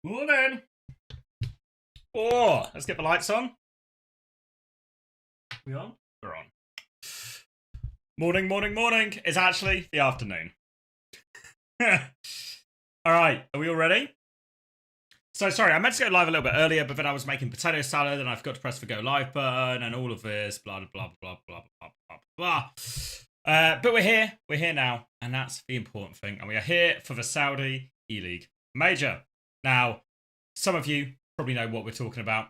Morning. Oh, let's get the lights on. We on? We're on. Morning, morning, morning. It's actually the afternoon. All right, are we all ready? So sorry, I meant to go live a little bit earlier, but then I was making potato salad and I forgot to press the go live button and all of this, blah blah blah blah blah blah blah. But we're here now, and that's the important thing. And we are here for the Saudi E-League Major. Now, some of you probably know what we're talking about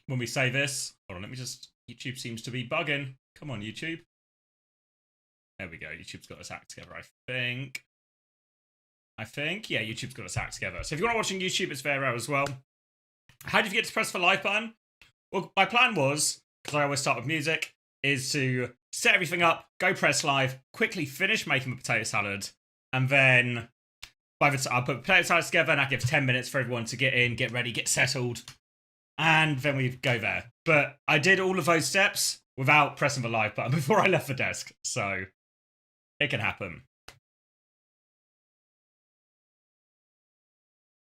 when we say this. Hold on, let me just. YouTube seems to be bugging. Come on, YouTube. There we go. YouTube's got its act together, I think. Yeah, YouTube's got its act together. So if you want to watch on YouTube, it's there as well. How did you get to press the like button? Well, my plan was, because I always start with music, is to set everything up, go press live, quickly finish making the potato salad, and then by the time I'll put the potato salad together, and that gives 10 minutes for everyone to get in, get ready, get settled, and then we go there. But I did all of those steps without pressing the live button before I left the desk, so it can happen.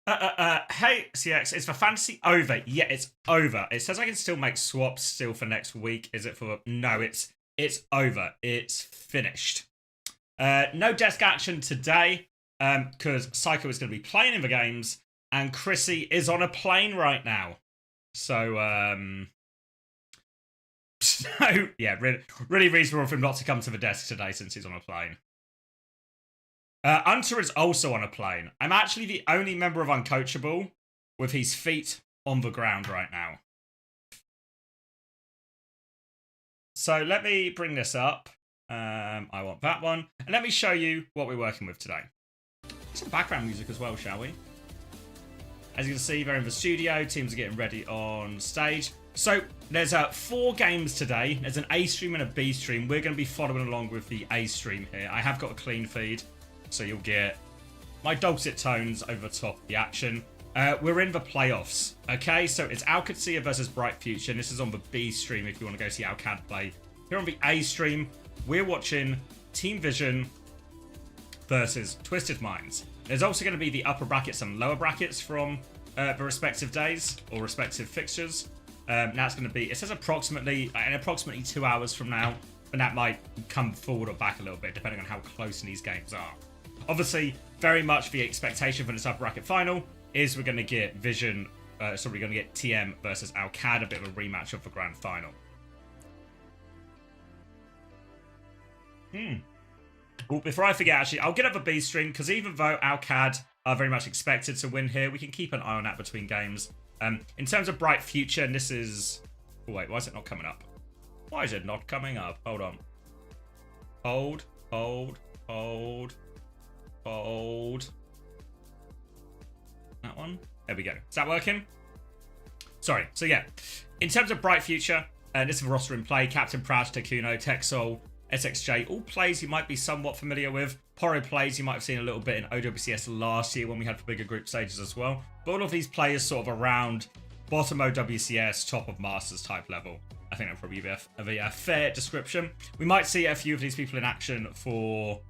Hey, CX, is the fantasy over? Yeah, it's over. It says I can still make swaps still for next week. Is it for... No, it's over. It's finished. No desk action today, because Psycho is going to be playing in the games, and Chrissy is on a plane right now. So, yeah, really reasonable for him not to come to the desk today since he's on a plane. Hunter is also on a plane. I'm actually the only member of Uncoachable with his feet on the ground right now. So let me bring this up. I want that one. And let me show you what we're working with today. Some background music as well, shall we? As you can see, they're in the studio. Teams are getting ready on stage. So there's 4 games today. There's an A stream and a B stream. We're going to be following along with the A stream here. I have got a clean feed, so you'll get my dulcet tones over the top of the action. We're in the playoffs, okay? So it's Alcatia versus Bright Future, and this is on the B stream if you want to go see Alcad play. Here on the A stream, we're watching Team Vision versus Twisted Minds. There's also going to be the upper brackets and lower brackets from the respective days or respective fixtures. Now it's going to be, it says approximately 2 hours from now, and that might come forward or back a little bit depending on how close these games are. Obviously, very much the expectation for this upper bracket final is we're going to get Vision, we're going to get TM versus Alcad, a bit of a rematch of the grand final. Well, before I forget, actually, I'll get up a B stream, because even though Alcad are very much expected to win here, we can keep an eye on that between games. In terms of Bright Future, and this is... Oh, wait, why is it not coming up? Why is it not coming up? Hold on. Hold. That one? There we go. Is that working? Sorry. So, yeah. In terms of Bright Future, this is the roster in play. Captain Prash, Takuno, Texol, SXJ, all plays you might be somewhat familiar with. Poro plays you might have seen a little bit in OWCS last year when we had the bigger group stages as well. But all of these players sort of around bottom OWCS, top of Masters type level. I think that would probably be a fair description. We might see a few of these people in action for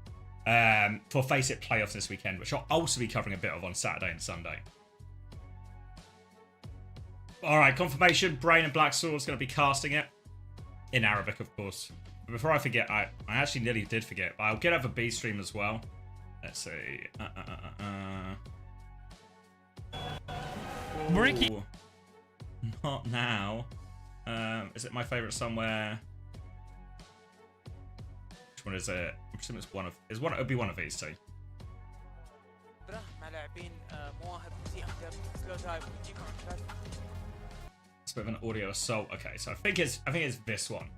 Face It playoffs this weekend, which I'll also be covering a bit of on Saturday and Sunday. Alright, confirmation. Brain and Black Sword's going to be casting it. In Arabic, of course. But before I forget, I actually nearly did forget. I'll get over B stream as well. Let's see. Ricky. Not now. Is it my favorite somewhere? Which one is it? I'm assuming it's one of. It would be one of these two. It's a bit of an audio assault. Okay, so I think it's this one.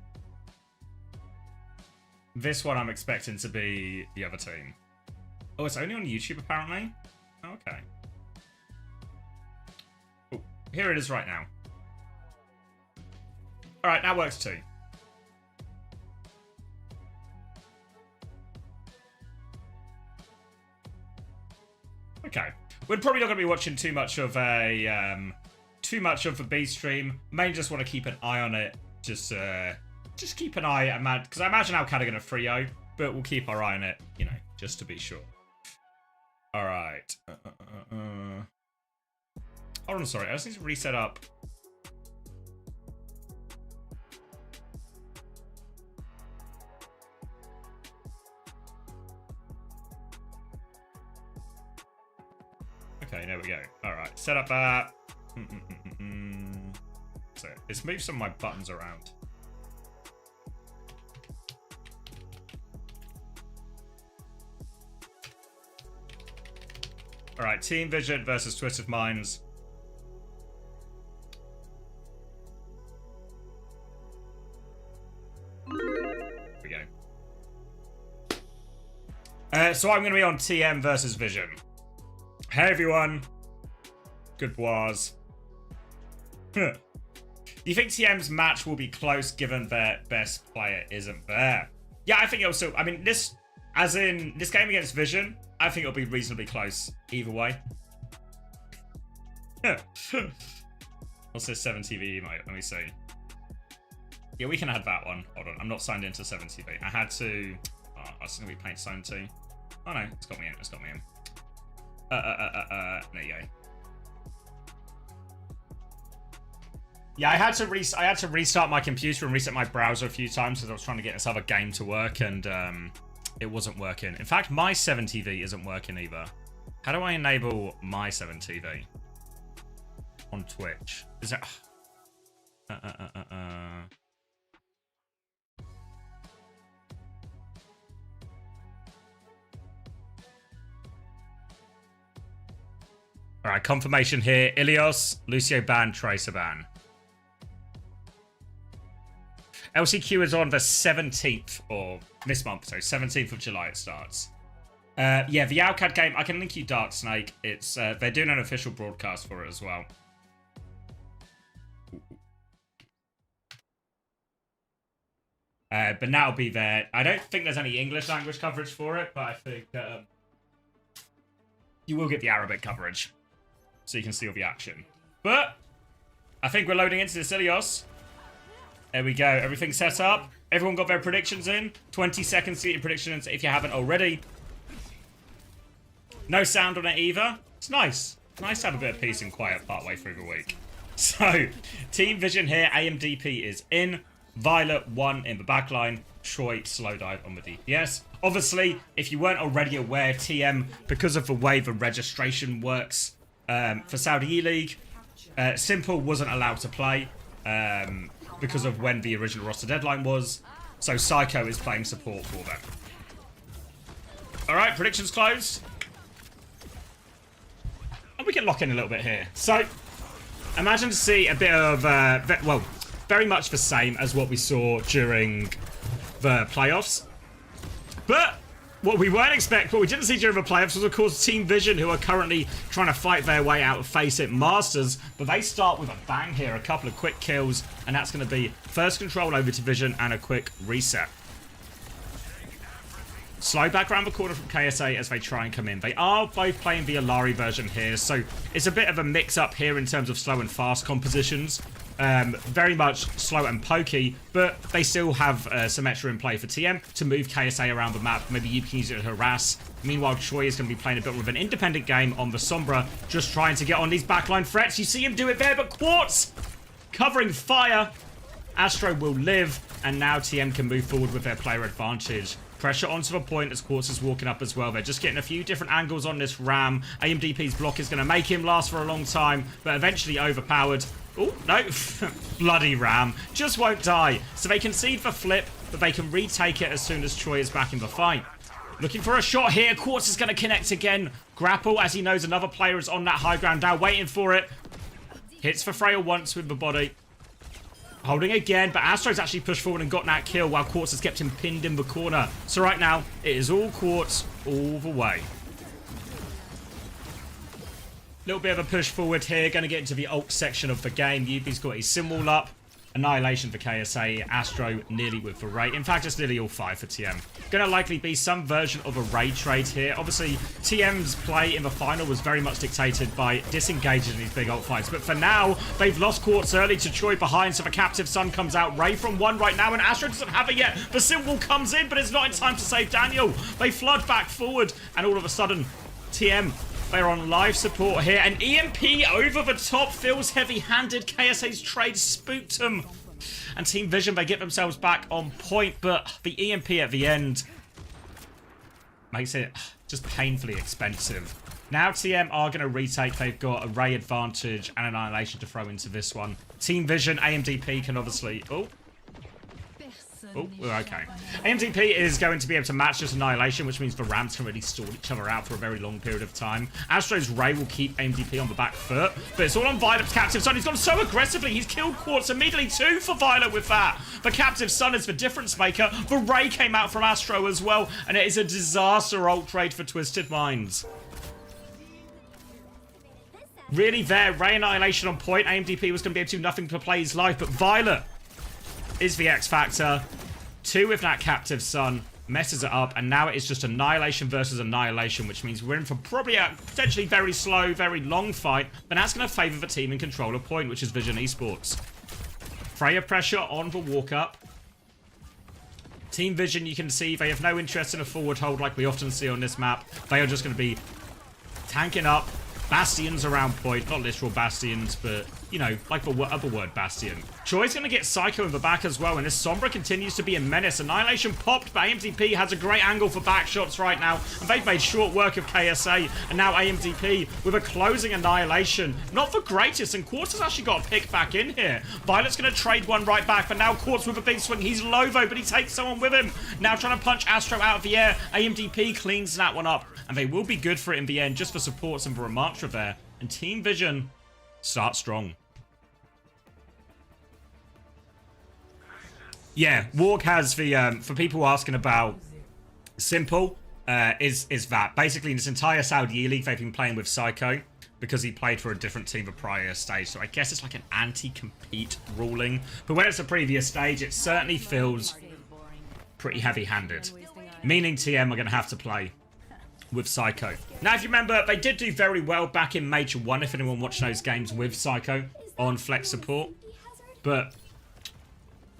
This one I'm expecting to be the other team. Oh, it's only on YouTube apparently? Oh, okay. Oh, here it is right now. Alright, that works too. Okay. We're probably not going to be watching too much of the B stream. Mainly just want to keep an eye on it. Just keep an eye, because I imagine Alcad are going to 3-0, but we'll keep our eye on it, just to be sure. All right. Hold on, sorry. I just need to reset up. Okay, there we go. Alright, set up that. So, let's move some of my buttons around. Alright, Team Vision versus Twisted Minds. Here we go. So I'm going to be on TM versus Vision. Hey everyone. Good boys. Do you think TM's match will be close given their best player isn't there? Yeah, I think it'll still... I mean, this game against Vision, I think it'll be reasonably close either way. What's this 7TV emote? Let me see. Yeah, we can add that one. Hold on, I'm not signed into 7TV. I had to... Oh, I was going to be paint signed too. Oh no, it's got me in. It's got me in. There you go. Yeah, I had to restart my computer and reset my browser a few times because I was trying to get this other game to work and it wasn't working. In fact, my 7TV isn't working either. How do I enable my 7TV on Twitch? Is that... Alright, confirmation here. Ilios, Lucio ban, Tracer ban. LCQ is on the 17th, or this month, so 17th of July it starts. Yeah, the Alcad game, I can link you Dark Snake. It's they're doing an official broadcast for it as well. But now it'll be there. I don't think there's any English language coverage for it, but I think you will get the Arabic coverage. So you can see all the action. But I think we're loading into this Ilios. There we go. Everything's set up. Everyone got their predictions in. 20 seconds to get your predictions if you haven't already. No sound on it either. It's nice. Nice to have a bit of peace and quiet partway through the week. So, Team Vision here. AMDP is in. Violet 1 in the backline. Troy slow dive on the DPS. Obviously, if you weren't already aware, TM, because of the way the registration works for Saudi Eleague, Simple wasn't allowed to play because of when the original roster deadline was. So Psycho is playing support for them. Alright, predictions closed. And we can lock in a little bit here. So, imagine to see a bit of, well, very much the same as what we saw during the playoffs. But what we didn't see during the playoffs was, of course, Team Vision, who are currently trying to fight their way out of Face It Masters. But they start with a bang here, a couple of quick kills, and that's going to be first control over to Vision and a quick reset. Slow back around the corner from KSA as they try and come in. They are both playing the Alari version here, so it's a bit of a mix-up here in terms of slow and fast compositions. Very much slow and pokey, but they still have Symmetra in play for TM to move KSA around the map. Maybe you can use it to harass. Meanwhile, Troy is going to be playing a bit more of an independent game on the Sombra, just trying to get on these backline threats. You see him do it there, but Quartz covering fire. Astro will live, and now TM can move forward with their player advantage. Pressure onto the point as Quartz is walking up as well. They're just getting a few different angles on this Ram. AMDP's block is going to make him last for a long time, but eventually overpowered. Oh, no. Bloody Ram. Just won't die. So they concede the flip, but they can retake it as soon as Troy is back in the fight. Looking for a shot here. Quartz is going to connect again. Grapple, as he knows another player is on that high ground now, waiting for it. Hits for Frail once with the body. Holding again, but Astro's actually pushed forward and got that kill while Quartz has kept him pinned in the corner. So right now, it is all Quartz all the way. Little bit of a push forward here. Going to get into the ult section of the game. Yubi's got his sim wall up. Annihilation for KSA. Astro nearly with the raid. In fact, it's nearly all 5 for TM. Going to likely be some version of a raid trade here. Obviously, TM's play in the final was very much dictated by disengaging in these big ult fights. But for now, they've lost Quartz early to Troy behind, so the Captive Sun comes out. Ray from 1 right now, and Astro doesn't have it yet. The sim wall comes in, but it's not in time to save Daniel. They flood back forward, and all of a sudden, TM They're on live support here. And EMP over the top feels heavy-handed. KSA's trade spooked them. And Team Vision, they get themselves back on point. But the EMP at the end makes it just painfully expensive. Now TM are going to retake. They've got a Ray advantage and Annihilation to throw into this one. Team Vision, AMDP can obviously... Oh, we're okay. AMDP is going to be able to match this Annihilation, which means the Rams can really stall each other out for a very long period of time. Astro's Ray will keep AMDP on the back foot, but it's all on Violet's Captive Son. He's gone so aggressively. He's killed Quartz immediately, 2 for Violet with that. The Captive Son is the difference maker. The Ray came out from Astro as well, and it is a disaster ult trade for Twisted Minds. Really there, Ray Annihilation on point. AMDP was going to be able to do nothing to play his life, but Violet is the X Factor. 2 with that Captive Son, messes it up, and now it is just Annihilation versus Annihilation, which means we're in for probably a potentially very slow, very long fight, but that's going to favour the team in control of point, which is Vision Esports. Freya pressure on the walk-up. Team Vision, you can see, they have no interest in a forward hold like we often see on this map. They are just going to be tanking up. Bastions around point, not literal bastions, but, you know, like the other word bastion. Choi's going to get Psycho in the back as well, and this Sombra continues to be a menace. Annihilation popped, but AMDP has a great angle for back shots right now, and they've made short work of KSA, and now AMDP with a closing Annihilation. Not the greatest, and Quartz has actually got a pick back in here. Violet's going to trade one right back, but now Quartz with a big swing. He's low though, but he takes someone with him. Now trying to punch Astro out of the air. AMDP cleans that one up, and they will be good for it in the end, just for supports and for a Ramantra there. And Team Vision start strong. Yeah, Warg has the, for people asking about Simple, is that. Basically, in this entire Saudi League, they've been playing with Psycho because he played for a different team the prior stage. So I guess it's like an anti-compete ruling. But when it's a previous stage, it certainly feels pretty heavy-handed. Meaning TM are going to have to play with Psycho. Now, if you remember, they did do very well back in Major 1, if anyone watched those games with Psycho on Flex support. But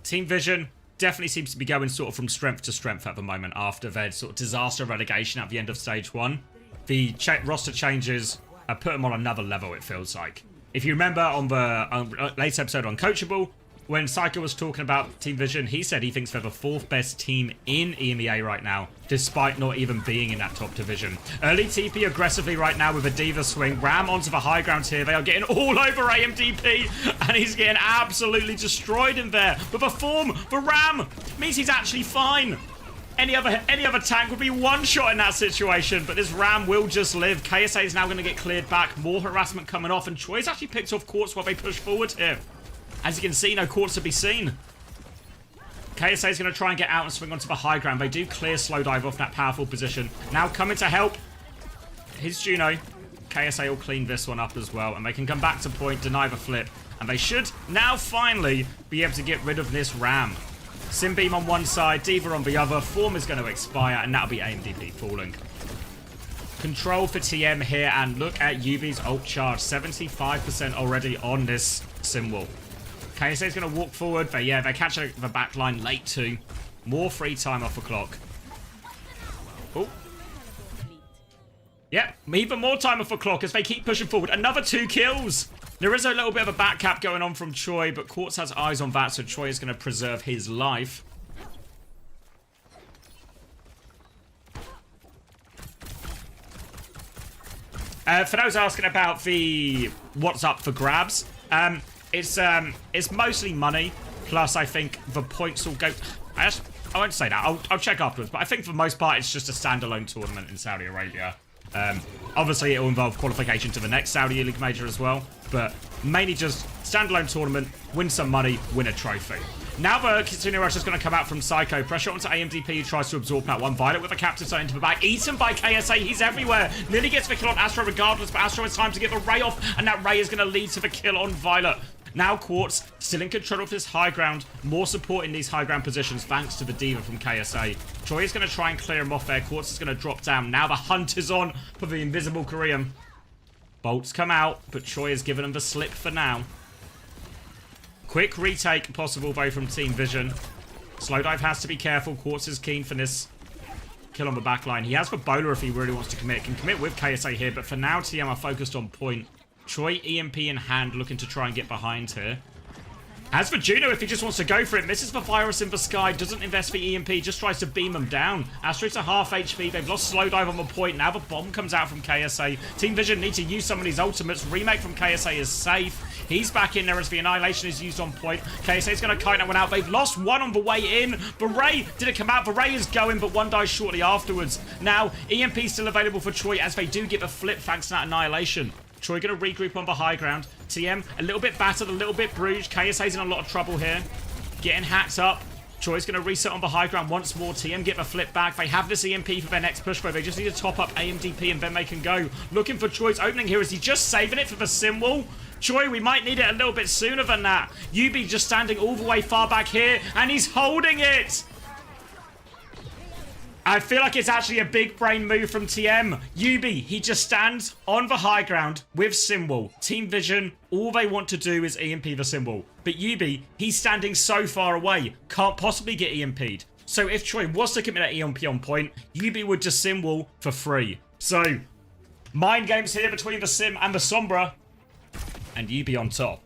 Team Vision definitely seems to be going sort of from strength to strength at the moment after their sort of disaster relegation at the end of Stage 1. The roster changes put them on another level, it feels like. If you remember on the latest episode on Coachable, when Psycho was talking about Team Vision, he said he thinks they're the 4th best team in EMEA right now, despite not even being in that top division. Early TP aggressively right now with a Diva swing. Ram onto the high ground here. They are getting all over AMDP, and he's getting absolutely destroyed in there. But the form, the Ram, means he's actually fine. Any other tank would be one shot in that situation, but this Ram will just live. KSA is now going to get cleared back. More harassment coming off, and Choi's actually picked off Quartz while they push forward here. As you can see, no Quartz to be seen. KSA is going to try and get out and swing onto the high ground. They do clear slow dive off that powerful position. Now coming to help. Here's Juno. KSA will clean this one up as well, and they can come back to point, deny the flip, and they should now finally be able to get rid of this Ram. Simbeam on one side, Diva on the other. Form is going to expire, and that'll be AMDP falling. Control for TM here, and look at UV's ult charge. 75% already on this Sim wall. KSA is going to walk forward, but yeah, they catch the back line late too. More free time off the clock. Oh. Yep, even more time off the clock as they keep pushing forward. Another 2 kills. There is a little bit of a back cap going on from Choi, but Quartz has eyes on that, so Choi is going to preserve his life. For those asking about the what's up for grabs, it's mostly money, plus I think the points will go... I won't say that, I'll check afterwards, but I think for the most part it's just a standalone tournament in Saudi Arabia. Obviously it will involve qualification to the next Saudi League major as well, but mainly just standalone tournament, win some money, win a trophy. Now the Kitsune Rush is going to come out from Psycho. Pressure onto AMDP, who tries to absorb that one. Violet with a Captive Son into the back. Eaten by KSA. He's everywhere. Nearly gets the kill on Astro regardless, but Astro has time to get the Ray off, and that Ray is going to lead to the kill on Violet. Now Quartz still in control of this high ground. More support in these high ground positions thanks to the Diva from KSA. Choi is going to try and clear him off there. Quartz is going to drop down. Now the hunt is on for the invisible Korean. Bolts come out, but Choi has given him the slip for now. Quick retake possible though from Team Vision. Slow dive has to be careful. Quartz is keen for this kill on the back line. He has for Bowler if he really wants to commit. Can commit with KSA here, but for now, TM are focused on point. Choi, EMP in hand, looking to try and get behind here. As for Juno, if he just wants to go for it, misses the virus in the sky, doesn't invest for EMP, just tries to beam them down. Astro's a half HP, they've lost slow dive on the point, now the bomb comes out from KSA. Team Vision need to use some of these ultimates, remake from KSA is safe. He's back in there as the Annihilation is used on point. KSA's going to kite that one out, they've lost one on the way in. The Ray didn't come out, the Ray is going, but one dies shortly afterwards. Now, EMP still available for Troy as they do get the flip thanks to that Annihilation. Troy going to regroup on the high ground. TM a little bit battered, a little bit bruised. KSA's in a lot of trouble here. Getting hacked up. Troy's going to reset on the high ground once more. TM get the flip back. They have this EMP for their next push, though. They just need to top up AMDP and then they can go. Looking for Troy's opening here. Is he just saving it for the sim wall? Troy, we might need it a little bit sooner than that. Yubi just standing all the way far back here, and he's holding it. I feel like it's actually a big brain move from TM. Yubi, he just stands on the high ground with Symbol. Team Vision, all they want to do is EMP the Symbol. But Yubi, he's standing so far away, can't possibly get EMP'd. So if Troy was to commit an EMP on point, Yubi would just Symbol for free. So, mind games here between the Sim and the Sombra, and Yubi on top.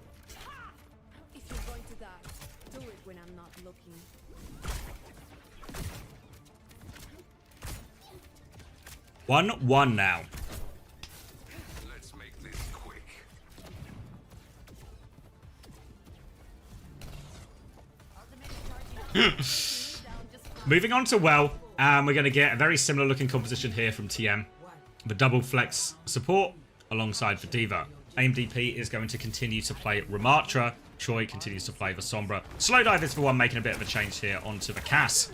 1-1 now. Let's make this quick. Moving on to Well, we're going to get a very similar looking composition here from TM. The double flex support alongside the Diva. AMDP is going to continue to play Ramatra. Choi continues to play the Sombra. Slow Dive is the one making a bit of a change here onto the Cass.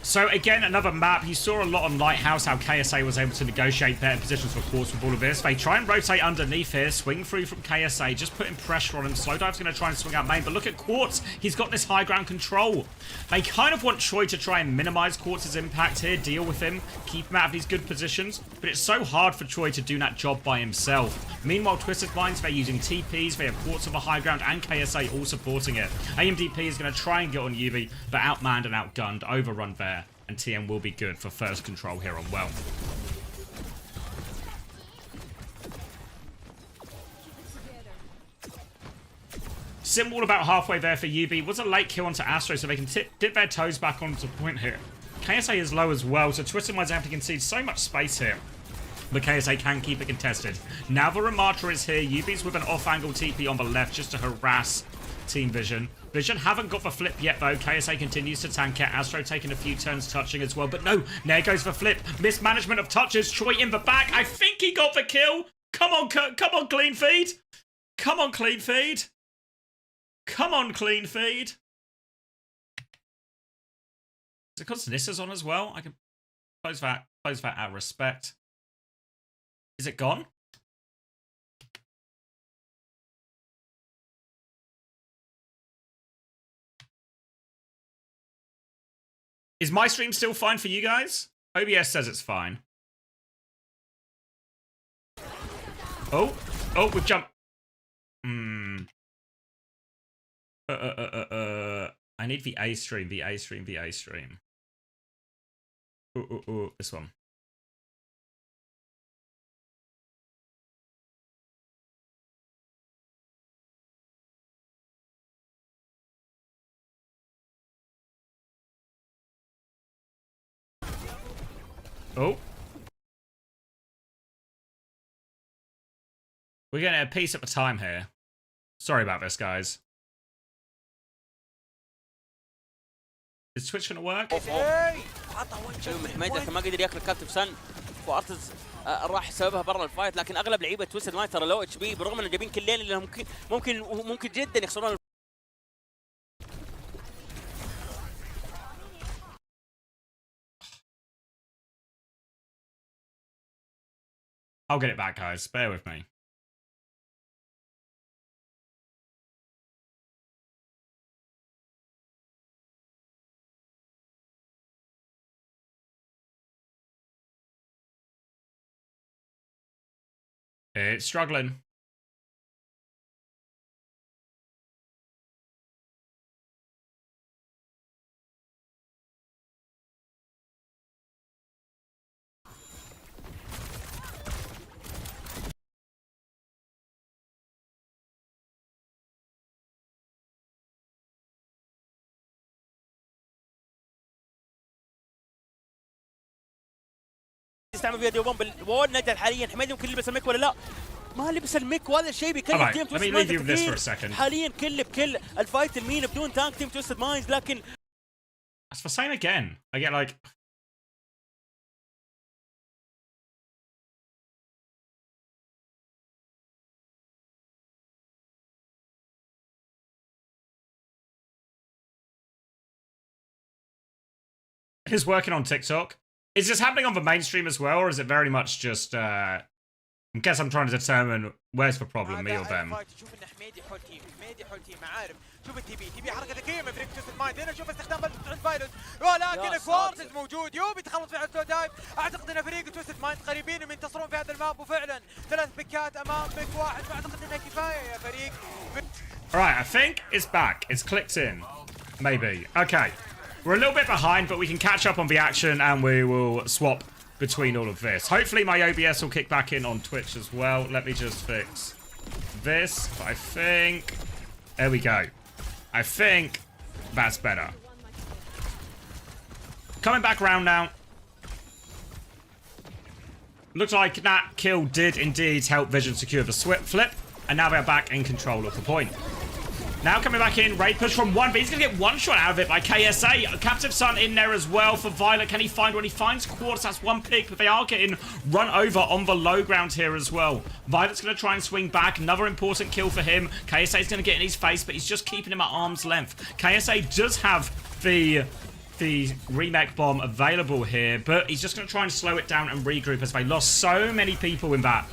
So again, another map. You saw a lot on Lighthouse how KSA was able to negotiate better positions for Quartz with all of this. They try and rotate underneath here, swing through from KSA, just putting pressure on him. Slow Dive's going to try and swing out main, but look at Quartz. He's got this high ground control. They kind of want Choi to try and minimize Quartz's impact here, deal with him, keep him out of these good positions, but it's so hard for Choi to do that job by himself. Meanwhile, Twisted Minds, they're using TPs, they have Quartz on the high ground, and KSA all supporting it. AMDP is going to try and get on Yubi, but outmanned and outgunned, overrun there. And TM will be good for first control here on Well. Symbol about halfway there for Yubi. Was a late kill onto Astro, so they can dip their toes back onto point here. KSA is low as well, so Twisted Minds have to concede so much space here. But KSA can keep it contested. Now the Ramatra is here. Yubi's with an off-angle TP on the left just to harass Team Vision. Vision haven't got the flip yet, though. KSA continues to tank it. Astro taking a few turns touching as well. But no, there goes the flip. Mismanagement of touches. Troy in the back. I think he got the kill. Come on, clean feed. Come on, clean feed. Come on, clean feed. Is it because Nissa's on as well? I can close that out of respect. Is it gone? Is my stream still fine for you guys? OBS says it's fine. Oh, we've jumped. I need the A stream, the A stream. This one. Oh. We're getting a piece at a time here. Sorry about this, guys. Is Twitch gonna work? حمايدة ما قدر ياكل كابتن سن وارتز راح سببها برا الفايت لكن اغلب لعيبه تويستد ماين ترى لو اتش بي بالرغم انه جايبين كلين اللي ممكن جدا يخسرون. I'll get it back, guys. Bear with me. It's struggling. يستعمل فيها ديو بومب الوول. نجل حاليا حميد يمكن يلبس الميك ولا لا؟ ما لبس الميك، وهذا الشيء بيكلف Alright, تيم let me تويستد leave you with this for a مايندز second. حاليا كل بكل. الفايت المين بدون تانك تيم تويستد مايندز، لكن As for saying again, I get like... is working on TikTok. Is this happening on the mainstream as well, or is it very much just, I guess I'm trying to determine where's the problem, me or them? شوف ان حميد يحول تيم، حميد يحول تيم عارف. شوف التي بي حركه ذكيه من فريق تويستد مايند. هنا نشوف استخدام عند فايلوت، ولكن كوارتز موجود. يوبي تخلص في عدو دايف. اعتقد ان فريق تويستد مايند قريبين من ينتصرون في هذا الماب، وفعلا 3 بيكات امام بيك واحد، واعتقد انه كفايه يا فريق. Alright, I think it's back. It's clicked in. Maybe. Okay. We're a little bit behind, but we can catch up on the action and we will swap between all of this. Hopefully my OBS will kick back in on Twitch as well. Let me just fix this. But I think... There we go. I think that's better. Coming back round now. Looks like that kill did indeed help Vision secure the flip. And now they're back in control of the point. Now coming back in, raid push from one, but he's going to get one shot out of it by KSA. Captive Sun in there as well for Violet. Can he find one? He finds Quartz. That's one pick, but they are getting run over on the low ground here as well. Violet's going to try and swing back. Another important kill for him. KSA is going to get in his face, but he's just keeping him at arm's length. KSA does have the remake bomb available here, but he's just going to try and slow it down and regroup as they lost so many people in that.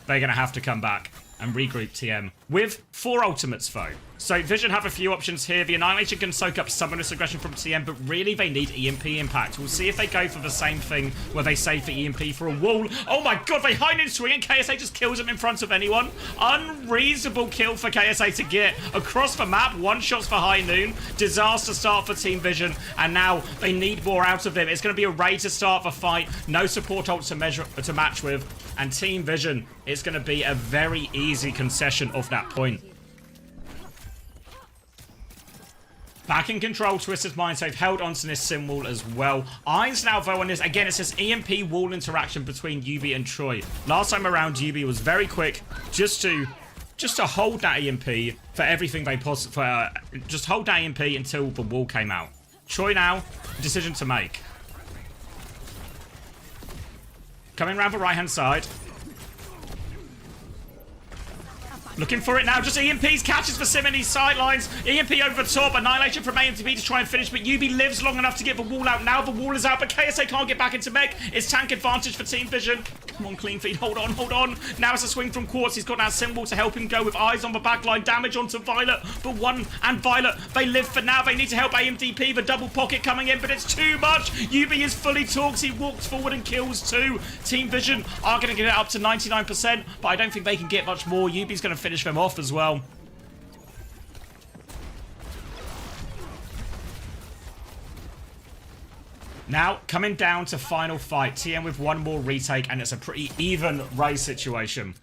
They're going to have to come back and regroup TM with 4 ultimates though. So Vision have a few options here. The Annihilation can soak up some of this aggression from TM, but really they need EMP impact. We'll see if they go for the same thing where they save the EMP for a wall. Oh my god, they high noon swing and KSA just kills him in front of anyone. Unreasonable kill for KSA to get across the map. 1 shots for high noon. Disaster start for Team Vision, and now they need more out of them. It's going to be a raid to start the fight. No support ult to match with, and Team Vision, it's going to be a very easy concession of that point. Back in control, Twisted Mind, so they've held onto this sim wall as well. Eyes now though on this. Again, it's this EMP wall interaction between Yubi and Troy. Last time around, Yubi was very quick just to hold that EMP for everything they possibly... just hold that EMP until the wall came out. Troy now, decision to make. Coming around the right-hand side. Looking for it now, just EMPs, catches for Sim in these sidelines. EMP over the top, Annihilation from AMTB to try and finish, but Yubi lives long enough to get the wall out. Now the wall is out, but KSA can't get back into mech. It's tank advantage for Team Vision. Come on, clean feed, hold on, hold on. Now it's a swing from Quartz. He's got that symbol to help him go with eyes on the backline. Damage onto Violet, but one and Violet, they live for now. They need to help AMDP, the double pocket coming in, but it's too much. Yubi is fully torqued. He walks forward and kills 2. Team Vision are going to get it up to 99%, but I don't think they can get much more. Yubi's going to finish them off as well. Now, coming down to final fight. TM with 1 more retake, and it's a pretty even race situation.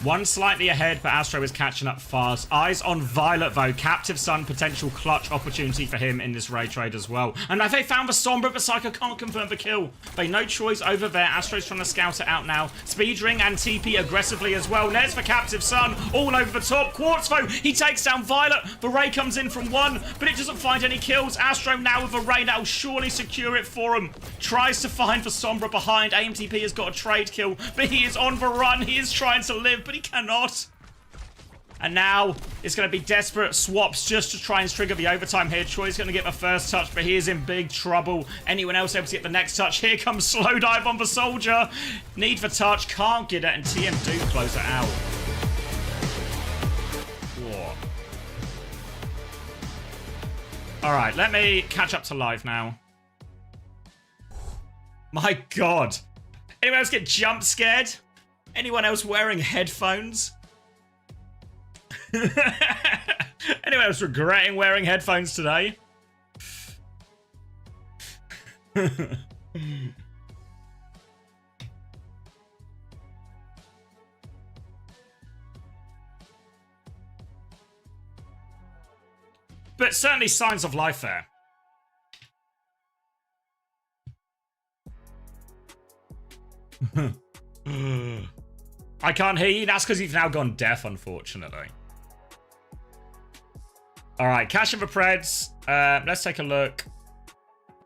1 slightly ahead, but Astro is catching up fast. Eyes on Violet, though. Captive Sun, potential clutch opportunity for him in this raid trade as well. And they found the Sombra, but Psycho can't confirm the kill. They know Troy's over there. Astro's trying to scout it out now. Speed Ring and TP aggressively as well. There's for Captive Sun, all over the top. Quartz, though, he takes down Violet. The Ray comes in from 1, but it doesn't find any kills. Astro now with a Ray that will surely secure it for him. Tries to find the Sombra behind. AMTP has got a trade kill, but he is on the run. He is trying to live, but he cannot. And now it's going to be desperate swaps just to try and trigger the overtime here. Troy's going to get the first touch, but he is in big trouble. Anyone else able to get the next touch? Here comes slow dive on the soldier. Need for touch, can't get it, and TM do close it out. Whoa. All right, let me catch up to live now. My God. Anyone else get jump scared? Anyone else wearing headphones? Anyone else regretting wearing headphones today? But certainly signs of life there. I can't hear you. That's because you've now gone deaf, unfortunately. All right, cash in for Preds. Let's take a look.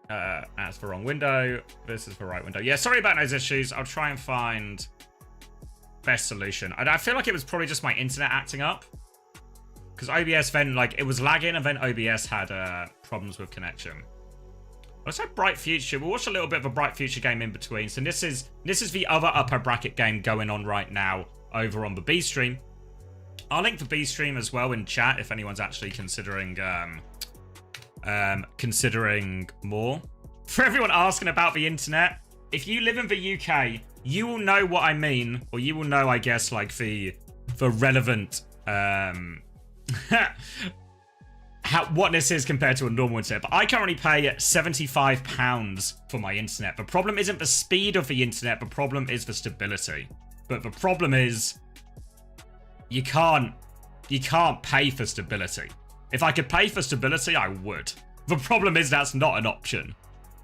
That's the wrong window. This is the right window. Yeah, sorry about those issues. I'll try and find best solution. I feel like it was probably just my internet acting up. Because OBS then, like, it was lagging, and then OBS had problems with connection. Let's have Bright Future. We'll watch a little bit of a Bright Future game in between. So this is the other upper bracket game going on right now over on the B stream. I'll link the B stream as well in chat if anyone's actually considering more. For everyone asking about the internet, if you live in the UK, you will know what I mean, or you will know, I guess, like the relevant what this is compared to a normal internet. But I currently pay £75 for my internet. The problem isn't the speed of the internet, the problem is the stability. But the problem is you can't pay for stability. If I could pay for stability, I would. The problem is that's not an option.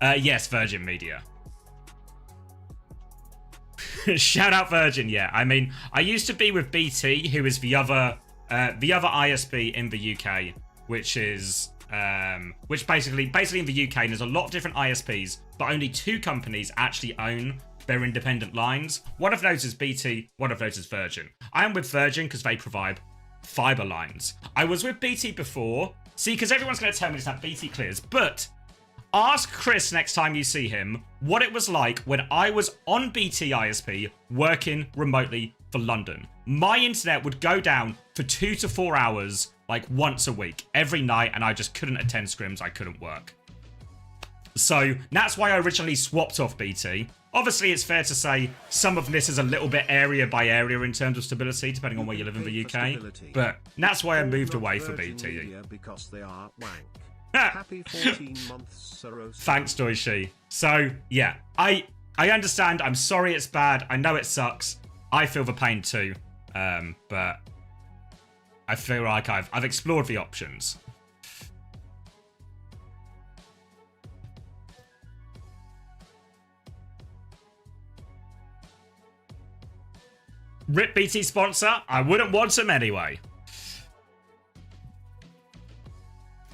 Yes, Virgin Media. Shout out Virgin, yeah. I mean, I used to be with BT, who is the other ISP in the UK, which is which basically in the UK, there's a lot of different ISPs, but only 2 companies actually own their independent lines. One of those is BT, one of those is Virgin. I am with Virgin because they provide fiber lines. I was with BT before. See, because everyone's going to tell me that BT clears, but ask Chris next time you see him what it was like when I was on BT ISP working remotely for London. My internet would go down for 2 to 4 hours, like once a week, every night, and I just couldn't attend scrims, I couldn't work. So that's why I originally swapped off BT. Obviously, it's fair to say some of this is a little bit area by area in terms of stability, depending on where you live in the UK. But that's why I moved away from BT. Because they are wank. Happy 14 months, Soros. Thanks, Doishi. So, yeah, I understand. I'm sorry it's bad. I know it sucks. I feel the pain too. But I feel like I've explored the options. RIP BT sponsor? I wouldn't want him anyway.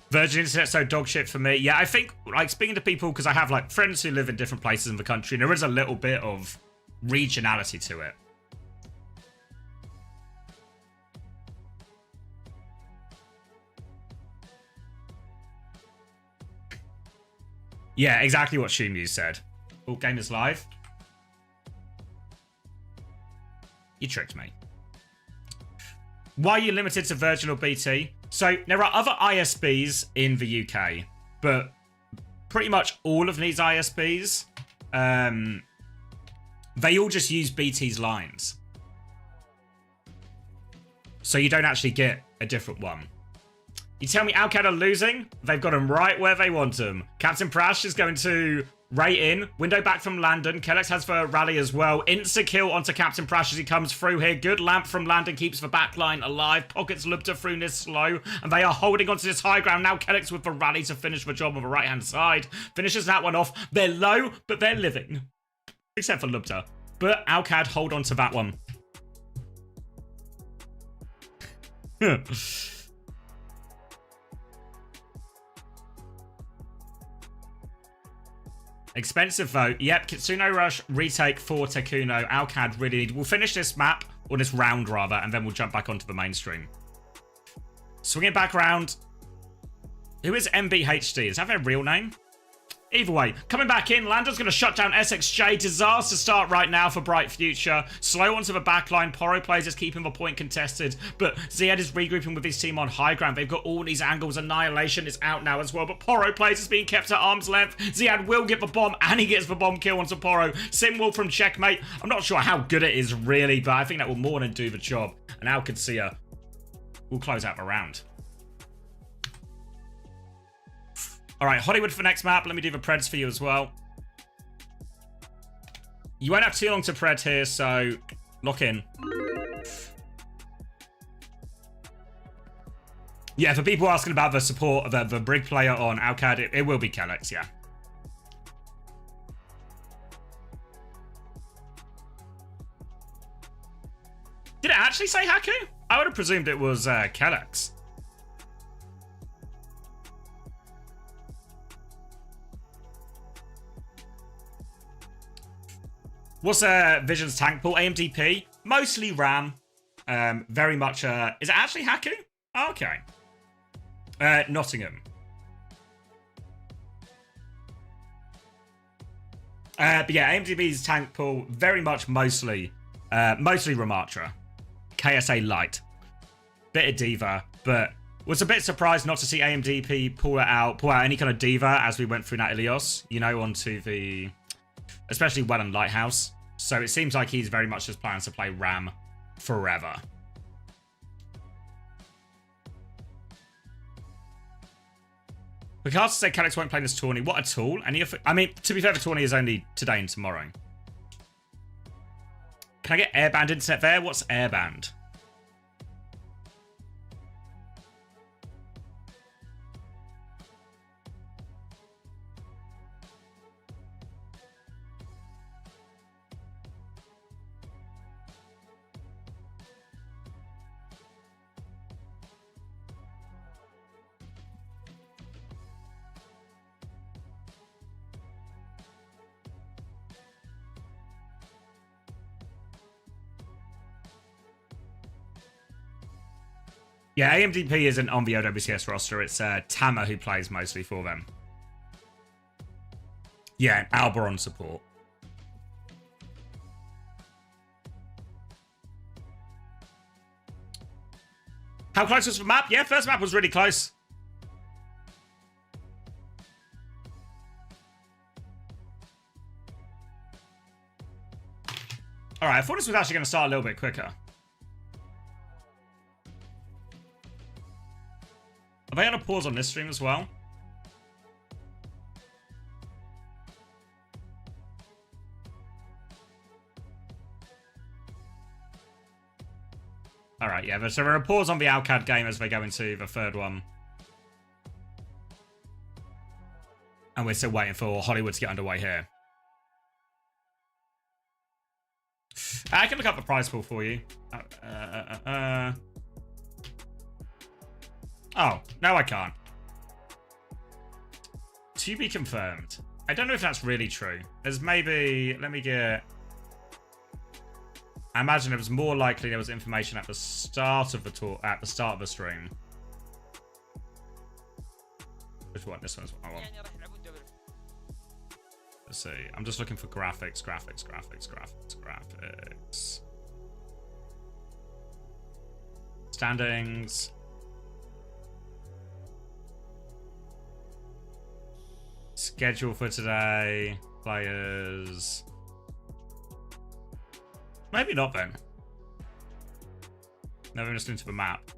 Virgin Internet so dog shit for me. Yeah, I think, like, speaking to people, because I have, like, friends who live in different places in the country, and there is a little bit of regionality to it. Yeah, exactly what Shimu said. Oh, game is live. You tricked me. Why are you limited to Virgin or BT? So, there are other ISPs in the UK, but pretty much all of these ISPs, they all just use BT's lines. So you don't actually get a different one. You tell me Alcad are losing? They've got them right where they want them. Captain Prash is going to rate in. Window back from Landon. Kellex has the rally as well. Insta-kill onto Captain Prash as he comes through here. Good lamp from Landon keeps the backline alive. Pockets Lubta through this slow. And they are holding onto this high ground. Now Kellex with the rally to finish the job on the right-hand side. Finishes that one off. They're low, but they're living. Except for Lubta. But Alcad hold on to that one. Expensive vote. Yep, Kitsuno Rush, retake for Tekuno. Alcad really need... We'll finish this map, or this round rather, and then we'll jump back onto the mainstream. Swing it back round. Who is MBHD? Is that their real name? Either way, coming back in, Lando's going to shut down SXJ. Disaster start right now for Bright Future. Slow onto the backline. Poro plays is keeping the point contested, but Ziad is regrouping with his team on high ground. They've got all these angles. Annihilation is out now as well, but Poro plays is being kept at arm's length. Ziad will get the bomb, and he gets the bomb kill onto Poro. Simwall from Checkmate. I'm not sure how good it is really, but I think that will more than do the job. And Alcadcia will close out the round. All right, Hollywood for next map. Let me do the Preds for you as well. You won't have too long to Pred here, so lock in. Yeah, for people asking about the support of the Brig player on Alcad, it will be Kellex, yeah. it actually say Haku? I would have presumed it was Kellex. What's Vision's tank pool? AMDP? Mostly Ram. Very much... is it actually Haku? Oh, okay. Nottingham. But yeah, AMDB's tank pool, very much mostly Ramatra. KSA light. Bit of Diva, but was a bit surprised not to see AMDP pull out any kind of Diva as we went through that Ilios, you know, onto the... especially Welland Lighthouse. So it seems like he's very much just planning to play Ram forever. Picards said Calix won't play this tourney. What a tool. I mean, to be fair, the tourney is only today and tomorrow. Can I get airband internet there? What's airband? Yeah, AMDP isn't on the OWCS roster. It's Tama who plays mostly for them. Yeah, Alba on support. How close was the map? Yeah, first map was really close. Alright, I thought this was actually going to start a little bit quicker. Are they on a pause on this stream as well? Alright, yeah, so we're on a pause on the Alcad game as they go into the third one. And we're still waiting for Hollywood to get underway here. I can look up the prize pool for you. Oh, no I can't. To be confirmed. I don't know if that's really true. There's maybe... Let me get... I imagine it was more likely there was information at the start of the tour, at the start of the stream. Which one? This one's what I want. Let's see. I'm just looking for graphics. Standings. Schedule for today. Players. Maybe not then. Never just into the map.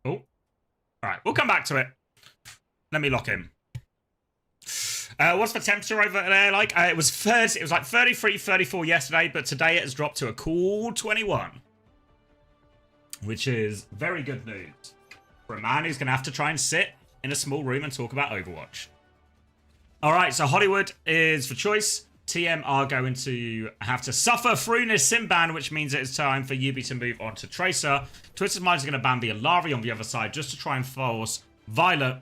Oh. Alright, we'll come back to it. Let me lock in. What's the temperature over there like? It was like 33, 34 yesterday, but today it has dropped to a cool 21. Which is very good news for a man who's going to have to try and sit in a small room and talk about Overwatch. Alright, so Hollywood is for choice. TM are going to have to suffer through this sim ban, which means it's time for Yubi to move on to Tracer. Twisted Minds are going to ban the Alari on the other side just to try and force Violet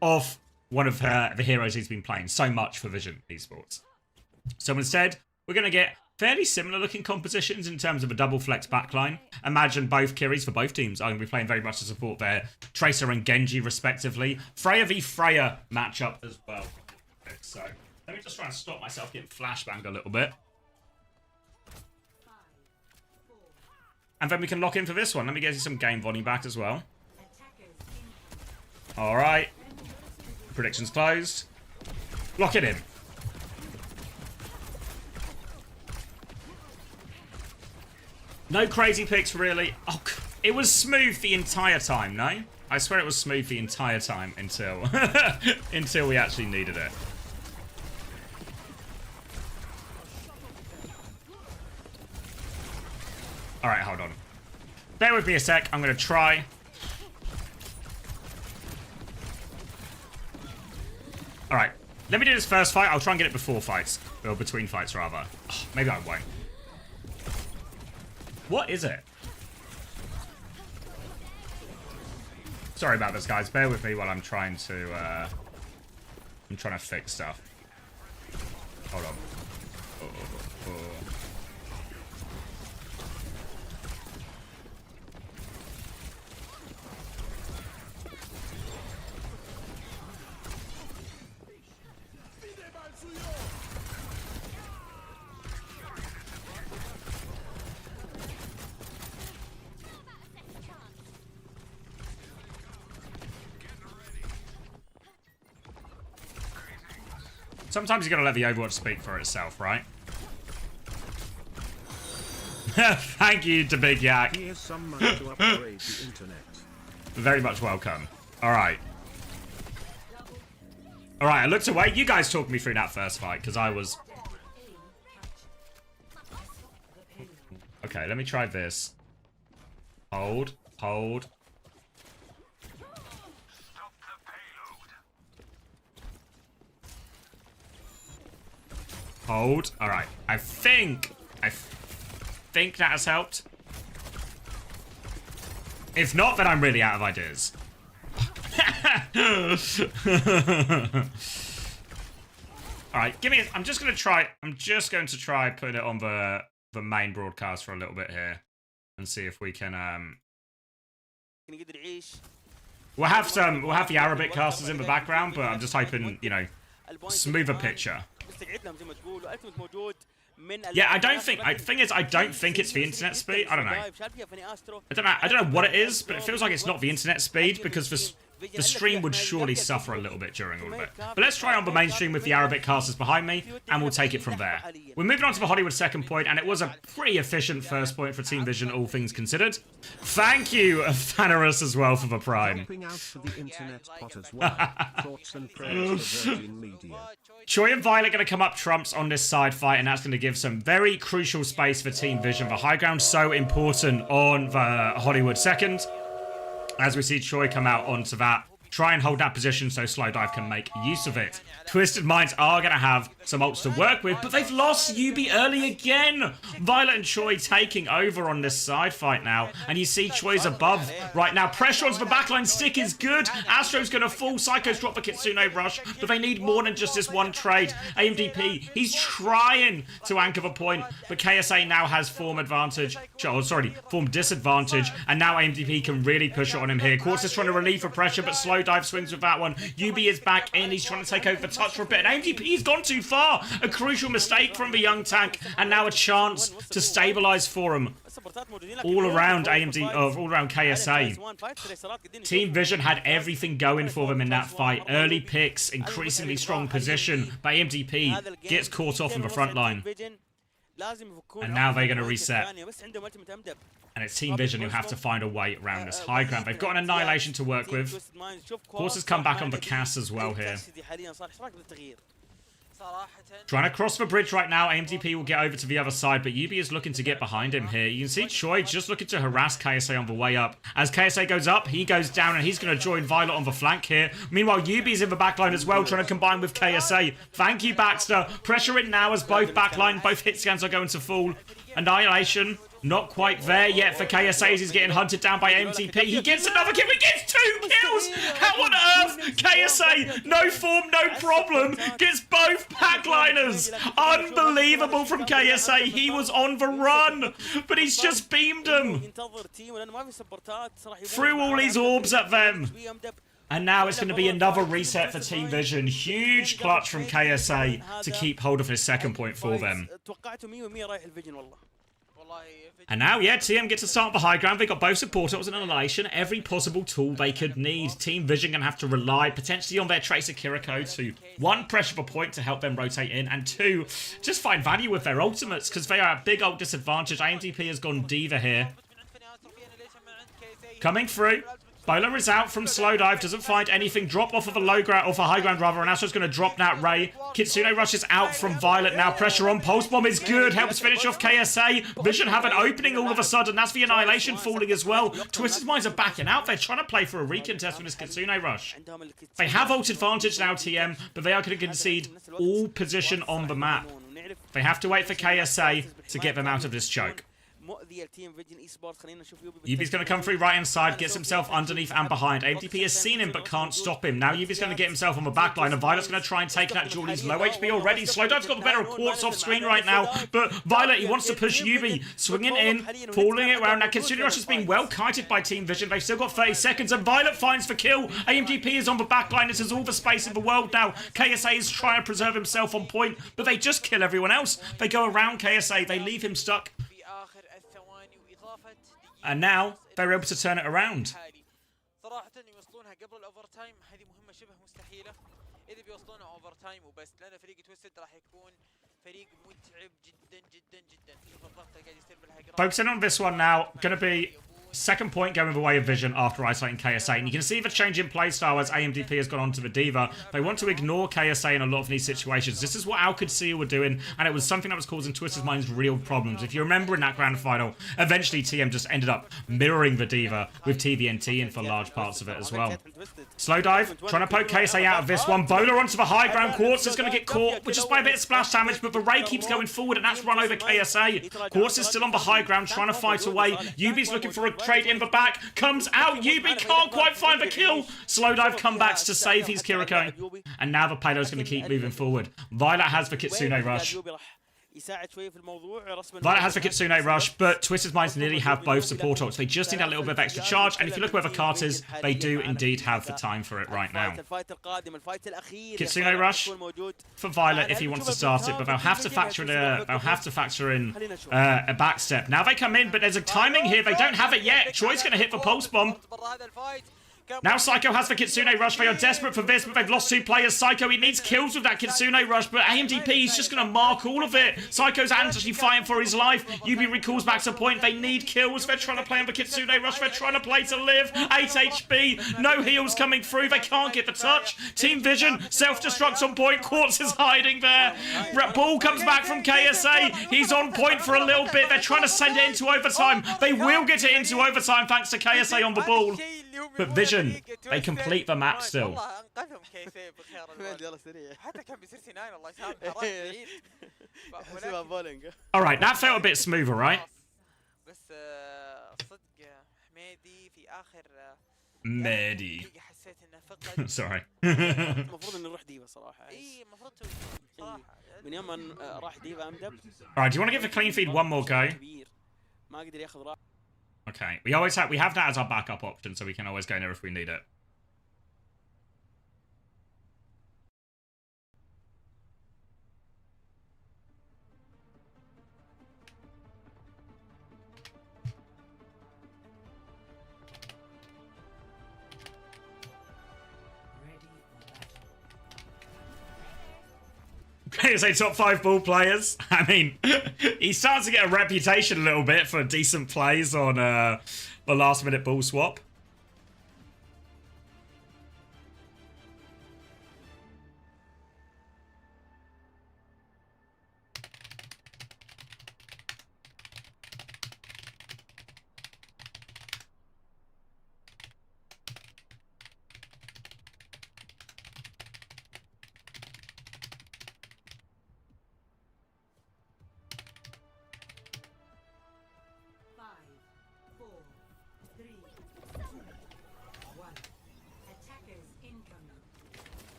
off one of the heroes he's been playing so much for Vision Esports. So instead, we're going to get fairly similar looking compositions in terms of a double flex backline. Imagine both Kiris for both teams are going to be playing very much to support their Tracer and Genji respectively. Freya v Freya matchup as well. So let me just try and stop myself getting flashbanged a little bit. And then we can lock in for this one. Let me get you some game volume back as well. Alright. Predictions closed. Lock it in. No crazy picks, really. Oh, it was smooth the entire time, no? I swear it was smooth the entire time until until we actually needed it. Alright, hold on. Bear with me a sec. I'm going to try. Alright. Let me do this first fight. I'll try and get it before fights. Or between fights, rather. Oh, maybe I won't. What is it? Sorry about this, guys. Bear with me while I'm trying to fix stuff. Hold on. Oh. Sometimes you gotta let the Overwatch speak for itself, right? Thank you to Big Yak. Here's some money to upgrade the internet. Very much welcome. Alright. Alright, I looked away. You guys talked me through that first fight, because I was... Okay, let me try this. Hold. Hold. Alright. I think that has helped. If not, then I'm really out of ideas. Alright, give me I'm just going to try putting it on the main broadcast for a little bit here and see if we can we'll have the Arabic casters in the background, but I'm just hoping, you know, smoother picture. Yeah, I don't think it's the internet speed. I don't know. I don't know what it is, but it feels like it's not the internet speed, because the stream would surely suffer a little bit during all of it. But let's try on the main stream with the Arabic casters behind me, and we'll take it from there. We're moving on to the Hollywood second point, and it was a pretty efficient first point for Team Vision, all things considered. Thank you, Thanorus, as well, for the prime. Jumping out for the internet pot as well. Thoughts and prayers for Virgin Media. Choi and Violet going to come up trumps on this side fight, and that's going to give some very crucial space for Team Vision. The high ground so important on the Hollywood second. As we see Choi come out onto that, try and hold that position so Slowdive can make use of it. Twisted Minds are going to have some ults to work with, but they've lost Yubi early again. Violet and Choi taking over on this side fight now, and you see Choi's above right now. Pressure onto the backline, stick is good. Astro's going to fall, Psycho's drop the Kitsune rush, but they need more than just this one trade. AMDP, he's trying to anchor the point, but KSA now has form disadvantage, and now AMDP can really push it on him here. Quartz is trying to relieve the pressure, but Slowdive swings with that one. Yubi is back in, he's trying to take over the touch for a bit, and AMDP's gone too far. A crucial mistake from the young tank, and now a chance to stabilize for him. All around all around KSA. Team Vision had everything going for them in that fight. Early picks, increasingly strong position, but AMDP gets caught off in the front line. And now they're going to reset. And it's Team Vision who have to find a way around this high ground. They've got an Annihilation to work with. Horse has come back on the cast as well here. Trying to cross the bridge right now. AMDP will get over to the other side, but Yubi is looking to get behind him here. You can see Choi just looking to harass KSA on the way up. As KSA goes up, he goes down, and he's going to join Violet on the flank here. Meanwhile, Yubi's in the backline as well, trying to combine with KSA. Thank you, Baxter. Pressure in now as both backline, both hit scans are going to fall. Annihilation. Not quite there yet for KSA as he's getting hunted down by MTP. He gets another kill. He gets 2 kills. How on earth? KSA, no form, no problem. Gets both backliners. Unbelievable from KSA. He was on the run, but he's just beamed them. Threw all these orbs at them. And now it's going to be another reset for Team Vision. Huge clutch from KSA to keep hold of his second point for them. And now, yeah, TM gets to start the high ground. They got both support ults and Annihilation, every possible tool they could need. Team Vision going to have to rely potentially on their Tracer Kiriko to, 1, pressure for point to help them rotate in, and 2, just find value with their ultimates, because they are at big ult disadvantage. AMDP has gone Diva here. Coming through. Bowler is out from slow dive, doesn't find anything. Drop off of a low ground, off a high ground rather, and Astro's going to drop that Ray. Kitsune rushes out from Violet now. Pressure on. Pulse Bomb is good. Helps finish off KSA. Vision have an opening all of a sudden. That's the Annihilation falling as well. Twisted Minds are backing out. They're trying to play for a recontest with this Kitsune rush. They have ult advantage now, TM, but they are going to concede all position on the map. They have to wait for KSA to get them out of this choke. Yubi's going to come through right inside, gets himself underneath and behind. AMDP has seen him but can't stop him. Now Yubi's going to get himself on the back line, and Violet's going to try and take that duel. He's low HP already. Slowdive's got the better of Quartz off screen right now, but Violet, he wants to push Yubi. Swinging in, pulling it around. Now Kitsune Rush has been well kited by Team Vision. They've still got 30 seconds, and Violet finds the kill. AMDP is on the back line. This is all the space in the world now. KSA is trying to preserve himself on point, but they just kill everyone else. They go around KSA. They leave him stuck. And now they're able to turn it around. صراحة يوصلونها قبل الأوفر تايم هذه مهمة شبه مستحيلة. إذا بيوصلونها أوفر تايم وبس لأن فريق تويستد راح يكون فريق متعب جدا جدا جدا. شوف الضغط اللي قاعد يصير بالهجرات. Focusing on this one now, going to be second point going the way of Vision after isolating KSA. And you can see the change in playstyle as AMDP has gone on to the Diva. They want to ignore KSA in a lot of these situations. This is what Al could see were doing, and it was something that was causing Twisted Minds real problems. If you remember in that grand final, eventually TM just ended up mirroring the Diva with TVNT in for large parts of it as well. Slow dive, trying to poke KSA out of this one. Bowler onto the high ground. Quartz is going to get caught, which is by a bit of splash damage, but the Ray keeps going forward, and that's run over KSA. Quartz is still on the high ground, trying to fight away. Yubi's looking for a trade in the back, comes out. Yubi can't quite find the kill. Slow dive comebacks to save his Kiriko, and now the payload's going to keep moving forward. Violet has the Kitsune rush. Violet has the Kitsune rush, but Twisted Minds nearly have both support ults. They just need a little bit of extra charge, and if you look where the cart is, they do indeed have the time for it right now. Kitsune rush for Violet if he wants to start it, but they'll have to factor in a back step. Now they come in, but there's a timing here. They don't have it yet. Troy's going to hit the pulse bomb. Now Psycho has the Kitsune rush. They are desperate for this, but they've lost 2 players. Psycho, he needs kills with that Kitsune rush, but AMDP is just going to mark all of it. Psycho's actually fighting for his life. Yubi recalls back to point. They need kills. They're trying to play on the Kitsune rush. They're trying to play to live. 8 HP. No heals coming through. They can't get the touch. Team Vision, self-destructs on point. Quartz is hiding there. Ball comes back from KSA. He's on point for a little bit. They're trying to send it into overtime. They will get it into overtime thanks to KSA on the ball. But Vision, they complete the map still. Alright, that felt a bit smoother, right? Mehdi. Sorry. Alright, do you want to give the clean feed one more go? Okay, we have that as our backup option, so we can always go there if we need it. KSA top 5 ball players. I mean, he starts to get a reputation a little bit for decent plays on the last minute ball swap.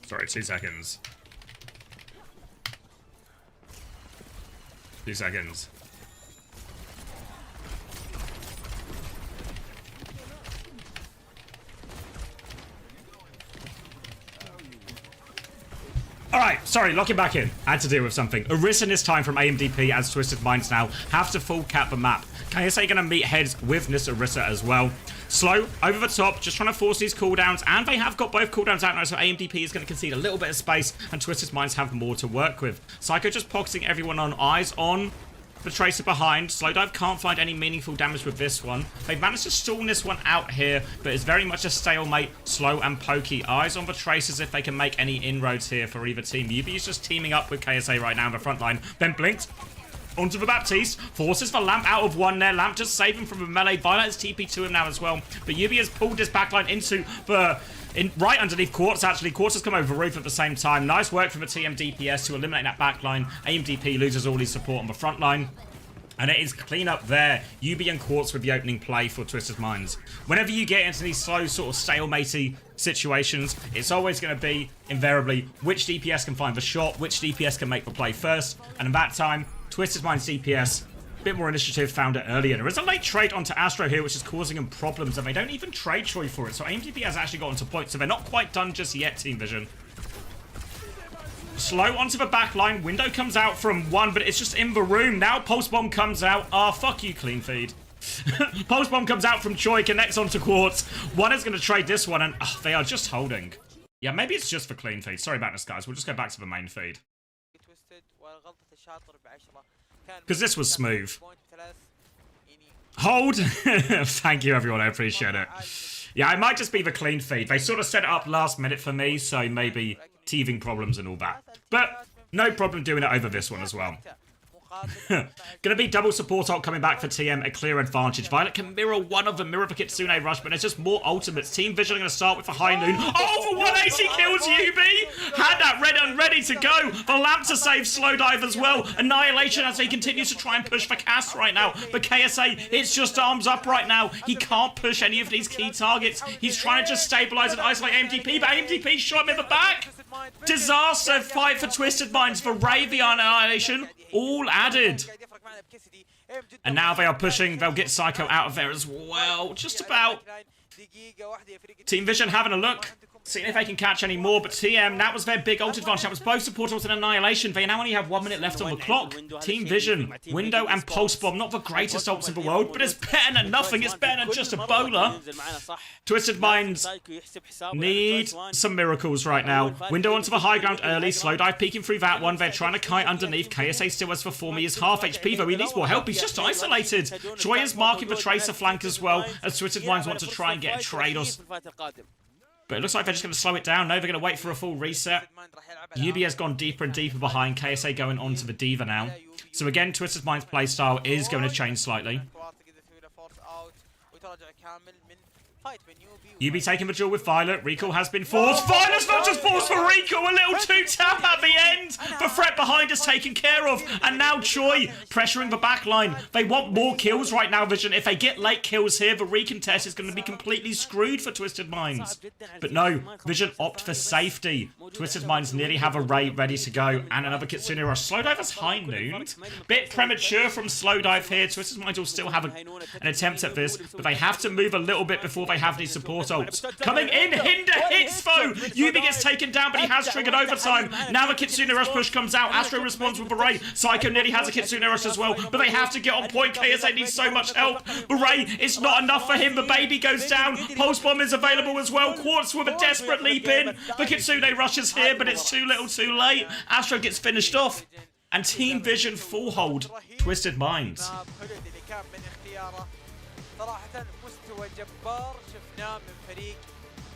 Sorry, 2 seconds. 2 seconds. Alright, sorry, lock it back in. I had to deal with something. Orisa this time from AMDP as Twisted Minds now have to full cap the map. KSA going to meet heads with this Orisa as well. Slow, over the top, just trying to force these cooldowns, and they have got both cooldowns out now, so AMDP is going to concede a little bit of space, and Twisted Minds have more to work with. Psycho just boxing everyone on eyes on the Tracer behind. Slowdive can't find any meaningful damage with this one. They've managed to stall this one out here, but it's very much a stalemate, slow and pokey. Eyes on the Tracers if they can make any inroads here for either team. UB is just teaming up with KSA right now in the front line. Then blinks onto the Baptiste, forces the Lamp out of one there. Lamp just save him from a melee. Violet has TP to him now as well. But UB has pulled this backline into the... right underneath Quartz, actually. Quartz has come over the roof at the same time. Nice work from the TM DPS to eliminate that backline. AMDP loses all his support on the front line. And it is clean up there. UB and Quartz with the opening play for Twisted Minds. Whenever you get into these slow, sort of stalematey situations, it's always going to be, invariably, which DPS can find the shot, which DPS can make the play first. And in that time, Twisted Minds DPS, a bit more initiative, found it earlier. There is a late trade onto Astro here, which is causing them problems, and they don't even trade Troy for it. So AMDP has actually gotten to points, so they're not quite done just yet, Team Vision. Slow onto the back line. Window comes out from one, but it's just in the room. Now Pulse Bomb comes out. Ah, fuck you, clean feed. Pulse Bomb comes out from Choi, connects onto Quartz. One is going to trade this one, and they are just holding. Yeah, maybe it's just for clean feed. Sorry about this, guys. We'll just go back to the main feed. Because this was smooth. Hold. Thank you, everyone. I appreciate it. Yeah, it might just be the clean feed. They sort of set it up last minute for me, so maybe teething problems and all that. But no problem doing it over this one as well. Gonna be double support ult coming back for TM, a clear advantage. Violet can mirror one of them, mirror the Kitsune rush, but there's just more ultimates. Team Vision are gonna start with a high noon. Oh, for 180 kills, UB! Had that red and ready to go. The Lamp to save Slowdive as well. Annihilation as he continues to try and push for cast right now. But KSA, it's just arms up right now. He can't push any of these key targets. He's trying to just stabilize and isolate AMDP, but AMDP shot him in the back. Disaster fight for Twisted Minds for Ray, the Annihilation. All added. And now they are pushing. They'll get Psycho out of there as well. Just about. Team Vision having a look. Seeing if they can catch any more, but TM, that was their big ult advantage. That was both support ults and Annihilation. They now only have 1 minute left on the clock. Team Vision, Window and Pulse Bomb, not the greatest ults in the world, but it's better than nothing. It's better than just a bowler. Twisted Minds need some miracles right now. Window onto the high ground early. Slowdive peeking through that one. They're trying to kite underneath. KSA still has for 4 He is half HP, though he needs more help. He's just isolated. Choi is marking the Tracer flank as well, as Twisted Minds want to try and get a trade or... But it looks like they're just going to slow it down. No, they're going to wait for a full reset. UB has gone deeper and deeper behind. KSA going onto the Diva now. So again, Twisted Mind's playstyle is going to change slightly. UB taking the duel with Violet. Recall has been forced. Violet's not just forced for recall. A little two-tap at the end. The threat behind is taken care of. And now Choi pressuring the back line. They want more kills right now, Vision. If they get late kills here, the recontest is going to be completely screwed for Twisted Minds. But no, Vision opt for safety. Twisted Minds nearly have a raid ready to go. And another Kitsune rush. Slowdive has high noon. Bit premature from Slowdive here. Twisted Minds will still have an attempt at this. But they have to move a little bit before they have these support ults. Coming in, Hinder hits foe. Yubi gets taken down, but he has triggered overtime. Now the Kitsune rush push comes out. Astro responds with Beret. Psycho nearly has a Kitsune rush as well, but they have to get on point. KSA needs so much help. Beret, it's not enough for him. The baby goes down. Pulse Bomb is available as well. Quartz with a desperate leap in. The Kitsune rushes here, but it's too little too late. Astro gets finished off. And Team Vision full hold. Twisted Minds. صراحة مستوى جبار شفناه من فريق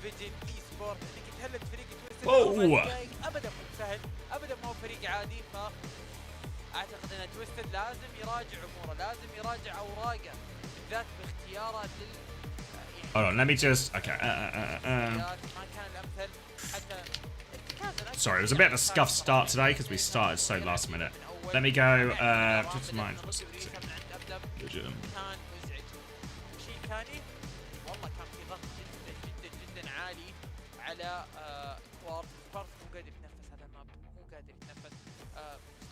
فيجن اي سبورت اللي كتهلت فريق تويستد ابدا مو سهل ابدا مو فريق عادي فاعتقد ان تويستد لازم يراجع اموره لازم يراجع اوراقه بالذات باختياره لل Hold on, let me just Sorry, it was a bit of a scuffed start today because we started so last minute. Let me go Twisted Minds. ثاني والله كان في ضغط جدا جدا جدا عالي على كوارتز مو قادر يتنفس هذا الماب مو قادر يتنفس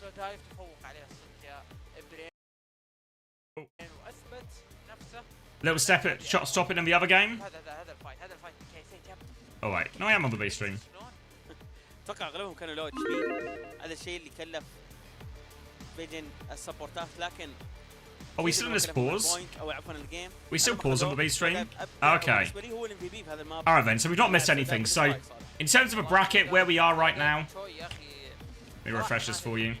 سلودايف تفوق عليه الصدق يا برين واثبت نفسه Little stop it in the other game. هذا الفايت كيسي جاب Oh wait, no I am on the B stream. اتوقع اغلبهم كانوا لو اتش بي هذا الشيء اللي كلف فيجن السبورتات لكن Are we still in this pause? We still pause on the B stream? Okay. Alright then, so we've not missed anything. So, in terms of a bracket where we are right now... Let me refresh this for you.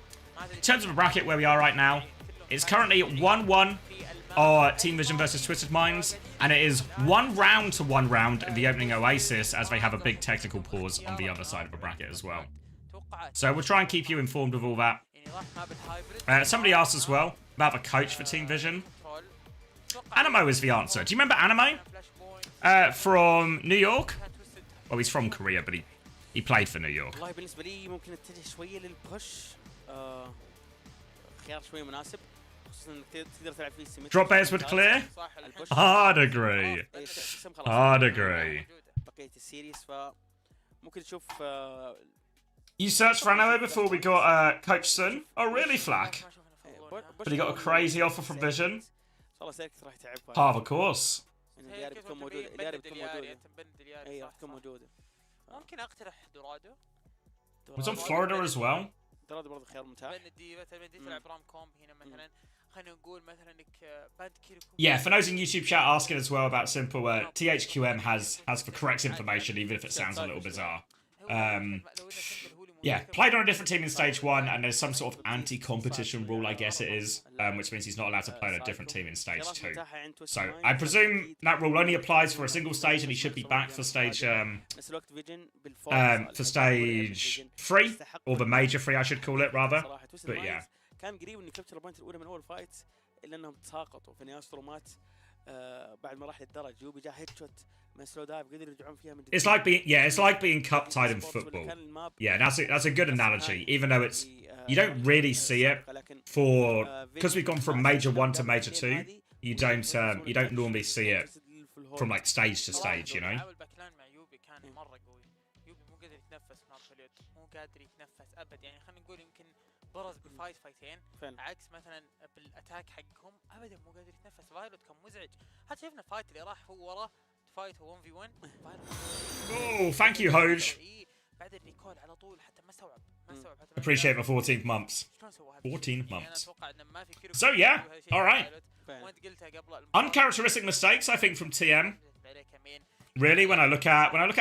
In terms of a bracket where we are right now, It's currently 1-1 Team Vision versus Twisted Minds, and it is 1 round to 1 round in the opening Oasis, as they have a big technical pause on the other side of the bracket as well. So we'll try and keep you informed of all that. Somebody asked as well about the coach for Team Vision. Animo is the answer. Do you remember Animo? From New York? Well, he's from Korea, but he played for New York. والله بالنسبة لي ممكن اتجه شوية للبوش خيار شوية مناسب خصوصا انك تقدر تلعب فيه سيمتري. Drop bears would clear? Hard agree. Hard agree. بقية السيريز فممكن تشوف You searched for Animo before we got Coach Sun? Oh, really, Flack? But he got a crazy offer from Vision? ان شاء الله سيركس راح يتعبها. Of course. الياري بتكون موجودة. الياري بتكون موجودة. اي راح تكون موجودة. ممكن اقترح دورادو. Was on Florida as well. دورادو برضه خيار ممتاز. بندي تلعب رام كومب هنا مثلا. خلينا نقول مثلا انك باند كيرو. Yeah, for those in YouTube chat asking as well about Simple, THQM has the correct information, even if it sounds a little bizarre. Yeah, played on a different team in stage 1, and there's some sort of anti-competition rule, I guess it is, which means he's not allowed to play on a different team in stage 2. So I presume that rule only applies for a single stage, and he should be back for stage 3, or the major 3, I should call it rather. But yeah. كان قريب انه يكبتر البوينت الاولى من اول فايت الا انهم تساقطوا في نهايه مات بعد ما راح للدرج يوبي جاء هيد شوت من سلو دايف قدروا يرجعون فيها من it's like being cup tied in football. Yeah, that's a good analogy, even though it's you don't really see it because we've gone from major 1 to major 2. You don't normally see it from like stage to stage, you know. برز بفايت فايتين عكس مثلا بالاتاك حقهم ابدا مو قادر يتنفس. فايلوت كان مزعج. حتى شفنا الفايت اللي راح هو وراه فايت هو 1v1. Oh, thank you, Hoj. بعد الريكول على طول حتى ما استوعب Appreciate the 14th months. 14 months. So yeah, all right. Uncharacteristic mistakes, I think, from TM. Really, when I look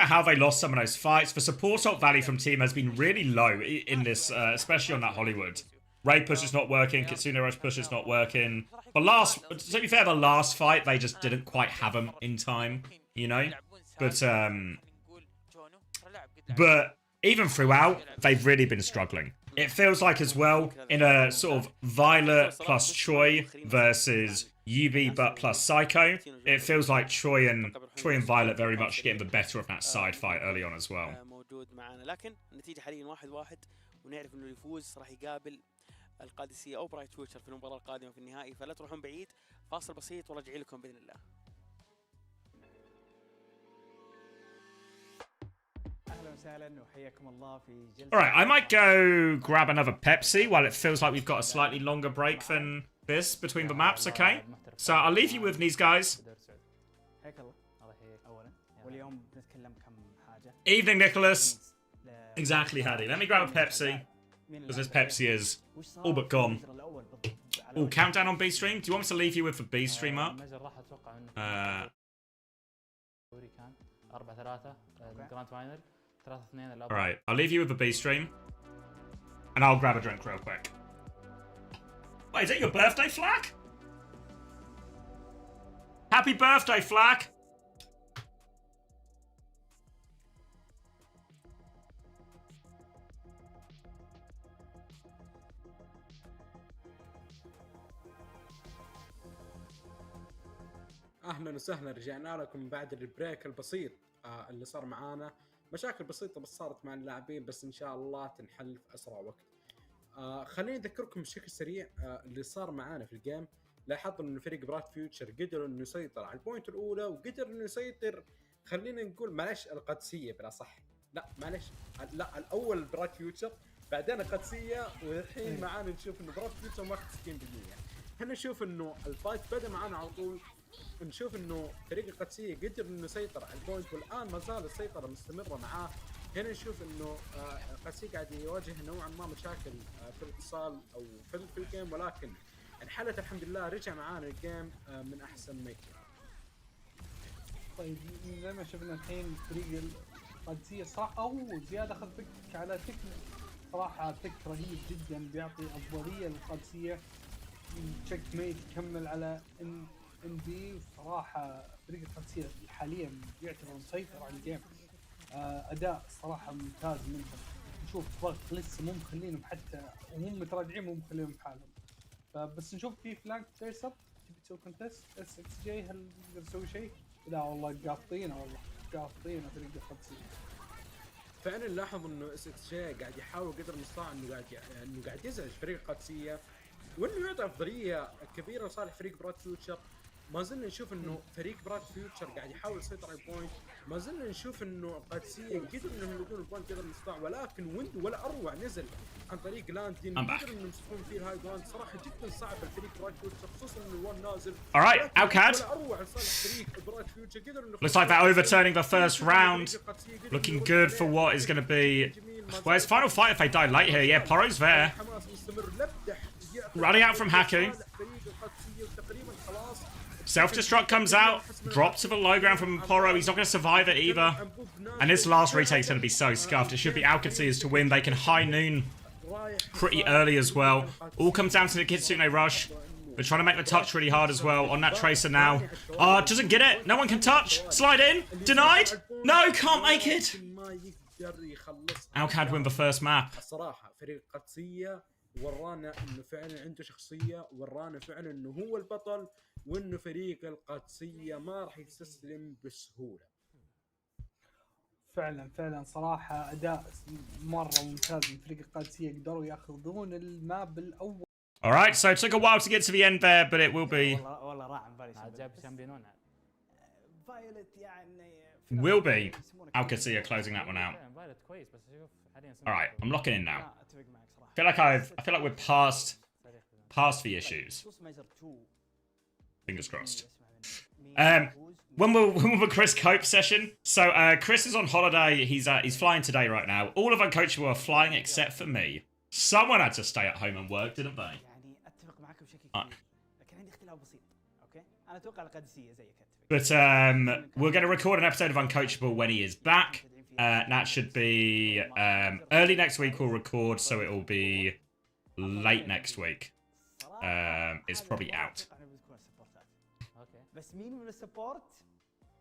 at how they lost some of those fights, the support up value from team has been really low in this, especially on that Hollywood. Raid push is not working. Kitsune Rush push is not working. To be fair, the last fight they just didn't quite have them in time, you know. But even throughout, they've really been struggling. It feels like as well in a sort of Violet plus Choi versus Yubi but plus Psycho. It feels like Choi and Violet very much getting the better of that side fight early on as well. موجود معنا لكن النتيجة حاليا 1-1 ونعرف انه يفوز راح يقابل القادسية او برايت فيوتشر في المباراة القادمة في النهائي. فلا تروحون بعيد. فاصل بسيط وراجعين لكم باذن الله. Alright, I might go grab another Pepsi while it feels like we've got a slightly longer break than this between the maps, okay? So I'll leave you with these guys. Evening, Nicholas. Exactly, Hadi. Let me grab a Pepsi, because this Pepsi is all but gone. Oh, countdown on B stream? Do you want me to leave you with the B stream up? Alright, I'll leave you with the B stream. And I'll grab a drink real quick. Wait, is it your birthday, Flack? Happy birthday, Flack! اهلا وسهلا، رجعنا لكم بعد البريك البسيط اللي صار معانا. مشاكل بسيطه بس صارت مع اللاعبين، بس ان شاء الله تنحل في اسرع وقت. خليني اذكركم بشكل سريع اللي صار معانا في الجيم. لاحظنا انه فريق برات فيوتشر قدر انه يسيطر على البوينت الاولى، وقدر انه يسيطر، خلينا نقول معلش القادسيه بلا صح، لا معلش، لا الاول برات فيوتشر بعدين القادسيه، والحين معانا نشوف انه برات فيوتشر ماخذ 60%. هنا نشوف انه الفايت بدا معانا على طول. نشوف انه فريق القادسيه قدر انه يسيطر على البوينت، والان ما زال السيطره مستمره معاه. هنا نشوف انه القادسيه قاعد يواجه نوعا ما مشاكل في الاتصال او في الجيم، ولكن انحلت الحمد لله. رجع معانا الجيم من احسن ما يكون. طيب زي ما شفنا الحين فريق القادسيه صراحه او زياده اخذ بك على تك، صراحه تك رهيب جدا بيعطي افضليه للقادسيه. تشيك ميت يكمل على ان بي. وصراحه فريق القادسيه حاليا يعتبر مسيطر على الجيم. اداء صراحه ممتاز منهم. نشوف ضغط لسه مو مخلينهم حتى وهم متراجعين مو مخلينهم بحالهم. فبس نشوف في فلانك تريسر تبي تسوي كونتست اس اكس جي. هل تقدر تسوي شيء؟ لا والله قاطينه، والله قاطينه فريق القادسيه. فعلا لاحظ انه اس اكس جي قاعد يحاول قدر المستطاع انه قاعد يزعج فريق القادسيه، وانه يعطي افضليه كبيره لصالح فريق براد فيوتشر. ما زلنا نشوف انه فريق براد فيوتشر قاعد يحاول يسيطر على البوينت. ما زلنا نشوف انه القادسيه قدروا انهم يلقون البوينت قدر المستطاع، ولكن ويندو ولا اروع نزل عن طريق لاندين قدروا انهم يمسكون فيه الهاي جراوند. صراحه جدا صعب الفريق براد فيوتشر، خصوصا انه الوان نازل. Alright, Outcad. ولا اروع لصالح فريق براد فيوتشر. قدروا انه Looks like they're overturning the first round. Looking good for what is going to be... Well, it's final fight if they die late here. Yeah, Poro's there. Running out from Haku. Self-destruct comes out. Drop to the low ground from Poro. He's not going to survive it either. And this last retake's going to be so scuffed. It should be Alcateas to win. They can high noon pretty early as well. All comes down to the Kitsune rush. They're trying to make the touch really hard as well on that Tracer now. Doesn't get it. No one can touch. Slide in. Denied. No, can't make it. Alcad win the first map. الصراحة فريق قادسية ورانا انه فعلا عنده شخصية، ورانا فعلا انه هو البطل، وانه فريق القادسية ما راح يستسلم بسهولة. فعلا صراحه اداء مره ممتاز من فريق القادسيه. قدروا ياخذون الماب الاول. Alright, so it took a while to get to the end there, but it will be... والله راح عن بالي جاب شامبيونون فايولت يعني Will be Alcatea closing that one out. فايولت كويس بس شوف حاليا Alright, I'm locking in now. اتفق معك صراحه. I feel like we're past the issues. Fingers crossed. When will the Chris Cope session? So Chris is on holiday. He's flying today right now. All of Uncoachable are flying except for me. Someone had to stay at home and work, didn't they? يعني اتفق معك بشكل كبير، لكن عندي اختلاف بسيط. اوكي انا اتوقع القادسيه زيك. But we're going to record an episode of Uncoachable when he is back. That should be early next week. We'll record, so it will be late next week. It's probably out. اوكي بس مين من السبورت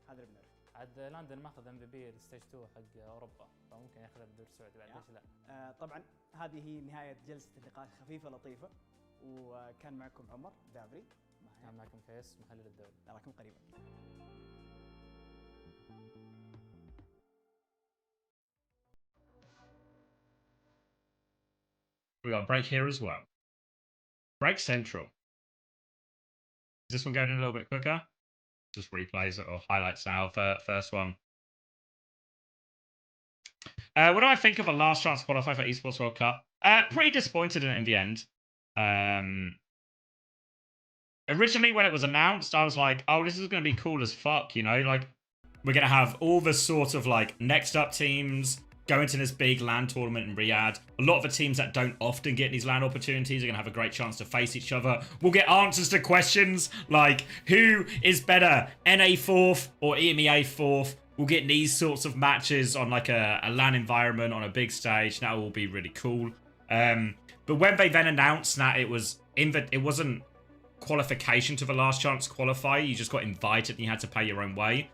هذا اللي بنعرف. عاد لندن ماخذ ام في بي الستيج 2 حق اوروبا، فممكن ياخذ الدور السعودي بعد. ليش لا؟ طبعا هذه هي نهايه جلسه اللقاء خفيفه لطيفه، وكان معكم عمر دابري. كان معكم فيس محلل الدوري. نراكم قريبا. We got a break here as well. Break central. Is this one going in a little bit quicker? Just replays it or highlights now. First one. What do I think of a last chance to qualify for Esports World Cup? Pretty disappointed in it in the end. Originally, when it was announced, I was like, oh, this is going to be cool as fuck, you know? Like, we're going to have all the sort of, like, next up teams go into this big LAN tournament in Riyadh. A lot of the teams that don't often get these LAN opportunities are going to have a great chance to face each other. We'll get answers to questions like, who is better, NA 4th or EMEA 4th? We'll get these sorts of matches on, like, a LAN environment on a big stage. That will be really cool. But when they then announced that it wasn't qualification to the last chance qualifier, you just got invited and you had to pay your own way.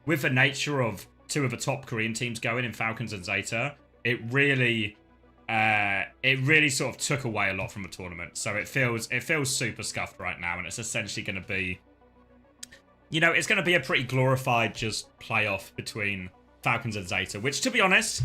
With the nature of two of the top Korean teams going in Falcons and Zeta, it really sort of took away a lot from the tournament. So it feels super scuffed right now, and it's essentially going to be, you know, it's going to be a pretty glorified just playoff between Falcons and Zeta, which, to be honest,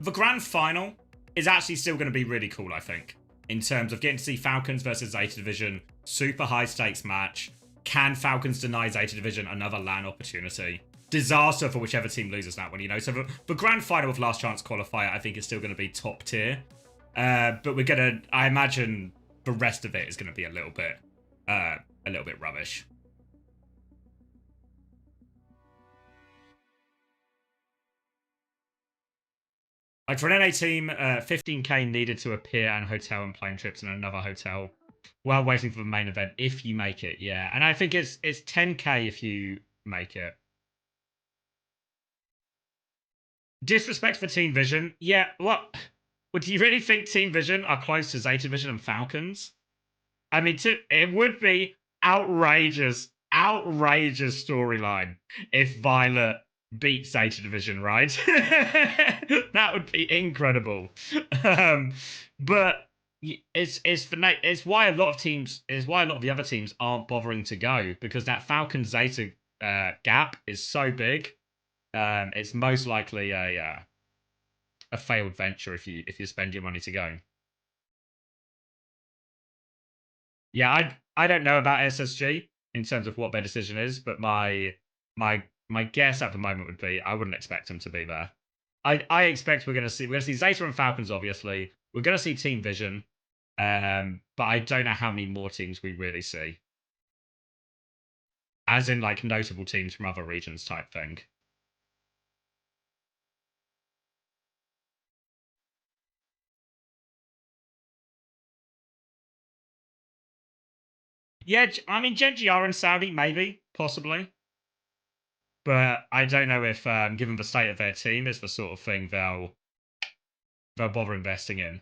the grand final is actually still going to be really cool, I think, in terms of getting to see Falcons versus Zeta Division, super high stakes match. Can Falcons deny Zeta Division another LAN opportunity? Disaster for whichever team loses that one, you know. So the grand final of last chance qualifier, I think, is still going to be top tier. But I imagine the rest of it is going to be a little bit rubbish. Like, for an NA team, 15k needed to appear and hotel and plane trips in another hotel while waiting for the main event if you make it, yeah. And I think it's 10k if you make it. Disrespect for Team Vision. Yeah, what? Well, do you really think Team Vision are close to Zeta Vision and Falcons? I mean, it would be outrageous storyline if Violet beat Zeta Division, right? That would be incredible. But it's why a lot of teams is why a lot of the other teams aren't bothering to go, because that Falcon Zeta gap is so big. It's most likely a failed venture if you spend your money to go. Yeah, I don't know about SSG in terms of what their decision is, but my guess at the moment would be I wouldn't expect them to be there. I expect we're gonna see Zeta and Falcons, obviously. We're gonna see Team Vision, but I don't know how many more teams we really see. As in like notable teams from other regions type thing. Yeah, I mean Genji are in Saudi, maybe, possibly. But I don't know if, given the state of their team, is the sort of thing they'll bother investing in.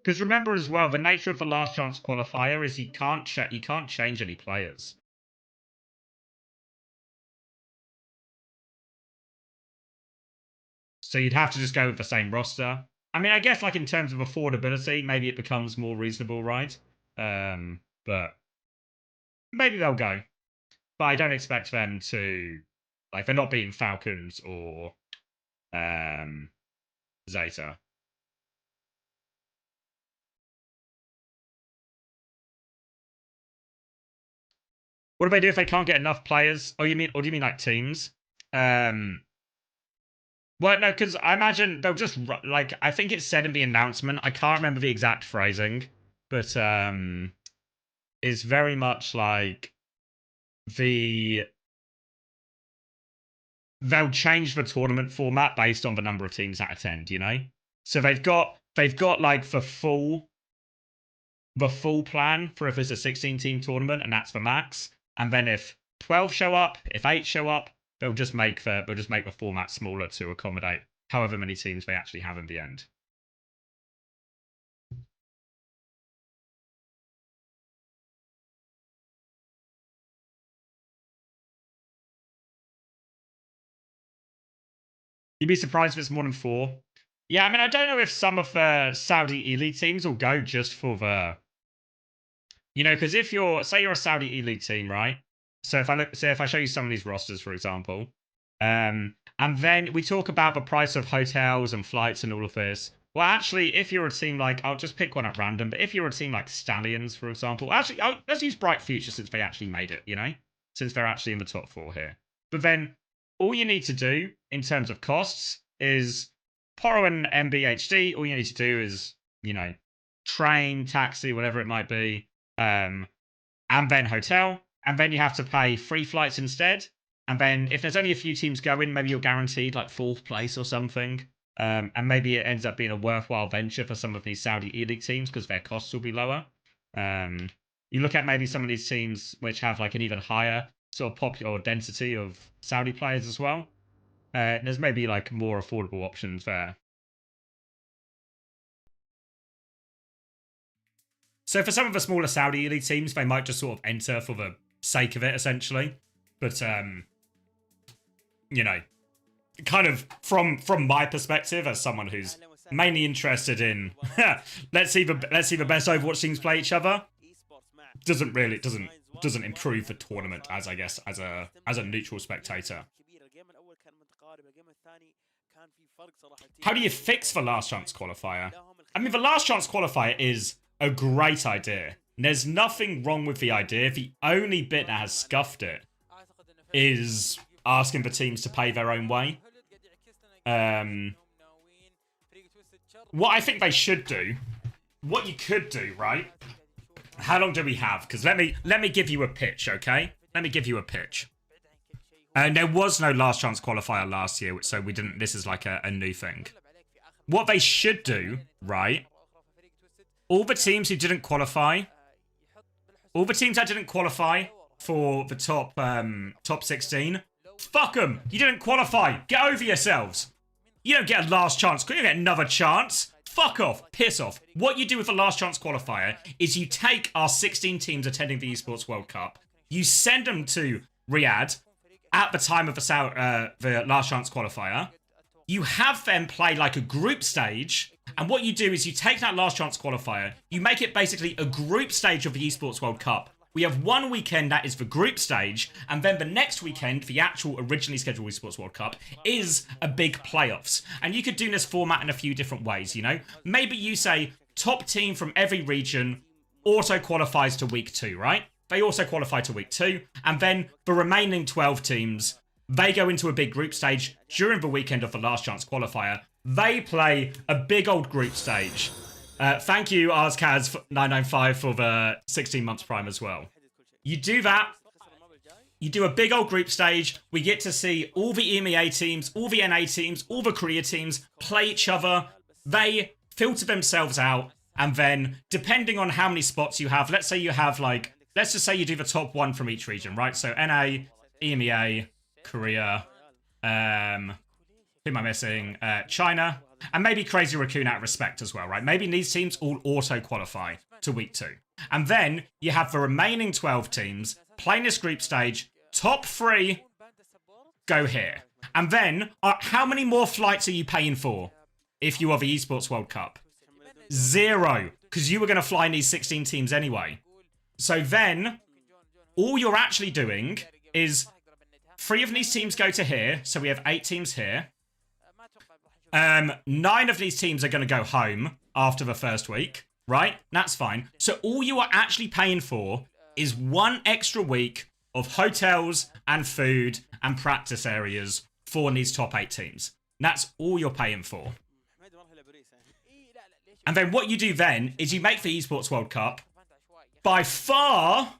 Because remember as well, the nature of the last chance qualifier is you can't change any players. So you'd have to just go with the same roster. I mean, I guess like in terms of affordability, maybe it becomes more reasonable, right? But maybe they'll go. But I don't expect them to, like, they're not beating Falcons or Zeta. What do they do if they can't get enough players? Oh, do you mean like teams? Well, no, because I imagine they'll just like, I think it said in the announcement. I can't remember the exact phrasing, but it's very much like they'll change the tournament format based on the number of teams that attend. You know, so they've got like the full plan for if it's a 16-team tournament, and that's the max. And then if 12 show up, if 8 show up, they'll just make the format smaller to accommodate however many teams they actually have in the end. You'd be surprised if it's more than 4. Yeah, I mean, I don't know if some of the Saudi elite teams will go just for the, you know, because if you're a Saudi elite team, right? So if I show you some of these rosters, for example, and then we talk about the price of hotels and flights and all of this. Well, actually, if you're a team like, I'll just pick one at random, but if you're a team like Stallions, for example, actually, let's use Bright Future since they actually made it, you know? Since they're actually in the top 4 here. But then, all you need to do, in terms of costs, is Poro and MBHD, all you need to do is, you know, train, taxi, whatever it might be, and then hotel, and then you have to pay free flights instead. And then if there's only a few teams going, maybe you're guaranteed like 4th place or something. And maybe it ends up being a worthwhile venture for some of these Saudi E-League teams because their costs will be lower. You look at maybe some of these teams which have like an even higher sort of popular density of Saudi players as well. There's maybe like more affordable options there. So for some of the smaller Saudi elite teams, they might just sort of enter for the sake of it, essentially. But you know, kind of from my perspective as someone who's mainly interested in let's see the best Overwatch teams play each other, doesn't improve the tournament as, I guess, as a neutral spectator. How do you fix the last chance qualifier? I mean, the last chance qualifier is a great idea. There's nothing wrong with the idea. The only bit that has scuffed it is asking for teams to pay their own way. What I think they should do, what you could do, right? How long do we have? Because let me give you a pitch, okay? Let me give you a pitch. And there was no last chance qualifier last year, so we didn't. This is like a new thing. What they should do, right? All the teams who didn't qualify, all the teams that didn't qualify for the top 16, fuck them. You didn't qualify. Get over yourselves. You don't get a last chance. You don't get another chance. Fuck off. Piss off. What you do with a last chance qualifier is you take our 16 teams attending the Esports World Cup, you send them to Riyadh at the time of the last chance qualifier. You have them play like a group stage, and what you do is you take that last chance qualifier, you make it basically a group stage of the Esports World Cup. We have one weekend that is the group stage, and then the next weekend, the actual originally scheduled Esports World Cup, is a big playoffs. And you could do this format in a few different ways, you know? Maybe you say, top team from every region auto qualifies to week 2, right? They also qualify to week 2, and then the remaining 12 teams, they go into a big group stage during the weekend of the last chance qualifier. They play a big old group stage. Thank you, ArsKaz995, for the 16 months prime as well. You do that. You do a big old group stage. We get to see all the EMEA teams, all the NA teams, all the Korea teams play each other. They filter themselves out. And then, depending on how many spots you have, let's say you have like, let's just say you do the top 1 from each region, right? So NA, EMEA, Korea, who am I missing? China. And maybe Crazy Raccoon out of respect as well, right? Maybe these teams all auto-qualify to week 2. And then you have the remaining 12 teams playing this group stage. Top 3 go here. And then, how many more flights are you paying for if you are the Esports World Cup? 0. Because you were going to fly in these 16 teams anyway. So then, all you're actually doing is 3 of these teams go to here. So we have 8 teams here. 9 of these teams are going to go home after the first week, right? That's fine. So all you are actually paying for is 1 extra week of hotels and food and practice areas for these top 8 teams. That's all you're paying for. And then what you do then is you make the Esports World Cup by far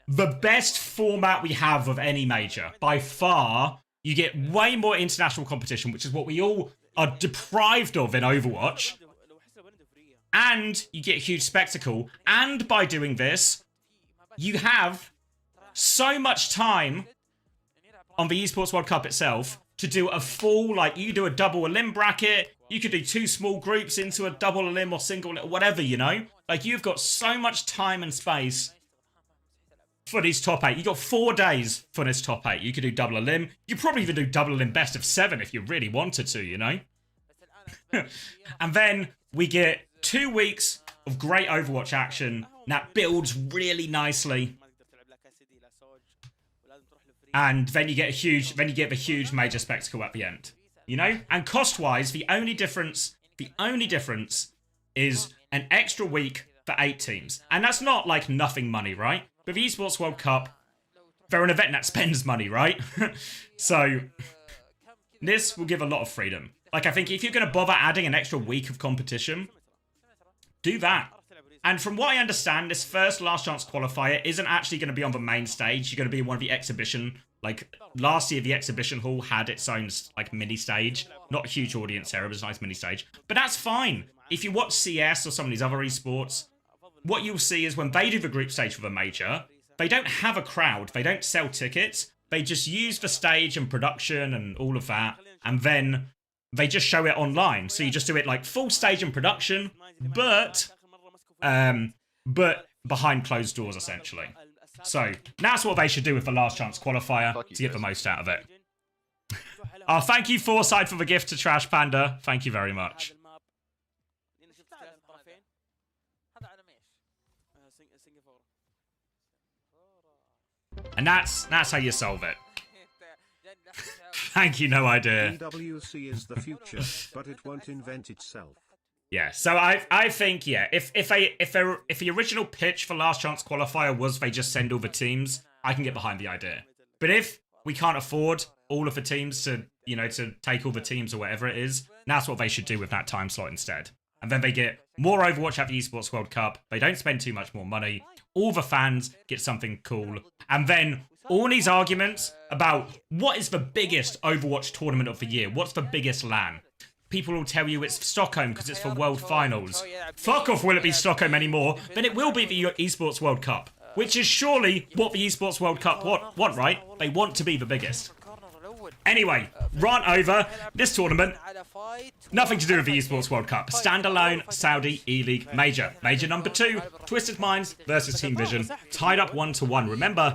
the best format we have of any major. By far, you get way more international competition, which is what we all are deprived of in Overwatch, and you get a huge spectacle, and by doing this, you have so much time on the Esports World Cup itself to do a full, like, you do a double elim bracket, you could do 2 small groups into a double elim or single, whatever, you know? Like, you've got so much time and space for these top 8. You got 4 days for this top 8. You could do double elim. You probably even do double elim best of 7 if you really wanted to, you know? And then we get 2 weeks of great Overwatch action that builds really nicely. And then you get the huge major spectacle at the end. You know? And cost-wise, the only difference is an extra week for 8 teams. And that's not like nothing money, right? But the Esports World Cup, they're an event that spends money, right? So, this will give a lot of freedom. Like, I think if you're going to bother adding an extra week of competition, do that. And from what I understand, this first last chance qualifier isn't actually going to be on the main stage. You're going to be in one of the exhibition, like, last year the exhibition hall had its own, like, mini stage. Not a huge audience area, but it's a nice mini stage. But that's fine. If you watch CS or some of these other esports, what you'll see is when they do the group stage for the major, they don't have a crowd. They don't sell tickets. They just use the stage and production and all of that. And then they just show it online. So you just do it like full stage and production, but behind closed doors, essentially. So that's what they should do with the last chance qualifier to get the most out of it. Oh, thank you, Foresight, for the gift to Trash Panda. Thank you very much. And that's how you solve it. Thank you, no idea. PWC is the future, but it won't invent itself. Yeah, so I think, yeah, if the original pitch for Last Chance Qualifier was they just send all the teams, I can get behind the idea. But if we can't afford all of the teams to, you know, to take all the teams or whatever it is, that's what they should do with that time slot instead. And then they get more Overwatch at the Esports World Cup. They don't spend too much more money. All the fans get something cool. And then all these arguments about what is the biggest Overwatch tournament of the year? What's the biggest LAN? People will tell you it's Stockholm because it's for World Finals. Fuck off, will it be Stockholm anymore? Then it will be the Esports World Cup, which is surely what the Esports World Cup want, right? They want to be the biggest. Anyway, rant over. This tournament, nothing to do with the Esports World Cup. Standalone Saudi E-League Major. Major number 2, Twisted Minds versus Team Vision. Tied up 1-1. Remember,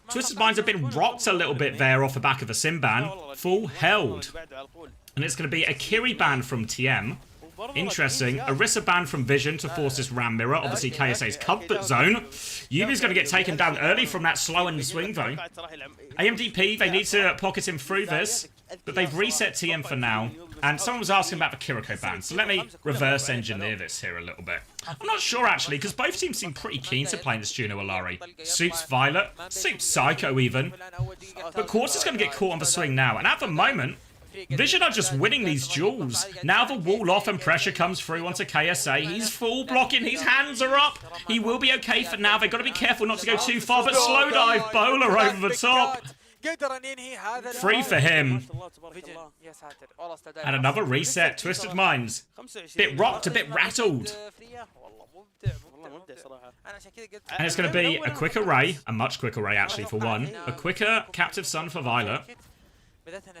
Twisted Minds have been rocked a little bit there off the back of a sim ban. Full held. And it's going to be a Kiri ban from TM. Interesting. Arissa ban from Vision to force this Ram Mirror. Obviously, KSA's comfort zone. Yubi's going to get taken down early from that slow and swing, though. AMDP, they need to pocket him through this. But they've reset TM for now. And someone was asking about the Kiriko ban. So let me reverse engineer this here a little bit. I'm not sure, actually, because both teams seem pretty keen to play this Juno Alari. Suits Violet. Suits Psycho, even. But Quartz is going to get caught on the swing now. And at the moment, Vision are just winning these duels. Now the wall off and pressure comes through onto KSA. He's full blocking. His hands are up. He will be okay for now. They've got to be careful not to go too far. But slow dive bowler over the top. 3 for him. And another reset. Twisted Minds. Bit rocked, a bit rattled. And it's going to be a quick array. A much quick array, actually, for one. A quicker Captive Sun for Violet.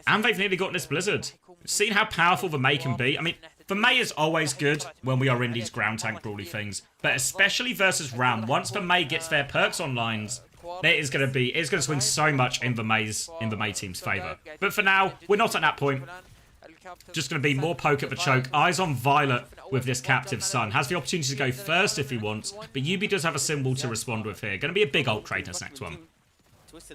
And they've nearly got this Blizzard. Seen how powerful the Mei can be. I mean, the Mei is always good when we are in these ground tank brawly things. But especially versus Ram, once the Mei gets their perks on lines, it's going to swing so much in the Mei team's favour. But for now, we're not at that point. Just going to be more poke at the choke. Eyes on Violet with this Captive Sun. Has the opportunity to go first if he wants. But Yubi does have a symbol to respond with here. Going to be a big ult trade this next one.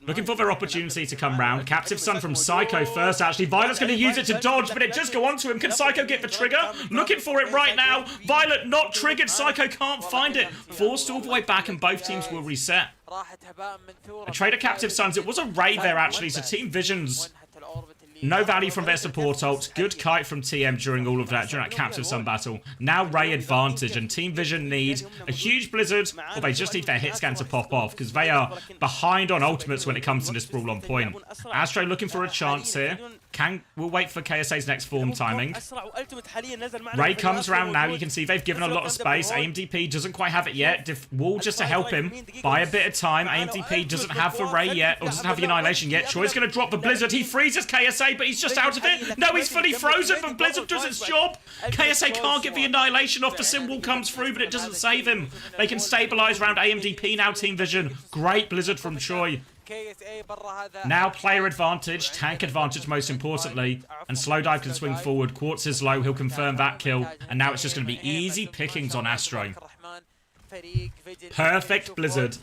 Looking for their opportunity to come round. Captive Sun from Psycho first, actually. Violet's going to use it to dodge, but it just go onto him. Can Psycho get the trigger? Looking for it right now. Violet not triggered. Psycho can't find it. Forced all the way back, and both teams will reset. A trade of Captive Suns. It was a raid there, actually, so Team Vision's no value from their support ult. Good kite from TM during all of that, during that Captive Sun battle. Now Ray advantage, and Team Vision need a huge Blizzard, or they just need their hit scan to pop off, because they are behind on ultimates when it comes to this brawl on point. Astro looking for a chance here. We'll wait for KSA's next form timing. Ray comes around now. You can see they've given a lot of space. AMDP doesn't quite have it yet. Wall just to help him buy a bit of time. AMDP doesn't have the Ray yet, or doesn't have the Annihilation yet. Troy's going to drop the Blizzard. He freezes KSA, but he's just out of it. No, he's fully frozen, but Blizzard does its job. KSA can't get the Annihilation off. The symbol comes through, but it doesn't save him. They can stabilize around AMDP now, Team Vision. Great Blizzard from Choi. Now player advantage, tank advantage most importantly, and slow dive can swing forward. Quartz is low, he'll confirm that kill, and now it's just going to be easy pickings on Astro. Perfect Blizzard.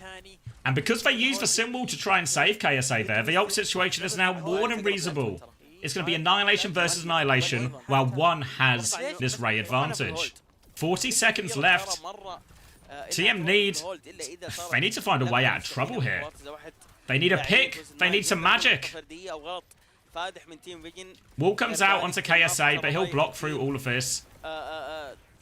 And because they use the symbol to try and save KSA there, the ult situation is now more than reasonable. It's going to be Annihilation versus Annihilation, while one has this Ray advantage. 40 seconds left. TM they need to find a way out of trouble here. They need a pick. They need some magic. Wall comes out onto KSA, but he'll block through all of this.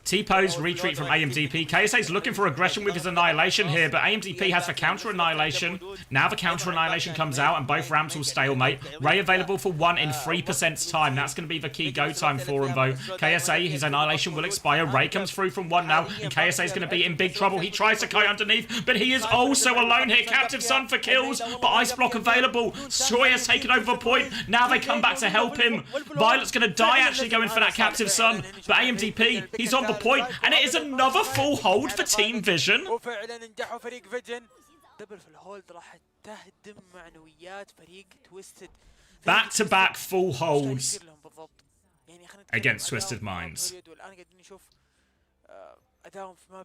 T-pose, retreat from AMDP. KSA's looking for aggression with his Annihilation here, but AMDP has the counter Annihilation. Now the counter Annihilation comes out, and both Rams will stalemate. Ray available for 1 in 3%'s time. That's going to be the key go time for him, though. KSA, his Annihilation will expire. Ray comes through from 1 now, and KSA's going to be in big trouble. He tries to kite underneath, but he is also alone here. Captive Sun for kills, but Ice Block available. Choi has taken over the point. Now they come back to help him. Violet's going to die actually going for that Captive Sun, but AMDP, he's on the point, and it is another full hold for Team Vision. Back-to-back full holds against Twisted Minds.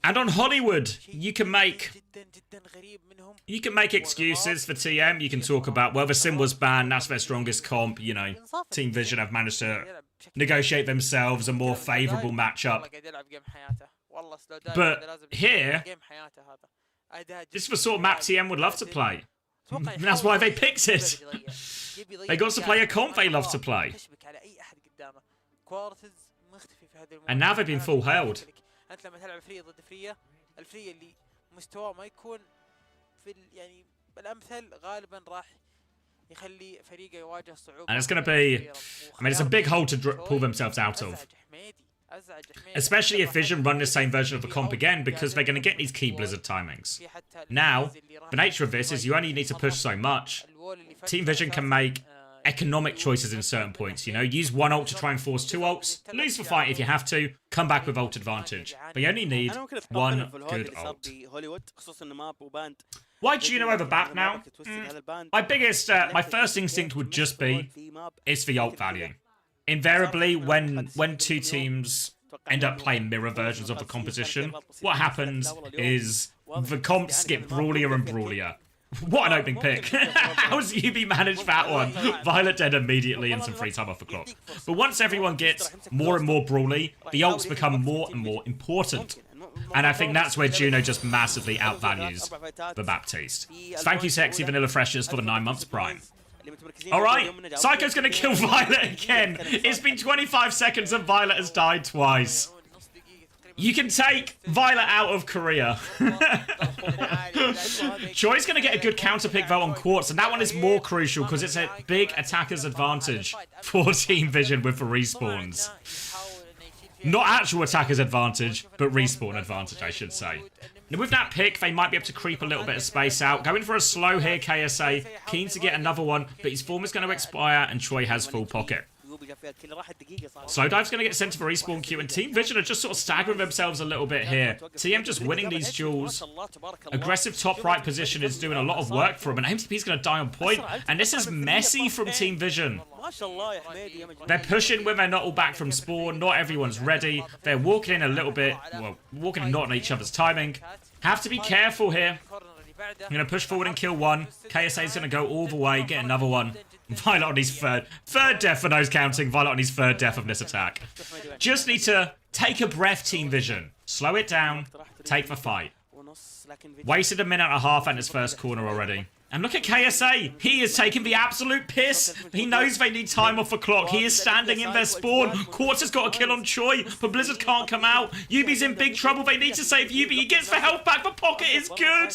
And on Hollywood, you can make excuses for TM. You can talk about, well, the sim was banned, that's their strongest comp, you know. Team Vision have managed to negotiate themselves a more favourable matchup. But here, this is the sort of map TM would love to play. That's why they picked it. They got to play a comp they love to play. And now they've been full held. And it's going to be, I mean, it's a big hole to pull themselves out of. Especially if Vision run the same version of the comp again, because they're going to get these key Blizzard timings. Now, the nature of this is you only need to push so much. Team Vision can make economic choices in certain points, you know? Use one ult to try and force two ults, lose the fight if you have to, come back with ult advantage. But you only need one good ult. Why Juno over BAP now? My first instinct would just be, it's the ult value. Invariably, when two teams end up playing mirror versions of the composition, what happens is the comps get brawlier and brawlier. What an opening pick. How's UB managed that one? Violet dead immediately and some free time off the clock. But once everyone gets more and more brawly, the ults become more and more important. And I think that's where Juno just massively outvalues the Baptiste. Thank you, Sexy Vanilla Freshers, for the 9 months prime. Alright, Psycho's gonna kill Violet again. It's been 25 seconds and Violet has died twice. You can take Violet out of Korea. Choi's going to get a good counter pick though on Quartz, and that one is more crucial because it's a big attacker's advantage for Team Vision with the respawns. Not actual attacker's advantage, but respawn advantage, I should say. Now with that pick, they might be able to creep a little bit of space out. Going for a slow here, KSA. Keen to get another one, but his form is going to expire and Choi has full pocket. Slowdive's going to get sent to the respawn queue, and Team Vision are just sort of staggering themselves a little bit here. TM just winning these duels. Aggressive top right position is doing a lot of work for him, and MTP's going to die on point. And this is messy from Team Vision. They're pushing when they're not all back from spawn. Not everyone's ready. They're walking in a little bit, well, walking not on each other's timing. Have to be careful here. I'm going to push forward and kill one. KSA's going to go all the way, get another one. Violet on his third death for those counting. Violet on his third death of this attack. Just need to take a breath, Team Vision. Slow it down. Take the fight. Wasted a minute and a half at his first corner already. And look at KSA. He is taking the absolute piss. He knows they need time off the clock. He is standing in their spawn. Quartz has got a kill on Choi, but Blizzard can't come out. Yubi's in big trouble. They need to save Yubi. He gets the health back. The pocket is good.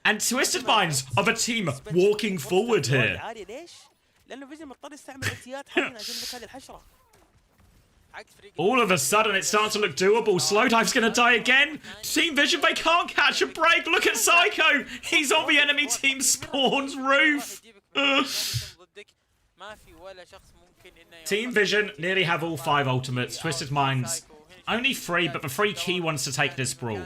And Twisted Minds are the team walking forward here. All of a sudden, it's starting to look doable. Slowdive's going to die again. Team Vision, they can't catch a break. Look at Psycho. He's on the enemy team spawn's roof. Team Vision nearly have all 5 ultimates. Twisted Minds, only 3, but the 3 key ones to take this brawl.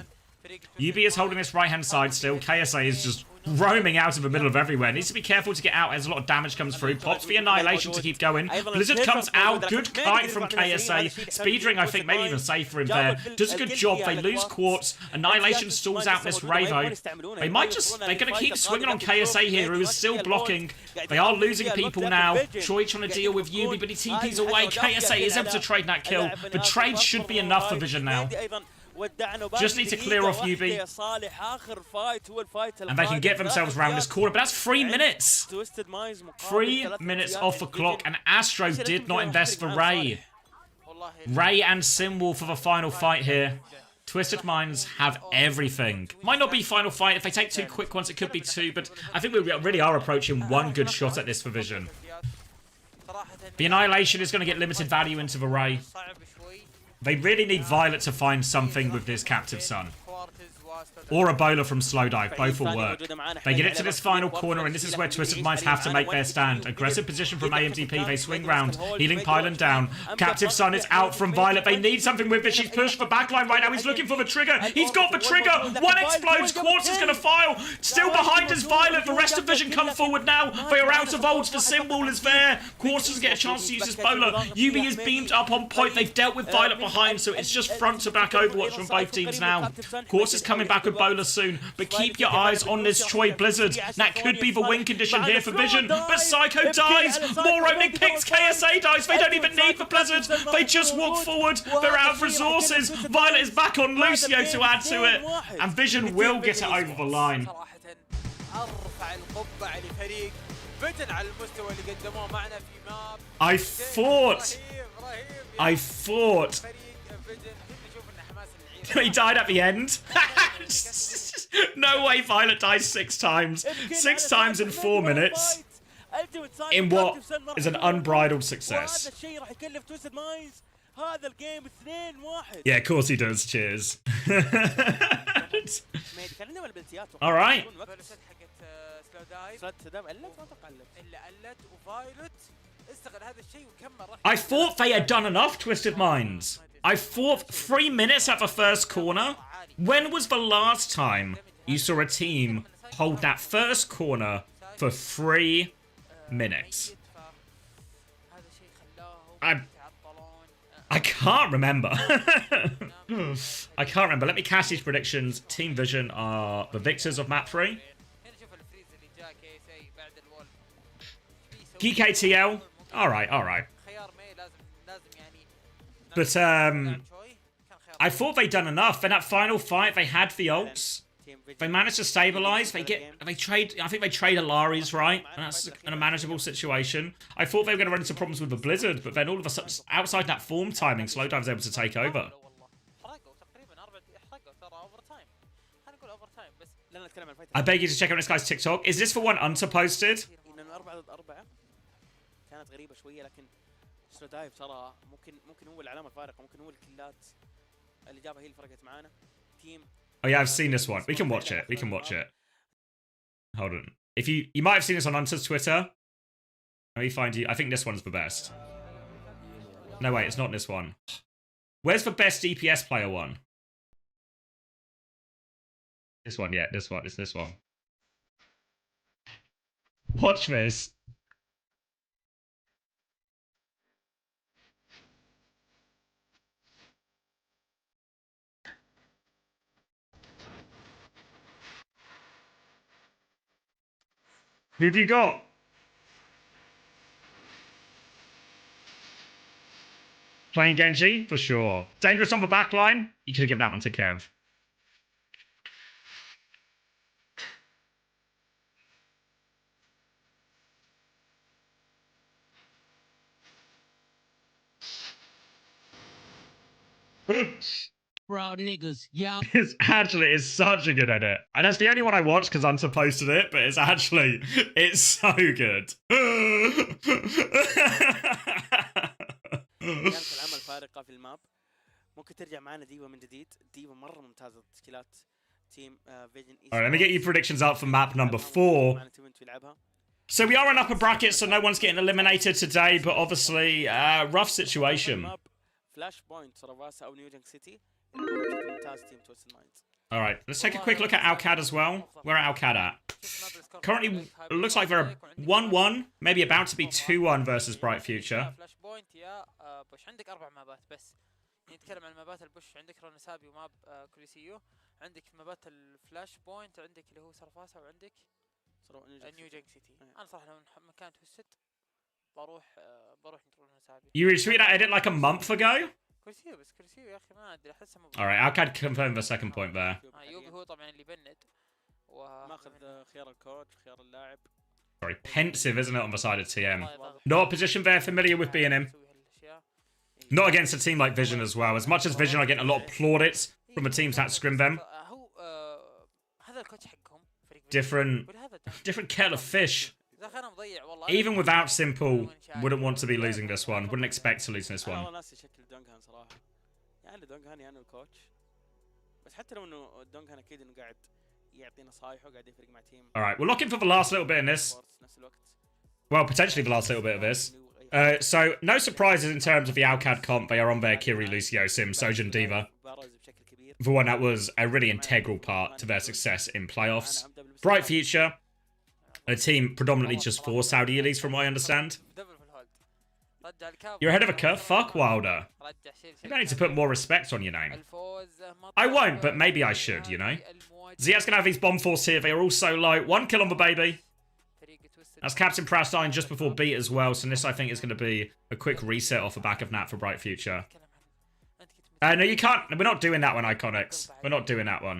UB is holding this right-hand side still. KSA is just roaming out of the middle of everywhere. Needs to be careful to get out as a lot of damage comes through. Pops the Annihilation to keep going. Blizzard comes out. Good kite from KSA. Speedring, I think, maybe even safe for him there. Does a good job. They lose Quartz. Annihilation stalls out this Ravo. They might just... They're going to keep swinging on KSA here, who is still blocking. They are losing people now. Choi trying to deal with Yubi, but he TPs away. KSA is able to trade that kill. The trade should be enough for Vision now. Just need to clear off UB. And they can get themselves around this corner. But that's 3 minutes. 3 minutes off the clock. And Astro did not invest for Ray. Ray and Simwall for the final fight here. Twisted Minds have everything. Might not be final fight. If they take 2 quick ones, it could be 2. But I think we really are approaching 1 good shot at this for Vision. The Annihilation is going to get limited value into the Ray. They really need Violet to find something with this Captive Sun. Or a bowler from Slowdive. Both will work. They get it to this final corner, and this is where Twisted Minds have to make their stand. Aggressive position from AMDP. They swing round. Healing Pylon down. Captive Sun is out from Violet. They need something with this. She's pushed for backline right now. He's looking for the trigger. He's got the trigger. One explodes. Quartz is going to file. Still behind is Violet. The rest of Vision come forward now. They are out of ults. The Symbol is there. Quartz doesn't get a chance to use his bowler. UB is beamed up on point. They've dealt with Violet behind, so it's just front to back Overwatch from both teams now. Quartz is coming back with bowler soon, but keep your eyes on this Choi Blizzard. That could be the win condition here for Vision, but Psycho dies. More opening picks. KSA dies. They don't even need the Blizzard. They just walk forward. They're out of resources. Violet is back on Lucio to add to it, and Vision will get it over the line. I thought he died at the end. No way Violet dies 6 times. 6 times in 4 minutes. In what is an unbridled success. Yeah, of course he does. Cheers. Alright. سلو دايف سلات سدام قلت ما اتوقع قلت الا قلت وفايلوت استغل هذا الشيء وكمل راح I thought they had done enough, Twisted Minds. I thought 3 minutes at the first corner. When was the last time you saw a team hold that first corner for 3 minutes? هذا الشيء خلاهم يتعطلون I can't remember. I can't remember. Let me cast these predictions. Team Vision are the victors of map 3. هنا شوف الفريز اللي جاء كيسي بعد الوول GKTL. Alright, alright. خيار مي لازم يعني But شوي كان خيار I thought they'd done enough. In that final fight, they had the ults. They managed to stabilize. They trade. I think they trade Alaris, right? And that's a manageable situation. I thought they were going to run into problems with the Blizzard, but then all of a sudden, outside that form timing, Slowdive was able to take over. حرقوا تقريبا حرقوا ترى اوفر تايم خلينا نقول اوفر تايم بس لا نتكلم عن الفايت I beg you to check out this guy's TikTok. Is this the one unposted? انه 4 ضد 4 كانت غريبه شويه لكن سلو دايف ترى ممكن هو العلامه الفارقه ممكن هو الكلات اللي جابها هي اللي فرقت معانا تيم Oh yeah, I've seen this one. We can watch it. We can watch it. Hold on. If you might have seen this on Hunter's Twitter. Let me find you. I think this one's the best. No, wait, it's not this one. Where's the best DPS player one? This one, yeah, this one. It's this one. Watch this. Who've you got? Playing Genji? For sure. Dangerous on the back line? You could have given that one to Kev. Proud niggas, yeah. It's such a good edit. And that's the only one I watched because Hunter posted it, but it's so good. كانت العمل فارقه في الماب ممكن ترجع معنا ديفا من جديد ديفا مره ممتازه تشكيلات تيم فيجن Alright, let me get you predictions out for map number 4. So we are in upper bracket, so no one's getting eliminated today, but obviously, rough situation. فلاش بوينت سرافاسا او نيوجنج سيتي ممتاز تيم تويستد مايندز. Alright, let's take a quick look at Alcad as well. Where are Alcad at? Currently, it looks like they're 1-1, maybe about to be 2-1 versus Bright Future. فلاش بوينت يا بوش عندك 4 مابات بس نتكلم عن مابات البوش عندك رونسابي وماب كوليسيو عندك مابات الفلاش بوينت عندك اللي هو سرفاسا وعندك نيوجنج سيتي انا صراحه لو مكان تويستد بروح نروح رونسابي. You retweeted that edit like a month ago? كوليسيو بس كوليسيو يا اخي ما ادري احسه مو Alright, Alcad confirmed the second point there. يوبي هو طبعا اللي بند ماخذ خيار الكوتش خيار اللاعب. Very pensive, isn't it, on the side of TM? Not a position they're familiar with being in. Not against a team like Vision as well. As much as Vision are getting a lot of plaudits from the teams that scrim them. Different kettle of fish. Even without Simple, wouldn't want to be losing this one. Wouldn't expect to lose this one. والله ناسي شكل دونغهان صراحه. يعني دونغهان يعني الكوتش. بس حتى لو انه دونغهان اكيد انه قاعد يعطي نصايح وقاعد يفرق مع تيم. Alright, we're looking for the last little bit in this. Well, potentially the last little bit of this. So, no surprises in terms of the Alcad comp. They are on their Kiri, Lucio, Sim, Sojin, Diva. The one that was a really integral part to their success in playoffs. Bright Future, a team predominantly just for Saudi elites, from what I understand. You're ahead of a curve? Fuck Wilder. You don't need to put more respect on your name. I won't, but maybe I should, you know? Zia's gonna have his bomb force here. They are all so low. 1 kill on the baby. That's Captain Proustine just before beat as well, so this I think is going to be a quick reset off the back of Nat for Bright Future. No, you can't. We're not doing that one, Iconics. We're not doing that one.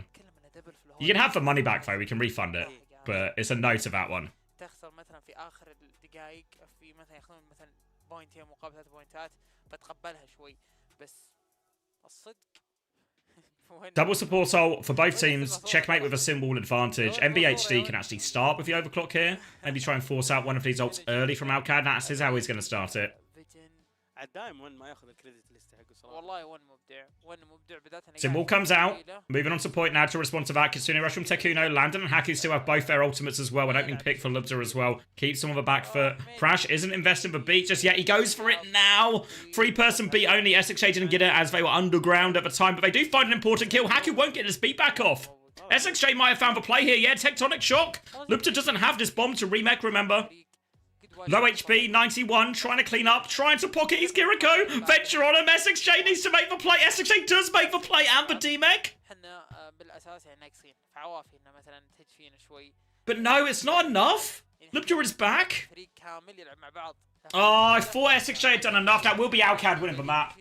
You can have the money back, though. We can refund it. But it's a no to that one. تخسر مثلا في اخر الدقائق في مثلا ياخذون مثلا بوينتين مقابل 3 بوينتات بتقبلها شوي بس الصدق Double support ult for both teams. Checkmate with a symbol advantage. MBHD can actually start with the overclock here. Maybe try and force out one of these ults early from Alcad. That's how he's going to start it. عاد دائما ما ياخذ الكريدت اللي يستحقه صراحه. والله ون مبدع بدايه. Symbol comes out. Moving on to point now to respond to that. Kitsune rush from Tekuno. Landon and Haku still have both their ultimates as well. An opening pick for Lubza as well. Keeps them on the back foot. Crash isn't investing for beat just yet. He goes for it now. 3-person beat only. SXA didn't get it as they were underground at the time, but they do find an important kill. Haku won't get his beat back off. SXJ might have found the play here. Yeah, Tectonic Shock. Lubza doesn't have this bomb to remake, remember. Low HP, 91, trying to clean up, trying to pocket his Kiriko. Venture on him, SXJ needs to make the play. SXJ does make the play and the D-Mech. But no, it's not enough. Lubja is back. Oh, I thought SXJ had done enough. That will be Alcad winning the map.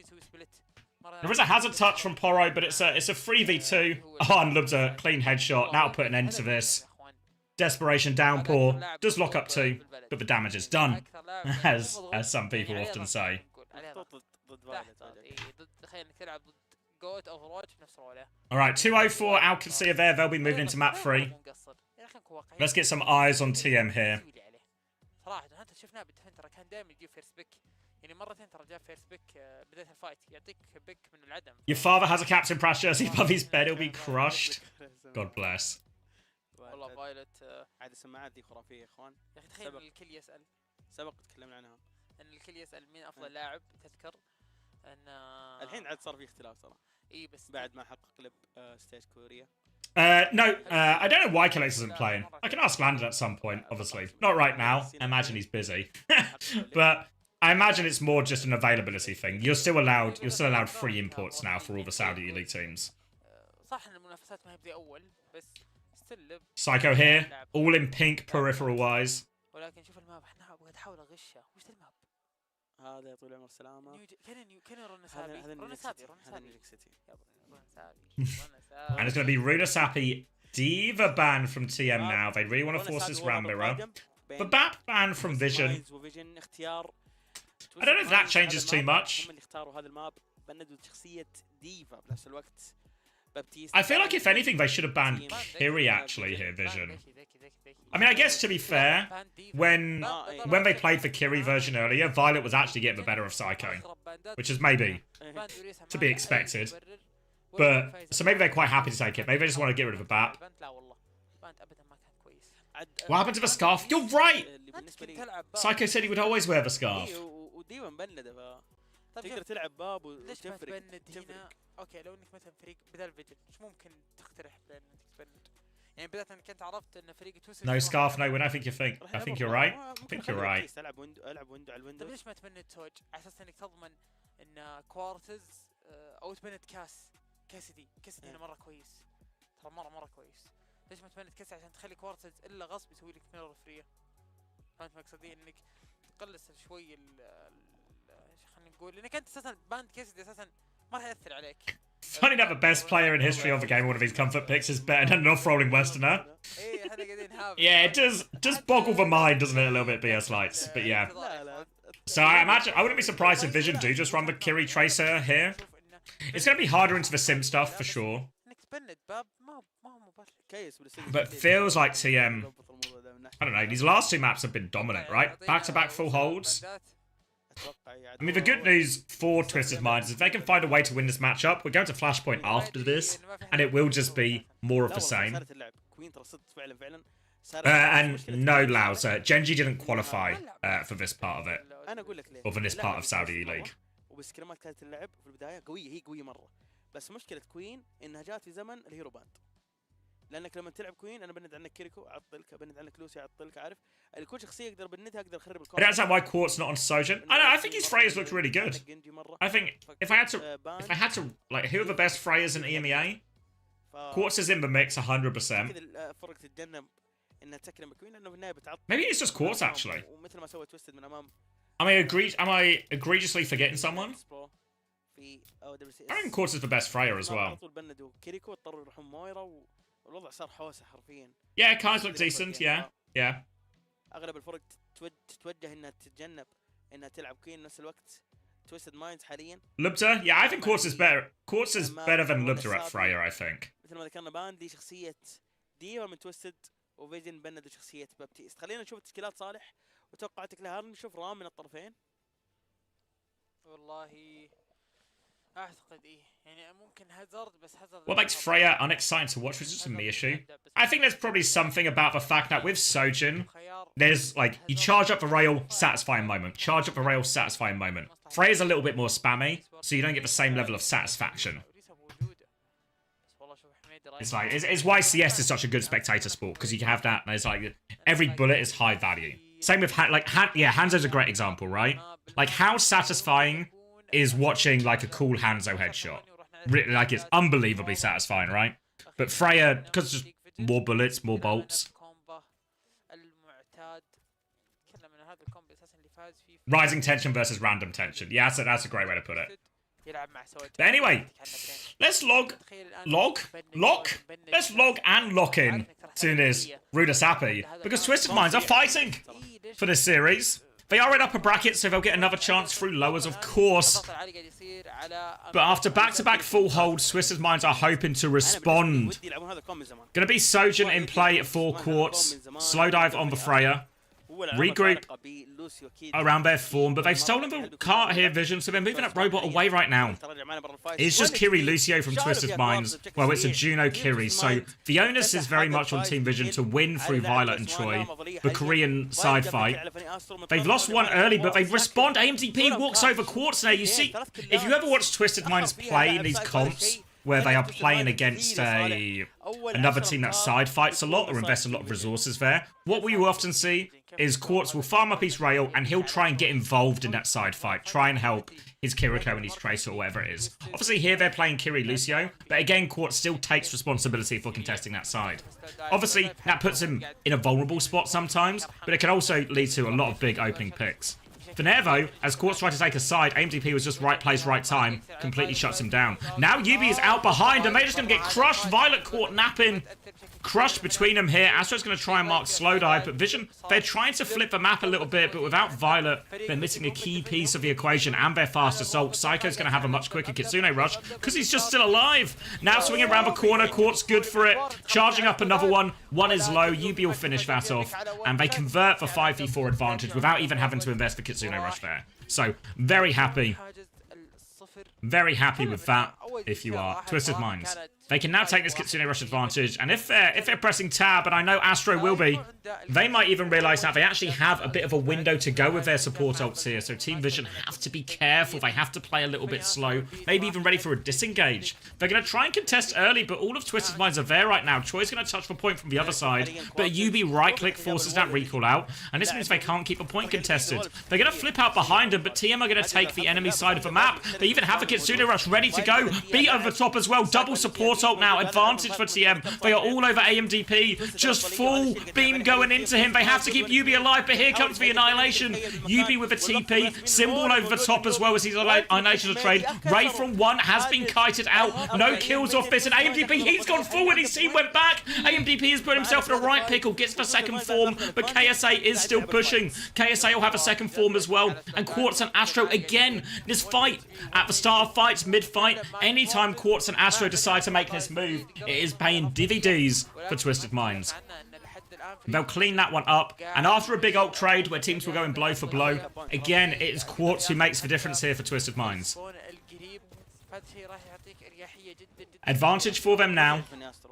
There is a hazard touch from Poro, but it's a 3v2. Oh, and Lubza, clean headshot. That'll put an end to this. Desperation downpour. Does lock up 2, but the damage is done, as some people often say. Alright, 204 Alcacia there. They'll be moving into map 3. Let's get some eyes on TM here. Your father has a Captain Prash jersey above his bed. He'll be crushed. God bless. والله فايلوت عاد السماعات دي خرافيه يا اخوان. يا اخي تخيل الكل يسال. سبق تكلمنا عنها. ان الكل يسال مين افضل لاعب تذكر ان الحين عاد صار في اختلاف صراحه. اي بس بعد ما حقق لب ستيج كوريا. No, I don't know why Kalex isn't playing. I can ask Landon at some point, obviously. Not right now. I imagine he's busy. But I imagine it's more just an availability thing. You're still allowed free imports now for all the Saudi Elite teams. Psycho here, all in pink peripheral wise. And it's going to be Runasapi Diva ban from TM now. They really want to force this round mirror. The BAP ban from Vision. I don't know if that changes too much. I feel like if anything they should have banned Kiri actually here, Vision. I mean, I guess to be fair, when they played the Kiri version earlier, Violet was actually getting the better of Psycho, which is maybe to be expected. But so maybe they're quite happy to take it. Maybe they just want to get rid of the BAP. What happened to the scarf? You're right! Psycho said he would always wear the scarf. تقدر تلعب باب وتفرق اوكي لو انك مثلا فريق بدل فيجن ايش ممكن تقترح بان انك تبند يعني بدايه انك انت عرفت ان فريق توسل No scarf, no win. I think you're right. I think you're right. العب ويندو على الويندو. طيب ليش ما تبند توج على اساس انك تضمن ان كوارتز او تبند كاسدي هنا مره كويس ترى مره كويس. ليش ما تبند كاسدي عشان تخلي كوارتز الا غصب يسوي لك ميرور فريه. فهمت مقصدي انك تقلص شوي خلينا نقول لانك انت اساسا باند كاسدي اساسا ما راح ياثر عليك. Funny enough, the best player in history of the game, one of his comfort picks, is better than an off-rolling Westerner. Yeah, it does boggle the mind, doesn't it, a little bit, BS Lights. But yeah. So I wouldn't be surprised if Vision do just run the Kiri Tracer here. It's going to be harder into the sim stuff, for sure. But feels like TM, I don't know, these last 2 maps have been dominant, right? Back-to-back full holds. I mean, the good news for Twisted Minds is if they can find a way to win this matchup, we're going to Flashpoint after this, and it will just be more of the same. And no, Laos, Genji didn't qualify for this part of it, or for this part of Saudi League. وبسكريمات كانت اللعب في البدايه قويه، هي قويه مره، بس مشكله كوين انها جات في زمن الهيرو باند. لانك لما تلعب كوين انا بند عنك كيريكو اعطلك، بند عنك لوسي اعطلك، عارف كل شخصيه اقدر بندها اقدر اخرب I don't understand why Quartz not on Sojin. I think his Freyas looked really good. I think if I had to like who are the best Freyas in EMEA? Quartz is in the mix 100%. فرق تتجنب انها تكرم كوين لانه في النهايه بتعطل. Maybe it's just Quartz actually. ومثل ما سوى تويستد من امام. Am I egregiously forgetting someone? I think Quartz is the best Freya as well. كيريكو اضطروا يروحون مويرا والوضع صار حوسه حرفيا. Yeah, Kai's look decent. Yeah. اغلب الفرق تتوجه انها تتجنب انها تلعب كوين نفس الوقت. Twisted Minds حاليا. Lubta? Yeah, I think Quartz is better. Quartz is better than Lubta at Freya, I think. مثل ما ذكرنا باندي شخصية ديوا من تويستد وفيجن بندوا شخصية بابتيست. خلينا نشوف تشكيلات صالح وتوقعاتك لها. نشوف رام من الطرفين. What makes Freya unexciting to watch was just a me issue. I think there's probably something about the fact that with Sojin, there's like, you charge up the rail, satisfying moment. Charge up the rail, satisfying moment. Freya's a little bit more spammy, so you don't get the same level of satisfaction. It's like, it's why CS is such a good spectator sport, because you can have that, and it's like, every bullet is high value. Same with, Hanzo's a great example, right? Like, how satisfying is watching, like, a cool Hanzo headshot? Like, it's unbelievably satisfying, right? But Freya, because just more bullets, more bolts. Rising tension versus random tension. Yeah, that's a great way to put it. But anyway, let's lock and lock in to this Rudasapi, because Twisted Minds are fighting for this series. They are in upper brackets, so they'll get another chance through lowers, of course. But after back-to-back full holds, Twisted Minds are hoping to respond. Gonna be Sojin in play for Quartz. Slow dive on the Freya. Regroup around their form, but they've stolen the cart here, Vision, so they're moving that robot away right now. It's just Kiri Lucio from Twisted Minds. Well, it's a Juno Kiri, so the onus is very much on Team Vision to win through Violet and Choi, the Korean side fight. They've lost one early, but they respond. AMDP walks over Quartz now. You see, if you ever watch Twisted Minds play in these comps, where they are playing against another team that side fights a lot or invests a lot of resources there, what we will often see is Quartz will farm up his rail and he'll try and get involved in that side fight, try and help his Kiriko and his Tracer or whatever it is. Obviously here they're playing Kiri Lucio, but again Quartz still takes responsibility for contesting that side. Obviously that puts him in a vulnerable spot sometimes, but it can also lead to a lot of big opening picks. For Nervo, as Quartz tried to take a side, AMDP was just right place, right time, completely shuts him down. Now Yubi is out behind, and they're just going to get crushed. Violet caught napping, crushed between them here. Astro's going to try and mark slow dive, but Vision, they're trying to flip the map a little bit, but without Violet, they're missing a key piece of the equation, and their fast assault. Psycho's going to have a much quicker Kitsune rush, because he's just still alive. Now swinging around the corner, Quartz good for it, charging up another one. One is low, Yubi will finish that off, and they convert the 5v4 advantage without even having to invest the Kitsune rush there. So, very happy with that, if you are Twisted Minds. They can now take this Kitsune rush advantage, and if they're pressing tab, and I know Astro will be, they might even realise that they actually have a bit of a window to go with their support ults here, so Team Vision have to be careful, they have to play a little bit slow, maybe even ready for a disengage. They're going to try and contest early, but all of Twisted Minds are there right now. Choi's going to touch the point from the other side, but Yubi right-click forces that recall out, and this means they can't keep a point contested. They're going to flip out behind them, but TM are going to take the enemy side of the map. They even have a Kitsune rush ready to go. Beat over the top as well, double support ult now, advantage for TM. They are all over AMDP, just full beam going into him. They have to keep Yubi alive, but here comes the annihilation. Yubi with a TP, symbol over the top as well as he's annihilation trade. Ray from one has been kited out, no kills off this, and AMDP, he's gone forward, his team went back. AMDP has put himself in a right pickle, gets the second form, but KSA is still pushing. KSA will have a second form as well, and Quartz and Astro again, this fight at the start of fights, mid-fight, anytime Quartz and Astro decide to make this move, it is paying DVDs for Twisted Minds. They'll clean that one up, and after a big ult trade where teams will go in blow for blow, again, it is Quartz who makes the difference here for Twisted Minds. Advantage for them now,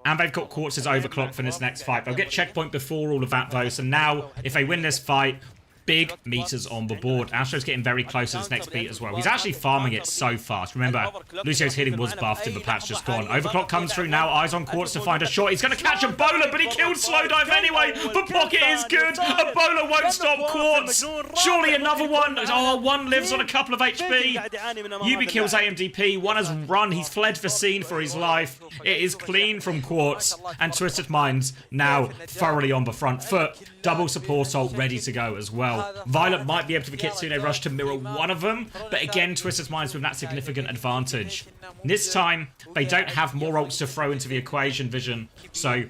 and they've got Quartz's overclock for this next fight. They'll get checkpoint before all of that though, so now, if they win this fight, big meters on the board. Astro's getting very close to this next beat as well. He's actually farming it so fast. Remember, Lucio's healing was buffed and the patch just gone. Overclock comes through now. Eyes on Quartz to find a shot. He's going to catch a bowler, but he killed slow dive anyway. The pocket is good. A bowler won't stop Quartz. Surely another one. Oh, one lives on a couple of HP. Yubi kills AMDP. One has run. He's fled the scene for his life. It is clean from Quartz. And Twisted Minds now thoroughly on the front foot. Double support ult ready to go as well. Violet might be able to the Kitsune rush to mirror one of them, but again, Twisted Minds with that significant advantage. This time, they don't have more ults to throw into the equation, Vision, so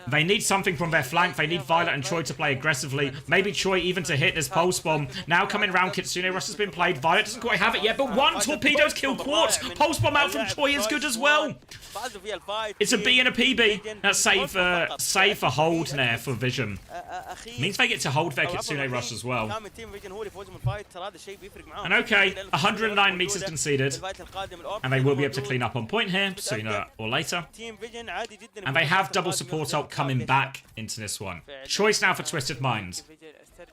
They need something from their flank. They need Violet and Choi to play aggressively. Maybe Choi even to hit this pulse bomb. Now coming round, Kitsune Rush has been played. Violet doesn't quite have it yet, but one torpedo's killed Quartz. Pulse bomb out from Choi is good as well. It's a B and a PB. That's save for hold there for Vision. Means they get to hold their Kitsune Rush as well. And okay, 109 meters conceded. And they will be able to clean up on point here, sooner or later. And they have double support ult coming back into this one. Choice now for Twisted Minds.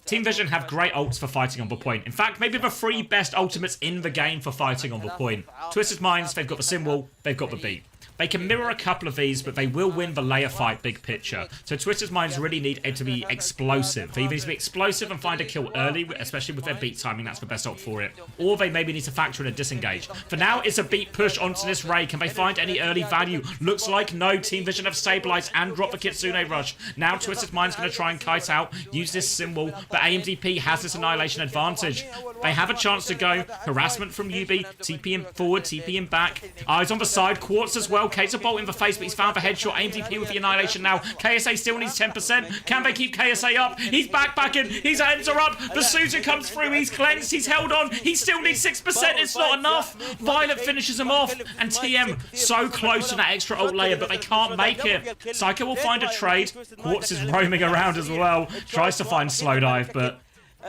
Team Vision have great ults for fighting on the point. In fact, maybe the 3 best ultimates in the game for fighting on the point. Twisted Minds, they've got the Sim they've got the beat. They can mirror a couple of these, but they will win the layer fight big picture. So Twisted Minds really need it to be explosive. They either need to be explosive and find a kill early, especially with their beat timing, that's the best ult for it. Or they maybe need to factor in a disengage. For now, it's a beat push onto this Ray. Can they find any early value? Looks like no. Team Vision have stabilized and dropped the Kitsune Rush. Now Twisted Minds going to try and kite out, use this symbol, but AMDP has this annihilation advantage. They have a chance to go. Harassment from UB, TP him forward, TP him back. Eyes on the side, Quartz as well. Kate's a bolt in the face, but he's found the headshot. AMDP with the annihilation now. KSA still needs 10%. Can they keep KSA up? He's backpacking. His hands are up. The Suzu comes through. He's cleansed. He's held on. He still needs 6%. It's not enough. Violet finishes him off. And TM so close to that extra ult layer, but they can't make it. Psycho will find a trade. Quartz is roaming around as well. Tries to find slow dive, but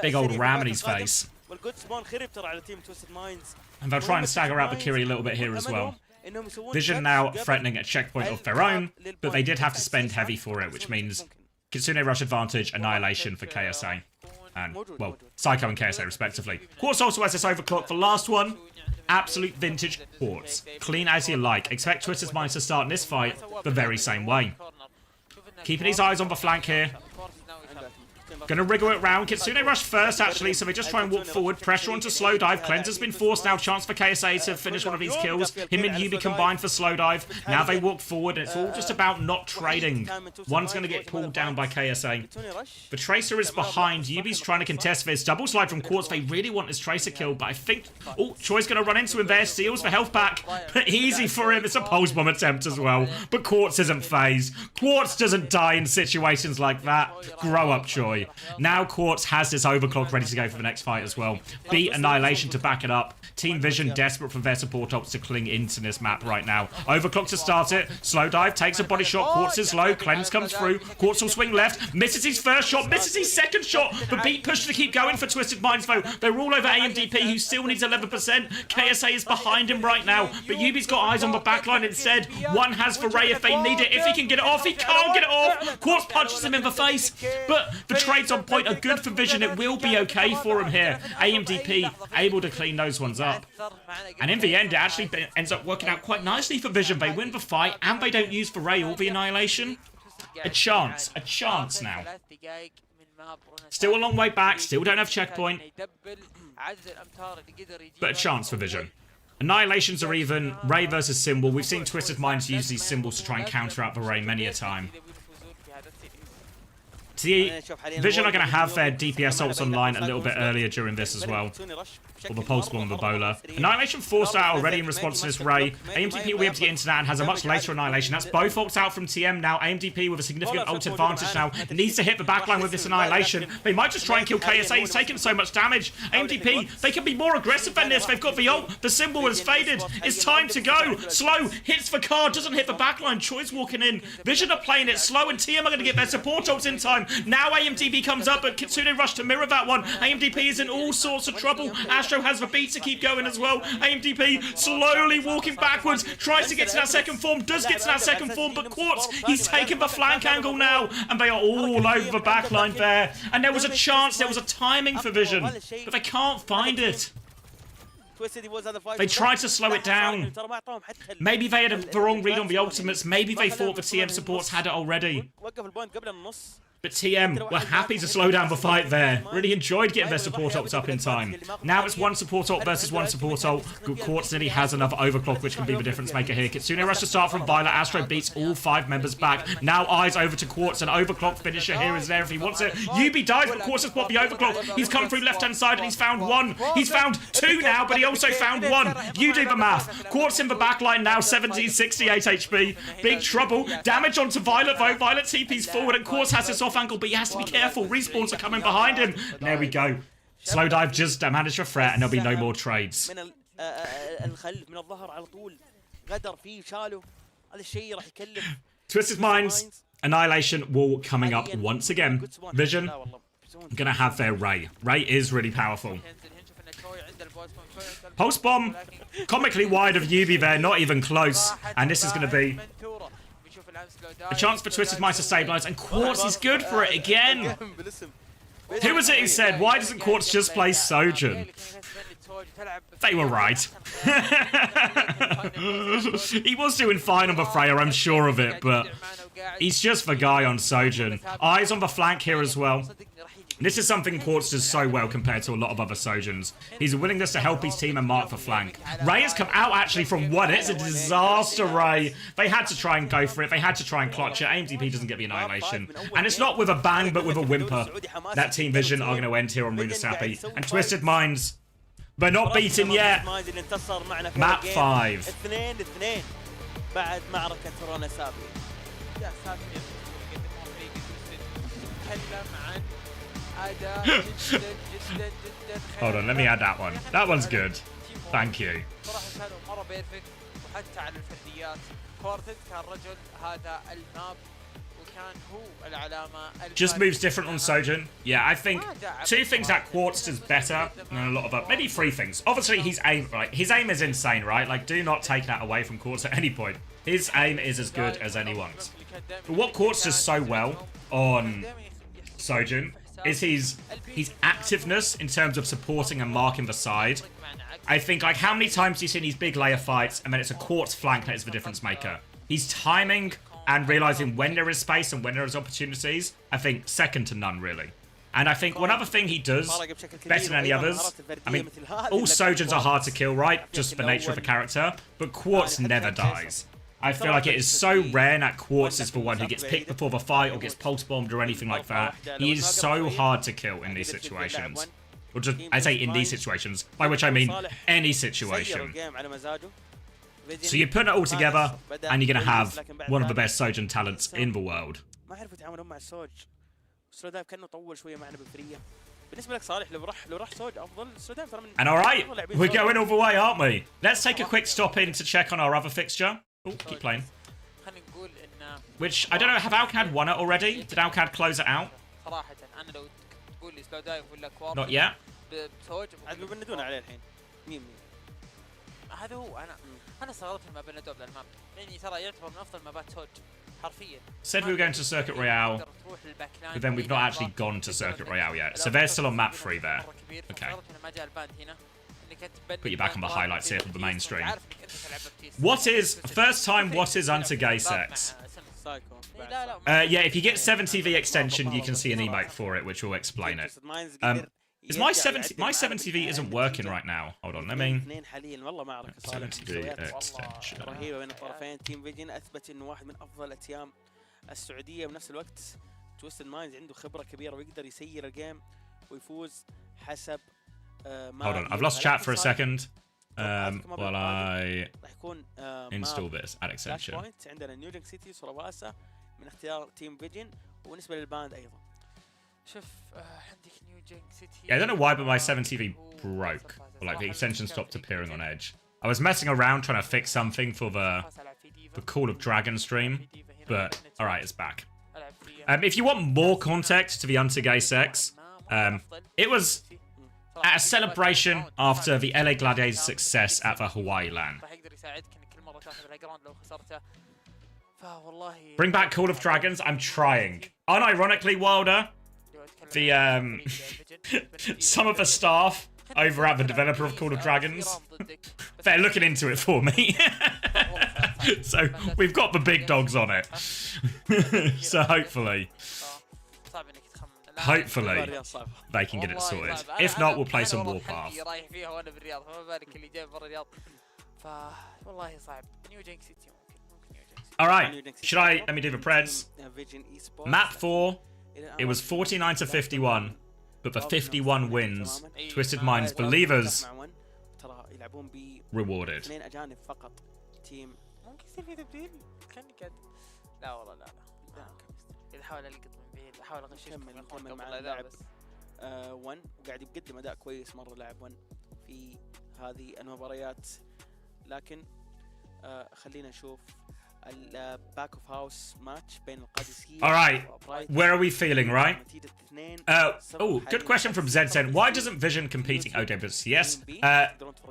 big old ram in his face. And they'll try and stagger out the Kiri a little bit here as well. Vision now threatening a checkpoint of their own, but they did have to spend heavy for it, which means Kitsune Rush advantage, annihilation for KSA. And, well, Psycho and KSA respectively. Quartz also has this overclock. The last one, absolute vintage Quartz. Clean as you like. Expect Twisted Minds to start in this fight the very same way. Keeping his eyes on the flank here. Gonna wriggle it round. Kitsune Rush first, actually, so they just try and walk forward. Pressure onto slow dive. Cleanser's been forced now. Chance for KSA to finish one of these kills. Him and Yubi combined for slow dive. Now they walk forward, and it's all just about not trading. One's gonna get pulled down by KSA. The Tracer is behind. Yubi's trying to contest this. Double slide from Quartz. They really want this Tracer kill, but I think... Oh, Choi's gonna run into him there. Steals the health back. But easy for him. It's a pulse bomb attempt as well. But Quartz isn't phased. Quartz doesn't die in situations like that. Grow up, Choi. Now Quartz has this overclock ready to go for the next fight as well. Beat Annihilation to back it up. Team Vision desperate for their support ults to cling into this map right now. Overclock to start it. Slow dive takes a body shot. Quartz is low. Cleanse comes through. Quartz will swing left. Misses his first shot. Misses his second shot. The beat push to keep going for Twisted Minds though. They're all over AMDP who still needs 11%. KSA is behind him right now. But Yubi's got eyes on the backline instead. One has for Ray if they need it. If he can get it off, he can't get it off. Quartz punches him in the face. But the trades on point are good for Vision. It will be okay for him here. AMDP able to clean those ones up. And in the end, it actually ends up working out quite nicely for Vision. They win the fight, and they don't use the Ray or the Annihilation. A chance now. Still a long way back, still don't have checkpoint. But a chance for Vision. Annihilations are even. Ray versus Symbol. We've seen Twisted Minds use these symbols to try and counter out the Ray many a time. Vision are going to have their DPS ults online a little bit earlier during this as well. Or the Pulse Bomb and the Bowler. Annihilation forced out already in response to this Ray. AMDP will be able to get into that and has a much later Annihilation. That's both ults out from TM now. AMDP with a significant ult advantage now. Needs to hit the backline with this Annihilation. They might just try and kill KSA. He's taken so much damage. AMDP, they can be more aggressive than this. They've got the ult. The symbol has faded. It's time to go. Slow hits the card. Doesn't hit the backline. Choi's walking in. Vision are playing it slow and TM are going to get their support ults in time. Now AMDP comes up, but Kitsune Rush to mirror that one. AMDP is in all sorts of trouble. Astro has the beat to keep going as well. AMDP slowly walking backwards, tries to get to that second form, does get to that second form, but Quartz, he's taken the flank angle now, and they are all over the backline there. And there was a chance, there was a timing for Vision, but they can't find it. They tried to slow it down. Maybe they had the wrong read on the ultimates. Maybe they thought the TM supports had it already. But TM were happy to slow down the fight there. Really enjoyed getting their support ults up in time. Now it's one support ult versus one support ult. Quartz nearly has another overclock, which can be the difference maker here. Kitsune rush to start from Violet. Astro beats all 5 members back. Now eyes over to Quartz. An overclock finisher here is there if he wants it. Yubi dies, but Quartz has bought the overclock. He's come through left-hand side and he's found 1. He's found 2 now, but he also found 1. You do the math. Quartz in the backline now, 17, 68 HP. Big trouble. Damage onto Violet, though. Violet TP's forward and Quartz has this off angle, but he has to be careful. Respawns are coming behind him. There we go. Slow dive just managed a threat and there'll be no more trades. Twisted Minds, Annihilation Wall coming up once again. Vision gonna have their Ray. Ray is really powerful. Pulse Bomb, comically wide of Yubi there, not even close. And this is gonna be a chance for Twisted Minds to stabilize, and Quartz is good for it again. Who was it who said, why doesn't Quartz just play Sojourn? They were right. He was doing fine on the Freya, I'm sure of it, but he's just the guy on Sojourn. Eyes on the flank here as well. This is something Quartz does so well compared to a lot of other Sojourns. His willingness to help his team and mark for flank. Ray has come out actually from 1. It's a disaster, Ray. They had to try and go for it. They had to try and clutch it. AMDP doesn't get the Annihilation. And it's not with a bang, but with a whimper. That Team Vision are going to end here on Runa Sappy. And Twisted Minds, they're not beaten yet. Map 5. Hold on, let me add that one. That one's good. Thank you. Just moves different on Sojourn. Yeah, I think 2 things that Quartz does better than a lot of maybe 3 things. Obviously, his aim is insane, right? Like, do not take that away from Quartz at any point. His aim is as good as anyone's. But what Quartz does so well on Sojourn is his activeness in terms of supporting and marking the side. I think, like, how many times do you see these big layer fights and then it's a Quartz flank that is the difference maker? He's timing and realizing when there is space and when there is opportunities, I think second to none, really. And I think one other thing he does better than any others, I mean, all Sojourns are hard to kill, right? Just the nature of the character, but Quartz never dies. I feel like it is so rare that Quartz is the one who gets picked before the fight or gets pulse bombed or anything like that. He is so hard to kill in these situations. Or just, I say in these situations, by which I mean any situation. So you put it all together, and you're going to have one of the best Sojourn talents in the world. And alright, we're going all the way, aren't we? Let's take a quick stop in to check on our other fixture. Oh, keep playing. Which, I don't know, have Alcad won it already? Did Alcad close it out? Not yet. Said we were going to Circuit Royale, but then we've not actually gone to Circuit Royale yet. So they're still on map 3 there. Okay. Put you back on the highlights here from the mainstream. What is, first time, what is anti-gay sex? Yeah, if you get 7TV extension, you can see an emote for it, which will explain it. Is my 7TV isn't working right now. Hold on, let me... 7TV extension. Hold on, I've lost chat for a second. While I install this ad extension. Yeah, I don't know why, but my 7TV broke. Or like the extension stopped appearing on Edge. I was messing around trying to fix something for the Call of Dragon stream, but alright, it's back. If you want more context to the anti-gay sex, it was at a celebration after the LA Gladiators' success at the Hawaii LAN. Bring back Call of Dragons? I'm trying. Unironically, Wilder, the some of the staff over at the developer of Call of Dragons, they're looking into it for me. So we've got the big dogs on it. So hopefully. hopefully الرياض صعبة. they can get it والله sorted. صعب. If not, we'll play some والله Warpath. حلقي رايح فيها وانا بالرياض فما بالك اللي جاي برا الرياض. والله صعب. نيو جينك سيتي ممكن نيو جينك سيتي. All right, should I? Let me do the Preds. Map 4, it was 49 to 51, but the 51 wins, Twisted Minds Believers ترى يلعبون ب rewarded. 2 اجانب فقط. تيم ممكن يصير في تبديل. كاني قاعد. لا والله لا. اذا حاول القط من بعيد احاول اغششكم نكمل مع اللاعب 1 وقاعد يقدم اداء كويس مره لاعب 1 في هذه المباريات، لكن خلينا نشوف الباك اوف هاوس ماتش بين القادسية. All right, where are we feeling, right? Oh, good question from Zedsen. Why doesn't Vision competing OWCS?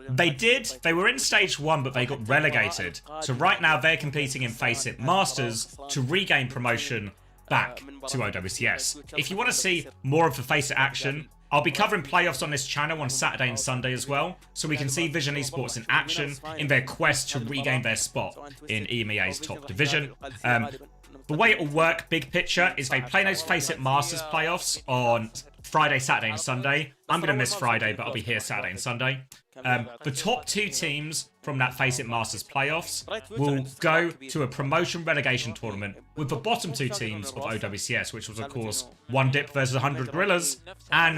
They did. They were in stage 1, but they got relegated. So right now they're competing in Face It Masters to regain promotion back to OWCS. If you want to see more of the Face It action, I'll be covering playoffs on this channel on Saturday and Sunday as well, so we can see Vision Esports in action in their quest to regain their spot in EMEA's top division. The way it'll work, big picture, is they play those Face It Masters playoffs on Friday, Saturday and Sunday. I'm going to miss Friday, but I'll be here Saturday and Sunday. The top 2 teams from that Face It Masters playoffs will go to a promotion relegation tournament with the bottom 2 teams of OWCS, which was, of course, One Dip versus 100 Gorillas and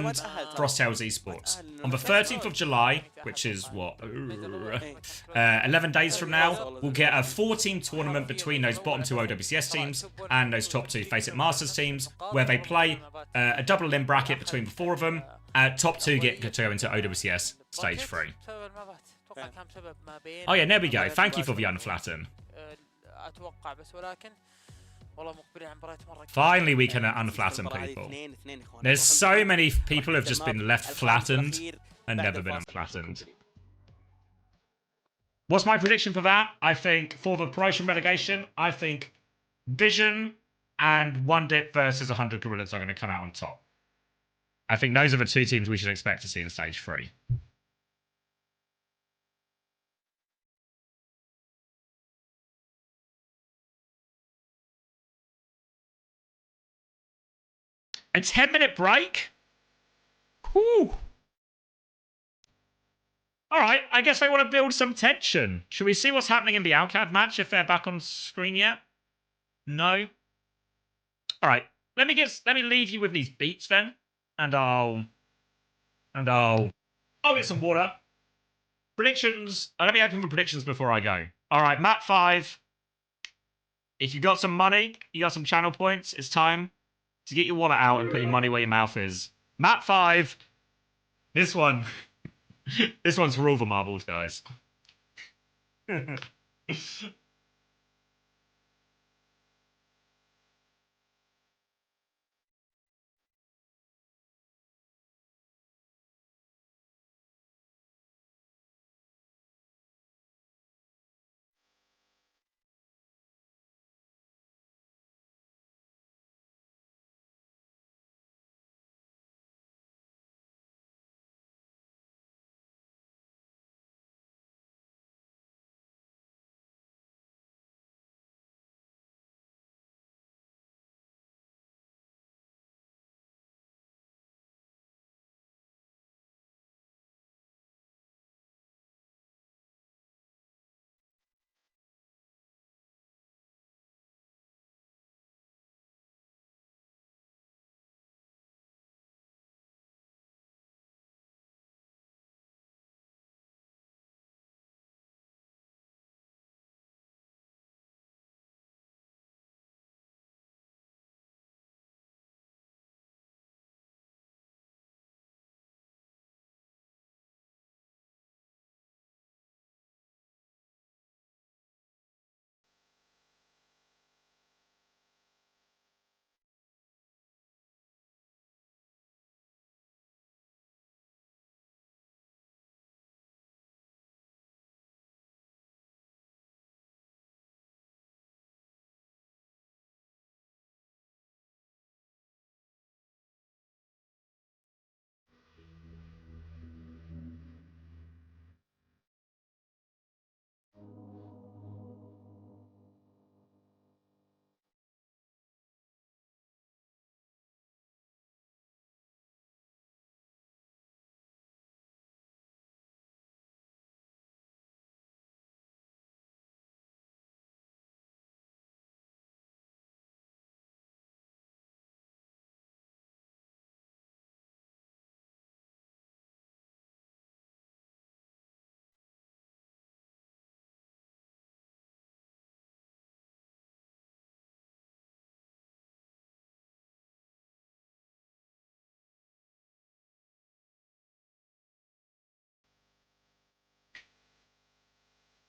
Frosttails Esports. On the 13th of July, which is, what, 11 days from now, we'll get a 4-team tournament between those bottom 2 OWCS teams and those top 2 Face It Masters teams, where they play a double limb bracket between the 4 of them. Top 2 get to go into OWCS Stage 3. Oh yeah, there we go. Thank you for the unflatten. Finally, we can unflatten people. There's so many people who have just been left flattened and never been unflattened. What's my prediction for that? I think for the promotion relegation, I think Vision and One Dip versus 100 Gorillas are going to come out on top. I think those are the 2 teams we should expect to see in Stage 3. A 10-minute break? Whew. Alright, I guess they want to build some tension. Should we see what's happening in the Alcad match if they're back on screen yet? No? Alright, let me leave you with these beats then. And I'll get some water. Predictions. Let me open the predictions before I go. Alright, map 5. If you got some money, you got some channel points, it's time to get your wallet out and put your money where your mouth is. Map 5. This one. This one's for all the marbles, guys.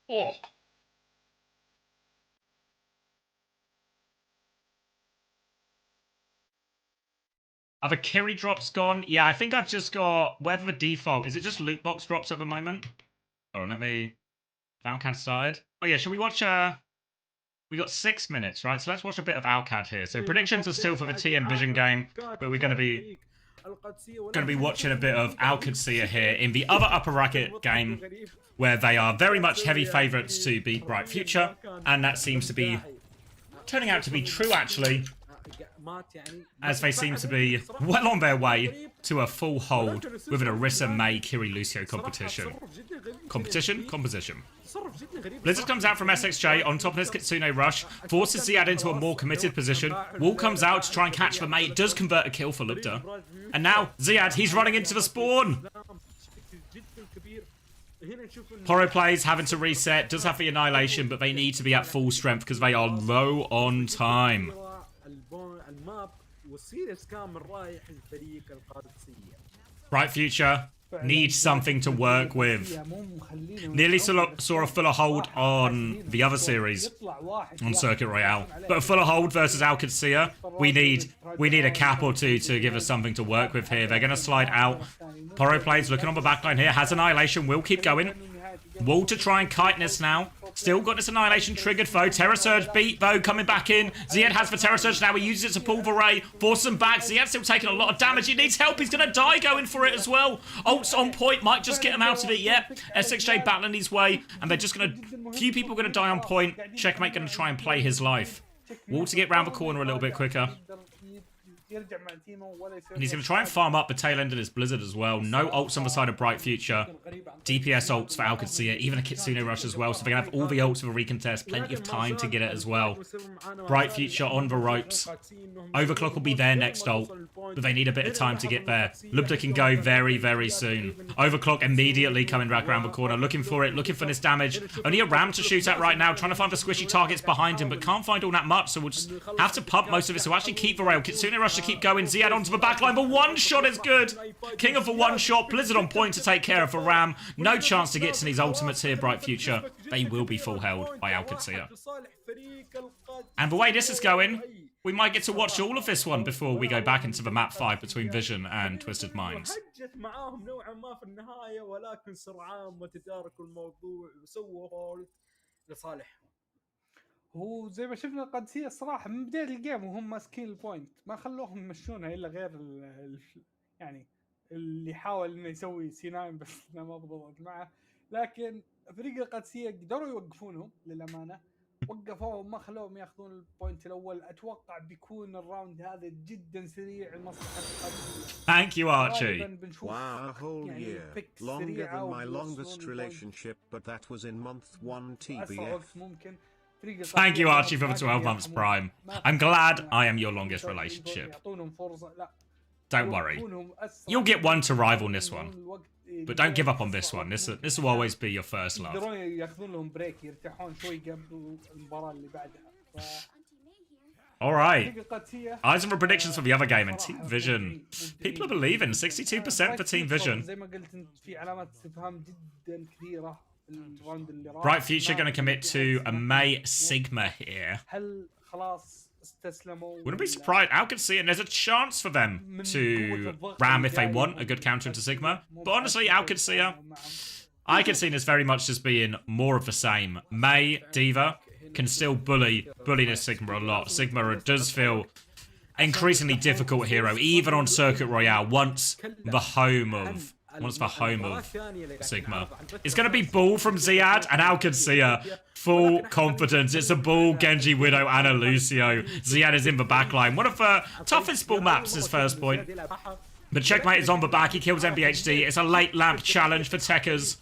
Oh. Are the carry drops gone? Yeah, I think I've just got whether the default is it just loot box drops at the moment? Oh, let me. Valcad started. Oh yeah, should we watch? We got 6 minutes, right? So let's watch a bit of Alcad here. So predictions are still for the TN Vision game, but we're going to be watching a bit of Alcad here in the other upper bracket game, where they are very much heavy favourites to beat Bright Future, and that seems to be turning out to be true actually, as they seem to be well on their way to a full hold with an Orisa May Kiri Lucio competition. Composition. Blizzard comes out from SXJ on top of his Kitsune Rush, forces Ziad into a more committed position. Wall comes out to try and catch the mate, does convert a kill for Lubda. And now, Ziad, he's running into the spawn! Poro plays, having to reset, does have the Annihilation, but they need to be at full strength because they are low on time. Bright Future needs something to work with. Nearly saw a fuller hold on the other series on Circuit Royale, but a fuller hold versus Alcad, we need a cap or two to give us something to work with here. They're going to slide out. Poro plays, looking on the backline here, has Annihilation, will keep going. Wall to try and kiteness now. Still got this Annihilation triggered though. Terror Surge beat though, coming back in. Ziad has the Terror Surge now. He uses it to pull the Ray, force him back. Ziad's still taking a lot of damage. He needs help. He's going to die going for it as well. Ult's on point. Might just get him out of it yet. SXJ battling his way. And they're just going to... Few people going to die on point. Checkmate going to try and play his life. Wall to get round the corner a little bit quicker. And he's going to try and farm up the tail end of this Blizzard as well. No ults on the side of Bright Future. DPS ults for Alcad, even a Kitsune Rush as well. So they're going to have all the ults for a recontest. Plenty of time to get it as well. Bright Future on the ropes. Overclock will be their next ult, but they need a bit of time to get there. Lubda can go very, very soon. Overclock immediately coming back around the corner. Looking for it, looking for this damage. Only a Ram to shoot at right now. Trying to find the squishy targets behind him, but can't find all that much. So we'll just have to pump most of it. So actually keep the rail. Kitsune Rush to keep going. Ziad onto the backline. The one shot is good. King of the one shot. Blizzard on point to take care of the Ram. No chance to get to these ultimates here, Bright Future. They will be full held by Alcad. And the way this is going, we might get to watch all of this one before we go back into the map 5 between Vision and Twisted Minds. هو زي ما شفنا القادسية الصراحة من بداية الجيم وهم ماسكين البوينت ما خلوهم يمشونها إلا غير يعني اللي حاول إنه يسوي سيناين بس ما ضبطت معه. لكن فريق القادسية قدروا يوقفونهم للأمانة. وقفوا ما خلوهم ياخذون البوينت الأول. أتوقع بيكون الراوند هذا جدا سريع لمصلحة القادسية. Thank you, Archie. Wow, a whole year. Longer than my longest relationship, but that was in month 1 TBF. Thank you, Archie, for the 12 months prime. I'm glad I am your longest relationship. Don't worry. You'll get one to rival this one. But don't give up on this one. This will always be your first love. Alright. Eyes on the predictions for the other game and Team Vision. People are believing. 62% for Team Vision. Bright Future going to commit to a May Sigma here. Wouldn't be surprised. Alcad, and there's a chance for them to ram if they want a good counter into Sigma. But honestly, Alcad, I can see this very much as being more of the same. May, D.Va, can still bully this Sigma a lot. Sigma does feel increasingly difficult hero, even on Circuit Royale, once the home of Sigma. It's going to be Bull from Ziad and Alcad. Full confidence. It's a Bull, Genji, Widow, and a Lucio. Ziad is in the backline. One of the toughest Bull maps, his first point. But Checkmate is on the back. He kills MBHD. It's a late lamp challenge for Techers.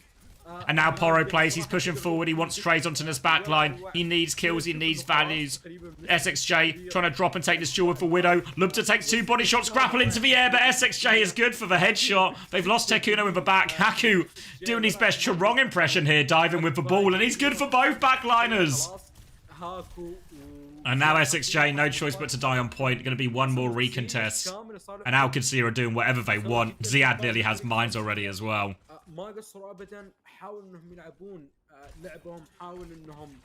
And now Poro plays. He's pushing forward. He wants trades onto this backline. He needs kills. He needs values. SXJ trying to drop and take this duel for Widow. Lubda takes 2 body shots. Grapple into the air, but SXJ is good for the headshot. They've lost Tekuno in the back. Haku doing his best Charong impression here, diving with the ball. And he's good for both backliners. And now SXJ, no choice but to die on point. Going to be one more recontest. And Alcad are doing whatever they want. Ziad nearly has mines already as well. ما قصروا ابدا حاولوا انهم يلعبون لعبهم حاول انهم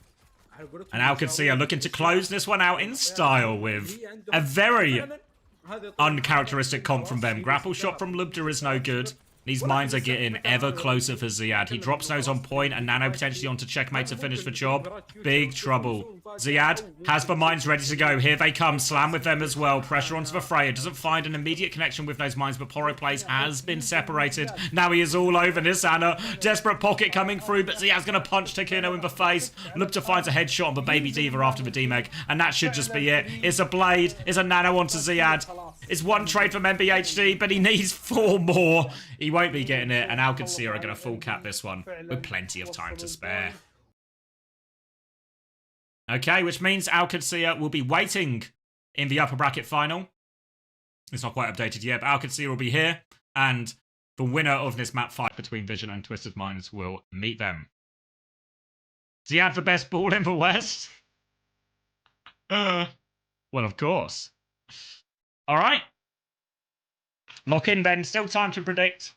على قولتهم And Alcancia looking to close this one out in style with a very uncharacteristic comp from them. Grapple shot from Lubda is no good. These mines are getting ever closer for Ziad. He drops nose on point and Nano potentially onto checkmate to finish the job. Big trouble. Ziad has the mines ready to go. Here they come. Slam with them as well. Pressure onto the Freya. Doesn't find an immediate connection with those mines, but Poro plays has been separated. Now he is all over this Anna. Desperate pocket coming through, but Ziad's going to punch Takino in the face. Lubda finds a headshot on the Baby Diva after the demeg, and that should just be it. It's a blade. It's a Nano onto Ziad. It's one trade from MBHD, but he needs 4 more. He won't be getting it, and Alcancia are going to full cap this one with plenty of time to spare. Okay, which means Alcancia will be waiting in the upper bracket final. It's not quite updated yet, but Alcancia will be here, and the winner of this map fight between Vision and Twisted Minds will meet them. Ziad the best ball in the West? Well, of course. All right. Lock in, then. Still time to predict.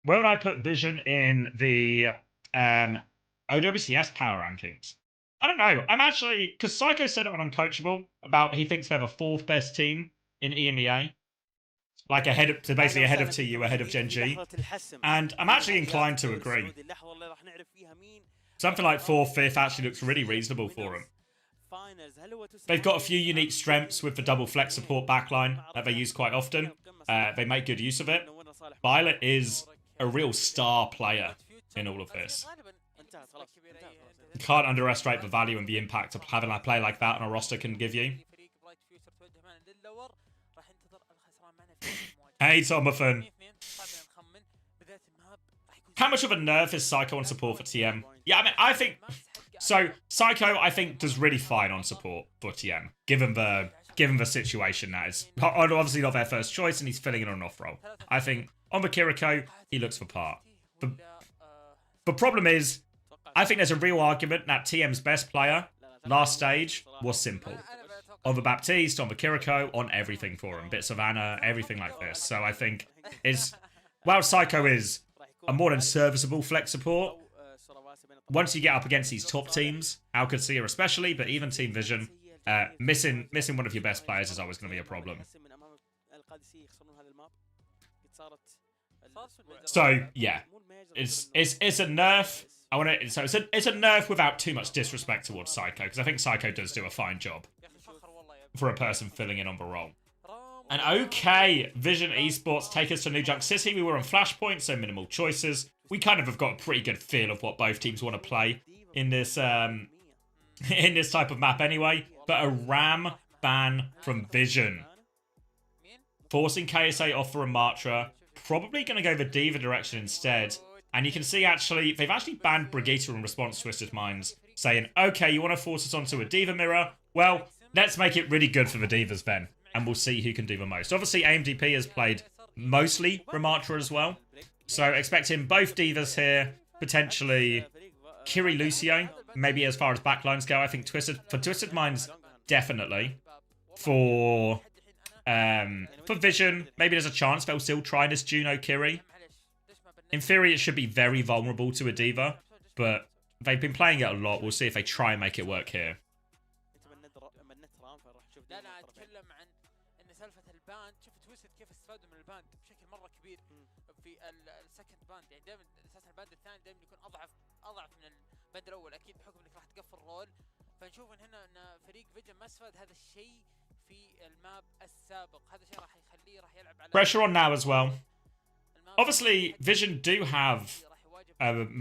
Where would I put Vision in the OWCS power rankings? I don't know. I'm actually... Because Psycho said it on Uncoachable about he thinks they're the 4th best team in EMEA. Like ahead of, so basically ahead of TU, ahead of Gen G. And I'm actually inclined to agree. Something like 4th, 5th actually looks really reasonable for them. They've got a few unique strengths with the double flex support backline that they use quite often. They make good use of it. Violet is a real star player in all of this. You can't underestimate the value and the impact of having a play like that on a roster can give you. Hey, Tomathan. How much of a nerf is Psycho on support for TM? Yeah, I mean, I think... So, Psycho, I think, does really fine on support for TM, given the situation that is obviously not their first choice, and he's filling in on an off-roll. I think, on the Kiriko, he looks the part. The problem is, I think there's a real argument that TM's best player, last stage, was simple. On the Baptiste, on the Kiriko, on everything for him. Bits of Anna, everything like this. So I think is while Psycho is a more than serviceable flex support, once you get up against these top teams, Alcancia especially, but even Team Vision, missing one of your best players is always going to be a problem. So yeah, it's a nerf. It's a nerf without too much disrespect towards Psycho, because I think Psycho does do a fine job for a person filling in on the role. And okay, Vision Esports take us to New Junk City. We were on Flashpoint, so minimal choices. We kind of have got a pretty good feel of what both teams want to play in this in this type of map anyway. But a Ram ban from Vision, forcing KSA off for a Matra. Probably going to go the Diva direction instead. And you can see actually they've actually banned Brigitte in response to Twisted Minds, saying, okay, you want to force us onto a Diva mirror? Well, let's make it really good for the Divas then, and we'll see who can do the most. Obviously, AMDP has played mostly Ramatra as well, so expecting both Divas here, potentially Kiri Lucio, maybe as far as backlines go. I think Twisted Minds, definitely. For Vision, maybe there's a chance they'll still try this Juno Kiri. In theory, it should be very vulnerable to a Diva, but they've been playing it a lot. We'll see if they try and make it work here. لا انا اتكلم عن ان سالفه الباند. شوف تويستد كيف استفادوا من الباند بشكل مره كبير في السكند باند. يعني دائما اساسا الباند الثاني دائما يكون اضعف من الباند الاول، اكيد بحكم انك راح تقفل رول. فنشوف ان هنا ان فريق فيجن ما استفاد هذا الشيء في الماب السابق. هذا الشيء راح يخليه راح يلعب على pressure on now as well. Obviously, Vision do have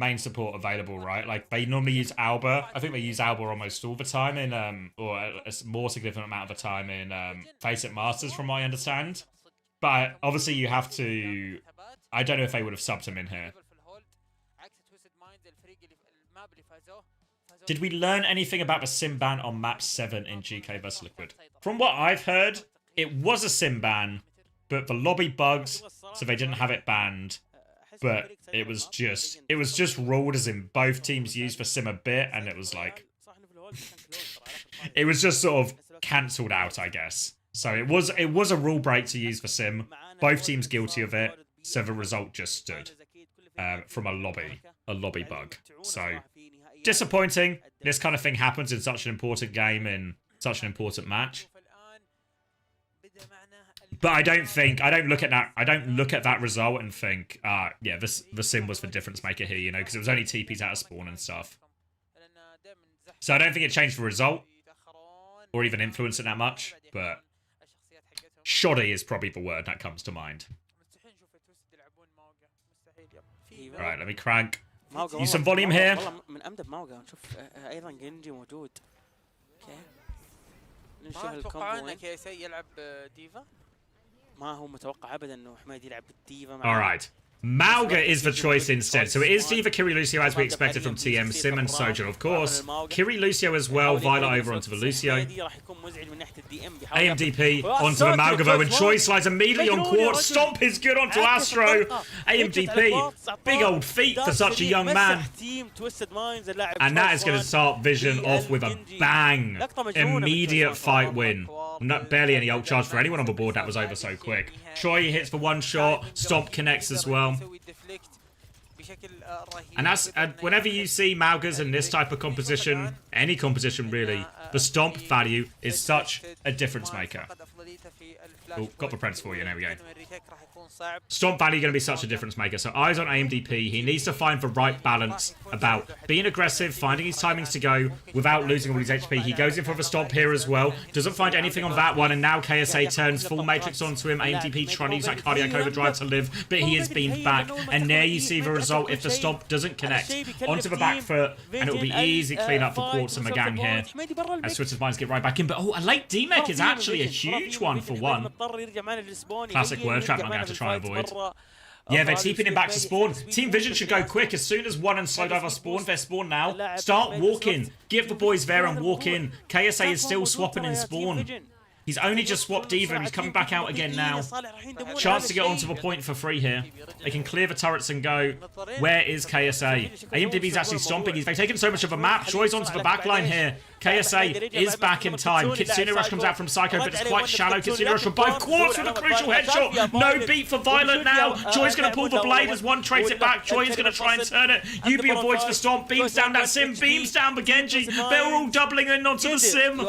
main support available, right? Like, they normally use Alba. I think they use Alba almost all the time in, or a more significant amount of the time in Face It Masters, from what I understand. But obviously, you have to... I don't know if they would have subbed him in here. Did we learn anything about the sim ban on map 7 in GK vs Liquid? From what I've heard, it was a sim ban, but the lobby bugs, so they didn't have it banned. But it was just ruled as in both teams used the sim a bit, and it was like... it was just sort of cancelled out, I guess. So it was a rule break to use the sim. Both teams guilty of it. So the result just stood from a lobby bug. So disappointing. This kind of thing happens in such an important game, in such an important match. But I don't look at that result and think, yeah, the sim was the difference maker here, you know, because it was only TPs out of spawn and stuff. So I don't think it changed the result or even influenced it that much, but shoddy is probably the word that comes to mind. Right, let me crank. Use some volume here. من امدب ماوغا نشوف ايضا جنجي موجود. اوكي. نشوف اتوقع ان كيسي يلعب ديفا. ما هو متوقع ابدا انه حميد يلعب بالديفا. All right. Mauga is the choice instead. So it is Diva, Kiri, Lucio as we expected from TM, Sim and Sojourn, of course. Kiri, Lucio as well, Violet over onto the Lucio. AMDP onto the Malgavo, and Choi slides immediately on Quartz. Stomp is good onto Astro. AMDP, big old feet for such a young man. And that is going to start Vision off with a bang. Immediate fight win. Not barely any ult charge for anyone on the board. That was over so quick. Choi hits for one shot. Stomp connects as well. And that's whenever you see Maugas in this type of composition, any composition really, the stomp value is such a difference maker. Oh, got the Preds for you. There we go. Stomp value going to be such a difference maker. So eyes on AMDP. He needs to find the right balance about being aggressive, finding his timings to go without losing all his HP. He goes in for the stomp here as well. Doesn't find anything on that one. And now KSA turns full matrix onto him. AMDP trying to use that cardiac overdrive to live, but he is beamed back. And there you see the result if the stomp doesn't connect. Onto the back foot, and it will be easy clean up for Quartz and Magang here. And Switch's minds get right back in. But oh, a late D-Mech is actually a huge one for one. Classic word trap, I'm going to have to try and avoid. Yeah, they're keeping him back to spawn. Team Vision should go quick. As soon as one and Slowdive are spawned, they're spawned now. Start walking. Give the boys there and walk in. KSA is still swapping in spawn. He's only just swapped Diva and he's coming back out again now. Chance to get onto the point for free here. They can clear the turrets and go. Where is KSA? AMDB's actually stomping. They've taken so much of a map. Troy's onto the back line here. KSA is back in time. Kitsune Rush comes out from Psycho, but it's quite shallow. Kitsune Rush for both. Quartz with a crucial headshot. No beat for Violet now. Joy's going to pull the blade as one trades it back. Joy is going to try and turn it. UB avoids the stomp. Beams down that Sim. Beams down the Genji. They're all doubling in onto the Sim.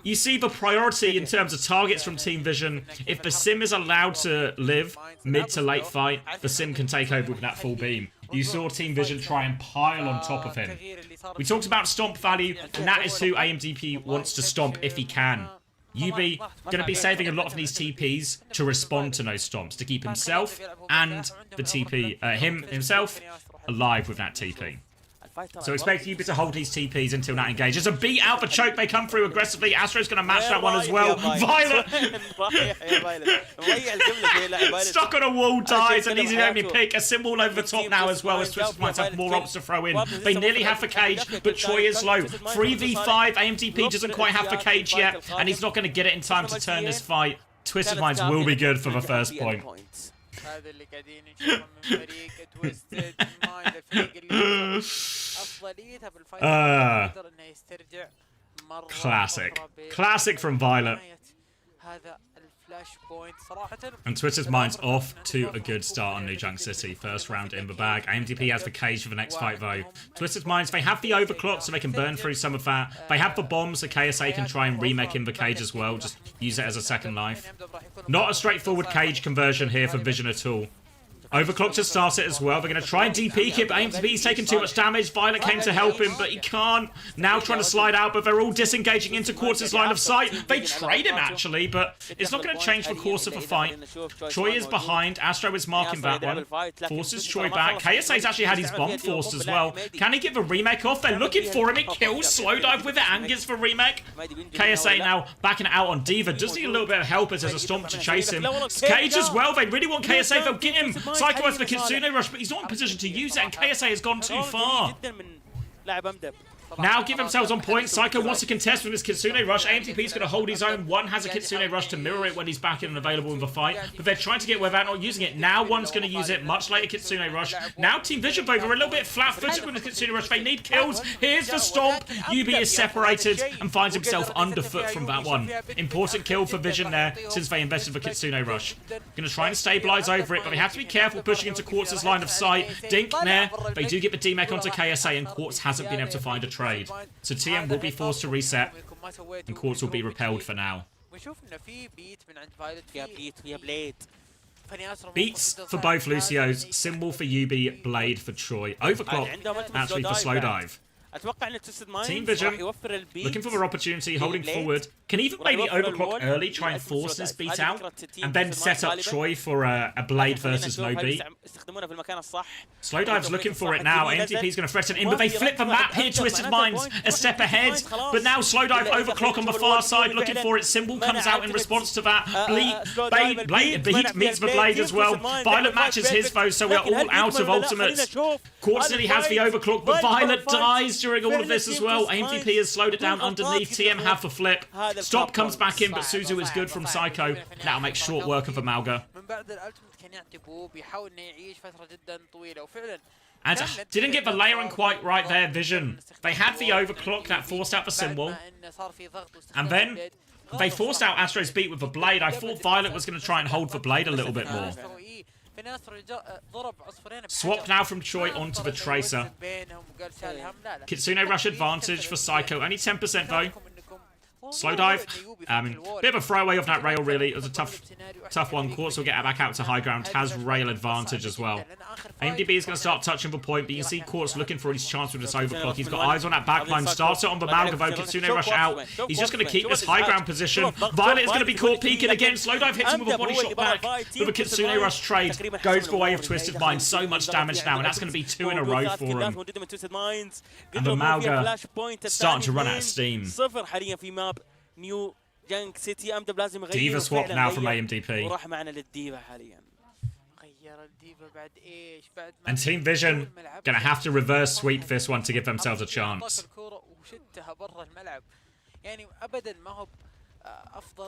You see the priority in terms of targets from Team Vision. If the Sim is allowed to live mid to late fight, the Sim can take over with that full beam. You saw Team Vision try and pile on top of him. We talked about stomp value, and that is who AMDP wants to stomp if he can. UB going to be saving a lot of these TPs to respond to those stomps, to keep himself and the TP, himself alive with that TP. So expect UB to hold these TPs until that engages. A beat out for choke. They come through aggressively. Astro's going to match that one as well. Violet! Stuck on a wall, dies, and he's the only pick. A symbol over the top now as well, as Twist might have more ops to throw in. They nearly have the cage, but Choi is low. 3v5. AMDP doesn't quite have the cage yet, and he's not going to get it in time to turn this fight. Twisted Minds will be good for the first point. هذا اللي قاعدين نشوفه من فريق تويستد مايند الفريق اللي افضليتها بالفايت يقدر انه يسترجع مره classic from Violet. هذا الفلاش بوينت صراحه. And Twisted Minds off to a good start on New Junk City. First round in the bag. AMDP has the cage for the next fight though. Twisted Minds, they have the overclock so they can burn through some of that. They have the bombs so KSA can try and remake in the cage as well. Just use it as a second life. Not a straightforward cage conversion here for Vision at all. Overclock to start it as well. They're going to try and DP it, but AMDP's taken too much damage. Violet came to help him, but he can't. Now trying to slide out, but they're all disengaging into Quartz's line of sight. They trade him, actually, but it's not going to change the course of the fight. Choi is behind. Astro is marking that one. Forces Choi back. KSA's actually had his bomb forced as well. Can he get the remake off? They're looking for him. It kills. Slowdive with it and gets the remake. KSA now backing it out on Diva. Does need a little bit of help as there's a stomp to chase him. Cage as well. They really want KSA. They'll get him. Psycho has the Kitsune Rush, but he's not in position to use it, and KSA has gone too far. now give themselves on point. Psycho wants to contest with his Kitsune Rush. AMTP is going to hold his own. One has a Kitsune Rush to mirror it when he's back in and available in the fight. But they're trying to get without not using it. Now one's going to use it. Much later Kitsune Rush. Now Team Vision both are a little bit flat-footed with the Kitsune Rush. They need kills. Here's the stomp. Yubi is separated and finds himself underfoot from that one. Important kill for Vision there since they invested the Kitsune Rush. Going to try and stabilize over it, but they have to be careful pushing into Quartz's line of sight. Dink, Nair. They do get the D-Mech onto KSA, and Quartz hasn't been able to find a trade. So TM will be forced to reset, and Quartz will be repelled for now. Beats for both Lucios, Symbol for Yubi, Blade for Troy. Overclock actually for Slowdive. Team Vision looking for their opportunity, holding forward. Can even maybe overclock early, try and force this beat out, and then set up Troy for a Blade versus no beat. Slowdive's looking for it now. AMTP's going to threaten in, but they flip the map here. Twisted Minds a step ahead, but now Slowdive overclock on the far side, looking for it. Symbol comes out in response to that. Beat meets the Blade as well. Violet matches his foe, so we're all out of ultimates. Quartz nearly has the overclock, but Violet dies during all of this as well. AMTP has slowed it down underneath. TM have the flip. Stop comes back in, but Suzu is good from Psycho. That'll make short work of the Malga. And didn't get the layering quite right there, Vision. They had the overclock that forced out the Symbol. And then they forced out Astro's beat with the Blade. I thought Violet was going to try and hold the Blade a little bit more. Swap now from Troy onto the Tracer. Kitsune Rush advantage for Psycho. Only 10% though. Slowdive. Bit of a throwaway of that rail, really. It was a tough one. Quartz will get back out to high ground. Has rail advantage as well. AMDB is going to start touching the point, but you can see Quartz looking for his chance with this overclock. He's got eyes on that backline. Starts it on the Malgavo. Kitsune Rush out. He's just going to keep this high ground position. Violet is going to be caught peeking again. Slowdive hits him with a body shot back with a Kitsune Rush trade. Goes for way of Twisted Mind. So much damage now, and that's going to be 2 in a row for him. And the Malga starting to run out of steam. Diva swap now from AMDP. And Team Vision gonna have to reverse sweep this one to give themselves a chance.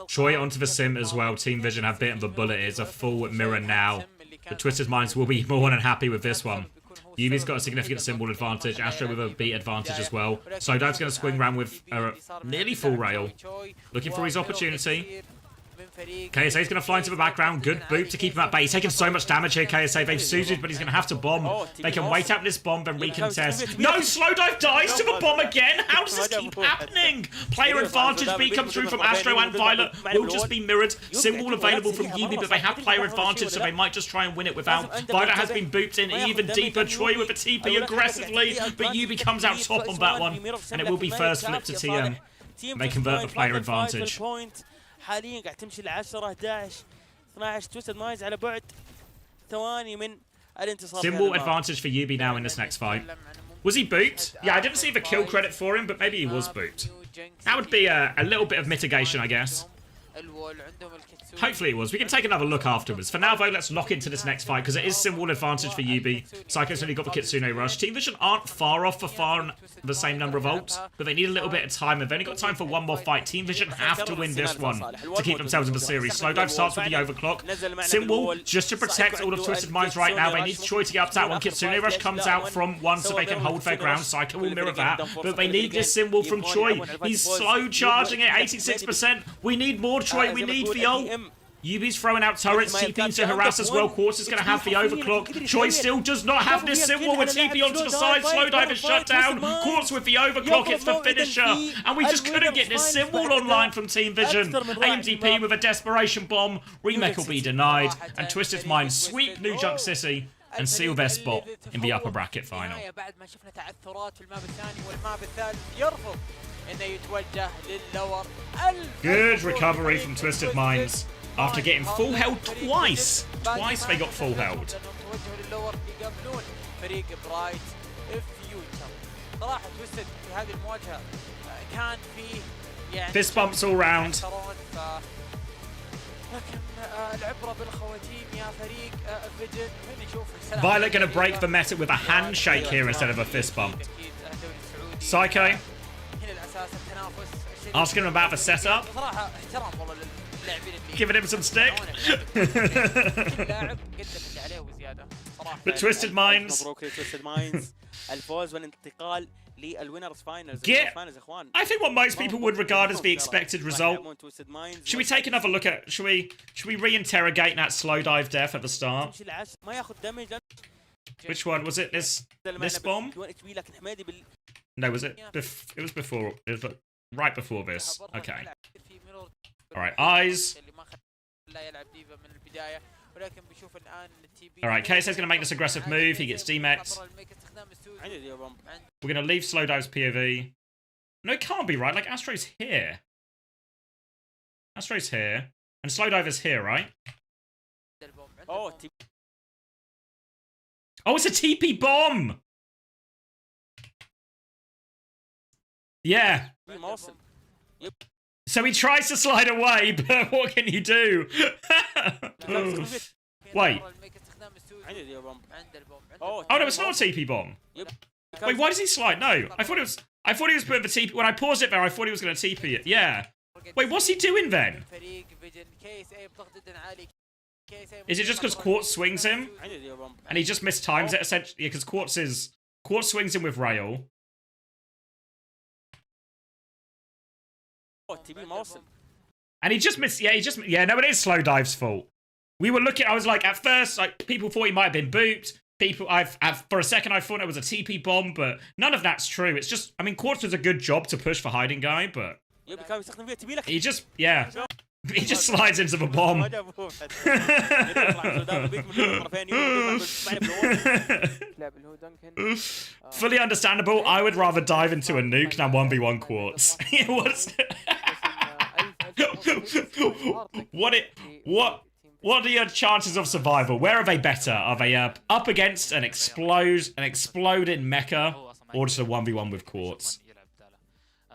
Troy onto the sim as well. Team Vision have bitten the bullet. It's a full mirror now. The Twisted Minds will be more than happy with this one. Yubi's got a significant Symbol advantage. Astro with a beat advantage as well. So Dive's going to swing around with a nearly full rail. Looking for his opportunity. KSA's going to fly into the background. Good boot to keep him at bay. He's taking so much damage here, KSA. They've Suzu'd, but he's going to have to bomb. They can wait out this bomb, then recontest. No! Slowdive dies to the bomb again! How does this keep happening? Player advantage B comes through from Astro and Violet. Will just be mirrored. Symbol available from Yubi, but they have player advantage, so they might just try and win it without. Violet has been booped in even deeper. Troy with a TP aggressively, but Yubi comes out top on that one. And it will be first flip to TM. They convert the player advantage. حاليا قاعد تمشي ل 10 11 12 تويستد ماينز على بعد ثواني من الانتصار. Symbol advantage for Yubi now in this next fight. Was he booped? Yeah, I didn't see the kill credit for him, but maybe he was booped. That would be a little bit of mitigation, I guess. Hopefully it was. We can take another look afterwards. For now, though, let's lock into this next fight, because it is Symbol advantage for Yubi. Psycho's only got the Kitsune Rush. Team Vision aren't far off for the same number of ults, but they need a little bit of time. They've only got time for one more fight. Team Vision have to win this one to keep themselves in the series. Slowdive starts with the overclock. Symbol, just to protect all of Twisted Minds right now. They need Troy to get up to that one. Kitsune Rush comes out from one so they can hold their ground. Psycho will mirror that, but they need this Symbol from Troy. He's slow charging at 86%. We need more Troy. We need the ult. Yubi's throwing out turrets, TP to harass as well. Quartz is going to have the overclock. Troy still does not have this Symbol with TP onto the side. Slowdive is shut down. Quartz with the overclock, it's the finisher. And we just couldn't get this Symbol online from Team Vision. AMDP with a desperation bomb. Remake will be denied. And Twisted Minds sweep New Junk City and seal their spot in the upper bracket final. Good recovery from Twisted Minds. After getting full held twice. Twice they got full held. Fist bumps all round. Violet going to break the meta with a handshake here instead of a fist bump. Psycho. هنا الاساس التنافس الشديد. Asking him about the setup. بصراحه احترام والله للاعبين اللي Giving him some stick. كل لاعب قدم اللي عليه وزياده صراحه. The Twisted Minds. مبروك لتويستد مايندز الفوز والانتقال للوينرز فاينلز. I think what most people would regard as the expected result. Should we take another look at? Should we re-interrogate that slow dive death at the start? ما ياخذ دمج. Which one was it? This bomb? No, was it? It was before. It was right before this. Okay. All right, eyes. All right, KSA's going to make this aggressive move. He gets DMEX. We're going to leave Slow Dive's POV. No, it can't be, right? Like, Astro's here. Astro's here. And Slow Diver's here, right? Oh, it's a TP bomb! Yeah. So he tries to slide away, but what can you do? Wait. Oh no, it's not a TP bomb. Wait, why does he slide? No, I thought he was putting the TP. When I paused it there, I thought he was going to TP it. Yeah. Wait, what's he doing then? Is it just because Quartz swings him? And he just mistimes it essentially? Yeah, because Quartz swings him with rail. And he just missed. Yeah, no, it is Slow Dive's fault. We were looking. I was like, at first, like people thought he might have been booped. For a second, I thought it was a TP bomb, but none of that's true. It's just, I mean, Quartz does a good job to push for hiding guy, but he just, yeah. He just slides into the bomb. Fully understandable. I would rather dive into a nuke than 1v1 Quartz. What are your chances of survival? Where are they better? Are they up against an exploding mecha, or just a 1v1 with Quartz?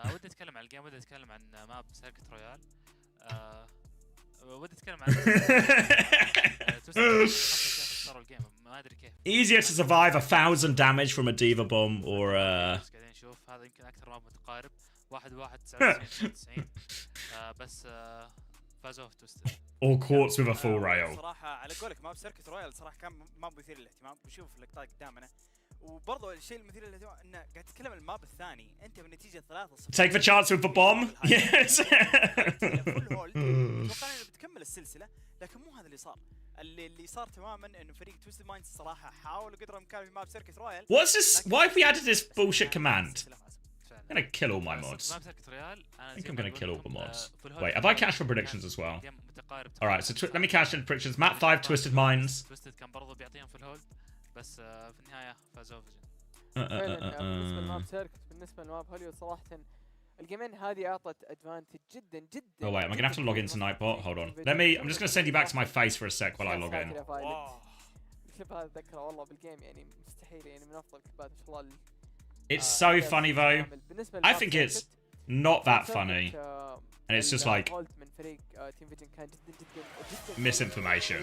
ودي اتكلم عن الجيم، ودي اتكلم عن ماب سيركت رويال. ودي اتكلم عن ما ادري كيف. Easier to survive 1,000 damage from a diva bomb or قاعدين نشوف هذا يمكن اكثر ماب متقارب 1-1-99 بس فازوا في تويستد. Or Quartz with a full rail. صراحة على قولك ماب سيركت رويال صراحة كان ماب مثير للاهتمام. بشوف اللقطات قدامنا وبرضه الشيء المثير للاهتمام انه قاعد تتكلم الماب الثاني انت بنتيجة 3-0. Take the chance with the bomb. Yes. فول هولد. توقعنا انه بتكمل السلسلة لكن مو هذا اللي صار. اللي صار تماما انه فريق تويستد مايندز صراحة حاولوا قدر الامكان في ماب سيركت رويال. What's this? Why have we added this bullshit command? I'm gonna kill all my mods. I think I'm gonna kill all the mods. Wait, have I cashed for predictions as well? Alright, so let me cash in predictions. Map 5, Twisted Minds. تويستد كان برضه بيعطيهم في الهولد بس في النهاية فازوا في بالنسبة لماب سيركت بالنسبة لماب هوليوود صراحة الجيمين هذه اعطت ادفانتج جدا. Oh wait, am I gonna have to log into Nightbot? Hold on. I'm just gonna send you back to my face for a sec while I log in. الكليب هذا اتذكره والله بالجيم يعني مستحيل يعني من افضل الكليبات ان شاء الله. It's so funny though. I think it's not that funny. And it's just like misinformation.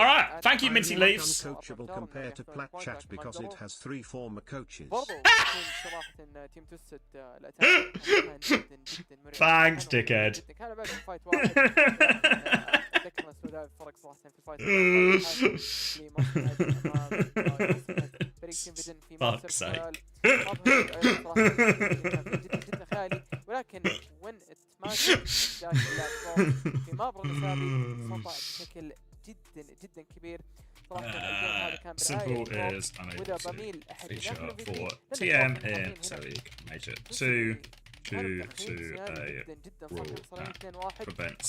Alright, thank you, Minty Leaves. Uncoachable compared to Plat Chat because it has 3 former coaches. Thanks, dickhead. Fuck's sake. ولكن وين تماشى في ماب الرسالي استطاع بشكل جدا كبير صراحه الجيم هذا كان برعايه وذا ضميل احد for TM in Eleague Major 2 due to a rule that prevents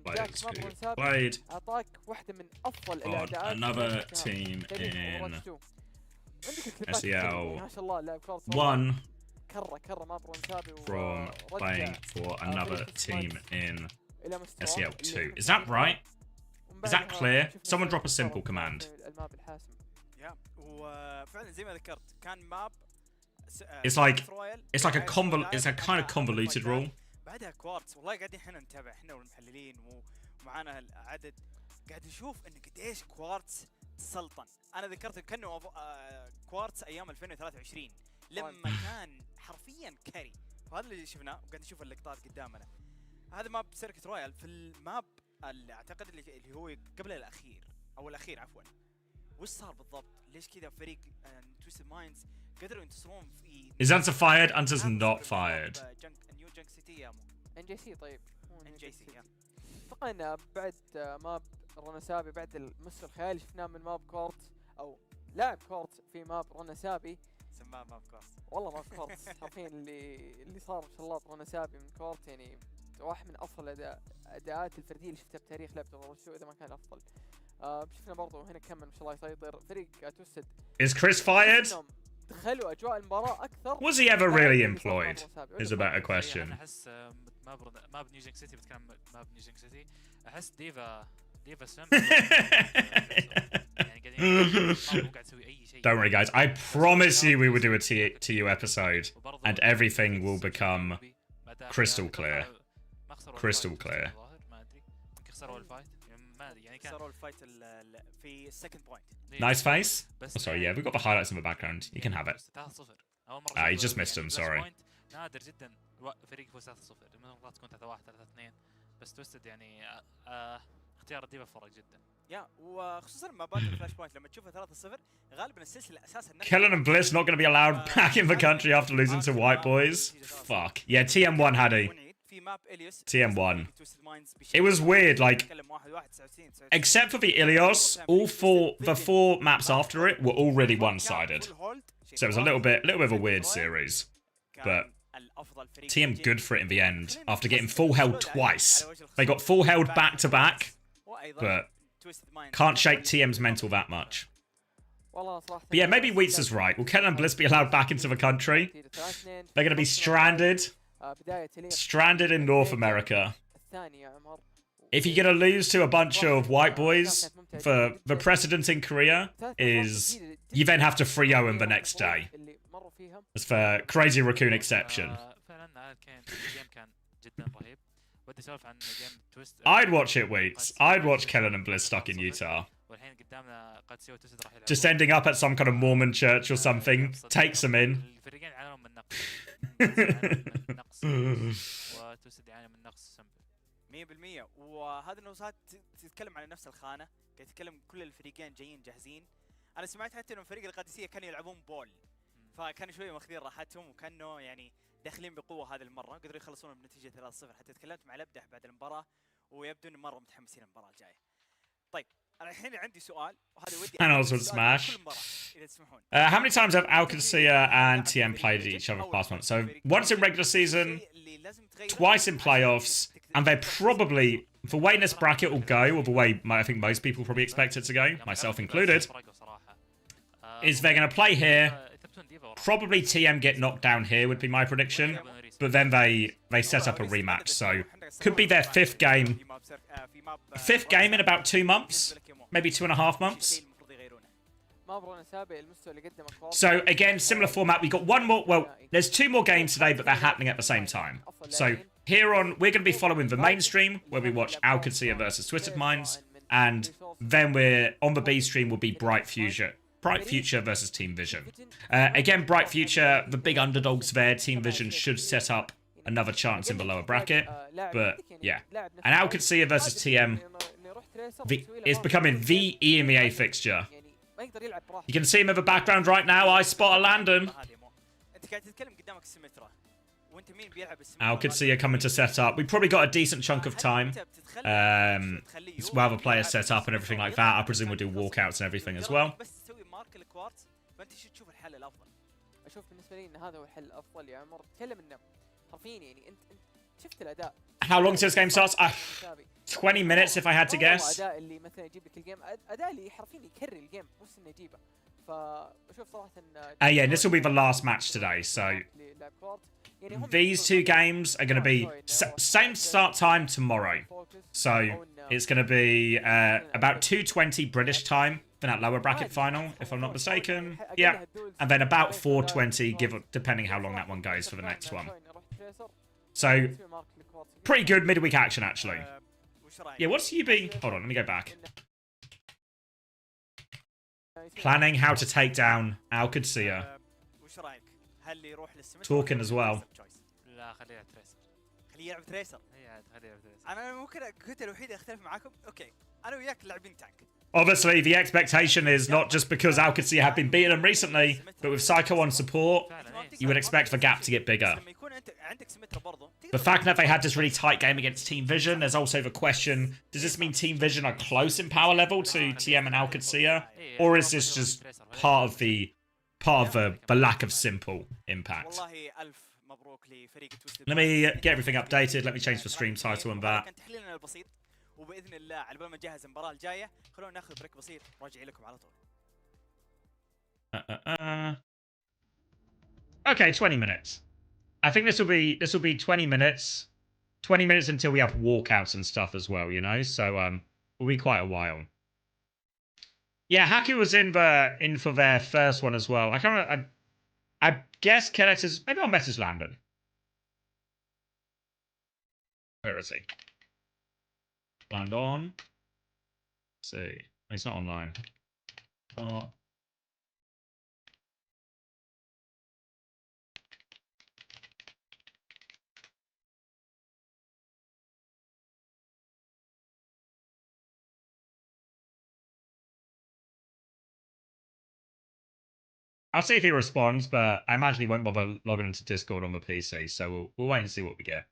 players who played اعطاك واحده من افضل on الاداءات another team in SEL ما شاء الله لاعب كره 1 كره ما برونسابي from playing for another team in SEL 2. Is that right? Is that clear? Someone drop a simple command. الماب الحاسم. وفعلا زي ما ذكرت كان ماب It's like a kind of convoluted rule. بعدها كوارتز والله قاعدين احنا نتابع احنا والمحللين ومعانا العدد قاعد نشوف ان قديش كوارتز تسلطن. انا ذكرت كانه كوارتز ايام 2023 لما كان حرفيا كاري، وهذا اللي شفناه وقاعد نشوف اللقطات قدامنا. هذا ماب سيركت رويال في الماب اللي اعتقد اللي هو قبل الاخير او الاخير عفوا. وش صار بالضبط؟ ليش كذا فريق تويستد مايندز قدروا ينتصرون في Is Hunter fired? Hunter's not fired. نيو جنك سيتي يا مو ان جي سي. طيب ان جي سي. اتوقع ان بعد ماب روناسابي، بعد المستوى الخيالي شفناه من ماب كورت، او لاعب كورت في ماب روناسابي سماه ماب كورت. والله ماب كورت حرفيا اللي صار ما شاء الله بروناسابي من كورت، يعني واحد من افضل اداءات الفرديه اللي شفتها بتاريخ لعبه الرشو، اذا ما كان افضل. شفنا برضو هنا كمل ما شاء الله يسيطر فريق توستد. Is Chris fired? دخلوا اجواء المباراه اكثر. Was he ever really employed? Is a better question. انا احس ماب نيو جنك سيتي، بتكلم ماب نيو جنك سيتي، احس ديفا سم يعني قاعد قاعد يسوي اي شيء. Don't worry, guys. I promise you we will do a TU episode, and everything will become crystal clear. Crystal clear. ما ادري يمكن خسروا الفايت، ما ادري يعني كان خسروا الفايت في السكند بوينت. Nice face. Oh, sorry, yeah, we've got the highlights in the background. You can have it. 3-0. You just missed him, sorry. نادر جدا فريق يفوز 3-0، من المرات تكون 3-1 3-2، بس توستد يعني اختيار الديفا فرق جدا. يا وخصوصا مبات الفلاش بوينت لما تشوفها 3-0 غالبا السلسله اساسا Kellen and Bliss not going to be allowed back in the country after losing to White Boys. Fuck. Yeah, TM1 had a TM1. It was weird, like, except for the Ilios, the four maps after it were already one-sided. So it was a little bit of a weird series. But TM good for it in the end, after getting full held twice. They got full held back-to-back, but can't shake TM's mental that much. But yeah, maybe Wheats is right. Will Kellen and Bliss be allowed back into the country? They're going to be stranded in North America. If you're going to lose to a bunch of white boys, the precedent in Korea is you then have to 3-0 the next day. As for Crazy Raccoon exception. I'd watch it, Wheats. I'd watch Kellen and Bliss stuck in Utah. Just ending up at some kind of Mormon church or something, takes them in. وتوستد يعاني من نقص سمبل 100%. وهذا النوزات تتكلم عن نفس الخانه، قاعد تتكلم كل الفريقين جايين جاهزين. انا سمعت حتى انه فريق القادسيه كانوا يلعبون بول، فكانوا شويه ماخذين راحتهم وكانوا يعني داخلين بقوه هذه المره، قدروا يخلصون بنتيجه 3-0. حتى تكلمت مع لبدح بعد المباراه ويبدو انه مره متحمسين المباراه الجايه. طيب انا الحين عندي سؤال وهذا ودي And also Smash. How many times have Alcacia and TM played each other past month? So once in regular season, twice in playoffs, and they probably, the way this bracket will go, or the way I think most people probably expect it to go, myself included, is they're going to play here. Probably TM get knocked down here would be my prediction, but then they set up a rematch. So could be their fifth game in about 2 months, maybe 2.5 months. So again, similar format. We got one more. Well, there's 2 more games today, but they're happening at the same time. So here on, we're going to be following the mainstream where we watch Alcacia versus Twisted Minds, and then we're on the B stream will be Bright Future versus Team Vision. Again, Bright Future, the big underdogs there. Team Vision should set up another chance in the lower bracket, but yeah. And Alcacia versus TM is becoming the EMEA fixture. You can see him in the background right now. I spot a Landon. Alcacia coming to set up. We probably got a decent chunk of time. While the players set up and everything like that, I presume we'll do walkouts and everything as well. اشوف بالنسبه لي ان هذا هو الحل الافضل يا عمر. تكلم انه حرفيا يعني انت شفت الاداء. How long till this game starts? 20 minutes if I had to guess. اداء اللي مثلا يجيب لك الجيم، اداء اللي حرفيا يكرر الجيم مش انه يجيبه. فاشوف صراحه ان yeah, this will be the last match today. So these 2 games are going to be same start time tomorrow. So it's going to be about 2:20 British time for that lower bracket final, if I'm not mistaken. Yeah, and then about 4:20, depending how long that one goes for the next one. So pretty good midweek action, actually. Yeah, what's UB? Hold on, let me go back. Planning how to take down Alcacia. هل يروح للسمت Talking as well. لا خليه يلعب تريسر. خليه يلعب تريسر. هي عاد خليه يلعب تريسر. انا ممكن كنت الوحيد اختلف معاكم. اوكي انا وياك لاعبين تانك. Obviously, the expectation is not just because Alcacia have been beating them recently, but with Psycho on support, you would expect the gap to get bigger. لما يكون انت عندك سمتر برضه. The fact that they had this really tight game against Team Vision, there's also the question, does this mean Team Vision are close in power level to TM and Alcacia? Or is this just part of the lack of simple impact? والله ألف مبروك لفريق تويستد. Let me get everything updated. Let me change the stream title and that. كان تحليلنا البسيط وباذن الله على بال ما نجهز المباراه الجايه خلونا ناخذ بريك بسيط راجعين لكم على طول. Okay, 20 minutes. I think this will be 20 minutes. 20 minutes until we have walkouts and stuff as well, you know? So will be quite a while. Yeah, Haku was in for their first one as well. I can't remember, I guess Kellex is maybe I'll message Landon. Where is he? Landon. Let's see. He's not online. Oh. I'll see if he responds, but I imagine he won't bother logging into Discord on the PC, so we'll wait and see what we get.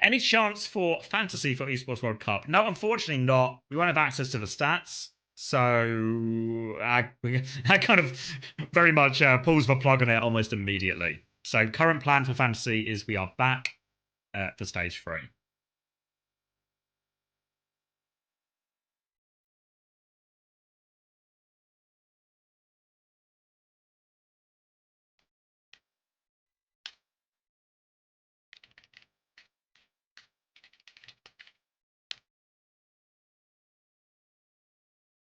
Any chance for fantasy for Esports World Cup? No, unfortunately not. We won't have access to the stats. So I kind of very much pulls the plug on it almost immediately. So current plan for fantasy is we are back for stage 3.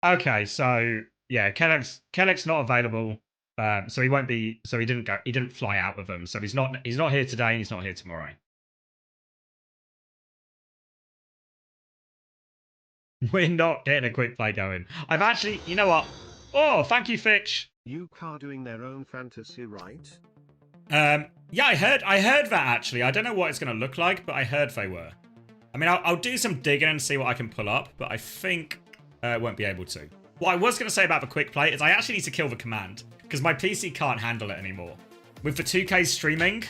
Okay, so yeah, Kellex not available, so he won't be. So he didn't fly out with them. So he's not here today, and he's not here tomorrow. We're not getting a quick play going. I've actually, you know what? Oh, thank you, Fitch. UK doing their own fantasy, right? Yeah, I heard that actually. I don't know what it's gonna look like, but I heard they were. I mean, I'll do some digging and see what I can pull up, but I think. Won't be able to. What I was going to say about the quick play is I actually need to kill the command because my PC can't handle it anymore. With the 2K streaming,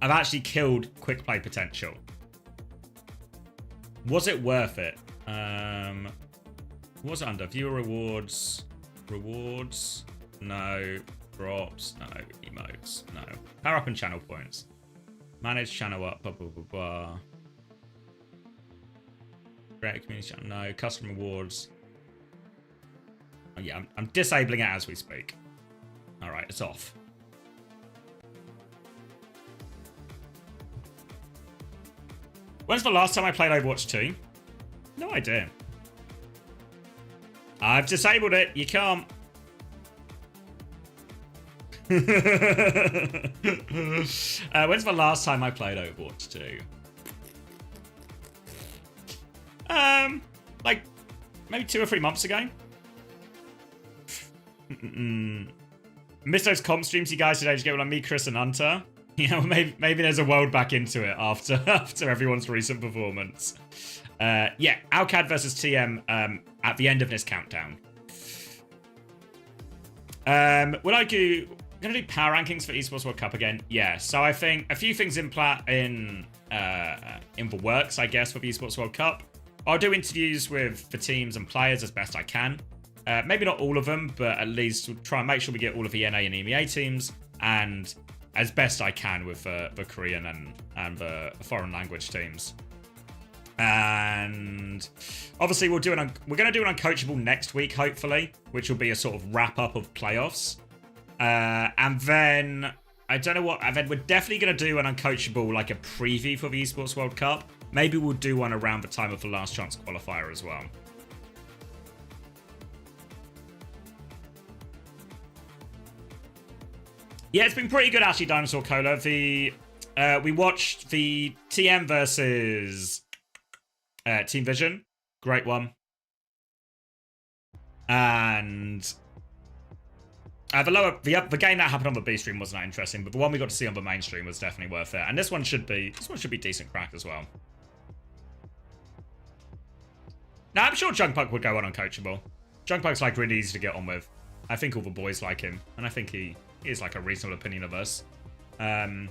I've actually killed quick play potential. Was it worth it? What was it under? Viewer rewards. Rewards? No. Drops? No. Emotes? No. Power up and channel points. Manage channel up. Blah, blah, blah, blah. Community channel, no. Custom rewards. Oh, yeah, I'm disabling it as we speak. Alright, it's off. When's the last time I played Overwatch 2? No idea. I've disabled it. You can't. When's the last time I played Overwatch 2? Like maybe 2 or 3 months ago. Missed those comp streams you guys today to get one on me, Chris, and Hunter. You know, maybe there's a world back into it after everyone's recent performance. Yeah, Alcad versus TM at the end of this countdown. Will I do? Gonna do power rankings for Esports World Cup again? Yeah. So I think a few things in the works, I guess, for the Esports World Cup. I'll do interviews with the teams and players as best I can. Maybe not all of them, but at least we'll try and make sure we get all of the NA and EMEA teams, and as best I can with the Korean and the foreign language teams. And obviously we're going to do an Uncoachable next week, hopefully, which will be a sort of wrap up of playoffs. And then I don't know what. And then we're definitely going to do an Uncoachable, like a preview for the Esports World Cup. Maybe we'll do one around the time of the Last Chance qualifier as well. Yeah, it's been pretty good actually, Dinosaur Cola. We watched the TM versus Team Vision. Great one. And the game that happened on the B stream wasn't that interesting, but the one we got to see on the main stream was definitely worth it. And this one should be decent crack as well. Now I'm sure Junkpuck would go on uncoachable. Junkpuck's like really easy to get on with. I think all the boys like him, and I think he is like a reasonable opinion of us. I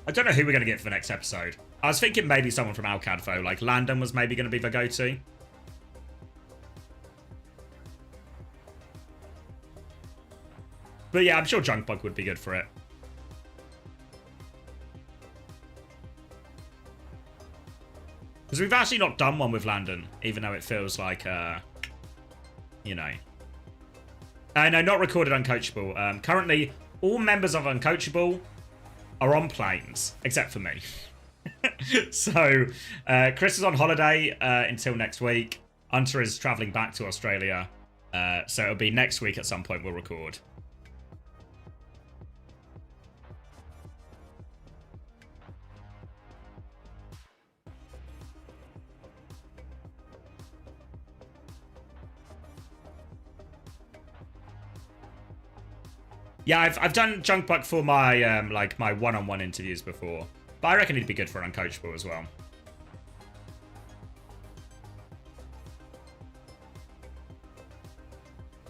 don't know who we're gonna get for the next episode. I was thinking maybe someone from Alcad though, like Landon was maybe gonna be the go-to. But yeah, I'm sure Junkbug would be good for it. Because we've actually not done one with Landon, even though it feels like, you know. No, not recorded Uncoachable. Currently, all members of Uncoachable are on planes, except for me. So, Chris is on holiday until next week. Hunter is traveling back to Australia. So it'll be next week at some point we'll record. Yeah, I've done Junkbuck for my like my one-on-one interviews before, but I reckon he'd be good for Uncoachable as well.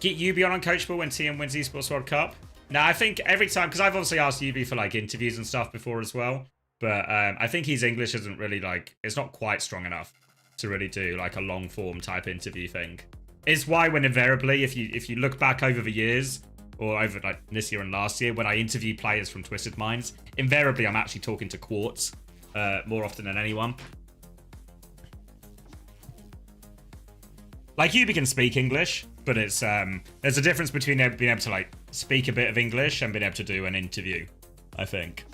Get Yubi on Uncoachable when TM wins Esports World Cup. Now I think every time, because I've obviously asked Yubi for like interviews and stuff before as well, but I think his English isn't really like, it's not quite strong enough to really do like a long form type interview thing. It's why when invariably, if you look back over the years, or over like this year and last year, when I interview players from Twisted Minds, invariably I'm actually talking to Quartz more often than anyone. Like, Yubi can speak English, but it's there's a difference between being able to like speak a bit of English and being able to do an interview, I think.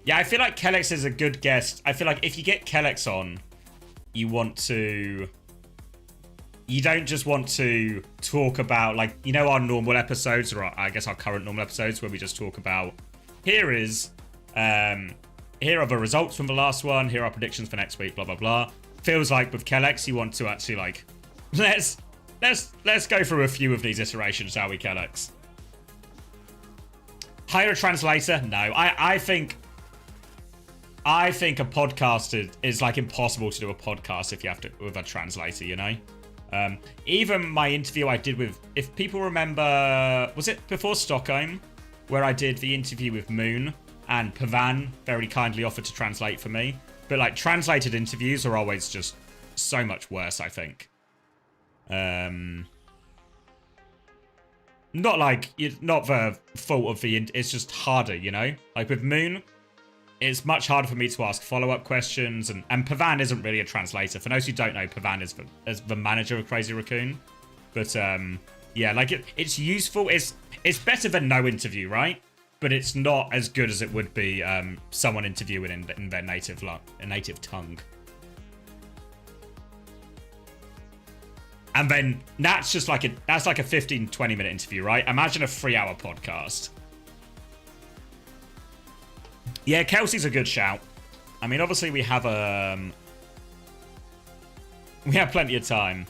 Yeah, I feel like Kellex is a good guest. I feel like if you get Kellex on, you don't just want to talk about, like, you know, our normal episodes, or I guess our current normal episodes, where we just talk about, here are the results from the last one, here are predictions for next week, blah, blah, blah. Feels like with Kellex, you want to actually, like, let's go through a few of these iterations, shall we, Kellex? Hire a translator? No, I think a podcast is like impossible to do a podcast if you have to with a translator, you know? Even my interview I did with, if people remember, was it before Stockholm, where I did the interview with Moon, and Pavan very kindly offered to translate for me. But like, translated interviews are always just so much worse, I think. Not the fault of it's just harder, you know? Like with Moon, it's much harder for me to ask follow-up questions, and Pavan isn't really a translator. For those who don't know, Pavan is the manager of Crazy Raccoon. But yeah, like it's useful. It's better than no interview, right? But it's not as good as it would be someone interviewing in their native tongue. And then that's just like a 15-20 minute interview, right? Imagine a 3-hour podcast. Yeah, Kelsey's a good shout. I mean, obviously we have plenty of time.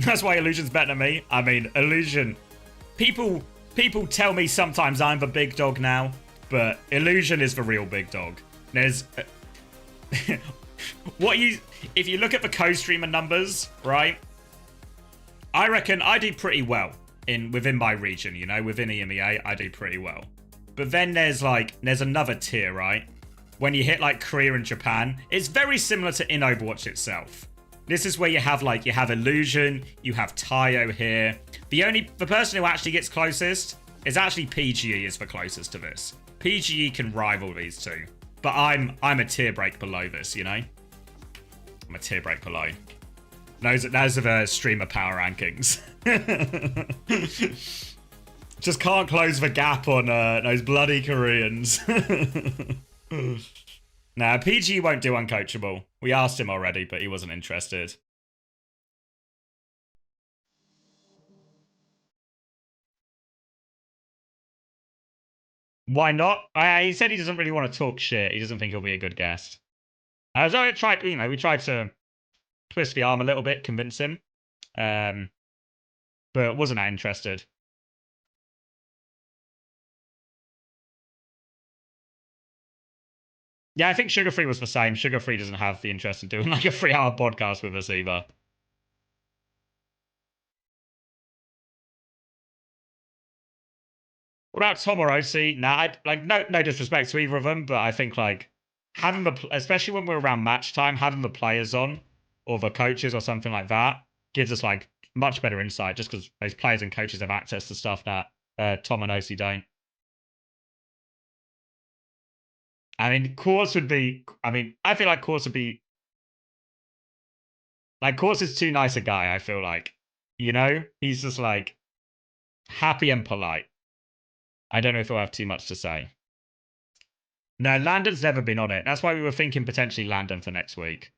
That's why Illusion's better than me. I mean, Illusion, people tell me sometimes I'm the big dog now, but Illusion is the real big dog. There's if you look at the co-streamer numbers, right? I reckon I do pretty well within my region, you know, within EMEA, I do pretty well. But then there's another tier, right? When you hit like Korea and Japan, it's very similar to in Overwatch itself. This is where you have Illusion, you have Tayo here. The person who actually gets closest is actually PGE is the closest to this. PGE can rival these two. But I'm a tier break below this, you know? I'm a tier break below. Those are the streamer power rankings. Just can't close the gap on those bloody Koreans. Nah, PG won't do Uncoachable. We asked him already, but he wasn't interested. Why not? He said he doesn't really want to talk shit. He doesn't think he'll be a good guest. So we tried to twist the arm a little bit, convince him, but wasn't that interested. Yeah, I think Sugar Free was the same. Sugar Free doesn't have the interest in doing like a 3-hour podcast with us either. What about Tom or OC? Nah, no disrespect to either of them, but I think like having especially when we're around match time, having the players on or the coaches or something like that gives us like much better insight, just because those players and coaches have access to stuff that Tom and OC don't. I mean, Course would be. I mean, I feel like Course would be. Like, Course is too nice a guy, I feel like. You know? He's just like happy and polite. I don't know if he'll have too much to say. No, Landon's never been on it. That's why we were thinking potentially Landon for next week.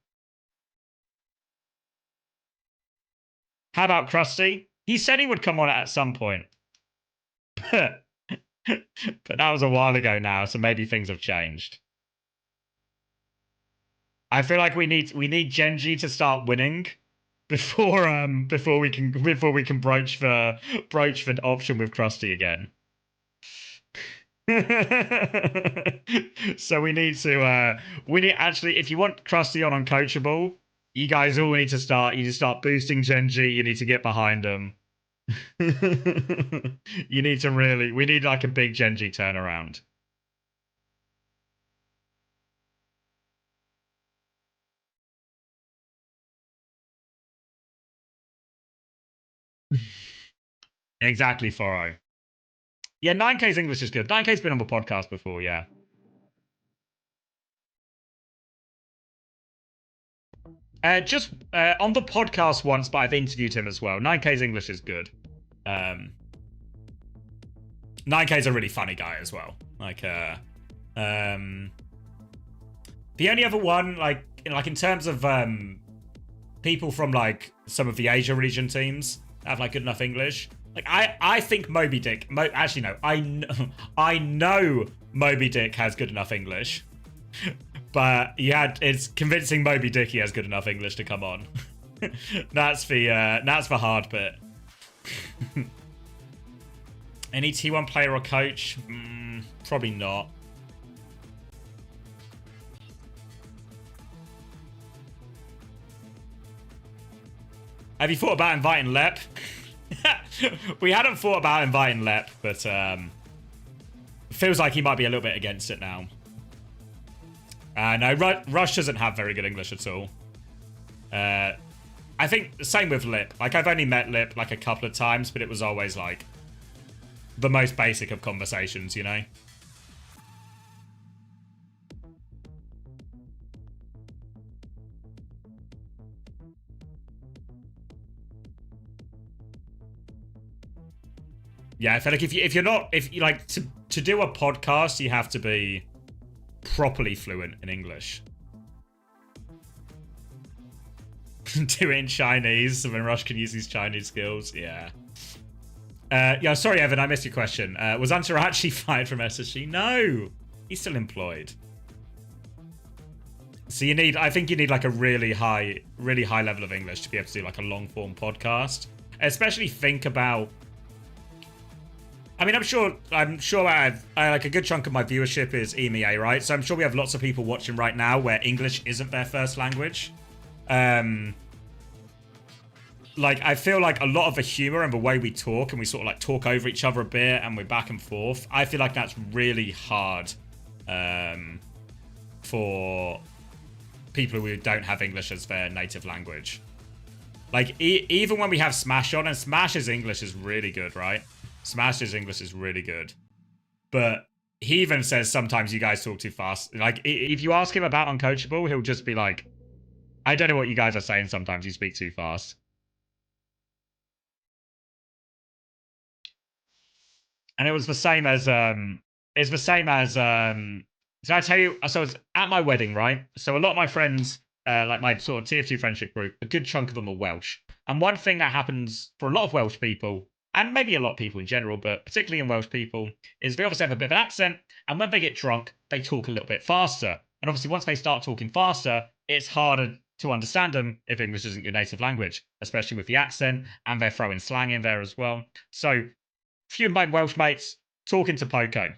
How about Krusty? He said he would come on it at some point. But that was a while ago now, so maybe things have changed. I feel like we need Genji to start winning before we can broach the option with Krusty again. So we need actually, if you want Krusty on Uncoachable, you guys all need to start boosting Genji. You need to get behind him. We need like a big Genji turnaround. Exactly, Foro. Yeah, 9K's English is good. 9K's been on the podcast before, yeah. Just on the podcast once, but I've interviewed him as well. 9K's English is good. 9K's a really funny guy as well. Like, the only other one, like in terms of people from like some of the Asia region teams that have like good enough English. Like I think Moby Dick. Actually, no. I know Moby Dick has good enough English, but it's convincing Moby Dick he has good enough English to come on. That's the hard bit. Any T1 player or coach? Probably not. Have you thought about inviting Lep? We hadn't thought about inviting Lep, but feels like he might be a little bit against it now. No, Rush doesn't have very good English at all. I think the same with Lip. Like, I've only met Lip like a couple of times, but it was always like the most basic of conversations, you know? Yeah, I feel like if you like to do a podcast, you have to be properly fluent in English. Do it in Chinese, so when Rush can use these Chinese skills. Yeah. Yeah, sorry, Evan, I missed your question. Was Hunter actually fired from SSG? No, he's still employed. So I think you need like a really high level of English to be able to do like a long form podcast. Especially think about. I mean, I'm sure I have like a good chunk of my viewership is EMEA, right? So I'm sure we have lots of people watching right now where English isn't their first language. Like, I feel like a lot of the humor and the way we talk and we sort of like talk over each other a bit and we're back and forth, I feel like that's really hard for people who don't have English as their native language. Like, even when we have Smash on, and Smash's English is really good, right? Smash's English is really good. But he even says sometimes you guys talk too fast. Like, if you ask him about Uncoachable, he'll just be like, I don't know what you guys are saying sometimes. You speak too fast. And it was the same as, did I tell you? So it's at my wedding, right? So a lot of my friends, like my sort of tier 2 friendship group, a good chunk of them are Welsh. And one thing that happens for a lot of Welsh people, and maybe a lot of people in general, but particularly in Welsh people, is they obviously have a bit of an accent, and when they get drunk, they talk a little bit faster. And obviously, once they start talking faster, it's harder to understand them if English isn't your native language, especially with the accent, and they're throwing slang in there as well. So, a few of my Welsh mates talking to Poco,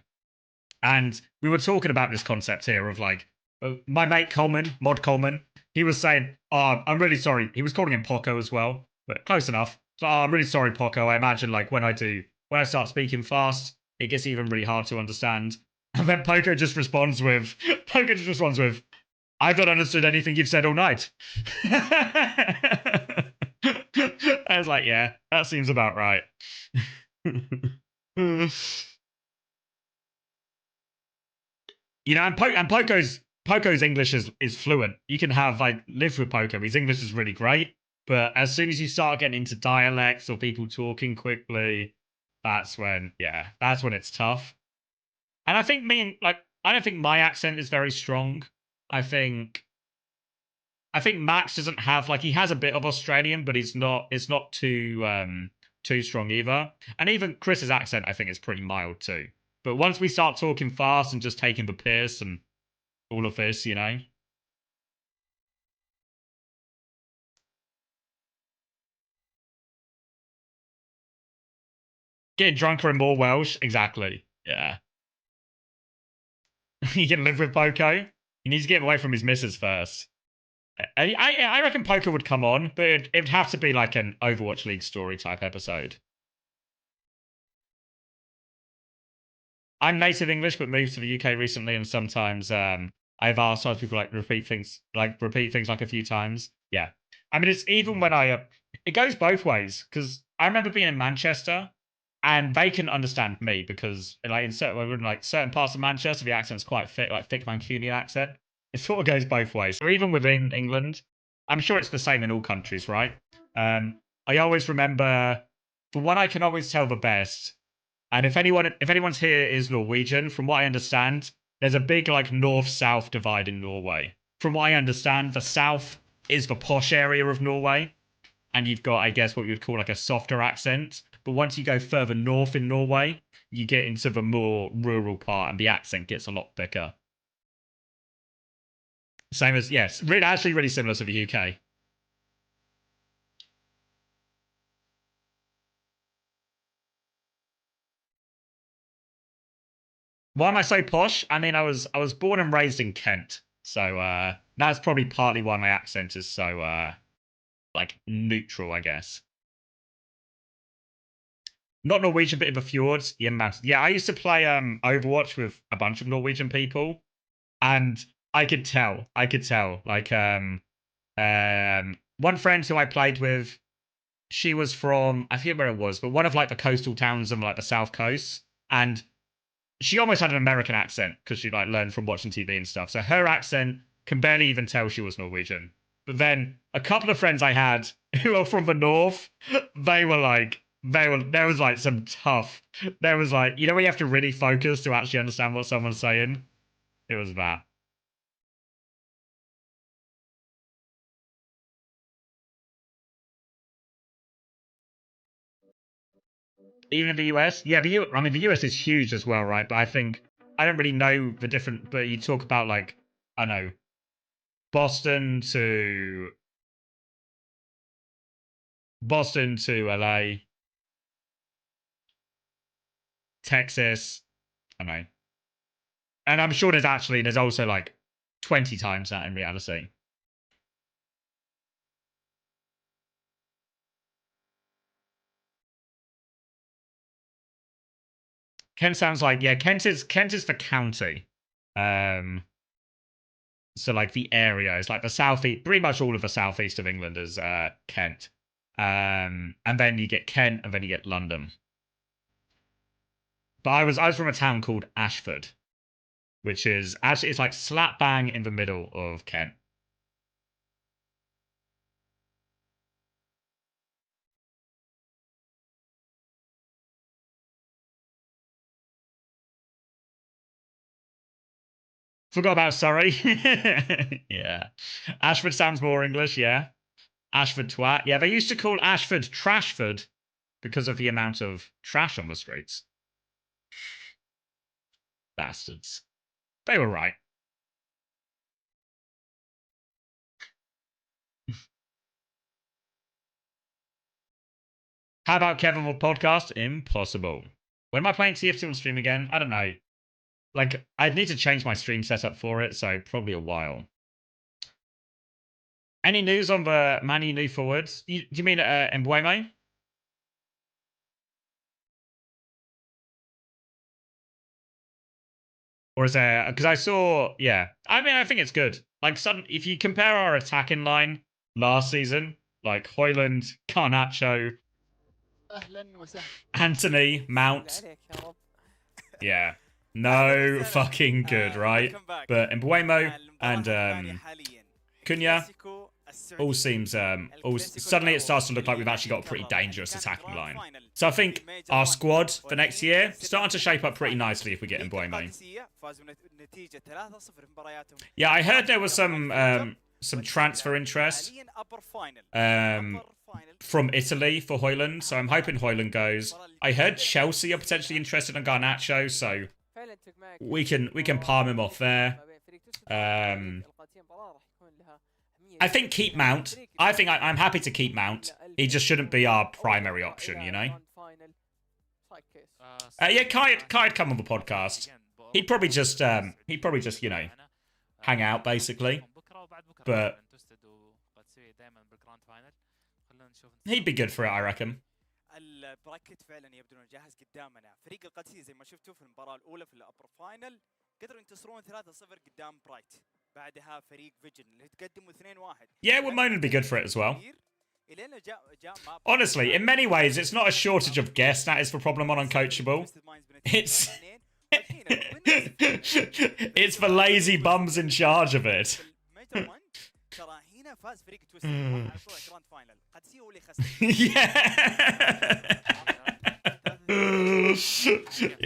and we were talking about this concept here of like, my mate Coleman, Mod Coleman, he was saying, oh, I'm really sorry. He was calling him Poco as well, but close enough. So, oh, I'm really sorry, Poco. I imagine like when I start speaking fast, it gets even really hard to understand. And then Poco just responds with, I've not understood anything you've said all night. I was like, yeah, that seems about right. You know, and Poco's English is fluent. You can have like live with Poco. His English is really great, but as soon as you start getting into dialects or people talking quickly, that's when it's tough. And I think I don't think my accent is very strong. I think Max doesn't have like he has a bit of Australian, but it's not too strong either. And even Chris's accent I think is pretty mild too. But once we start talking fast and just taking the piss and all of this, you know. Getting drunker and more Welsh, exactly. Yeah. You can live with Poco. He needs to get away from his missus first. I reckon Poco would come on, but it'd have to be like an Overwatch League story type episode. I'm native English, but moved to the UK recently, and sometimes I've asked other people like repeat things like a few times. Yeah, I mean it's even when it goes both ways because I remember being in Manchester, and they can understand me because like in certain parts of Manchester the accent's quite thick, like thick Mancunian accent. It sort of goes both ways. So even within England, I'm sure it's the same in all countries, right? I always remember the one I can always tell the best. And if anyone's here is Norwegian, from what I understand, there's a big like north-south divide in Norway. From what I understand, the south is the posh area of Norway, and you've got, I guess, what you would call like a softer accent. But once you go further north in Norway, you get into the more rural part, and the accent gets a lot thicker. Same as yes, actually really similar to the UK. Why am I so posh? I mean, I was born and raised in Kent, so that's probably partly why my accent is so like neutral, I guess. Not Norwegian, but in the fjords. Yeah, I used to play Overwatch with a bunch of Norwegian people, and I could tell. Like one friend who I played with, she was from I forget where it was, but one of like the coastal towns on like the south coast, and she almost had an American accent because she like learned from watching TV and stuff. So her accent can barely even tell she was Norwegian. But then a couple of friends I had who are from the north, there was like some tough. There was like you know when you have to really focus to actually understand what someone's saying. It was that. Even in the US, yeah, I mean the US is huge as well, right? But I think I don't really know the different. But you talk about like I don't know Boston to LA, Texas. I don't know, and I'm sure there's also like 20 times that in reality. Kent sounds like Kent is the county. So like the area is like the southeast, pretty much all of the southeast of England is Kent. And then you get Kent, and then you get London. But I was from a town called Ashford, which is actually it's like slap bang in the middle of Kent. Forgot about Surrey. Yeah. Ashford sounds more English, yeah. Ashford twat. Yeah, they used to call Ashford Trashford because of the amount of trash on the streets. Bastards. They were right. How about Kevin will podcast? Impossible. When am I playing TF2 on stream again? I don't know. Like, I'd need to change my stream setup for it, so probably a while. Any news on the Man U new forwards? Do you mean Mbuemo? Or is there... Because I saw... Yeah. I mean, I think it's good. Like, if you compare our attacking line last season, like Højlund, Garnacho, Anthony, Mount. Yeah. No fucking good, right? But Mbuemo and Cunha all seems suddenly it starts to look like we've actually got a pretty dangerous attacking line. So I think our squad for next year starting to shape up pretty nicely if we get Mbuemo. Yeah, I heard there was some transfer interest from Italy for Højlund, so I'm hoping Højlund goes. I heard Chelsea are potentially interested in Garnacho, so we can palm him off there. I think keep Mount. I think I'm happy to keep Mount. He just shouldn't be our primary option, you know? Yeah, Kai'd come on the podcast. He'd probably just, you know, hang out, basically. But he'd be good for it, I reckon. البراكت فعلا يبدو انه جاهز قدامنا. فريق القادسية زي ما شفتوا في المباراة الأولى في الأبر فاينل قدروا ينتصرون 3-0 قدام برايت. بعدها فريق فيجن اللي تقدموا 2-1. Yeah, Wimone would be good for it as well. Honestly, in many ways, it's not a shortage of guests that is the problem on Uncoachable. It's the lazy bums in charge of it. Yeah.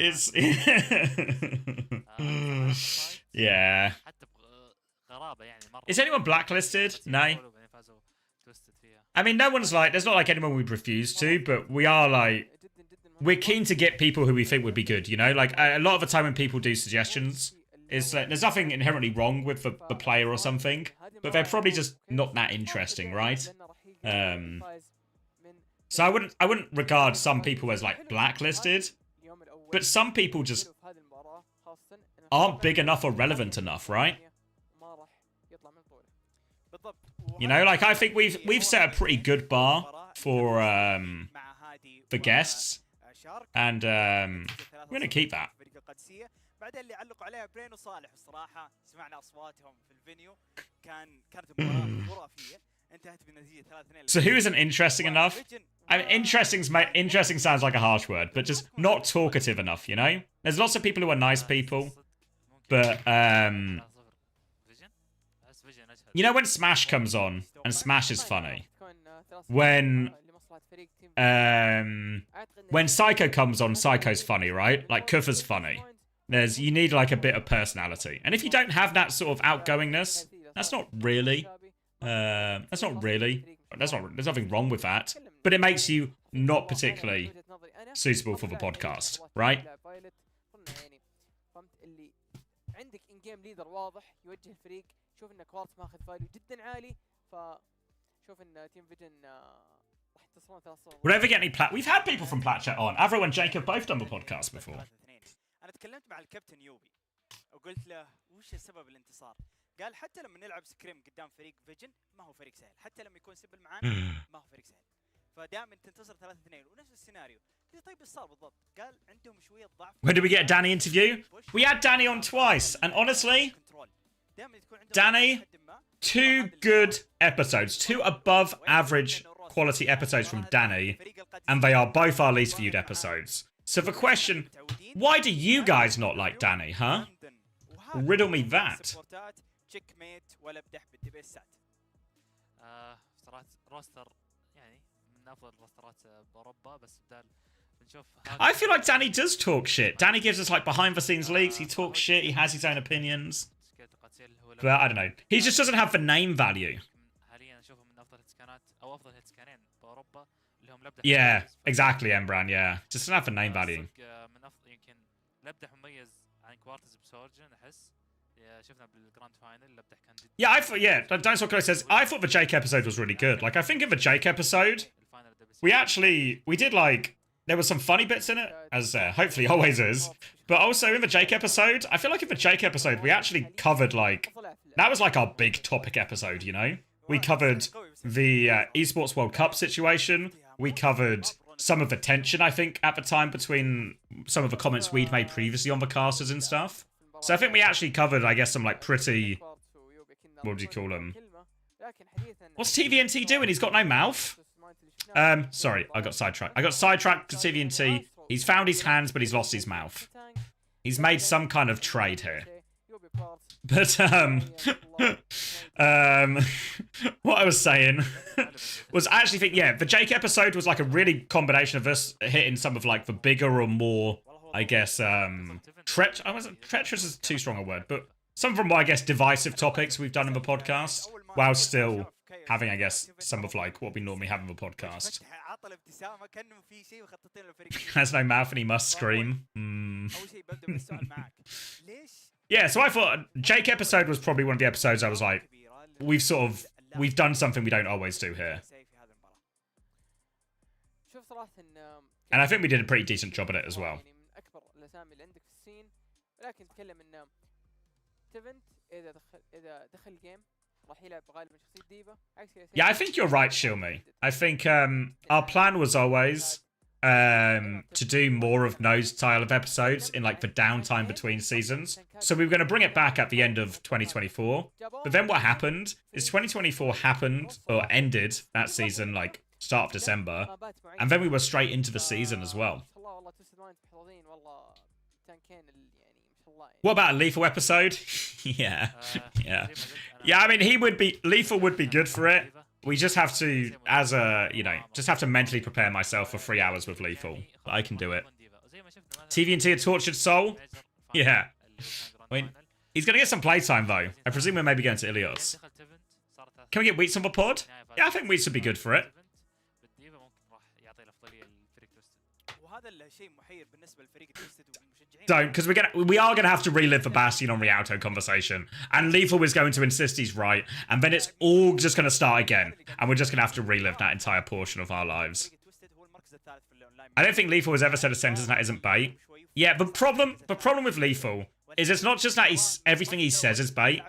It's yeah. Is anyone blacklisted? No. I mean, no one's like, there's not like anyone we'd refuse to, but we are like, we're keen to get people who we think would be good, you know? Like, a lot of the time when people do suggestions, it's like, there's nothing inherently wrong with the player or something, but they're probably just not that interesting, right? So I wouldn't regard some people as like blacklisted, but some people just aren't big enough or relevant enough, right? You know, like I think we've set a pretty good bar for guests, and we're gonna keep that. بعدين اللي علقوا عليها برين وصالح الصراحه سمعنا اصواتهم في الفينيو كانت مباراه خرافيه انتهت بنتيجه 3-2. So who isn't interesting enough? I mean, interesting sounds like a harsh word, but just not talkative enough, you know? There's lots of people who are nice people, but you know when Smash comes on and Smash is funny, when Psycho comes on, Psycho's funny, right? Like Kufa's funny. You need like a bit of personality, and if you don't have that sort of outgoingness, there's nothing wrong with that, but it makes you not particularly suitable for the podcast, right? Would ever get any We've had people from Platchat on. Avro and Jacob both done the podcast before. أنا تكلمت مع الكابتن يوبي وقلت له وش السبب الانتصار؟ قال حتى لما نلعب سكريم قدام فريق فيجن ما هو فريق سهل، حتى لما يكون سيبل معانا ما هو فريق سهل. فدائما تنتصر 3-2 ونفس السيناريو. قلت طيب ايش صار بالضبط؟ قال عندهم شوية ضعف. When did we get a Danny interview? We had Danny on twice, and honestly, Danny, 2 good episodes, 2 above average quality episodes from Danny, and they are both our least viewed episodes. So the question, why do you guys not like Danny, huh? Riddle me that. I feel like Danny does talk shit. Danny gives us like behind the scenes leaks, he talks shit, he has his own opinions. But I don't know. He just doesn't have the name value. Yeah, exactly, Embran. Yeah, just enough for name value. من افضل يمكن لبدح مميز عن كوارتز بسورجن احس شفنا بالجراند فاينل لبدح كان جدا. Yeah, I thought. Yeah, Dinosaur Killer says I thought the Jake episode was really good. Like, I think in the Jake episode, we did like there were some funny bits in it, as hopefully always is. But also in the Jake episode, I feel like in the Jake episode we actually covered like that was like our big topic episode. You know, we covered the esports World Cup situation. We covered some of the tension, I think, at the time between some of the comments we'd made previously on the casters and stuff. So I think we actually covered, I guess, some like pretty, what do you call them? What's TVNT doing? He's got no mouth. Sorry, I got sidetracked. I got sidetracked to TVNT. He's found his hands, but he's lost his mouth. He's made some kind of trade here. But what I was saying was I actually think, yeah, the Jake episode was like a really combination of us hitting some of like the bigger or more, I guess, treacherous is too strong a word, but some of the more, I guess, divisive topics we've done in the podcast, while still having, I guess, some of like what we normally have in the podcast. Has no mouth and he must scream. Yeah, so I thought Jake episode was probably one of the episodes I was like, we've done something we don't always do here. And I think we did a pretty decent job at it as well. Yeah, I think you're right, Shilmi. I think our plan was always to do more of No's style of episodes in like the downtime between seasons. So we were going to bring it back at the end of 2024. But then what happened is 2024 happened or ended that season like start of December. And then we were straight into the season as well. What about a Lethal episode? Yeah. Yeah, I mean, Lethal would be good for it. We just have to, just have to mentally prepare myself for 3 hours with Lethal. I can do it. TVNT a Tortured Soul? Yeah. I mean, he's going to get some playtime, though. I presume we're maybe going to Ilios. Can we get Wheats on the pod? Yeah, I think Wheats would be good for it. Don't, because we are gonna have to relive the Bastion on Rialto conversation, and Lethal is going to insist he's right, and then it's all just gonna start again, and we're just gonna have to relive that entire portion of our lives. I don't think Lethal has ever said a sentence that isn't bait. Yeah, the problem with Lethal is it's not just that everything he says is bait.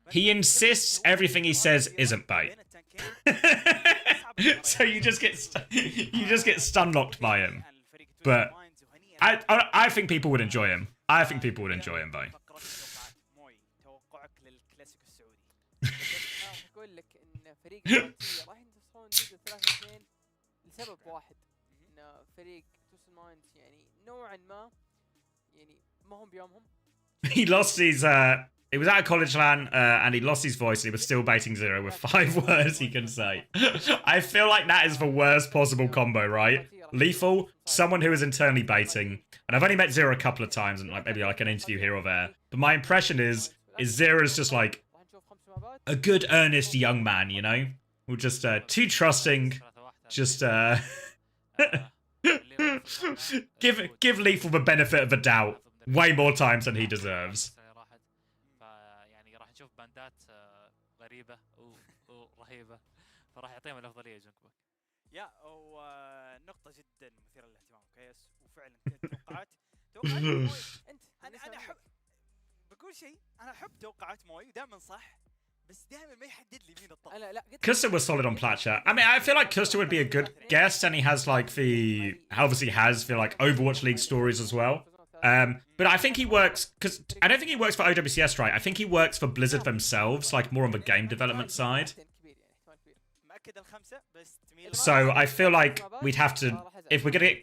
He insists everything he says isn't bait. So you just get stun locked by him. But I think people would enjoy him. I think people would enjoy him, though. He lost his he was out of college land and he lost his voice and he was still baiting Zero with 5 words he can say. I feel like that is the worst possible combo, right? Lethal, someone who is internally baiting, and I've only met Zero a couple of times and like maybe like an interview here or there, but my impression is Zero is just like a good earnest young man, you know? Who just too trusting, just give Lethal the benefit of the doubt way more times than he deserves. يا ونقطة جدا مثيرة للاهتمام كيس وفعلا توقعات موي انا احب بقول شيء انا احب توقعات موي ودائما صح بس دائما ما يحدد لي مين الطرف. Kusta was solid on Platcher. I mean, I feel like Kusta would be a good guest, and he has like obviously has the like Overwatch League stories as well. But I think he works because I don't think he works for OWCS, right? I think he works for Blizzard themselves, like more on the game development side. So I feel like we'd have to, if we're gonna get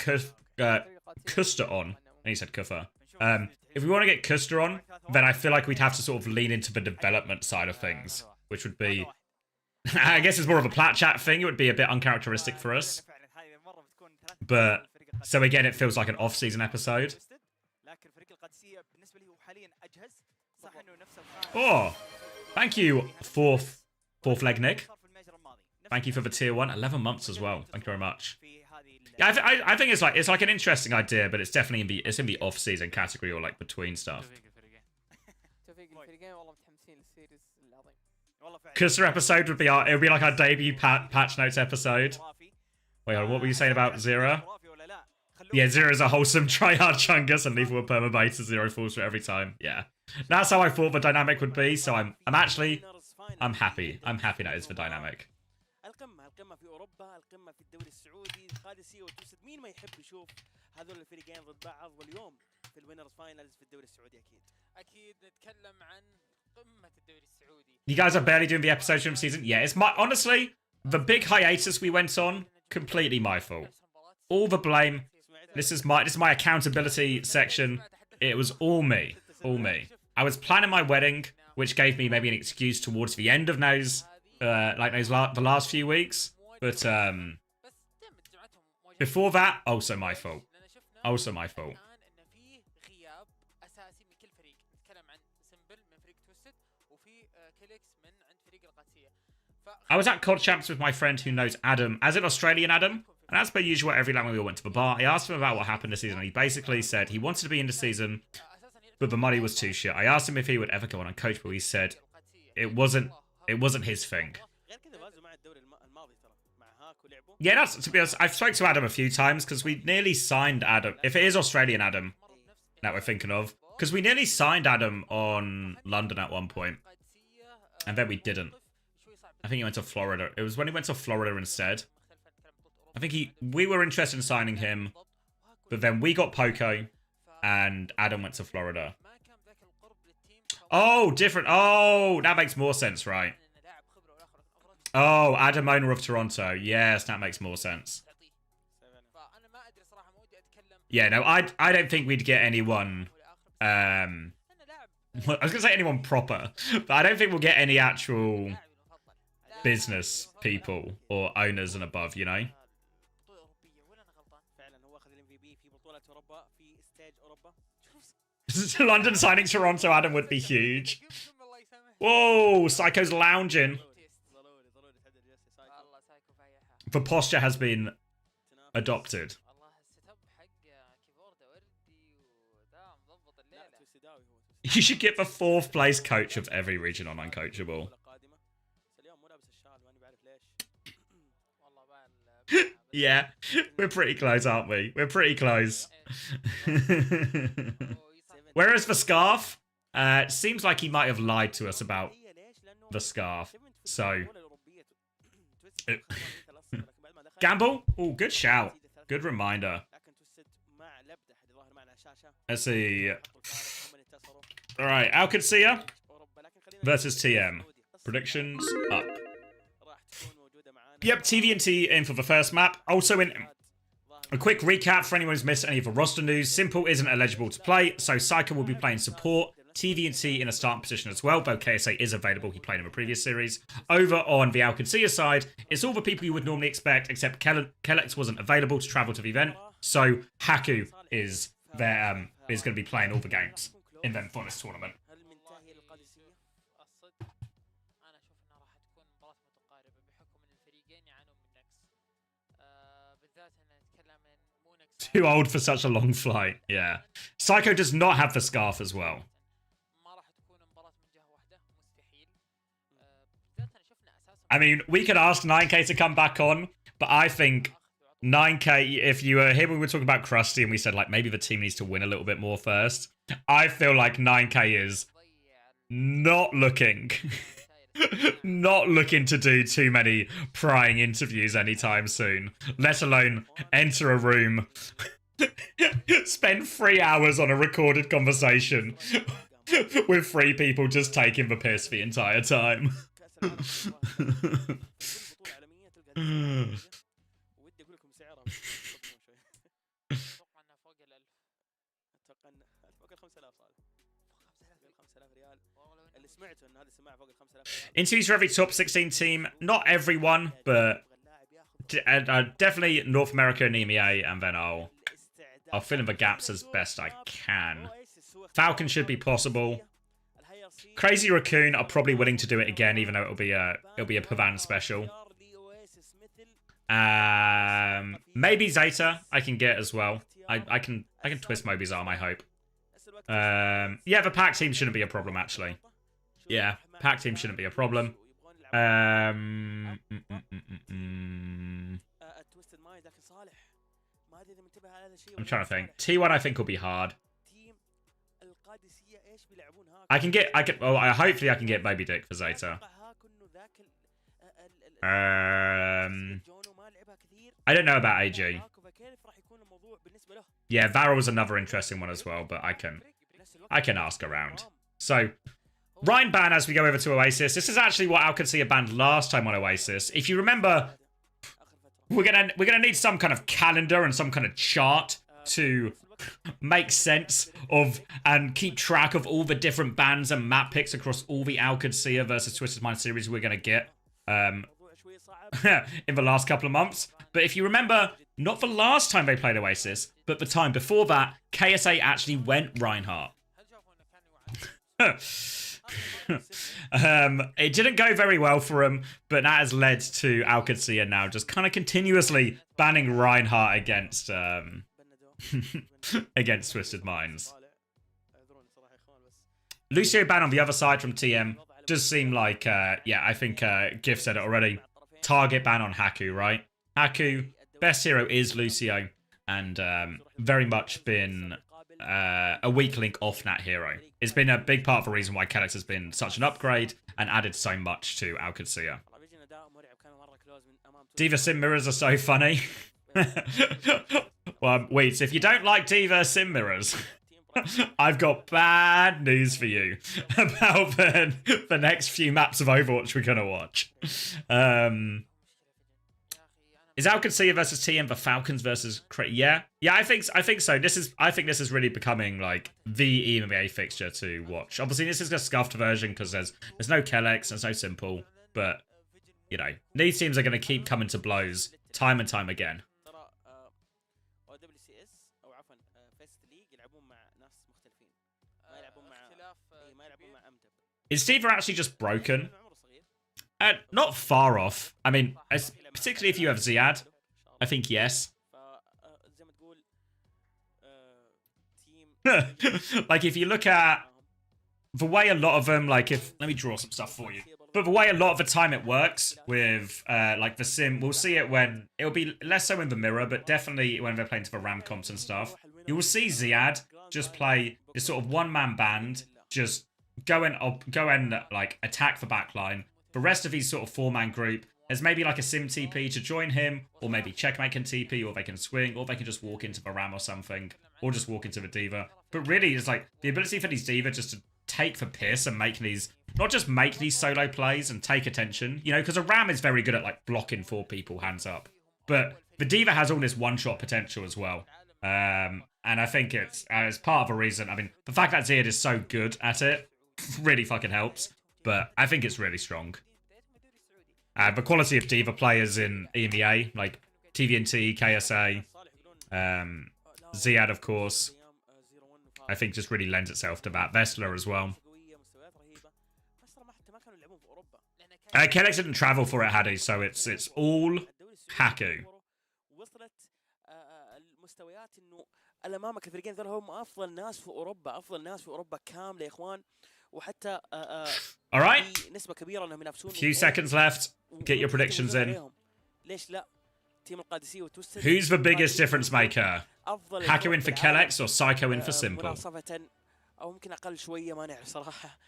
Kusta on, and he said Kuffa. If we want to get Kusta on, then I feel like we'd have to sort of lean into the development side of things, which would be, I guess it's more of a plat chat thing. It would be a bit uncharacteristic for us. But, so again, it feels like an off-season episode. Oh, thank you, fourth leg Nick. Thank you for the tier 1. 11 months as well. Thank you very much. Yeah, I think it's like an interesting idea, but it's definitely in the off-season category or like between stuff. Because their episode would be it would be like our debut patch notes episode. Wait, what were you saying about Zero? Yeah, Zero is a wholesome tryhard chungus and lethal with permabase to 0 falls for every time. Yeah, that's how I thought the dynamic would be. So I'm happy. I'm happy that is the dynamic. القمة في أوروبا، القمة في الدوري السعودي، قادسية وتوسد، مين ما يحب يشوف هذول الفريقين ضد بعض، واليوم في الوينرز فاينلز في الدوري السعودي أكيد. أكيد نتكلم عن قمة الدوري السعودي. You guys are barely doing the episodes from season. Yeah, it's honestly the big hiatus we went on, completely my fault. All the blame. This is my accountability section. It was all me. I was planning my wedding, which gave me maybe an excuse towards the end of the last few weeks, but before that, also my fault. I was at COD Champs with my friend who knows Adam, as in Australian Adam, and as per usual, every time we all went to the bar, I asked him about what happened this season, and he basically said he wanted to be in the season, but the money was too shit. I asked him if he would ever go on and coach, but he said it wasn't his thing. Yeah, that's, to be honest, I've spoke to Adam a few times because we nearly signed Adam. If it is Australian Adam that we're thinking of, because we nearly signed Adam on London at one point, and then we didn't. I think he went to Florida. It was when he went to Florida instead. I think we were interested in signing him, but then we got Poco, and Adam went to Florida. Oh, different. Oh, that makes more sense, right? Oh, Adam, owner of Toronto. Yes, that makes more sense. Yeah, no, I don't think we'd get anyone. I was gonna say anyone proper, but I don't think we'll get any actual business people or owners and above, you know. London signing Toronto Adam would be huge. Whoa, Psycho's lounging. The posture has been adopted. You should get the 4th place coach of every region on Uncoachable. Yeah, we're pretty close, aren't we? We're pretty close. Where is the scarf? It seems like he might have lied to us about the scarf. So... Gamble? Oh, good shout. Good reminder. Let's see. Alright, Alcancia versus TM. Predictions up. Yep, TVNT in for the first map. Also in a quick recap for anyone who's missed any of the roster news. Simple isn't eligible to play, so Psycho will be playing support. TVNT in a starting position as well, though KSA is available. He played in the previous series. Over on the Alcancia side, it's all the people you would normally expect, except Kellex wasn't available to travel to the event, so Haku is there, is going to be playing all the games in them for this tournament. Too old for such a long flight, yeah. Psycho does not have the scarf as well. I mean, we could ask 9K to come back on, but I think 9K, if you were here when we were talking about Krusty and we said, like, maybe the team needs to win a little bit more first, I feel like 9K is not looking to do too many prying interviews anytime soon, let alone enter a room, spend 3 hours on a recorded conversation with 3 people just taking the piss the entire time. Interviews for every top 16 team. Not everyone, but definitely North America and EMEA, and then I'll fill in the gaps as best I can. Falcon should be possible. Crazy Raccoon are probably willing to do it again, even though it'll be a Pavan special. Maybe Zeta I can get as well. I can twist Moby's arm, I hope. Yeah, the pack team shouldn't be a problem, actually. Yeah, pack team shouldn't be a problem. I'm trying to think. T1 I think will be hard. Hopefully I can get Baby Dick for Zeta. I don't know about AG. Yeah, Varro's another interesting one as well, but I can ask around. So, Rhine ban as we go over to Oasis. This is actually what Alcancia banned last time on Oasis. If you remember, we're gonna need some kind of calendar and some kind of chart to make sense of and keep track of all the different bans and map picks across all the Alcancia versus Twisted Mind series we're gonna get in the last couple of months. But if you remember, not the last time they played Oasis, but the time before that, KSA actually went Reinhardt. It didn't go very well for him, but that has led to Alcancia now just kind of continuously banning Reinhardt against against Twisted Minds. Lucio ban on the other side from TM does seem like, yeah, I think Gif said it already. Target ban on Haku, right? Haku, best hero is Lucio, and very much been a weak link off-nat hero. It's been a big part of the reason why Kellex has been such an upgrade and added so much to Alcancia. Diva Sim mirrors are so funny. Well, wait, if you don't like Diva Sim mirrors, I've got bad news for you about the next few maps of Overwatch we're going to watch. Is Alcancia versus TM the Falcons versus Yeah, I think so. I think this is really becoming like the EMEA fixture to watch. Obviously, this is a scuffed version because there's no Kellex, there's no Simple, but you know, these teams are going to keep coming to blows time and time again. Is Diva actually just broken? Not far off. I mean, particularly if you have Ziad, I think yes. Like, if you look at the way a lot of them, like, let me draw some stuff for you. But the way a lot of the time it works with, like, the sim, we'll see it when, it'll be less so in the mirror, but definitely when they're playing to the RAM comps and stuff. You will see Ziad just play this sort of one-man band, just go and like, attack the backline. The rest of his sort of four-man group, there's maybe like a sim TP to join him, or maybe Checkmate can TP, or they can swing, or they can just walk into the Ram or something, or just walk into the Diva. But really, it's like the ability for these Diva just to take the piss and make these, not just make these solo plays and take attention, you know, because a Ram is very good at like blocking four people hands up. But the Diva has all this one-shot potential as well. And I think it's part of a reason. I mean, the fact that Ziad is so good at it really fucking helps. But I think it's really strong. The quality of Diva players in EMEA, like TVNT, KSA, Ziad, of course, I think just really lends itself to that. Vestler as well. Kellex didn't travel for it, had he? So it's all Haku. اللي امامك الفريقين ذول هم افضل ناس في اوروبا، افضل ناس في اوروبا كامله يا اخوان، وحتى all right, نسبه كبيره انهم ينافسون. Few seconds left. Get your predictions in. ليش لا؟ تيم القادسيه وتوستد. Who's the biggest difference maker? Haku in for Kellex or Psycho in for Simple? مناصفه او ممكن اقل شويه، ما نعرف صراحه.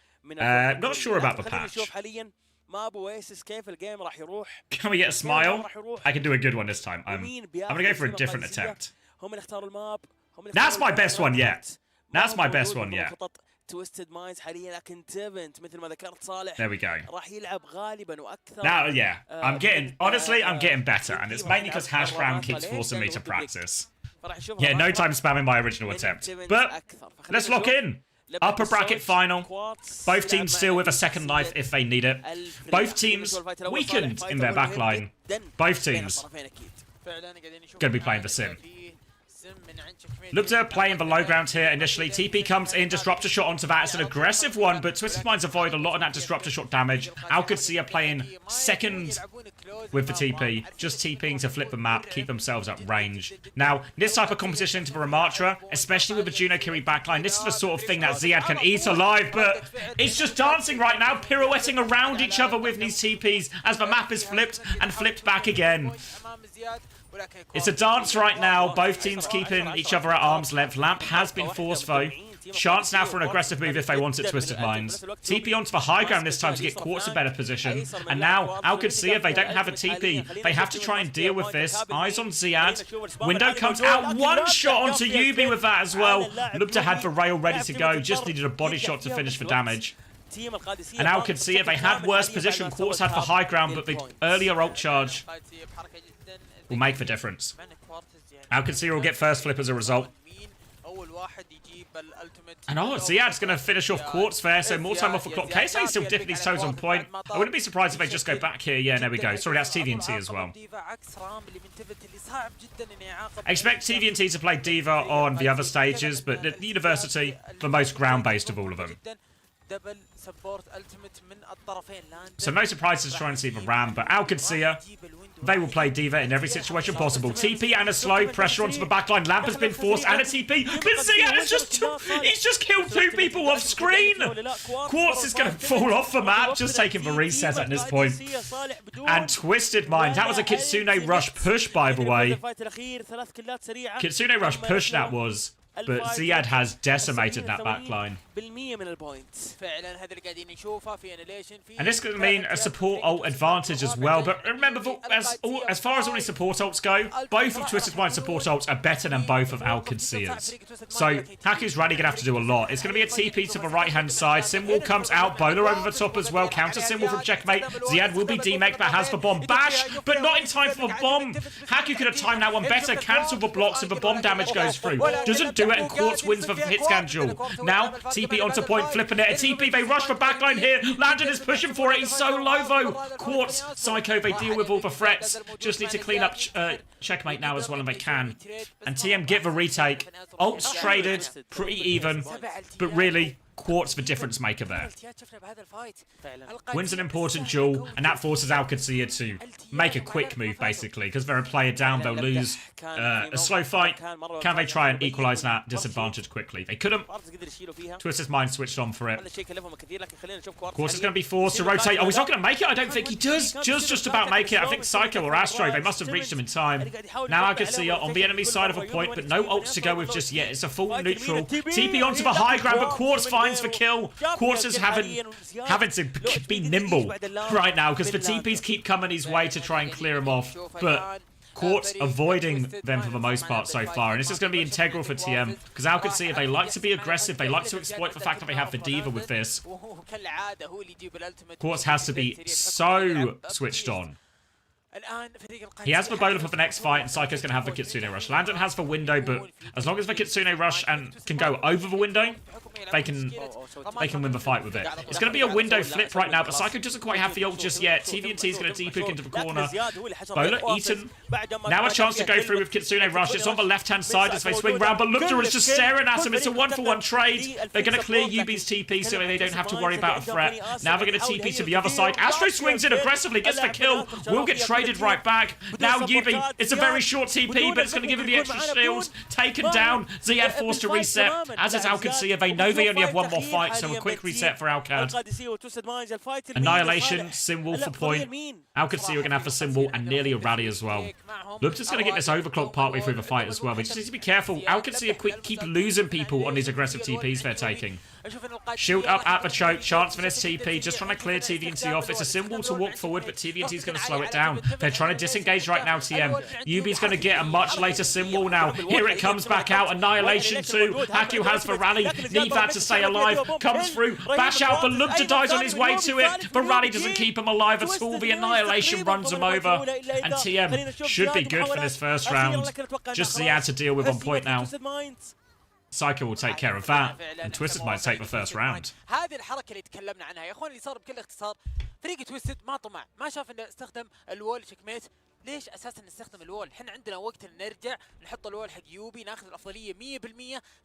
Not sure about the patch. نشوف حاليا ما ابو اويسس كيف الجيم راح يروح. Can we get a smile? I can do a good one this time. I'm gonna go for a different attempt. هم اللي اختاروا الماب. That's my best one yet. That's my best one yet. تويستد مايندز حاليا، لكن تيفنت مثل ما ذكرت صالح there we go. راح يلعب غالبا واكثر. Now, yeah, honestly, I'm getting better, and it's mainly because Hash Brown keeps forcing me to practice. Yeah, no time spamming my original attempt. But let's lock in. Upper bracket final. Both teams still with a second life if they need it. Both teams weakened in their backline. Both teams going to be playing the sim. Lubda playing the low ground here initially. TP comes in, disruptor shot onto that. It's an aggressive one, but Twisted Minds avoid a lot of that disruptor shot damage. Alcadzia playing second with the TP, just TPing to flip the map, keep themselves at range. Now, this type of competition into the Ramatra, especially with the Juno Kiri backline, this is the sort of thing that Ziad can eat alive, but it's just dancing right now, pirouetting around each other with these TPs as the map is flipped and flipped back again. It's a dance right now, both teams keeping each other at arm's length. Lamp has been forced though. Chance now for an aggressive move if they want it, Twisted Minds. TP onto the high ground this time to get Quartz a better position. And now, Alcadzia, they don't have a TP. They have to try and deal with this. Eyes on Ziad. Window comes out. One shot onto Yubi with that as well. Lubda had the rail ready to go. Just needed a body shot to finish the damage. And Alcadzia, they had worse position. Quartz had the high ground, but the earlier ult charge will make the difference. Alcadzia will get first flip as a result. And Ziad's going to finish off Quartz there, so more time off the clock. KSA still dipping his toes on point. I wouldn't be surprised if they just go back here. Yeah, there we go. Sorry, that's TVNT as well. I expect TVNT to play D.Va on the other stages, but the University, the most ground-based of all of them. So no surprises trying to see the Ram, but Alcadzia, they will play D.Va in every situation possible. TP and a slow pressure onto the backline. Lamp has been forced and a TP. But Ziad has he's just killed two people off screen. Quartz is going to fall off the map, just taking the reset at this point. And Twisted Mind, that was a Kitsune Rush push, by the way. Kitsune Rush push that was. But Ziad has decimated that backline. And this could mean a support ult advantage as well. But remember, as far as only support ults go, both of Twisted Mind's support ults are better than both of Alcadzia's. So Haku's really going to have to do a lot. It's going to be a TP to the right-hand side. Simwall comes out. Bowler over the top as well. Counter Simwall from Checkmate. Ziad will be demeked, but has the bomb. Bash, but not in time for the bomb. Haku could have timed that one better. Cancel the blocks if the bomb damage goes through. Doesn't do it, and Quartz wins for the hit scan duel. Now, TP onto point, flipping it. A TP, they rush for backline here. Landon is pushing for it. He's so low, though. Quartz, Psycho, they deal with all the threats. Just need to clean up Checkmate now as well, and they can. And TM get the retake. Ults traded, pretty even. But really, Quartz the difference maker there. Wins an important duel, and that forces Alcadzia to make a quick move, basically, because they're a player down, they'll lose a slow fight. Can they try and equalise that disadvantage quickly? They couldn't. Twisted's mind switched on for it. Quartz is going to be forced to rotate. Oh, he's not going to make it? I don't think he does. Just about make it. I think Psycho or Astro, they must have reached him in time. Now Alcadzia on the enemy side of a point, but no ults to go with just yet. It's a full neutral. TP onto the high ground, but Quartz finds the kill. Quartz is having to be nimble right now because the TPs keep coming his way to try and clear him off, but Quartz avoiding them for the most part so far, and this is going to be integral for TM because Alcadzia, they like to be aggressive, they like to exploit the fact that they have the D.Va with this. Quartz has to be so switched on. He has the bowler for the next fight, and Psycho's going to have the Kitsune Rush. Landon has the window, but as long as the Kitsune Rush and can go over the window, they can win the fight with it. It's going to be a window flip right now, but Psycho doesn't quite have the ult just yet. TVNT is going to deep-hook into the corner. Bowler eaten. Now a chance to go through with Kitsune Rush. It's on the left-hand side as they swing round, but Lubda is just staring at him. It's a one-for-one trade. They're going to clear Yubi's TP so they don't have to worry about a threat. Now they're going to TP to the other side. Astro swings in aggressively, gets the kill. Will get traded right back. Now Yubi, it's a very short TP, but it's going to give him the extra shields. Taken down. Ziad forced to reset. As is Alcadzia, they know they only have one more fight, so a quick reset for Alcad. Annihilation, Simwall for point. Alcadzia are going to have for Simwall and nearly a rally as well. Lubda's going to get this overclock partway through the fight as well. They just need to be careful. Alcadzia keep losing people on these aggressive TPs they're taking. Shield up at the choke. Chance for this TP. Just trying to clear TVNT off. It's a Simwall to walk forward, but TVNT is going to slow it down. They're trying to disengage right now, TM. Yubi's going to get a much later Simwall now. Here it comes back out. Annihilation 2. Haku has for rally. Need that to stay alive. Comes through. Bash out, but Lubda dies on his way to it. But rally doesn't keep him alive at all. The Annihilation runs him over. And TM should be good for this first round. Just Ziad to deal with on point now. Psycho will take care of that, and Twisted might take the first round. هذه الحركة اللي تكلمنا عنها يا اخوان اللي صار بكل اختصار فريق تويستد ما طمع ما شاف انه استخدم الوول شيك ميت ليش اساسا نستخدم الوول؟ احنا عندنا وقت نرجع نحط الوول حق يوبي ناخذ الافضليه 100%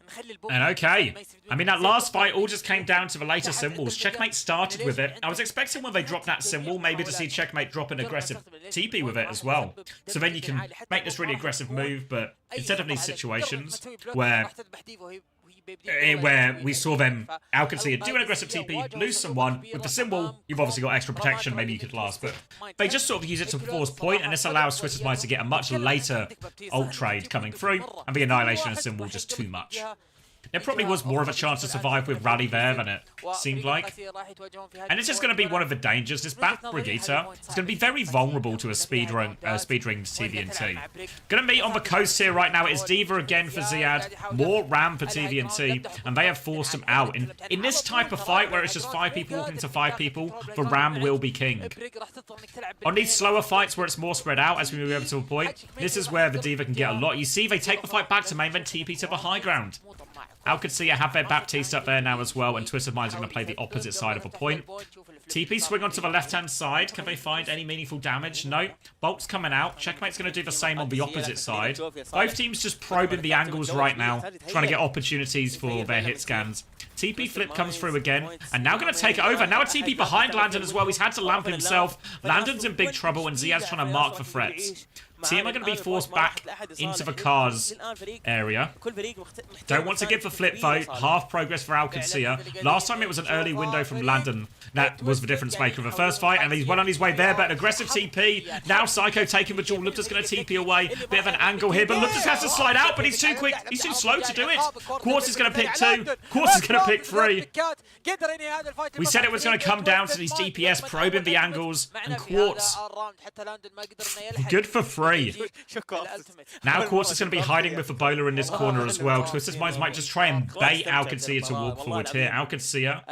نخلي البوم. And okay, I mean that last fight all just came down to the later symbols. Checkmate started with it. I was expecting when they dropped that symbol maybe to see Checkmate drop an aggressive TP with it as well. So then you can make this really aggressive move, but instead of these situations where we saw them, Alcancia do an aggressive TP, lose someone, with the symbol, you've obviously got extra protection, maybe you could last, but they just sort of use it to force point, and this allows Twisted Mind to get a much later ult trade coming through, and the Annihilation and symbol just too much. There probably was more of a chance to survive with Rally there than it seemed like. And it's just going to be one of the dangers. This back Brigitte is going to be very vulnerable to a speedrun TVNT. Going to meet on the coast here right now. It's Diva again for Ziad. More Ram for TVNT. And they have forced him out. In this type of fight where it's just 5 people walking to 5 people, the Ram will be king. On these slower fights where it's more spread out as we move over to a point, this is where the Diva can get a lot. You see they take the fight back to main, then TP to the high ground. Alcancia have their Baptiste up there now as well, and Twisted Minds are going to play the opposite side of a point. TP swing onto the left-hand side. Can they find any meaningful damage? No. Bolt's coming out. Checkmate's going to do the same on the opposite side. Both teams just probing the angles right now, trying to get opportunities for their hit scans. TP flip comes through again, and now going to take it over. Now a TP behind Landon as well. He's had to lamp himself. Landon's in big trouble, and Ziad's trying to mark the threats. Team are going to be forced back into the cars area. Don't want to give the flip though. Half progress for Alcancia. Last time it was an early window from Landon. That was the difference maker of the first fight, and he's well on his way there, but an aggressive TP. Now Psycho taking the duel. Lupta's going to TP away. Bit of an angle here, but Lupta has to slide out, but he's too quick. He's too slow to do it. Quartz is going to pick 2. Quartz is going to pick 3. We said it was going to come down to these DPS probing the angles, and Quartz good for 3. Now Quartz is going to be hiding with the bowler in this corner as well. Twisted Minds might just try and bait Alcancia to walk forward here. Alcancia,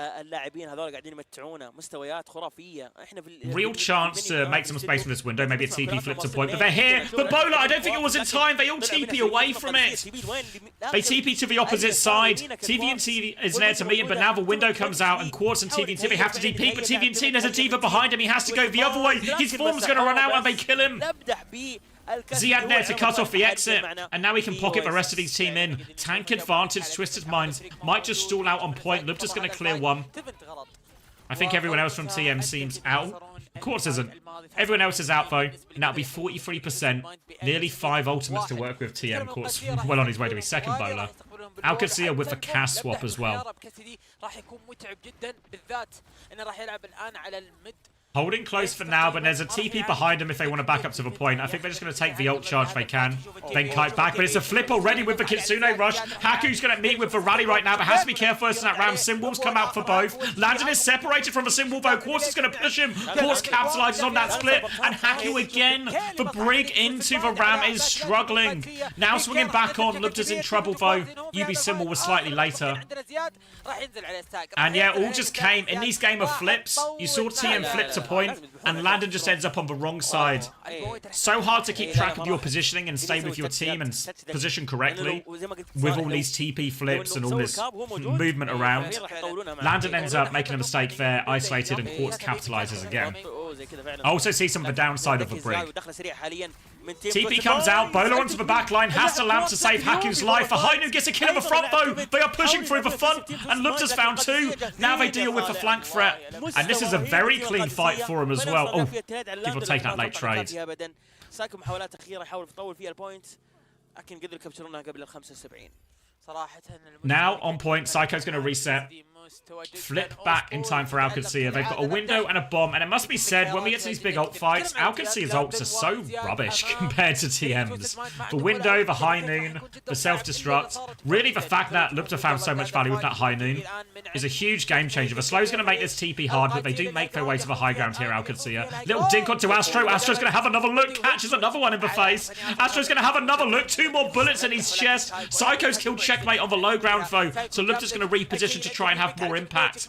real chance to make some space from this window. Maybe a TP flip to point, but they're here. But bowler, I don't think it was in time. They all TP away from it. They TP to the opposite side. TVNT is there to meet him, but now the window comes out, and Quartz and TVNT, they have to DP, but TVNT, there's a Diva behind him. He has to go the other way. His form's going to run out, and they kill him. Ziad there to cut off the exit, and now he can pocket the rest of his team in. Tank advantage. Twisted Minds might just stall out on point. Lupta's going to clear 1. I think everyone else from TM seems out. Quartz isn't. Everyone else is out though, and that'll be 43%. Nearly 5 ultimates to work with TM. Quartz well on his way to his second bowler. Alcancia with the cast swap as well. Holding close for now, but there's a TP behind him if they want to back up to the point. I think they're just going to take the ult charge if they can. Then kite back, but it's a flip already with the Kitsune rush. Haku's going to meet with the rally right now, but has to be careful as that Ram. Symbols come out for both. Landon is separated from the symbol though. Quartz is going to push him. Quartz capitalizes on that split, and Haku again. The brig into the Ram is struggling. Now swinging back on. Lupta's in trouble though. UB symbol was slightly later. And yeah, all just came in these game of flips. You saw TM flip to point, and Landon just ends up on the wrong side. So hard to keep track of your positioning and stay with your team and position correctly with all these TP flips and all this movement around. Landon ends up making a mistake there, isolated, and Quartz capitalizes again. I also see some of the downside of the brig. TP comes out, Bowler onto the back line, has to lamp to save Haku's life. The Hainu gets a kill in the front though. They are pushing through the front, and Lupta's found 2. Now they deal with the flank threat, and this is a very clean fight for him as well. Oh, people take that late trade. Now on point, Psycho's going to reset. Flip back in time for Alcancia. They've got a window and a bomb, and it must be said, when we get to these big ult fights, Alcancia's ults are so rubbish compared to TM's. The window, the high noon, the self-destruct. Really, the fact that Lupta found so much value with that high noon is a huge game changer. The slow's going to make this TP hard, but they do make their way to the high ground here, Alcancia. Little dink onto Astro. Astro's going to have another look, catches another one in the face. Astro's going to have another look, 2 more bullets in his chest. Psycho's killed checkmate on the low ground though, so Lubta's going to reposition to try and have more impact.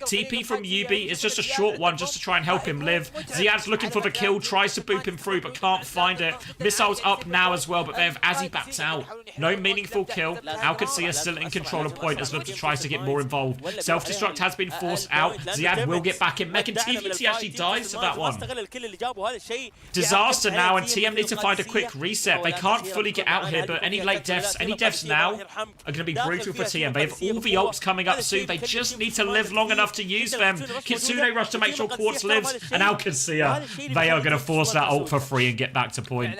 TP from Yubi is just a short one just to try and help him live. Ziad's looking for the kill, tries to boop him through but can't find it. Missiles up now as well, but they have Azzy backs out. No meaningful kill. Alcacia still in control of point as Lubta tries to get more involved. Self-destruct has been forced out. Ziad will get back in mech, and TVT actually dies to that one. Disaster now, and TM need to find a quick reset. They can't fully get out here, but any late deaths, now are going to be brutal for TM. They have all the ults coming up soon. They just need to live long enough to use them. Kitsune rush to make sure Quartz lives, and Alcacia, they are going to force that ult for free and get back to point.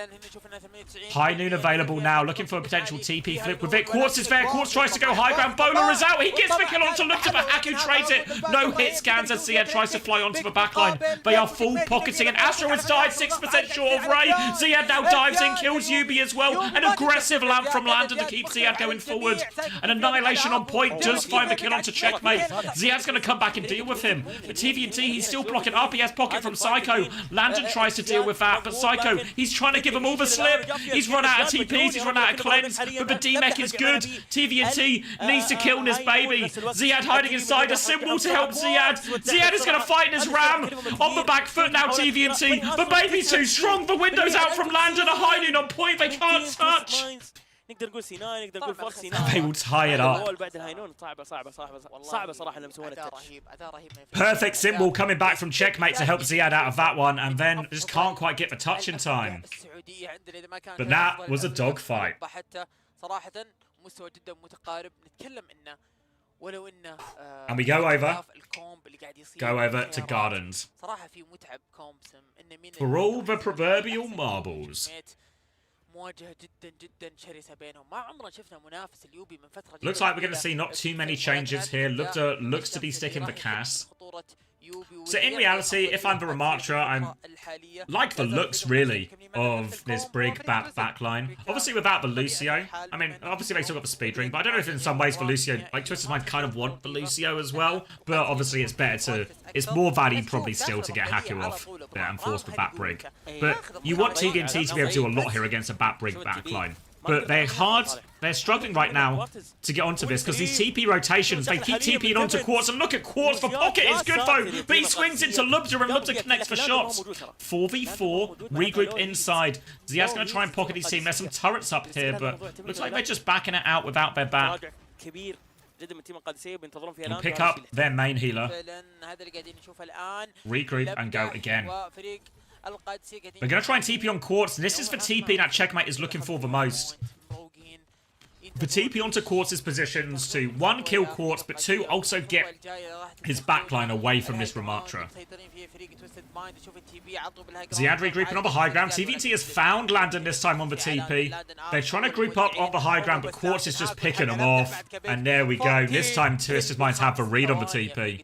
High Noon available now, looking for a potential TP flip with it. Quartz is there. Quartz tries to go high ground. Bowler is out. He gets the kill onto Lubta, but Haku trades it. No hit scans as Ziad tries to fly onto the backline. They are full pocketing, and Astro has died 6% short of Ray. Ziad now dives in, kills Yubi as well. An aggressive lamp from Landon to keep Ziad going forward. An annihilation on point does find the kill onto checkmate. Ziad's going to come back and deal with him. But TVT, he's still blocking up. He has pocket from Psycho. Landon tries to deal with that, but Psycho, he's trying to give him all the slip. He's run out of TPs, he's run out of cleanse, but the D-Mech is good. TVT needs to kill this baby. Ziad hiding inside a symbol to help Ziad. Ziad is going to fight in his ram. On the back foot now, TVT. The baby's too strong. The window's out from Landon. A High Noon on point. They can't touch. نقدر نقول سيناي نقدر نقول فرق سيناي They will tie it up. بعد الهاينون صعبة صراحة لما سوينا التاتش. Perfect symbol coming back from checkmate to help Ziad out of that one, and then just can't quite get the touch in time. But that was a dogfight. And we go over to Gardens. For all the proverbial marbles. Looks like we're going to see not too many changes here. Lubta looks to be sticking the Cass. So in reality, if I'm the Ramatra, I'm like the looks, really, of this Brig backline. Obviously without the Lucio. I mean, obviously they still got the speed ring, but I don't know if in some ways the Lucio, like Twisted Mind kind of want the Lucio as well. But obviously it's better to, it's more value probably still to get Haku off and force the Bat Brig. But you want TVNT to be able to do a lot here against a Bat Brig backline. But they're struggling right now to get onto this because these TP rotations, they keep TPing onto Quartz, and look at Quartz, the pocket is good though, but he swings into Lubta and Lubta connects for shots. 4v4, regroup inside. Ziad's going to try and pocket his team. There's some turrets up here, but looks like they're just backing it out without their bat. And pick up their main healer. Regroup and go again. We're going to try and TP on Quartz, and this is the TP that checkmate is looking for the most. The TP onto Quartz's positions to 1, kill Quartz, but 2, also get his backline away from this Ramatra. Ziad regrouping on the high ground. TVT has found Landon this time on the TP. They're trying to group up on the high ground, but Quartz is just picking them off. And there we go. This time Twisted Minds have the read on the TP.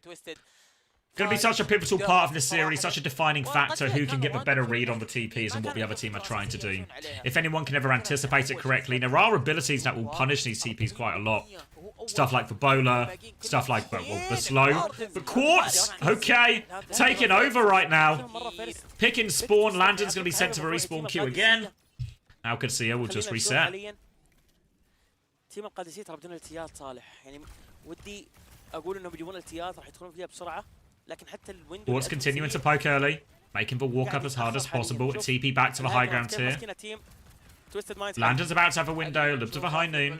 Going to be such a pivotal part of this series, such a defining factor, who can get the better read on the TPs and what the other team are trying to do. If anyone can ever anticipate it correctly, there are abilities that will punish these TPs quite a lot. Stuff like the bowler, stuff like the slow. But Quartz, okay, taking over right now. Picking spawn, Landon's going to be sent to the respawn queue again. Alcacia will just reset. تيم القادسية ترى بدون التيات صالح يعني ودي أقول إنه بيجيبون التيات راح يدخلون فيها بسرعة. Quartz continuing to poke early, making the walk up as hard as possible. A TP back to the high ground tier. Landon's about to have a window, Lubta to the High Noon.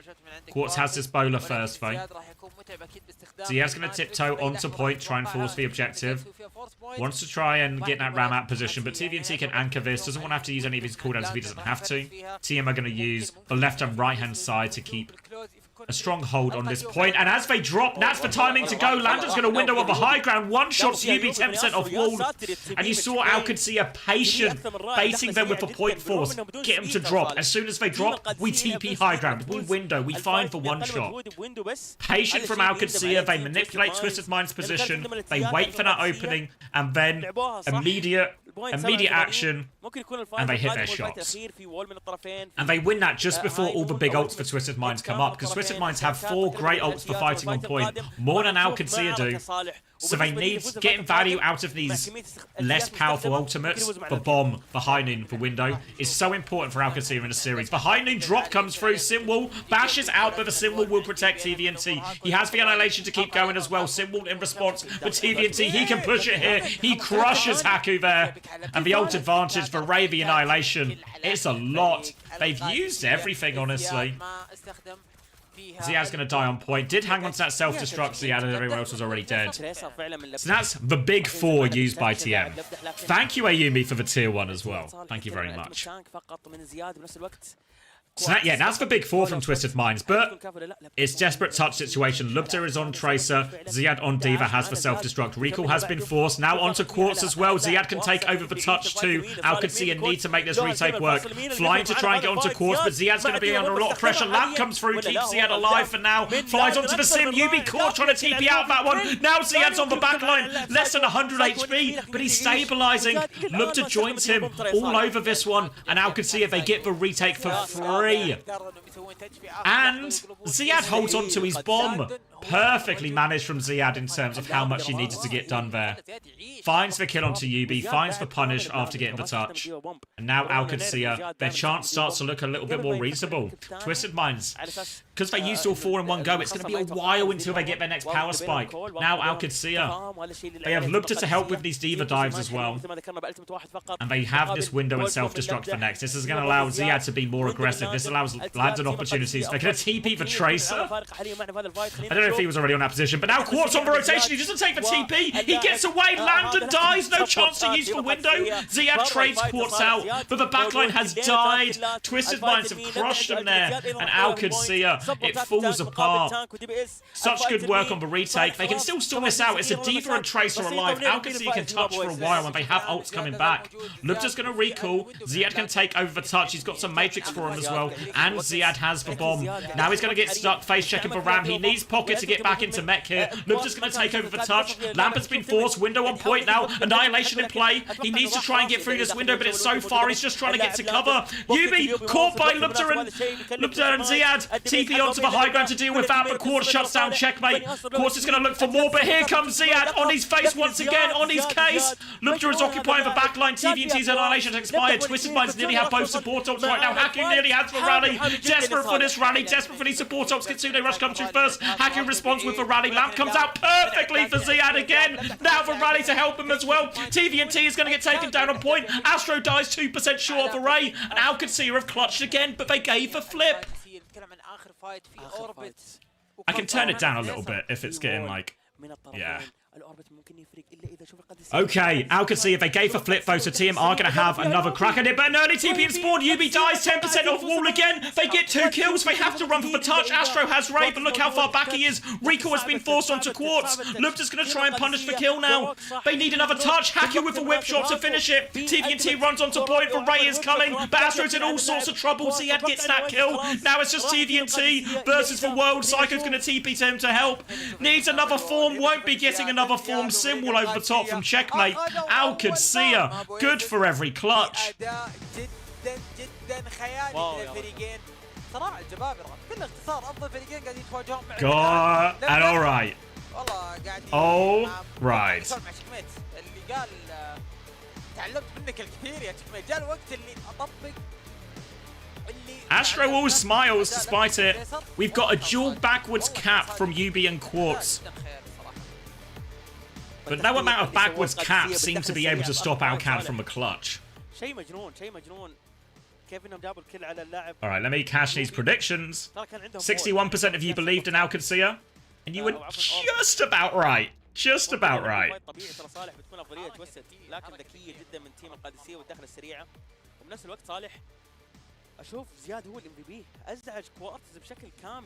Quartz has this bowler first though. Ziad's going to tiptoe onto point, try and force the objective. Wants to try and get that ram out position, but TVNT can anchor this. Doesn't want to have to use any of his cooldowns if he doesn't have to. TM are going to use the left and right hand side to keep a strong hold on this point, and as they drop, that's the timing to go. Landon's going to window on the high ground, one shots Yubi 10% off wall, and you saw Alcacia patient, baiting them with the point force, get them to drop. As soon as they drop, we TP high ground, we window, we find the one shot. Patient from Alcacia, they manipulate Twisted Mind's position, they wait for that opening, and then immediate action, and they hit their shots. And they win that just before all the big ults for Twisted Minds come up, because Twisted Minds have 4 great ults for fighting on point, more than Alcacia do. So they need getting value out of these less powerful ultimates. For Bomb, for Heinen, for Window is so important for Alcacer in the series. For Heinen, drop comes through, Simwall bashes out, but the Simwall will protect TVNT. He has the Annihilation to keep going as well. Simwall in response for TVNT, he can push it here. He crushes Haku there. And the ult advantage for Ray, the Annihilation. It's a lot. They've used everything, honestly. Ziad's going to die on point. Did hang on to that self-destruct Ziad, and everyone else was already dead. So that's the big 4 used by TM. Thank you, Ayumi, for the tier 1 as well. Thank you very much. So that, yeah, that's the big 4 from Twisted Minds, but it's desperate touch situation. Lubta is on Tracer, Ziad on Diva has the self-destruct. Recall has been forced, now onto Quartz as well. Ziad can take over the touch too. Alcacer need to make this retake work. Flying to try and get onto Quartz, but Ziad's going to be under a lot of pressure. Lamp comes through, keeps Ziad alive for now. Flies onto the Sim, UB caught trying to TP out that one. Now Ziad's on the back line, less than 100 HP, but he's stabilizing. Lubta joins him all over this one, and Alcacer, they get the retake for free. And Ziad holds on to his bomb. Perfectly managed from Ziad in terms of how much he needed to get done there. Finds the kill onto UB, finds the punish after getting the touch. And now Alcacer, their chance starts to look a little bit more reasonable. Twisted Minds, because they used all 4 in one go, it's going to be a while until they get their next power spike. Now Alcacer, they have Lubta to help with these Diva dives as well. And they have this window and self-destruct for next. This is going to allow Ziad to be more aggressive. This allows Landon opportunities. They're going to TP the Tracer. I don't know if he was already on that position, but now Quartz on the rotation. He doesn't take the TP. He gets away. Landon dies. No chance to use the window. Ziad trades Quartz out, but the backline has died. Twisted Minds have crushed him there. And Alcacer, it falls apart. Such good work on the retake. They can still this out. It's a Diva and Tracer alive. Alcacer can touch for a while and they have ults coming back. Lubta's going to recall. Ziad can take over the touch. He's got some Matrix for him as well. And Ziad has the bomb. Now he's going to get stuck. Face checking for Ram. He needs Pocket to get back into mech here. Lubta's going to take over the touch. Lamp has been forced. Window on point now. Annihilation in play. He needs to try and get through this window, but it's so far. He's just trying to get to cover. UB caught by Lubta and Ziad. TP onto the high ground to deal with that, but Quartz shuts down checkmate. Quartz is going to look for more, but here comes Ziad on his face once again, on his case. Lubta is occupying the backline. TVNT's Annihilation has expired. Twisted Minds nearly have both support ults right now. Haku nearly has the rally. Desperate for this rally. Desperate for these support ults. Kitsune Rush comes through first. Haku responds with the rally. Lamp comes out perfectly for Ziad again. Now for rally to help him as well. TVNT is going to get taken down on point. Astro dies 2% short of the Ray. And Alcacer have clutched again, but they gave the flip. I can turn it down a little bit if it's getting like, yeah. Okay, Alcacer, if they gave a flip though, so TM are going to have another crack at it, but an early TP in spawn. UB dies 10% off wall again. They get 2 kills. They have to run for the touch. Astro has Ray, but look how far back he is. Recall has been forced onto Quartz. Lubta's going to try and punish the kill now. They need another touch. Haku with a whip shot to finish it. TVNT runs onto point, for Ray is coming, but Astro's in all sorts of trouble. Ziad gets that kill. Now it's just TVNT versus the world. Psycho's going to TP to him to help. Needs another form, won't be getting another form. Simwall over the top from checkmate. Alcacer, good for every clutch. God, and all right. All right. Astro always smiles despite it. We've got a dual backwards cap from UB and Quartz. But no amount of backwards cap seems to be able to stop Alcad from the clutch. Alright, let me cash these predictions. 61% of you believed in Alcacer, and you were just about right. Just about right.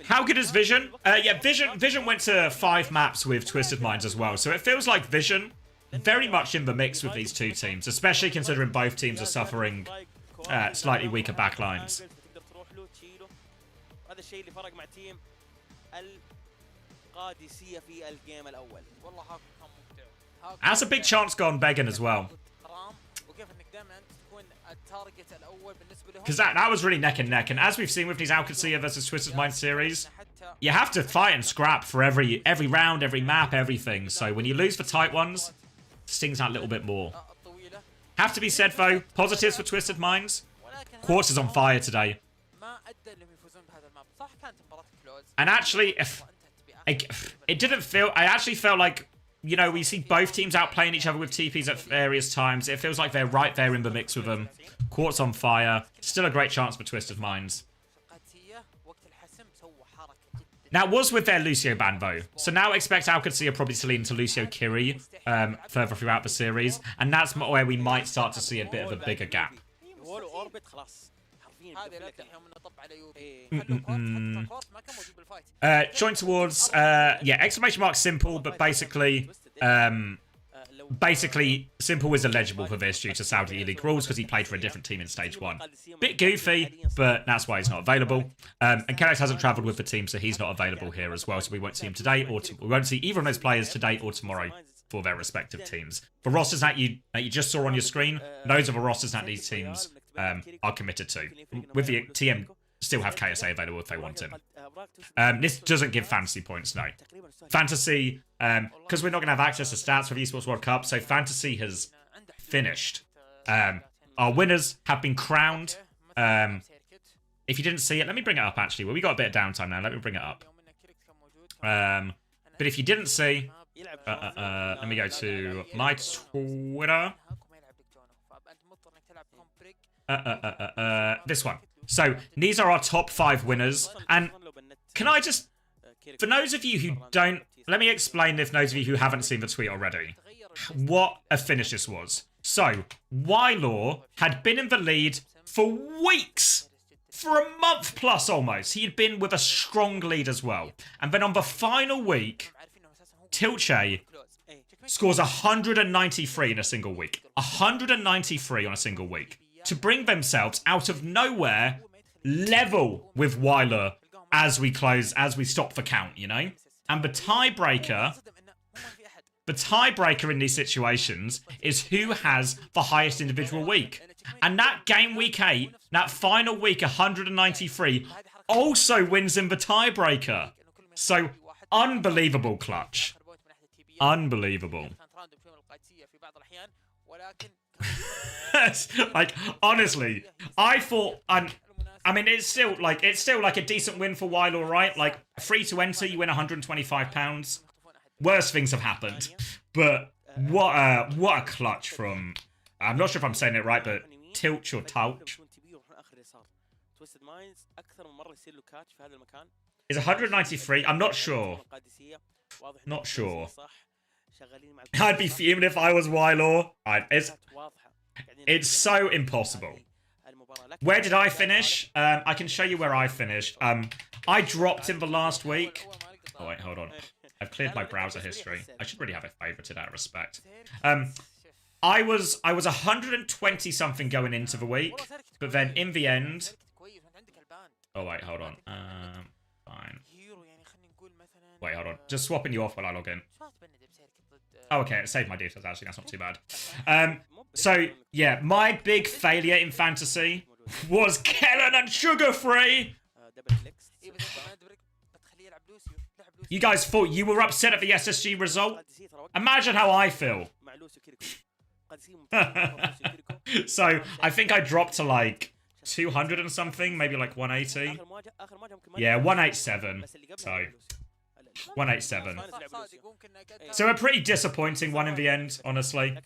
How good is Vision? Yeah, Vision went to 5 maps with Twisted Minds as well, so it feels like Vision very much in the mix with these two teams, especially considering both teams are suffering slightly weaker backlines. That's a big chance gone begging as well. Because that was really neck and neck, and as we've seen with these Alcacer versus Twisted Mind series, you have to fight and scrap for every round, every map, everything. So when you lose for tight ones, it stings out a little bit more. Have to be said though, positives for Twisted Minds. Quartz is on fire today. And actually, it didn't feel... I actually felt like, you know, we see both teams outplaying each other with TPs at various times. It feels like they're right there in the mix with them. Quartz on fire. Still a great chance for Twisted Minds. Now, it was with their Lucio ban, though. So now expect Alcatia probably to lean to Lucio Kiri further throughout the series. And that's where we might start to see a bit of a bigger gap. Join towards, yeah, exclamation mark simple, but basically, simple is illegible for this due to Saudi Eleague rules because he played for a different team in stage 1. Bit goofy, but that's why he's not available. And Kellex hasn't travelled with the team, so he's not available here as well. So we won't see him today, or we won't see either of those players today or tomorrow for their respective teams. The rosters that you just saw on your screen, those are the rosters that these teams are committed to. With the TM, still have KSA available if they want him. This doesn't give fantasy points, no. Fantasy, because we're not going to have access to stats for the Esports World Cup, so fantasy has finished. Our winners have been crowned. If you didn't see it, let me bring it up, actually. Well, we got a bit of downtime now. Let me bring it up. But if you didn't see, let me go to my Twitter. This one. So, these are our top 5 winners. And can I just... For those of you who don't... Let me explain if those of you who haven't seen the tweet already. What a finish this was. So, Ylaw had been in the lead for weeks. For a month plus almost. He had been with a strong lead as well. And then on the final week, Tilche scores 193 in a single week. 193 on a single week. To bring themselves out of nowhere level with Weiler as we stop the count, you know? And the tiebreaker in these situations is who has the highest individual week. And that game week 8, that final week 193, also wins in the tiebreaker. So, unbelievable clutch. Unbelievable. Like, honestly, I thought, I mean, it's still like a decent win for Ylaw, right? Like, free to enter, you win £125. Worse things have happened, but what a clutch from, I'm not sure if I'm saying it right, but Tilch or Touch. Is 193? I'm not sure. Not sure. I'd be fuming if I was Ylaw. It's so impossible. Where did I finish? I can show you where I finished. I dropped in the last week. Oh wait, hold on. I've cleared my browser history. I should really have it favorited out of respect. I was 120 something going into the week, but then in the end. Oh wait, hold on. Fine. Wait, hold on. Just swapping you off while I log in. Oh, okay, it saved my details, actually. That's not too bad. So, yeah, my big failure in fantasy was Kellen and Sugar Free. You guys thought you were upset at the SSG result? Imagine how I feel. So, I think I dropped to like 200 and something, maybe like 180. Yeah, 187. So... 187. So a pretty disappointing one in the end, honestly.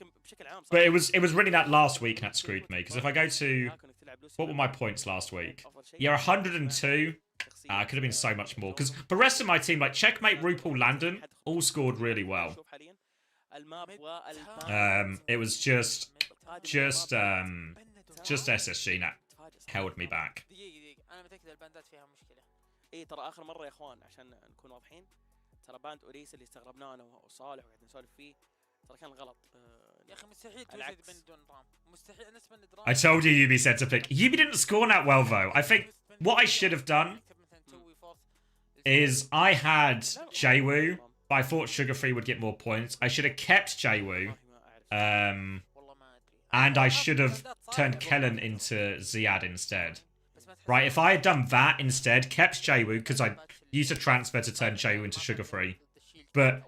But it was really that last week that screwed me. Because if I go to... What were my points last week? Yeah, 102. Could have been so much more. Because the rest of my team, like Checkmate, RuPaul, Landon, all scored really well. It was just SSG that held me back. اي ترى اخر مره يا اخوان عشان نكون واضحين ترى باند اوريس اللي استغربناه انا وصالح وقاعدين نسولف فيه ترى كان غلط يا اخي مستحيل توجد بين دون درام مستحيل نسبه درام. I told you Yubi said to pick. Yubi didn't score that well though. I think what I should have done is I had Jwoo, but I thought Sugar Free would get more points. I should have kept Jwoo. And I should have turned Kellen into Ziad instead. Right, if I had done that instead, kept Jwoo, because used to transfer to turn Jayu into sugar-free. But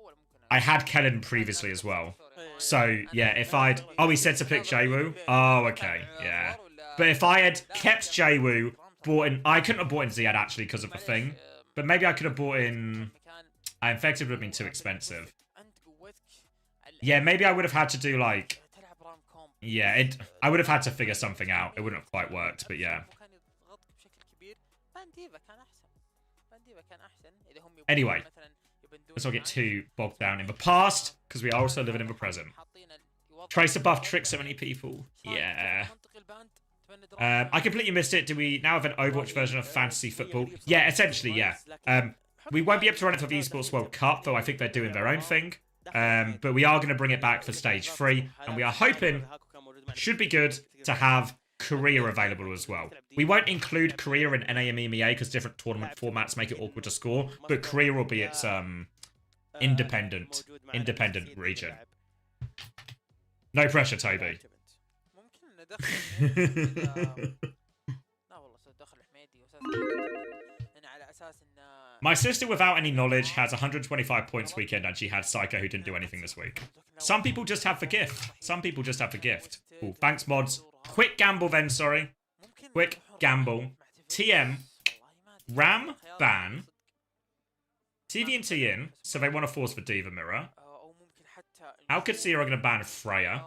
I had Kellen previously as well. So, yeah, if I'd... Oh, he said to pick Jayu? Oh, okay, yeah. But if I had kept Jayu, bought in... I couldn't have bought in Ziad, actually, because of the thing. But maybe I could have bought in... Infected would have been too expensive. Yeah, maybe I would have had to do, like... Yeah, I would have had to figure something out. It wouldn't have quite worked, but yeah. Anyway, let's not get too bogged down in the past, because we are also living in the present. Tracer buff tricks so many people. Yeah. I completely missed it. Do we now have an Overwatch version of fantasy football? Yeah, essentially, yeah. We won't be able to run it for the Esports World Cup, though I think they're doing their own thing. But we are going to bring it back for Stage 3, and we are hoping, should be good, to have Korea available as well. We won't include Korea in NA and EMEA because different tournament formats make it awkward to score, but Korea will be its independent region. No pressure, Toby. My sister, without any knowledge, has 125 points weekend, and she had Psycho who didn't do anything this week. Some people just have the gift. Some people just have the gift. Ooh, thanks, mods. Quick gamble then, sorry. Quick gamble. TM. Ram ban. TVNT in, so they want to force the Diva Mirror. Alcacia are going to ban Freya.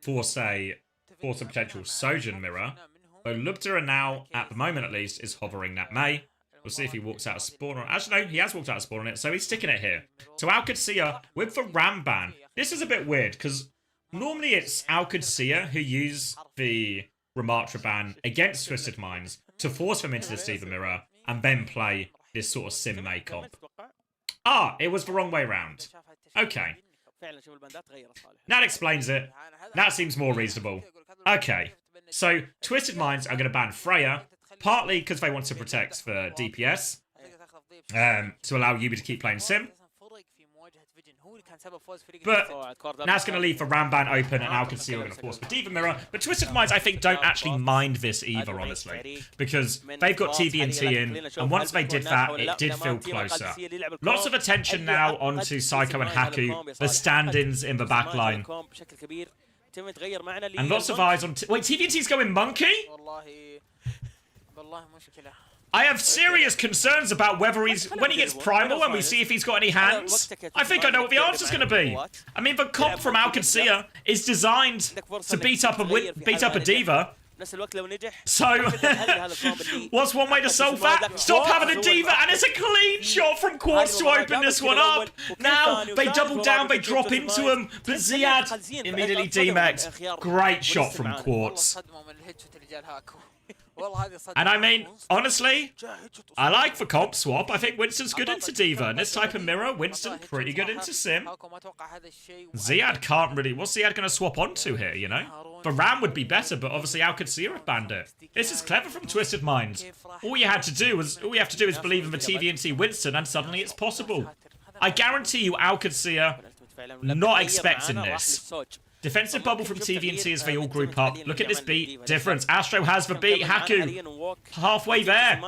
Force a potential Sojin Mirror. Though Lubta are now, at the moment at least, is hovering that May. We'll see if he walks out of spawn on it. Actually, no, he has walked out of spawn on it, so he's sticking it here. So Alcacia with the Ram ban. This is a bit weird, because normally it's Alcacia who use the Ramatra ban against Twisted Minds to force them into the Diva Mirror and then play this sort of sim-May comp. Ah, it was the wrong way round. Okay. That explains it. That seems more reasonable. Okay. So, Twisted Minds are going to ban Freya, partly because they want to protect the DPS, to allow Yubi to keep playing sim. But now it's going to leave for Ramban open, and Alcacia are going to force the Diva Mirror. But Twisted Minds, I think, don't actually mind this either, honestly, because they've got TVNT in, and once they did that, it did feel closer. Lots of attention now onto Psycho and Haku, the stand-ins in the backline. And lots of eyes on... Wait, TVNT's going Monkey? I have serious concerns about whether he's... When he gets Primal and we see if he's got any hands, I think I know what the answer's going to be. I mean, the comp from Alcacia is designed to beat up a Diva. So, what's one way to solve that? Stop having a Diva, and it's a clean shot from Quartz to open this one up. Now, they double down, they drop into him, but Ziad immediately demeched. Great shot from Quartz. And I mean, honestly, I like the comp swap. I think Winston's good into Diva. And this type of mirror, Winston pretty good into Sim. Ziad can't really... What's Ziad going to swap onto here, you know? The Ram would be better, but obviously Alcacia have banned it. This is clever from Twisted Minds. All you have to do is believe in the TVNT Winston, and suddenly it's possible. I guarantee you, Alcacia not expecting this. Defensive bubble from TVNT as they all group up. Look at this beat difference. Astro has the beat. Haku halfway there.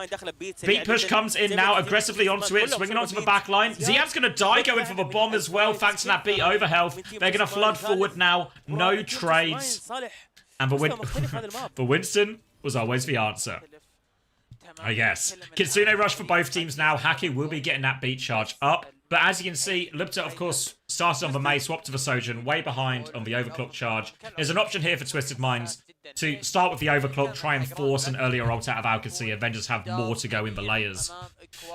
Beat push comes in now aggressively onto it, swinging onto the back line. Ziad's going to die going for the bomb as well, thanks to that beat over health. They're going to flood forward now. No trades. And the Winston was always the answer. I guess. Kitsune rush for both teams now. Haku will be getting that beat charge up. But as you can see, Lubta, of course, started on the May, swapped to the Sojin, way behind on the overclock charge. There's an option here for Twisted Minds to start with the overclock, try and force an earlier ult out of Alcacia, and then just have more to go in the layers.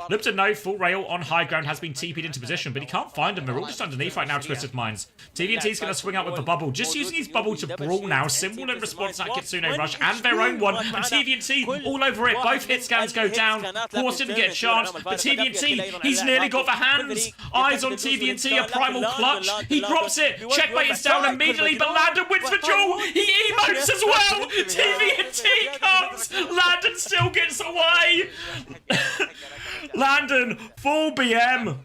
Lubta, no, full rail on high ground, has been TP'd into position, but he can't find them. They're all just underneath right now, Twisted Minds. TVNT's going to swing out with the bubble, just using his bubble to brawl now. Symbol in response to that Kitsune rush, and their own one. And TVNT all over it. Both hit scans go down. Horse didn't get a chance, but TVNT, he's nearly got the hands. Eyes on TVNT, a primal clutch. He drops it. Checkmate is down immediately, but Landon wins the duel. He emotes as well. TVNT comes. Landon still gets away. Landon, full BM.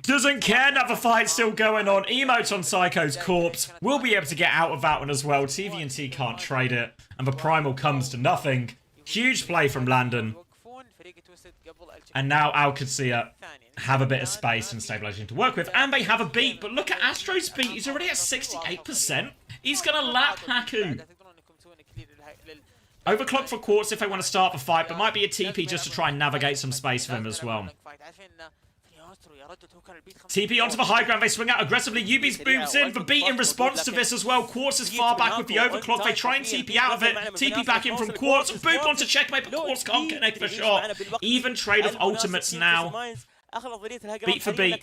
Doesn't care, another fight still going on. Emotes on Psycho's corpse. We'll be able to get out of that one as well. TVNT can't trade it. And the primal comes to nothing. Huge play from Landon. And now Alcacia have a bit of space and stabilization to work with, and they have a beat. But look at Astro's beat. He's already at 68%. He's going to lap Haku. Overclock for Quartz if they want to start the fight, but might be a TP just to try and navigate some space for him as well. TP onto the high ground, they swing out aggressively. Yubi's booms in, the beat in response to this as well. Quartz is far back with the overclock, they try and TP out of it. TP back in from Quartz, boom onto checkmate, but Quartz can't connect the shot. Even trade of ultimates now. Beat for beat.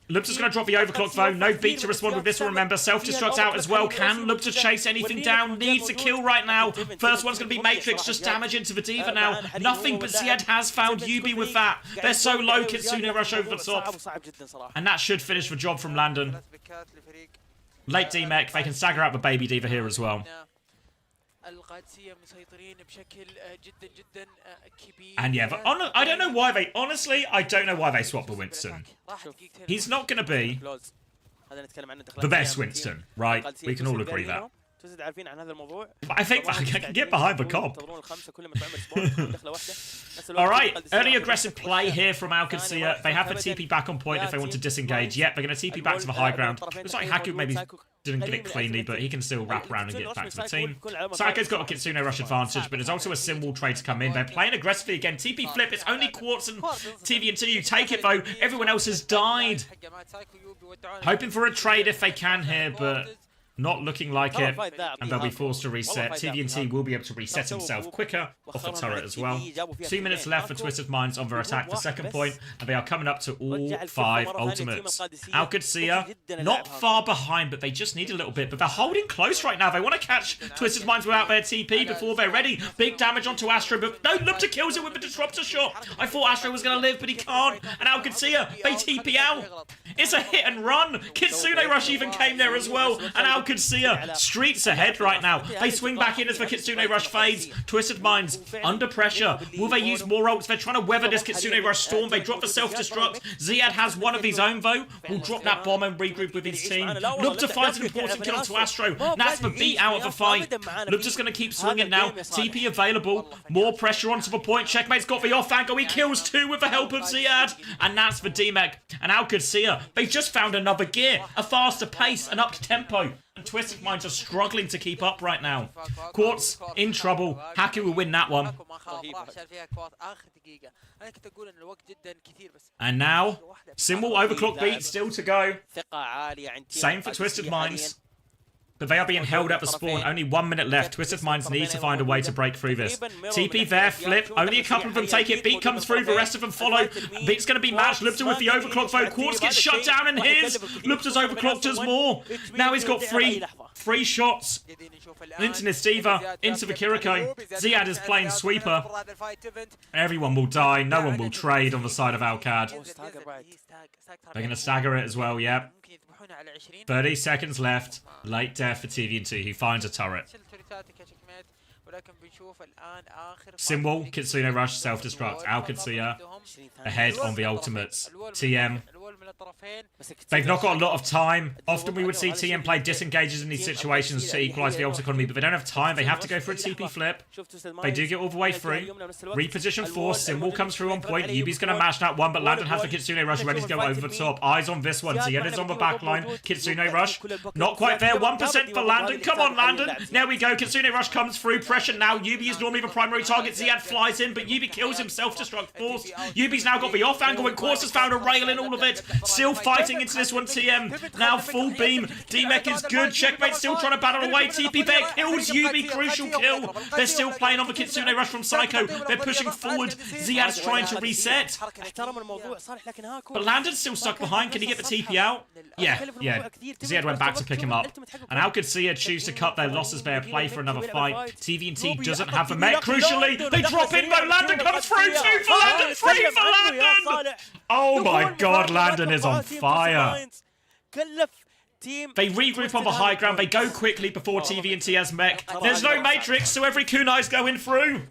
Lubta's going to drop the overclock though. No beat to respond with this one, remember. Self-destruct out as well. Can Lubta chase anything down? Needs a kill right now. First one's going to be Matrix. Just damage into the Diva now. Nothing but Ziad has found Yubi with that. They're so low. Kitsune rush over the top. And that should finish the job from Landon. Late D-Mech. They can stagger out the Baby Diva here as well. And yeah, but I don't know why they... Honestly, I don't know why they swapped the Winston. He's not going to be the best Winston, right? We can all agree that. I think I can get behind the comp. Alright, early aggressive play here from Alcacia. They have the TP back on point if they want to disengage. Yep, they're going to TP back to the high ground. Looks like Haku maybe didn't get it cleanly, but he can still wrap around and get back to the team. Psycho's got a Kitsune rush advantage, but there's also a Symbol trade to come in. They're playing aggressively again. TP flip, it's only Quartz and TV who take it though. Everyone else has died. Hoping for a trade if they can here, but... not looking like it, and they'll be forced to reset. TVNT will be able to reset himself quicker off the turret as well. 2 minutes left for Twisted Minds on their attack for second point, and they are coming up to all 5 ultimates. Alcacia, not far behind, but they just need a little bit. But they're holding close right now. They want to catch Twisted Minds without their TP before they're ready. Big damage onto Astro, but no, Lubta kills it with a Disruptor shot. I thought Astro was going to live, but he can't. And Alcacia, they TP out. It's a hit and run. Kitsune Rush even came there as well, and Alcacia streets ahead right now. They swing back in as the Kitsune Rush fades. Twisted Minds under pressure. Will they use more ults? They're trying to weather this Kitsune Rush storm. They drop the self-destruct. Ziad has one of his own though. Will drop that bomb and regroup with his team. Lubta finds an important kill onto Astro. That's the beat out of the fight. Lubta's going to keep swinging now. TP available. More pressure onto the point. Checkmate's got the off angle. He kills 2 with the help of Ziad. And that's for D-Mech. And Alcacia, they've just found another gear. A faster pace, an up tempo. And Twisted Minds are struggling to keep up right now. Quartz in trouble. Haku will win that one. And now, Symbol overclock beat still to go. Same for Twisted Minds. But they are being held at the spawn. Only 1 minute left. Twisted Minds need to find a way to break through this. TP there, flip. Only a couple of them take it. Beat comes through. The rest of them follow. Beat's going to be matched. Lubta with the overclock though. Quartz gets shut down and his. Lubta's overclocked us more. Now he's got three shots. Into Nistiva. Into the Kiriko. Ziad is playing sweeper. Everyone will die. No one will trade on the side of Alcad. They're going to stagger it as well, yep. 30 seconds left. Late death for TVNT, who finds a turret. Symbol, Kitsune Rush, self-destruct. Alcacia ahead on the ultimates. TM. They've not got a lot of time. Often we would see TM play disengages in these situations to equalise the ult economy, but they don't have time. They have to go for a TP flip. They do get all the way through. Reposition force. Symbol comes through on point. Yubi's going to mash that one, but Landon has the Kitsune Rush ready to go over the top. Eyes on this one. Zien is on the back line. Kitsune Rush. Not quite there. 1% for Landon. Come on, Landon. There we go. Kitsune Rush comes through. Pressure now. Yubi is normally the primary target. Ziad flies in, but Yubi kills himself. Destruct force. Yubi's now got the off angle, and Quartz has found a rail in all of it. Still fighting into this one, TM. Now full beam. D-Mech is good. Checkmate still trying to battle away. TP there kills Yubi. Crucial kill. They're still playing on the Kitsune Rush from Psycho. They're pushing forward. Ziad's trying to reset. But Landon's still stuck behind. Can he get the TP out? Yeah. Ziad went back to pick him up. And how could Ziad choose to cut their losses there, play for another fight? TVNT doesn't have the mech. Crucially, they drop in though. Landon comes through. 2 for Landon. 3 for Landon. Oh my god, Landon is on fire. They regroup on the high ground. They go quickly before TVNT has mech. There's no matrix, so every kunai's going through.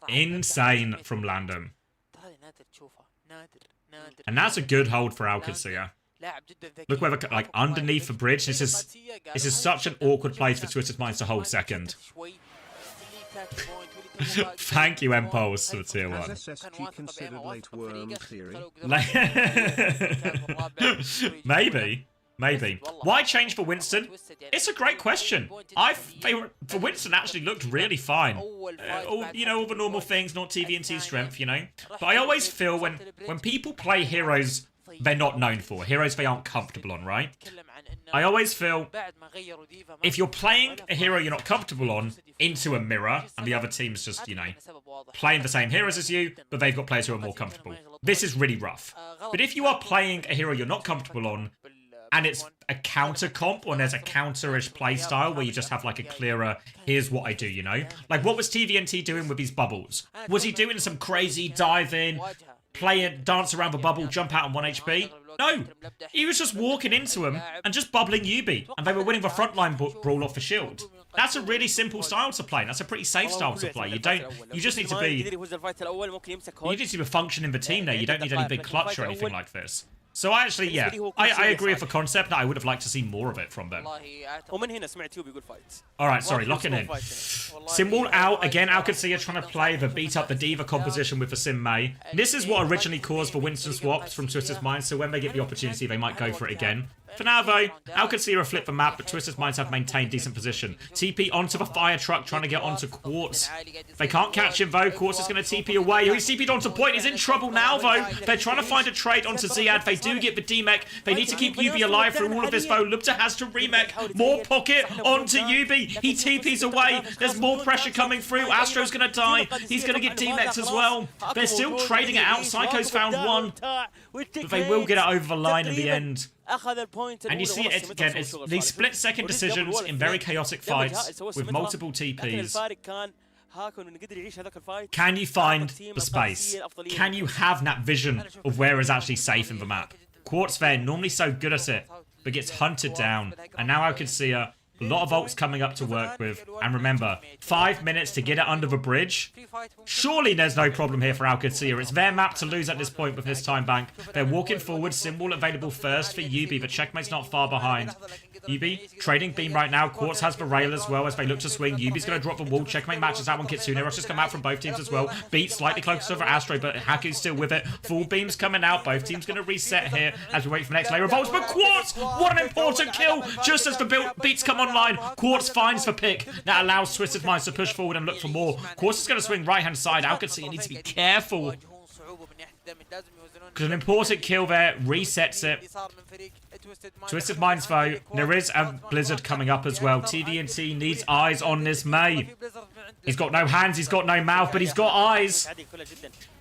Insane from Landon. And that's a good hold for Alcacia. Look whether, like, underneath the bridge. This is such an awkward place for Twisted Minds to hold second. Thank you, M-Pulse, for the tier 1. Has SSG considered late worm theory? Maybe. Why change for Winston? It's a great question. For Winston actually looked really fine. All the normal things, not TVNT strength, But I always feel when people play heroes they're not known for, heroes they aren't comfortable on, right? I always feel if you're playing a hero you're not comfortable on into a mirror and the other team's just, playing the same heroes as you, but they've got players who are more comfortable. This is really rough. But if you are playing a hero you're not comfortable on, and it's a counter comp, or there's a counter-ish playstyle where you just have like a clearer, here's what I do, Like what was TVNT doing with these bubbles? Was he doing some crazy dive in, play it, dance around the bubble, jump out on 1 HP? No, he was just walking into them and just bubbling Yubi, and they were winning the frontline brawl off the shield. That's a really simple style to play. That's a pretty safe style to play. You just need to be, you need to be a function in the team there. You don't need any big clutch or anything like this. So I actually, yeah, I agree with the concept that I would have liked to see more of it from them. Alright, sorry, locking in. Simwall out. Again, Alcacia trying to play the beat up the diva composition with the Sim Mei. This is what originally caused the Winston swaps from Twisted Minds, so when they get the opportunity, they might go for it again. For now, though, Alcacia flip the map, but Twisted Minds have maintained decent position. TP onto the fire truck, trying to get onto Quartz. They can't catch him, though. Quartz is going to TP away. He's TP'd onto point. He's in trouble now, though. They're trying to find a trade onto Ziad. They do get the D-Mech. They need to keep Yubi alive through all of this, though. Lubta has to remech. More pocket onto Yubi. He TP's away. There's more pressure coming through. Astro's going to die. He's going to get D-Mechs as well. They're still trading it out. Psycho's found one. But they will get it over the line in the end. And you see it again, it's these split-second decisions in very chaotic fights with multiple TPs. Can you find the space? Can you have that vision of where is actually safe in the map? Quartz there, normally so good at it, but gets hunted down. And now Alcacia, a lot of ults coming up to work with. And remember, 5 minutes to get it under the bridge. Surely there's no problem here for Alcacia. It's their map to lose at this point with his time bank. They're walking forward. Symbol available first for Yubi, but Checkmate's not far behind. Yubi trading beam right now. Quartz has the rail as well as they look to swing. Yubi's going to drop the wall. Checkmate matches that one. Kitsune rushes come out from both teams as well. Beat slightly closer for Astro, but Haku's still with it. Full beams coming out. Both teams going to reset here as we wait for the next layer of ults. But Quartz, what an important kill just as the beats come online. Quartz finds the pick. That allows Twisted Minds to push forward and look for more. Quartz is going to swing right-hand side. Alcacia needs to be careful. Because an important kill there resets it. Twisted Minds though, there is a Blizzard coming up as well. TVNT needs eyes on this Mei. He's got no hands, he's got no mouth, but he's got eyes.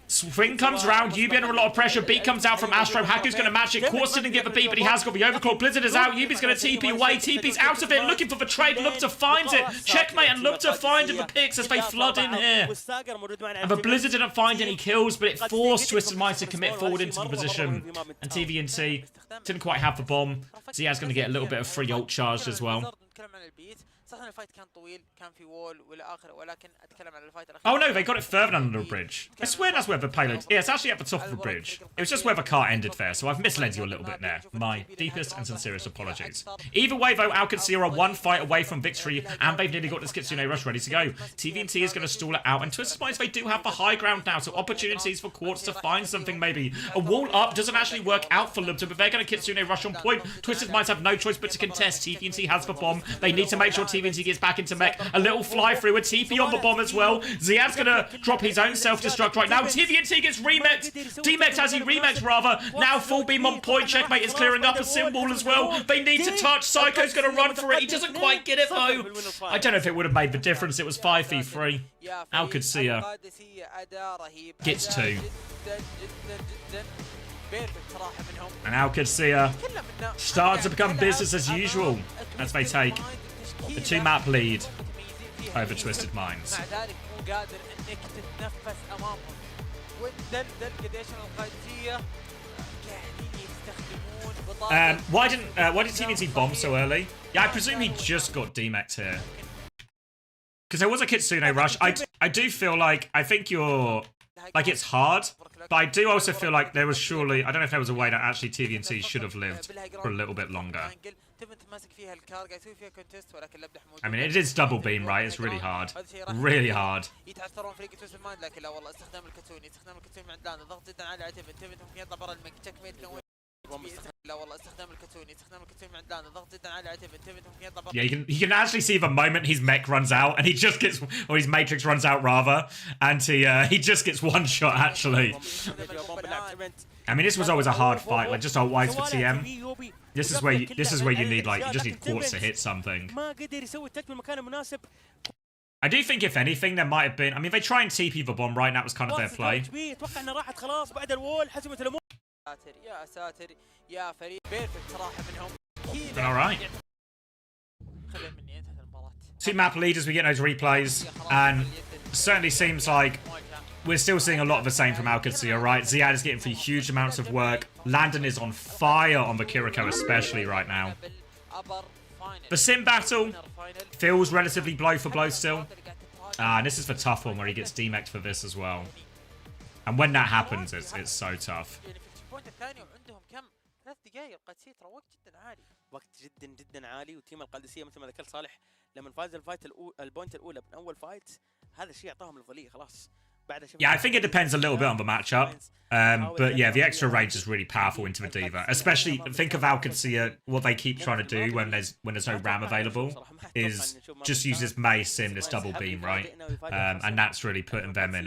Swing comes around, Yubi under a lot of pressure. Beat comes out from Astro. Haku's going to match it. Quartz didn't get the beat, but he has got the overclock. Blizzard is out. Yubi's going to TP away. TP's out of it, looking for the trade. Lubta finds it. Checkmate and Lubta finding the picks as they flood in here. And the Blizzard didn't find any kills, but it forced Twisted Minds to commit forward into the position. And TVNT didn't quite have the bomb. Ziad's going to get a little bit of free ult charged as well. Oh no, they got it further under the bridge. I swear that's where the payload... Yeah, it's actually at the top of the bridge. It was just where the car ended there, so I've misled you a little bit there. My deepest and sincerest apologies. Either way though, Alcacia are one fight away from victory, and they've nearly got this Kitsune Rush ready to go. TVNT is going to stall it out, and Twisted Minds, they do have the high ground now, so opportunities for Quartz to find something maybe. A wall up doesn't actually work out for Lubta, but they're going to Kitsune Rush on point. Twisted Minds have no choice but to contest. TVNT has the bomb. They need to make sure TVNT gets back into mech. A little fly through, a TP on the bomb as well. Ziad's gonna drop his own self-destruct right now. TVNT gets remexed. D-mexed as he remexed rather. Now full beam on point. Checkmate is clearing up a Symbol as well. They need to touch. Psycho's gonna run for it. He doesn't quite get it though. I don't know if it would have made the difference. It was 5v3. Alcacia gets 2. And Alcacia starts to become business as usual as they take the 2-map lead over Twisted Minds. Why did TVNT bomb so early? Yeah, I presume he just got D-mexed here. Because there was a Kitsune Rush. I do feel like, I think you're like it's hard, but I do also feel like there was surely, I don't know if there was a way that actually TVNT should have lived for a little bit longer. I mean, it is double beam, right? It's really hard. Really hard. يتعثرون فريق توس المايند لكن لا والله استخدام الكتوني عند لاند ضغط جدا على تيفن ممكن يطلع برا المك تشيك ميت لا والله استخدام الكتوني عند لاند ضغط جدا على تيفن ممكن يطلع برا. Yeah, you can actually see the moment his mech runs out and he just gets, or his matrix runs out rather, and he just gets one shot actually. I mean, this was always a hard fight, like just wise for TM. This is where you need like, you just need quartz to hit something. I do think if anything there might have been, I mean they try and TP the bomb right, and that was kind of their play. Alright. 2-map lead as we get those replays, and certainly seems like we're still seeing a lot of the same from Alcacia, right? Ziad is getting through huge amounts of work. Landon is on fire on the Kiriko especially right now. The Sim battle feels relatively blow for blow still. This is the tough one where he gets demeched for this as well. And when that happens, it's so tough. وقت جدا جدا عالي وتيم القادسيه مثل ما ذكرت صالح لما فاز الفايت البوينت الاولى من اول فايت هذا الشيء اعطاهم الفضيله خلاص. Yeah, I think it depends a little bit on the matchup. But yeah, the extra range is really powerful into the Diva. Especially, think of Alcacia, what they keep trying to do when there's no RAM available is just use this mace in this double beam, right? And that's really putting them in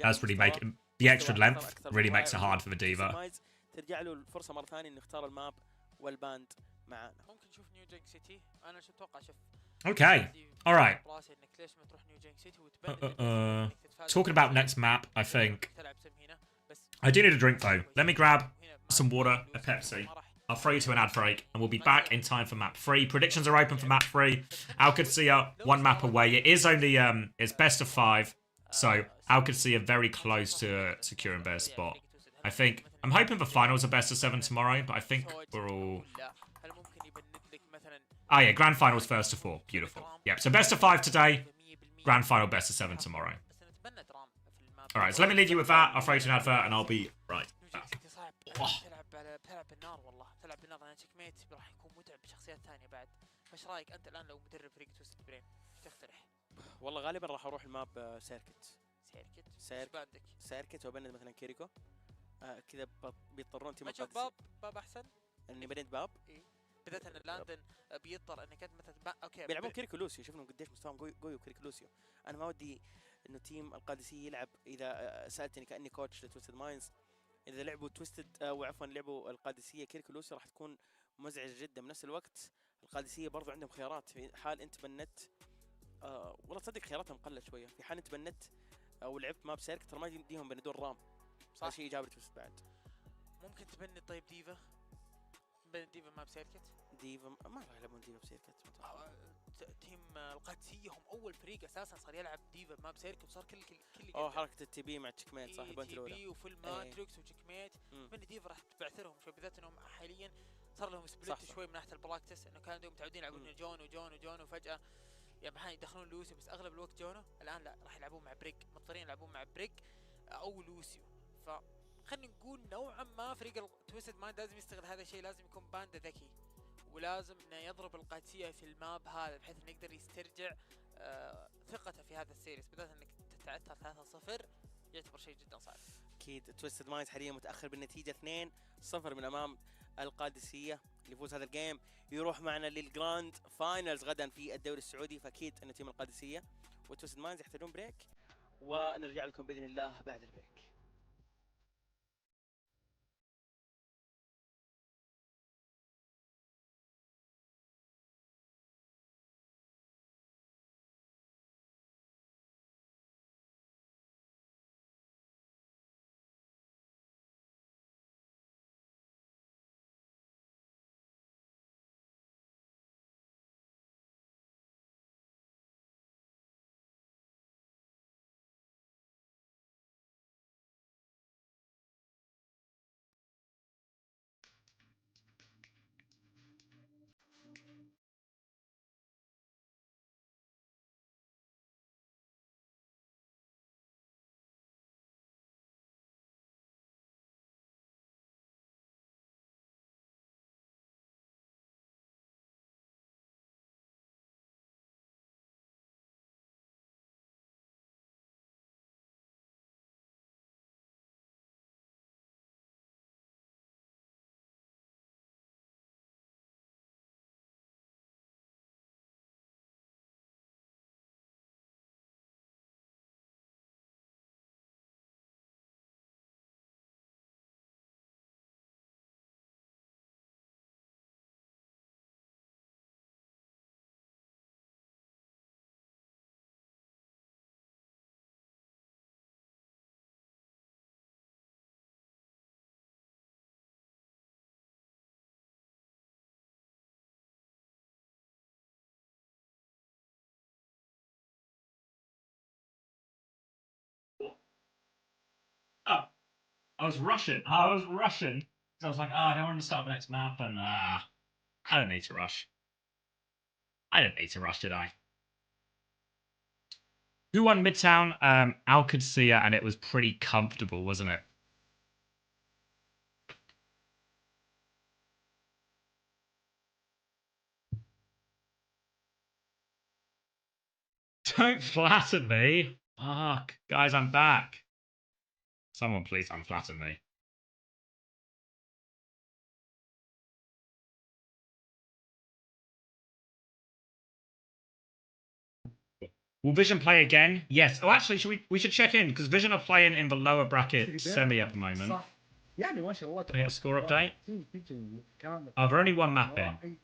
that's really making the extra length really makes it hard for the Diva. ترجع له الفرصه مره ثانيه انه يختار الماب والباند معانا. ممكن نشوف نيو جينج سيتي. انا شو اتوقع شوف. Okay. All right. Talking about next map, I think. I do need a drink though. Let me grab some water, a Pepsi. I'll throw you to an ad break, and we'll be back in time for map 3. Predictions are open for map 3. Alcacia, 1 map away. It is only it's best of 5, so Alcacia very close to securing their spot. I think I'm hoping the finals are best of 7 tomorrow, but I think we're all. Oh yeah, grand finals first to 4. Beautiful. Yep. So best of 5 today, grand final best of 7 tomorrow. All right. So let me leave you with that. I'll throw you to an advert, and I'll be right back. Oh. والله غالبا راح اروح الماب سيركت وبند مثلا كيريكو كذا بيضطرون تيم القادسيه باب احسن اني بنيت باب بدايه ان لاندن بيضطر انك انت مثلا اوكي بيلعبون كيريكو لوسيو شوفنا قديش مستواهم قوي وكيريكو لوسيو انا ما ودي انه تيم القادسيه يلعب اذا سالتني كاني كوتش لتويستد ماينز اذا لعبوا تويستد او عفوا لعبوا القادسيه كيريكو لوسيو راح تكون مزعجه جدا بنفس الوقت القادسيه برضو عندهم خيارات في حال انت بنت والله تصدق خياراتهم قلت شويه في حال انت بنت او لعبت ماب سيرك ترى ما يديهم بندور رام صح شيء ايجابي تويست بعد ممكن تبني طيب ديفا بين ديفا ماب سيركت ديفا ما راح يلعبون ديفا بسيركت تيم القادسيه هم اول فريق اساسا صار يلعب ديفا ماب سيركت وصار كل حركه التي بي مع تشيك ميت صح البوينت الاولى تي بي وفول ماتريكس وتشيك ميت بني ديفا راح تبعثرهم شوي بالذات انهم حاليا صار لهم سبليت شوي من ناحيه البراكتس انه كانوا متعودين يلعبون جون وفجاه يعني يدخلون لوسيو بس اغلب الوقت جونو الان لا راح يلعبون مع بريك مضطرين يلعبون مع بريك او لوسيو فخلينا نقول نوعا ما فريق تويستد مايند لازم يستغل هذا الشيء لازم يكون باندا ذكي ولازم انه يضرب القادسيه في الماب هذا بحيث انه يقدر يسترجع ثقته في هذا السيريس بالذات انك تتعثر 3-0 يعتبر شيء جدا صعب. اكيد تويستد مايند حاليا متاخر بالنتيجه 2-0 من امام القادسيه اللي يفوز هذا الجيم يروح معنا للجراند فاينلز غدا في الدوري السعودي فاكيد ان تيم القادسيه وتويستد مايند يحتاجون بريك ونرجع لكم باذن الله بعد البريك. I was rushing. I was like, oh, I don't want to start the next map, and I don't need to rush. I didn't need to rush, did I? Who won Midtown? Alcacia, and it was pretty comfortable, wasn't it? Don't flatter me. Fuck. Guys, I'm back. Someone please unflatter me. Will Vision play again? Yes. Oh, actually, we should check in, because Vision are playing in the lower bracket semi at the moment. يعني ما شاء الله Can we get a score update? كامل. Oh, they're only one map in.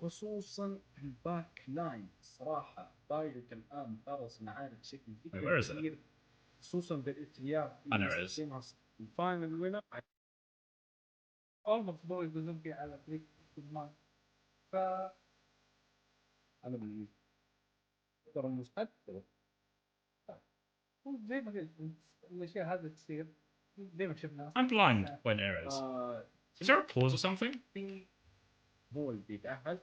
خصوصا الباك لاين الصراحه بايلوت الان فرص معانا بشكل جدا Where is it? كبير خصوصا بالاتياف I know it is. الفاينل وينر almost boy يفوزون فيه على فريق المان. ف انا من ترى المستقبل زي ما قلت الاشياء هذه تصير زي ما شفنا. I'm blind when there is. Is there a pause or something? هو اللي بيتأهل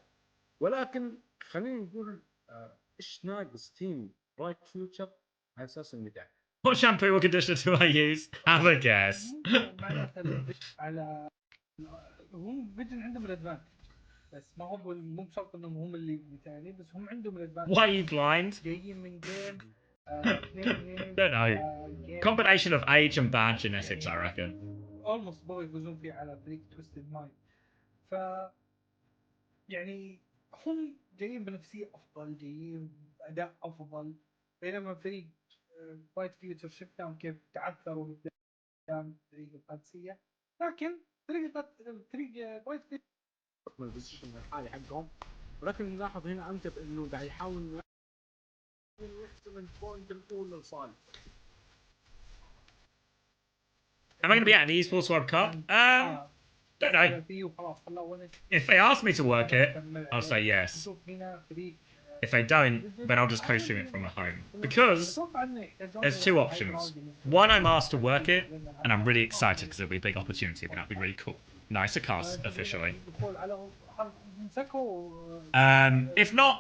ولكن خلينا نقول ايش ناقص تيم برايت فيوتشر على اساس انه يتأهل. What shampoo or conditioner do I use? Have a guess. معناته على هم فيجن عندهم الادفانتج بس ما هو مو بشرط انهم هم اللي متعانين بس هم عندهم الادفانتج. Why are you blind? جايين من جيم Don't know. Combination of age and bad genetics, I reckon. almost بغوا يفوزون فيه على فريق تويستد مايند. ف يعني هم جايين بنفسية افضل جايين باداء افضل بينما فريق بايت فيوتشر شفناهم كيف تعثروا قدام فريق القادسية لكن فريق بايت فيوتشر البوزيشن الحالي حقهم ولكن نلاحظ هنا انت انه قاعد يحاول يحسم البوينت الاولى لصالح. Am I going to be at the Esports World Cup? Don't know. If they ask me to work it, I'll say yes. If they don't, then I'll just co-stream it from home. Because there's two options. One, I'm asked to work it, and I'm really excited because it'll be a big opportunity, and that'll be really cool. Nicer cast, officially. If not,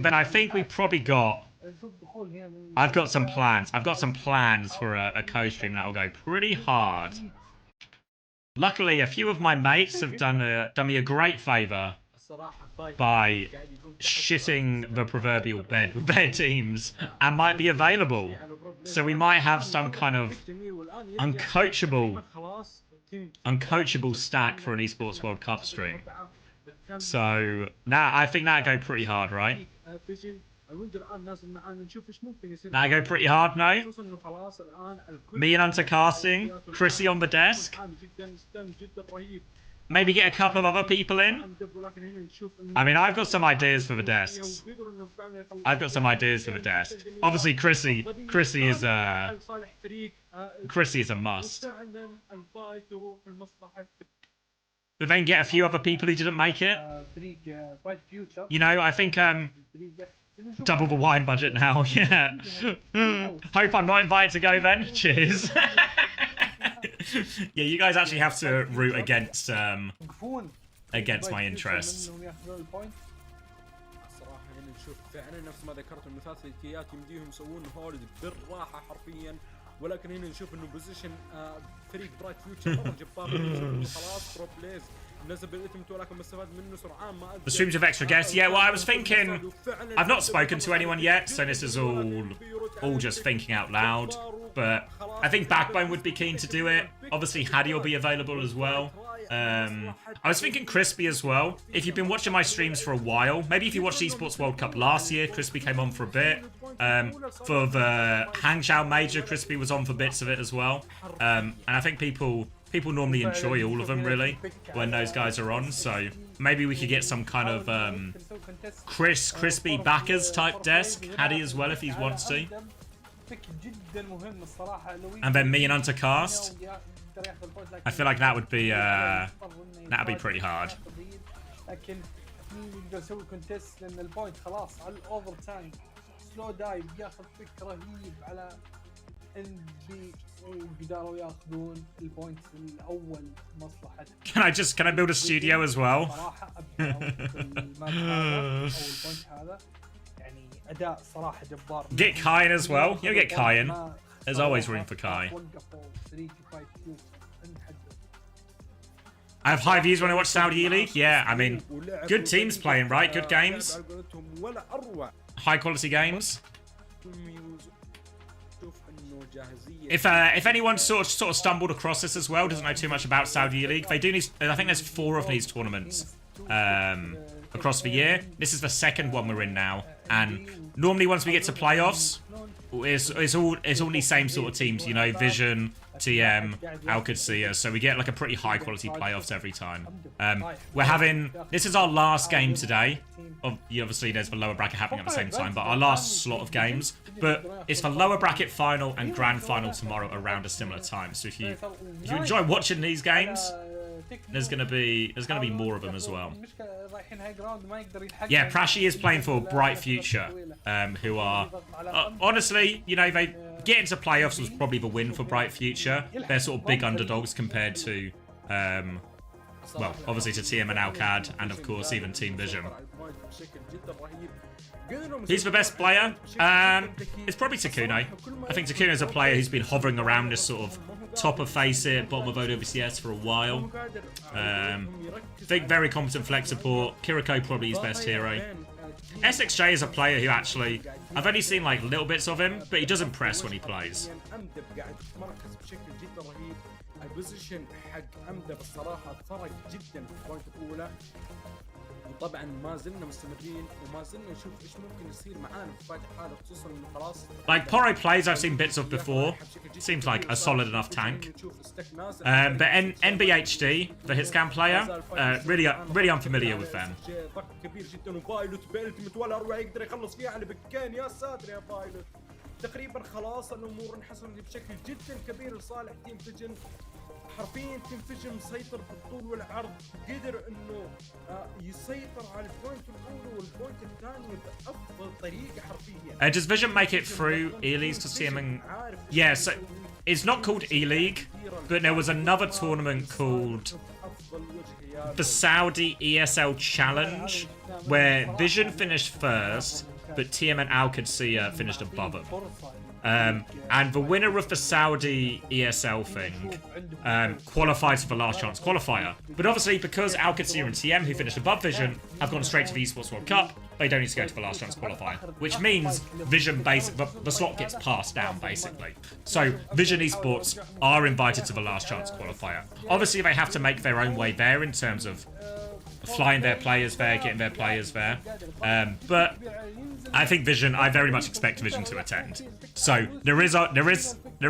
then I think we've probably got... I've got some plans. I've got some plans for a co-stream that will go pretty hard. Luckily, a few of my mates have done me a great favour by shitting the proverbial bed with their teams and might be available. So we might have some kind of uncoachable stack for an Esports World Cup stream. So now I think that'd go pretty hard, right? That'd go pretty hard, no? Me and Hunter casting, Chrissy on the desk. Maybe get a couple of other people in. I mean, I've got some ideas for the desks. Obviously, Chrissy is a must. But then get a few other people who didn't make it. You know, I think double the wine budget now. Yeah. Hope I'm not invited to go then. Cheers. Yeah, you guys actually have to root against my interests. الصراحه هنا نشوف فعلا نفس ما ذكرت انه ثلاث الكيات يمديهم يسوون هولد بالراحه حرفيا ولكن هنا نشوف انه بوزيشن فريق برايت فيوتشر مره جبار خلاص برو بليز نزل بالالتيميت ولكن استفاد منه سرعان ما The streams of extra guests. Yeah, well, I was thinking, I've not spoken to anyone yet, so this is all just thinking out loud. But I think Backbone would be keen to do it. Obviously, Hadi will be available as well. I was thinking Crispy as well. If you've been watching my streams for a while, maybe if you watched the Esports World Cup last year, Crispy came on for a bit. For the Hangzhou Major, Crispy was on for bits of it as well. And I think people normally enjoy all of them, really, when those guys are on. So maybe we could get some kind of Crispy backers type desk, Hadi as well, if he wants to. And then me and Hunter cast. I feel like that would be pretty hard. لكن يقدر يسوي كونتست لان البوينت خلاص على الاوفر تايم سلو دايف ياخذ فك رهيب على NB قدروا ياخذون البوينت الاول مصلحه. Can I build a studio as well? صراحه ابدعوا في الماب هذا او البوينت هذا، يعني اداء صراحه جبار. Get Kyan as well. You get Kyan. There's always room for Kai. I have high views when I watch Saudi Eleague. Yeah, I mean, good teams playing, right? Good games. High quality games. If anyone sort of stumbled across this as well, doesn't know too much about Saudi Eleague, they do need. I think there's 4 of these tournaments across the year. This is the second one we're in now, and normally once we get to playoffs, it's all these same sort of teams, you know, Vision, TM, Alcacia, so we get like a pretty high quality playoffs every time. We're having, this is our last game today. Obviously there's the lower bracket happening at the same time, but our last slot of games. But it's the lower bracket final and grand final tomorrow around a similar time. So if you enjoy watching these games, there's gonna be more of them as well. Yeah, Prashi is playing for Bright Future, who are honestly, you know, they get into playoffs was probably the win for Bright Future. They're sort of big underdogs compared to, well, obviously to TM and Alcad, and of course even Team Vision. Who's the best player? It's probably Takune. I think Takune is a player who's been hovering around this sort of top of Faceit, bottom of OWCS for a while. I think very competent flex support. Kiriko probably his best hero. SXJ is a player who actually, I've only seen like little bits of him, but he does impress when he plays. البوزيشن حق أمدى بالصراحة فرق جدا في البوينت الأولى، وطبعا ما زلنا مستمرين وما زلنا نشوف ايش ممكن يصير معانا في فايت الحالة، خصوصا انه خلاص. Like Poro plays I've seen bits of before. Seems like a solid enough tank. But NBHD, the hitscan player, really unfamiliar with them. ضغط كبير جدا وفايلوت بالتيمت ولا اروع يقدر يخلص فيها على بكان. يا ساتر يا فايلوت، تقريبا خلاص الامور انحسمت بشكل جدا كبير لصالح تيم فيجن. حرفيا تيم فيجن مسيطر بالطول والعرض، قدر انه يسيطر على البوينت الاولى والبوينت الثانيه بافضل طريقه حرفيا. Does Vision make it through E-Leagues to see him in... Yeah, so it's not called E-League, but there was another tournament called the Saudi ESL Challenge, where Vision finished first, but TM and Alcacia finished above him. And the winner of the Saudi ESL thing qualifies for the last chance qualifier. But obviously, because Alcacia and TM, who finished above Vision, have gone straight to the Esports World Cup, they don't need to go to the last chance qualifier. Which means Vision, the slot gets passed down, basically. So Vision Esports are invited to the last chance qualifier. Obviously, they have to make their own way there in terms of flying their players there, getting their players there. But I think Vision, I very much expect Vision to attend. So there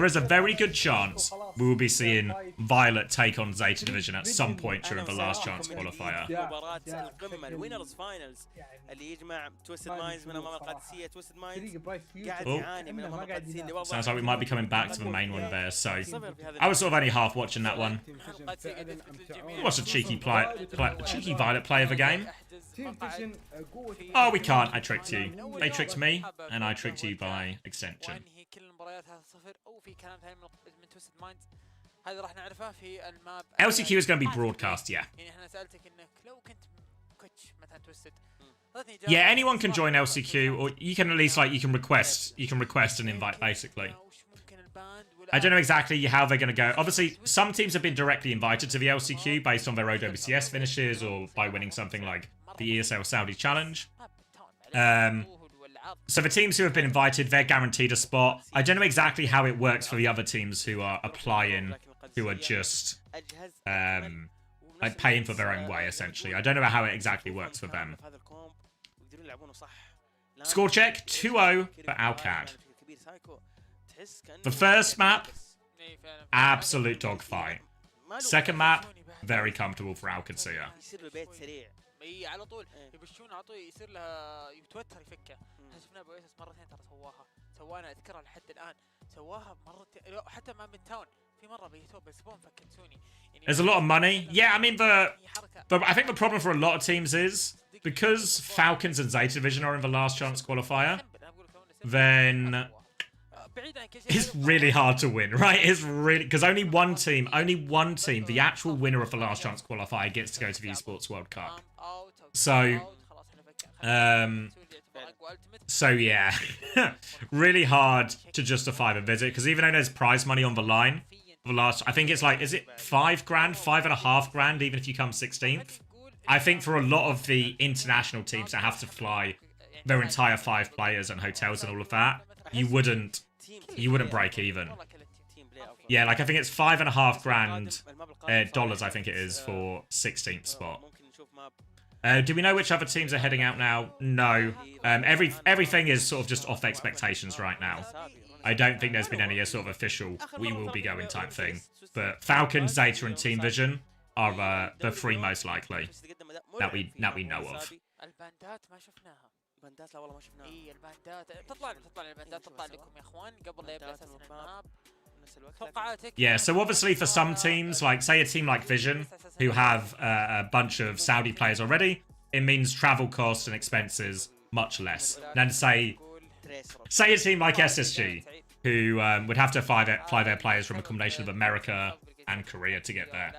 is a very good chance we will be seeing Violet take on Zeta Division at some point during the last chance qualifier. مباراة القمة الوينرز فاينلز اللي يجمع تويستد مايندز من امام القادسية. تويستد مايندز قاعد يعاني من امام القادسية اللي Sounds like we might be coming back to the main one there, so I was sort of only half watching that one. What's a cheeky Violet play of the game? Oh, we can't. I tricked you. They tricked me, and I tricked you by extension. LCQ is going to be broadcast, yeah. Yeah, anyone can join LCQ, or you can at least you can request an invite, basically. I don't know exactly how they're going to go. Obviously, some teams have been directly invited to the LCQ based on their OWCS finishes or by winning something like the ESL Saudi Challenge. So the teams who have been invited, they're guaranteed a spot. I don't know exactly how it works for the other teams who are applying, who are just like paying for their own way, essentially. I don't know how it exactly works for them. Score check, 2-0 for Alcad. The first map, absolute dogfight. Second map, very comfortable for Alcacia. اي على طول يبشون على طول يصير لها يتوتر يفكه. شفنا بويسس مرتين ترى سواها اذكرها لحد الان سواها مرتين حتى مع من تاون في مره بيتوب بسبون فكتسوني. There's a lot of money. Yeah, I mean I think the problem for a lot of teams is because Falcons and Zeta Division are in the last chance qualifier, then It's really hard to win, right? It's really because only one team, the actual winner of the last chance qualifier, gets to go to the Esports World Cup. So yeah, really hard to justify the visit because even though there's prize money on the line for the last, I think it's like, is it $5 grand, $5.5 grand, even if you come 16th? I think for a lot of the international teams that have to fly their entire 5 players and hotels and all of that, you wouldn't break even. Yeah, like I think it's $5.5 grand dollars. I think it is for 16th spot. Do we know which other teams are heading out now? No. Everything is sort of just off expectations right now. I don't think there's been any sort of official "we will be going" type thing. But Falcon, Zeta, and Team Vision are the 3 most likely that we know of. الباندات ما شفناها. الباندات لا والله ما شفناها. اي الباندات تطلع لكم يا اخوان قبل لا يبدا اساسا الماب. Yeah, so obviously for some teams, like say a team like Vision, who have a bunch of Saudi players already, it means travel costs and expenses much less than say a team like SSG, who would have to fly their players from a combination of America and Korea to get there.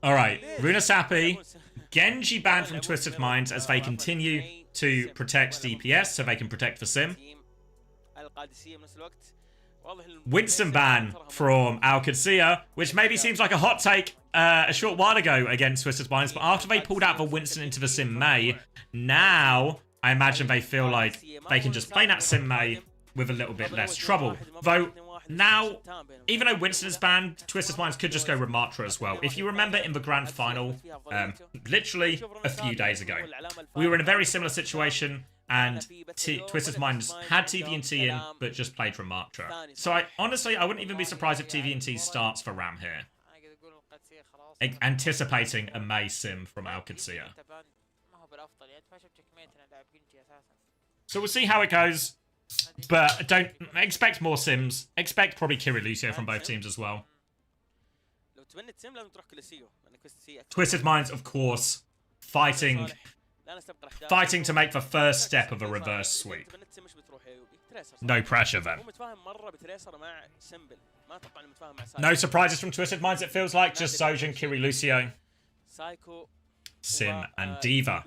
Alright, Runasapi, Genji banned from Twisted Minds as they continue to protect DPS so they can protect the sim. Winston ban from Al Qadsiya, which maybe seems like a hot take a short while ago against Twisted Minds, but after they pulled out the Winston into the Sim May, now I imagine they feel like they can just play that Sim May with a little bit less trouble. Though now, even though Winston is banned, Twisted Minds could just go Ramatra as well. If you remember in the grand final, literally a few days ago, we were in a very similar situation, and Twisted Minds had TVNT in, but just played Ramatra. So I wouldn't even be surprised if TVNT starts for Ram here. Anticipating a May sim from Al Qadsiya. So we'll see how it goes. But don't expect more sims. Expect probably Kirilucio from both teams as well. Twisted Minds, of course, fighting to make the first step of a reverse sweep. No pressure then. No surprises from Twisted Minds, it feels like. Just Zojin, Kirilucio, Sim, and D.Va.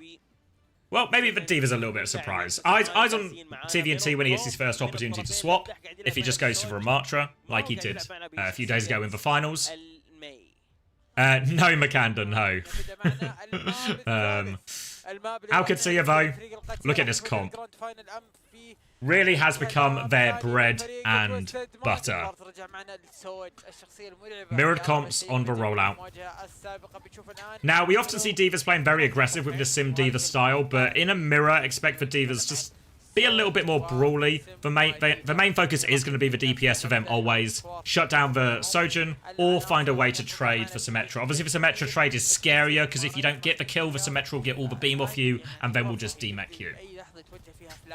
Well, maybe the D.Va's a little bit of a surprise. Eyes on TVNT when he gets his first opportunity to swap, if he just goes for Ramatra, like he did a few days ago in the finals. No, Makanda, no. Al Qadsiya, though, look at this comp. Really has become their bread and butter. Mirrored comps on the rollout. Now, we often see D.Vas playing very aggressive with the Sim D.Va style, but in a mirror, expect for D.Vas just be a little bit more brawly. The main focus is going to be the DPS for them always. Shut down the Sojin or find a way to trade for Symmetra. Obviously, the Symmetra trade is scarier because if you don't get the kill, the Symmetra will get all the beam off you and then will just demech you.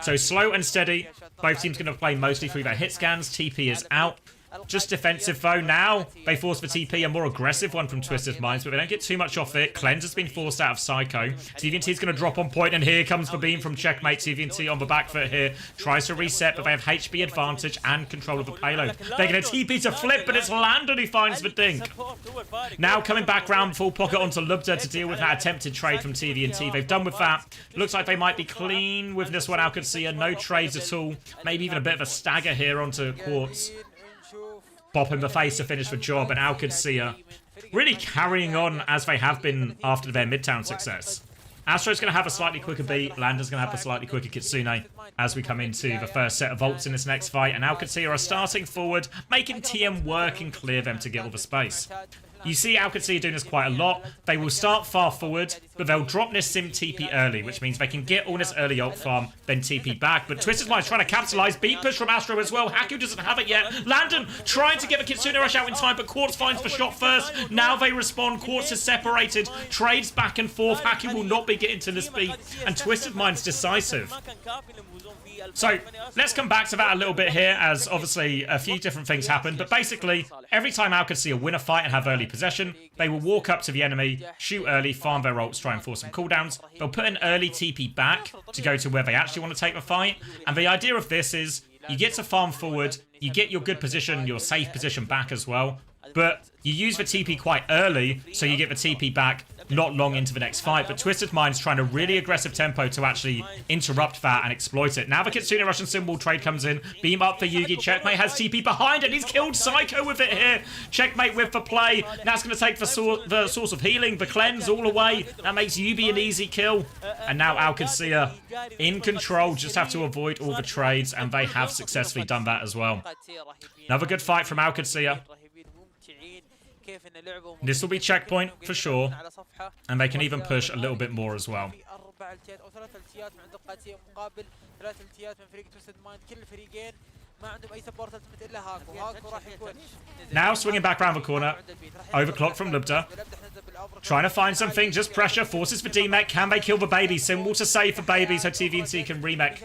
So slow and steady. Both teams going to play mostly through their hit scans. TP is out. Just defensive though. Now they force the TP, a more aggressive one from Twisted Minds, but they don't get too much off it. Cleanse has been forced out of Psycho. TVNT is going to drop on point, and here comes the beam from Checkmate. TVNT on the back foot here. Tries to reset, but they have HB advantage and control of the payload. They're going to TP to flip, but it's Landon who finds the dink. Now coming back round full pocket onto Lubda to deal with that attempted trade from TVNT. They've done with that. Looks like they might be clean with this one. Al Qadsiya, no trades at all. Maybe even a bit of a stagger here onto Quartz. Pop in the face to finish the job, and Al Qadsiya really carrying on as they have been after their Midtown success. Astro's going to have a slightly quicker beat, Lander's going to have a slightly quicker Kitsune as we come into the first set of ults in this next fight, and Al Qadsiya are starting forward, making TM work and clear them to get all the space. You see Al Qadsiya doing this quite a lot. They will start far forward, but they'll drop this Sim TP early, which means they can get all this early ult farm, then TP back. But Twisted Mind's trying to capitalize. Beat push from Astro as well. Haku doesn't have it yet. Landon trying to get the Kitsune Rush out in time, but Quartz finds the shot first. Now they respond. Quartz is separated. Trades back and forth. Haku will not be getting to this beat, and Twisted Mind's decisive. So let's come back to that a little bit here, as obviously a few different things happened. But basically, every time Al Qadsiya win a fight and have early possession, they will walk up to the enemy, shoot early, farm their ults, try and force some cooldowns. They'll put an early TP back to go to where they actually want to take the fight. And the idea of this is you get to farm forward, you get your good position, your safe position back as well. But you use the TP quite early, so you get the TP back not long into the next fight. But Twisted Mind's trying a really aggressive tempo to actually interrupt that and exploit it. Now the Kitsune Russian symbol trade comes in. Beam up for Yugi. Checkmate has TP behind it. He's killed Psycho with it here. Checkmate with the play. Now it's going to take the source of healing, the cleanse all away. That makes Yubi an easy kill. And now Al Qadsiya in control. Just have to avoid all the trades, and they have successfully done that as well. Another good fight from Al Qadsiya. This will be checkpoint for sure, and they can even push a little bit more as well. Now swinging back around the corner. Overclock from Lubda. Trying to find something, just pressure, forces for D-Mech. Can they kill the baby? Symbol to save for baby so TVNT can remech.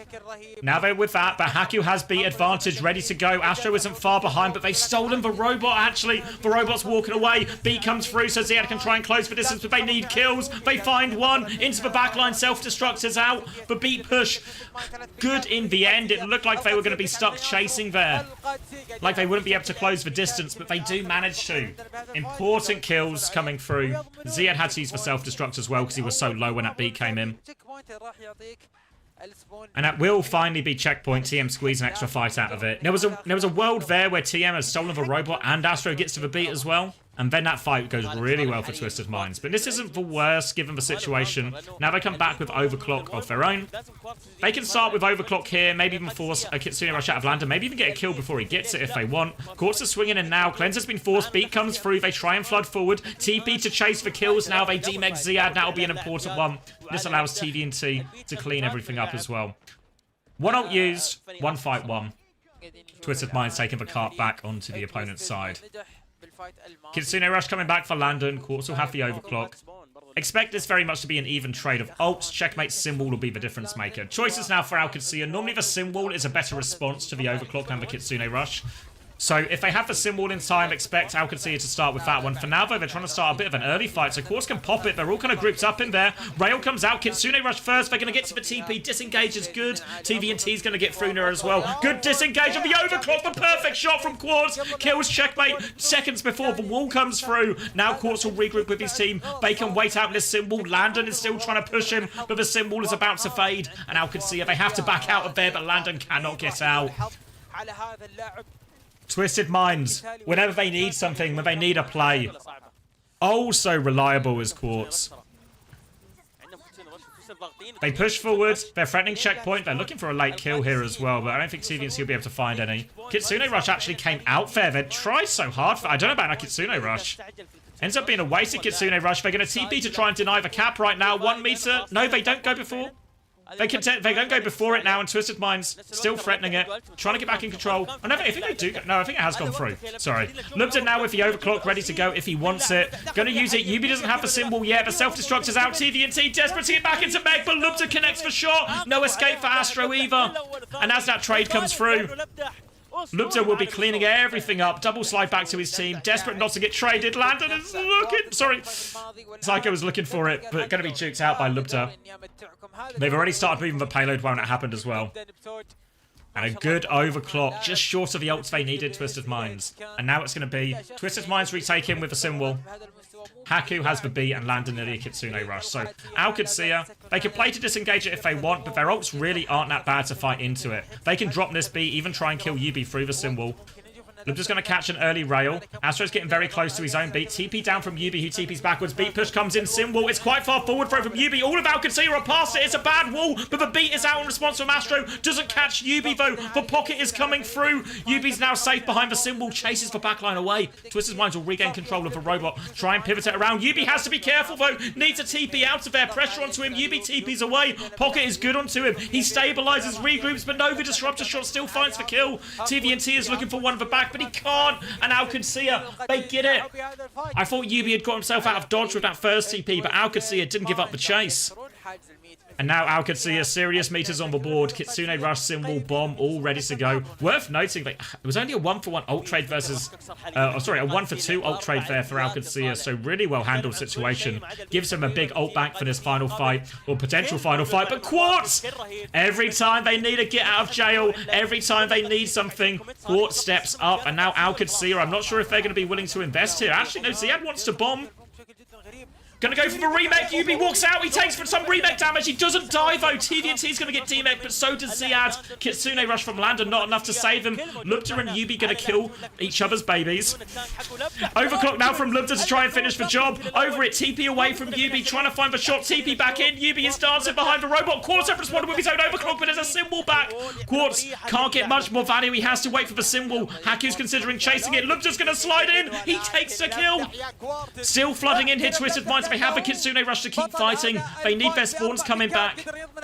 Now they're with that, but Haku has beat advantage, ready to go. Astro isn't far behind, but they've stolen the robot, actually. The robot's walking away. Beat comes through, so Ziad can try and close the distance, but they need kills. They find one. Into the backline, self-destruct is out. But Beat push good in the end. It looked like they were going to be stuck chasing there. Like they wouldn't be able to close the distance, but they do manage to. Important kills coming through. Ziad had to use for self-destruct as well because he was so low when that beat came in. And that will finally be checkpoint. TM squeeze an extra fight out of it. There was a world there where TM has stolen the robot and Astro gets to the beat as well. And then that fight goes really well for Twisted Minds. But this isn't the worst given the situation. Now they come back with Overclock of their own. They can start with Overclock here, maybe even force a Kitsune Rush out of Landa, maybe even get a kill before he gets it if they want. Quartz is swinging in now. Cleanse has been forced. Beat comes through. They try and flood forward. TP to chase for kills. Now they demeg Ziad. That'll be an important one. This allows TVNT to clean everything up as well. One ult used, one fight won. Twisted Minds taking the cart back onto the opponent's side. Kitsune Rush coming back for Landon. Quartz will have the overclock. Expect this very much to be an even trade of ults. Checkmate Symbol will be the difference maker. Choices now for Al Qadsiya. Normally the Symbol is a better response to the overclock than the Kitsune Rush. So if they have the Symbol in time, expect Al Qadsiya to start with that one. For now, though, they're trying to start a bit of an early fight, so Quartz can pop it. They're all kind of grouped up in there. Rail comes out. Kitsune Rush first. They're going to get to the TP. Disengage is good. TVNT is going to get through there as well. Good disengage of the overclock. The perfect shot from Quartz. Kills Checkmate seconds before the wall comes through. Now Quartz will regroup with his team. They can wait out this Symbol. Landon is still trying to push him, but the Symbol is about to fade. And Al Qadsiya, they have to back out of there, but Landon cannot get out. Twisted Minds, whenever they need something, when they need a play. Oh, so reliable is Quartz. They push forward. They're threatening checkpoint. They're looking for a late kill here as well, but I don't think TVNC will be able to find any. Kitsune Rush actually came out there. They tried so hard. I don't know about that Kitsune Rush. Ends up being a wasted Kitsune Rush. They're going to TP to try and deny the cap right now. 1 meter. No, they don't go before. They don't go before it now, and Twisted Minds still threatening it, trying to get back in control. Oh, no, I think they do. No, I think it has gone through. Sorry. Lubda now with the overclock ready to go if he wants it. Going to use it. Yubi doesn't have the Symbol yet. The self-destruct is out. TVNT desperate to get back into Meg, but Lubda connects the shot. No escape for Astro either. And as that trade comes through, Lubda will be cleaning everything up. Double slide back to his team. Desperate not to get traded. Landon is looking. Sorry. Psycho was looking for it, but going to be juked out by Lubda. They've already started moving the payload when it happened as well. And a good overclock, just short of the ults they needed, Twisted Minds. And now it's going to be Twisted Minds retake him with a Symbol. Haku has the beat and Landon nearly a Kitsune Rush. So Al Qadsiya, they can play to disengage it if they want, but their ults really aren't that bad to fight into it. They can drop this beat, even try and kill Yubi through the Symbol. Lubda's going to catch an early rail. Astro's getting very close to his own beat. TP down from Yubi, who TP's backwards. Beat push comes in. Symbol. It's quite far forward throw from Yubi. All of Al Qadsiya are past it. It's a bad wall, but the beat is out in response from Astro. Doesn't catch Yubi, though. The pocket is coming through. Yubi's now safe behind the Symbol. Chases the backline away. Twisted Minds will regain control of the robot. Try and pivot it around. Yubi has to be careful, though. Needs a TP out of there. Pressure onto him. Yubi TP's away. Pocket is good onto him. He stabilizes, regroups, but no, the disruptor shot still finds the kill. TVNT is looking for one of the back, but he can't. And Al Qadsiya, they get it. I thought Yubi had got himself out of dodge with that first TP, but Al Qadsiya didn't give up the chase. And now Alcatsia, serious meters on the board. Kitsune Rush, Symbol, Bomb, all ready to go. Worth noting that it was only a 1-for-1 ult trade versus... a 1-for-2 ult trade there for Alcatsia. So really well handled situation. Gives him a big ult bank for this final fight, or potential final fight. But Quartz! Every time they need a get out of jail, every time they need something, Quartz steps up. And now Alcatsia, I'm not sure if they're going to be willing to invest here. Actually, no, Ziad wants to bomb. Gonna go for the remake. Yubi walks out. He takes some remake damage. He doesn't die though. TVNT's gonna get demech, but so does Ziad. Kitsune Rush from Landon, not enough to save him. Lubda and Yubi gonna kill each other's babies. Overclock now from Lubda to try and finish the job. Over it, TP away from Yubi, trying to find the shot. TP back in. Yubi is dancing behind the robot. Quartz have responded with his own overclock, but there's a symbol back. Quartz can't get much more value. He has to wait for the symbol. Haku's considering chasing it. Lubda's gonna slide in. He takes the kill. Still flooding in here. Twisted Minds. They have a Kitsune Rush to keep fighting. They need their spawns coming back.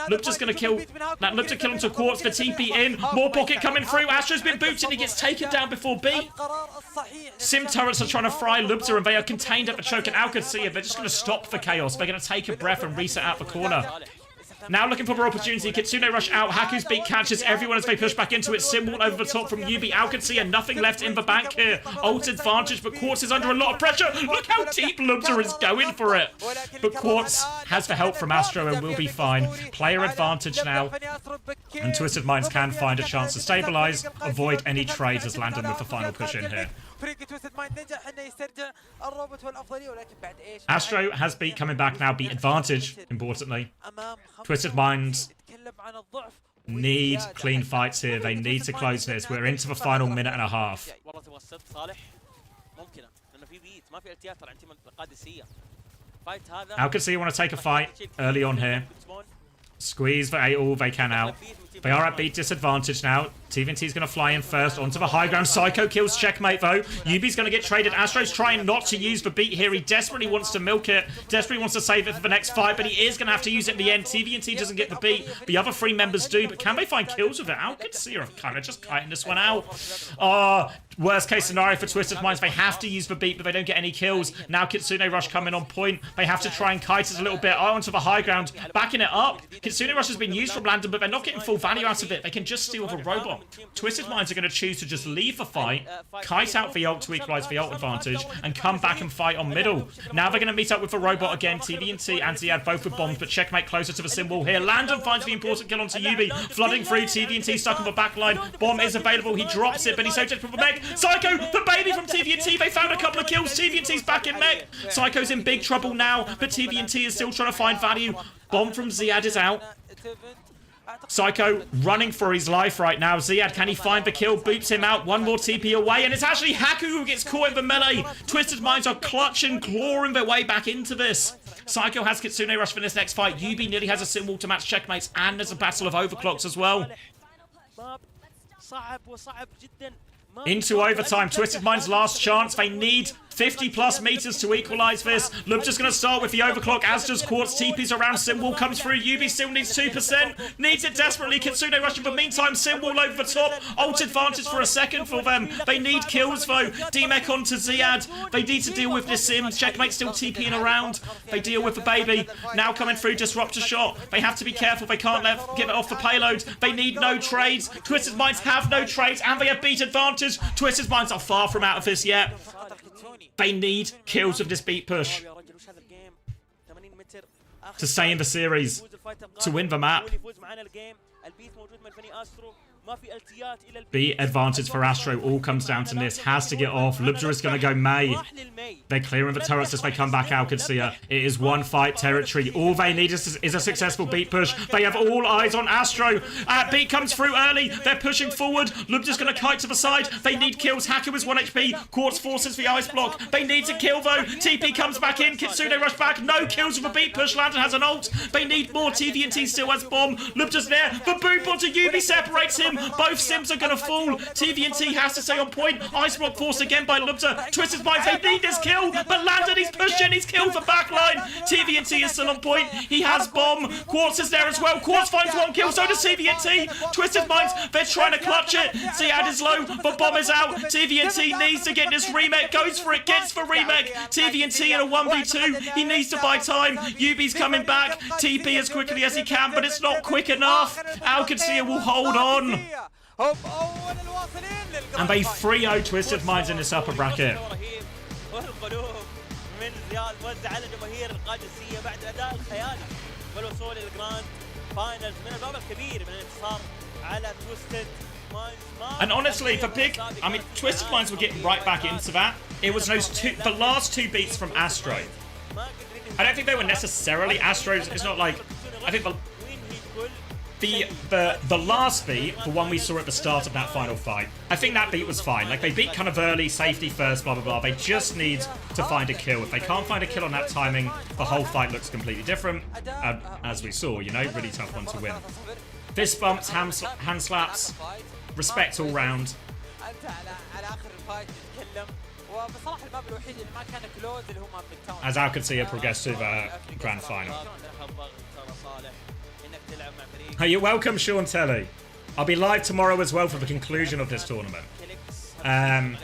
Lubda's gonna kill. Lubda kill him to Quartz. The TP in. More pocket coming through. Astro's been booted. He gets taken down before B. Sim turrets are trying to fry Lubda, and they are contained at the choke. And Alcatsia, they're just gonna stop the chaos. They're gonna take a breath and reset out the corner. Now looking for more opportunity. Kitsune Rush out. Haku's beat catches everyone as they push back into it. Symbol over the top from Yubi. Alcatsia, nothing left in the bank here. Ult advantage, but Quartz is under a lot of pressure. Look how deep Lubda is going for it. But Quartz has the help from Astro and will be fine. Player advantage now. And Twisted Minds can find a chance to stabilize, avoid any trades as Landon with the final push in here. Astro has beat coming back now. Beat advantage, importantly. Twisted Minds need clean fights here. They need to close this. We're into the final minute and a half. Alcatsia want to take a fight early on here. Squeeze for all they can out. They are at beat disadvantage now. TVNT's going to fly in first onto the high ground. Psycho kills checkmate though. Yubi's going to get traded. Astro's trying not to use the beat here. He desperately wants to milk it. Desperately wants to save it for the next fight, but he is going to have to use it in the end. TVNT doesn't get the beat. The other three members do, but can they find kills with it? Alcatsia kind of just kiting this one out. Worst case scenario for Twisted Minds. They have to use the beat, but they don't get any kills. Now Kitsune Rush coming on point. They have to try and kite it a little bit. Onto the high ground. Backing it up. Kitsune Rush has been used from Landon, but they're not getting full value out of it. They can just steal the robot. Twisted Minds are going to choose to just leave the fight, kite out the ult to equalize the ult advantage, and come back and fight on middle. Now they're going to meet up with the robot again. TVNT and Ziad both with bombs, but checkmate closer to the symbol here. Landon finds the important kill onto Yubi. Flooding through. TVNT stuck on the back line. Bomb is available. He drops it, but he's so desperate for mech. Psycho, the baby from TVNT. They found a couple of kills. TVNT's back in mech. Psycho's in big trouble now, but TVNT is still trying to find value. Bomb from Ziad is out. Psycho running for his life right now. Ziad, can he find the kill? Boots him out. One more TP away, and it's actually Haku who gets caught in the melee. Twisted Minds are clutching, clawing their way back into this. Psycho has Kitsune Rush for this next fight. Yubi nearly has a symbol to match checkmates, and there's a battle of overclocks as well. Into overtime. Twisted Minds' last chance. They need 50 plus meters to equalize this. Lubda's going to start with the overclock, as does Quartz. TP's around. Symbol comes through. Yubi still needs 2%. Needs it desperately. Kitsune rushing, but meantime, Symbol over the top. Ult advantage for a second for them. They need kills though. D-Mech onto Ziad. They need to deal with this Sim. Checkmate still TPing around. They deal with the baby. Now coming through, disruptor shot. They have to be careful. They can't give it off the payload. They need no trades. Twisted Minds have no trades, and they have beat advantage. Twisted Minds are far from out of this yet. They need kills with this beat push to stay in the series, to win the map. Beat advantage for Astro. All comes down to this. Has to get off. Lubda is going to go May. They're clearing the turrets as they come back out. Alcatsia. It is one fight territory. All they need is a successful beat push. They have all eyes on Astro. Beat comes through early. They're pushing forward. Lubda's going to kite to the side. They need kills. Haku is 1 HP. Quartz forces the ice block. They need to kill though. TP comes back in. Kitsune rush back. No kills with a beat push. Landon has an ult. They need more. TVNT still has bomb. Lubda's there. The boot onto Yubi separates him. boom. Both Sims are going to fall. TVNT has to stay on point. Ice block forced again by Lubter. Twisted Minds, they need this kill. But Landon, he's pushing. He's killed for backline. TVNT is still on point. He has bomb. Quartz is there as well. Quartz finds one kill. So does TVNT. Twisted Minds, they're trying to clutch it. Ziad is low, but bomb is out. TVNT needs to get this remake. Goes for it. Gets for remake. TVNT in a 1v2. He needs to buy time. UB's coming back. TP as quickly as he can, but it's not quick enough. Alcancia will hold on. And they 3-0 Twisted Minds in this upper bracket. And honestly, for big, I mean, Twisted Minds were getting right back into that. It was the last two beats from Astro. I don't think they were necessarily Astros. It's not like, I think the last beat, the one we saw at the start of that final fight, I think that beat was fine. Like, they beat kind of early, safety first, blah, blah, blah. They just need to find a kill. If they can't find a kill on that timing, the whole fight looks completely different. As we saw, you know, really tough one to win. Fist bumps, hand slaps, respect all round. As Alcancia progressed to the grand final. Hey, you're welcome, Sean Telly. I'll be live tomorrow as well for the conclusion of this tournament. And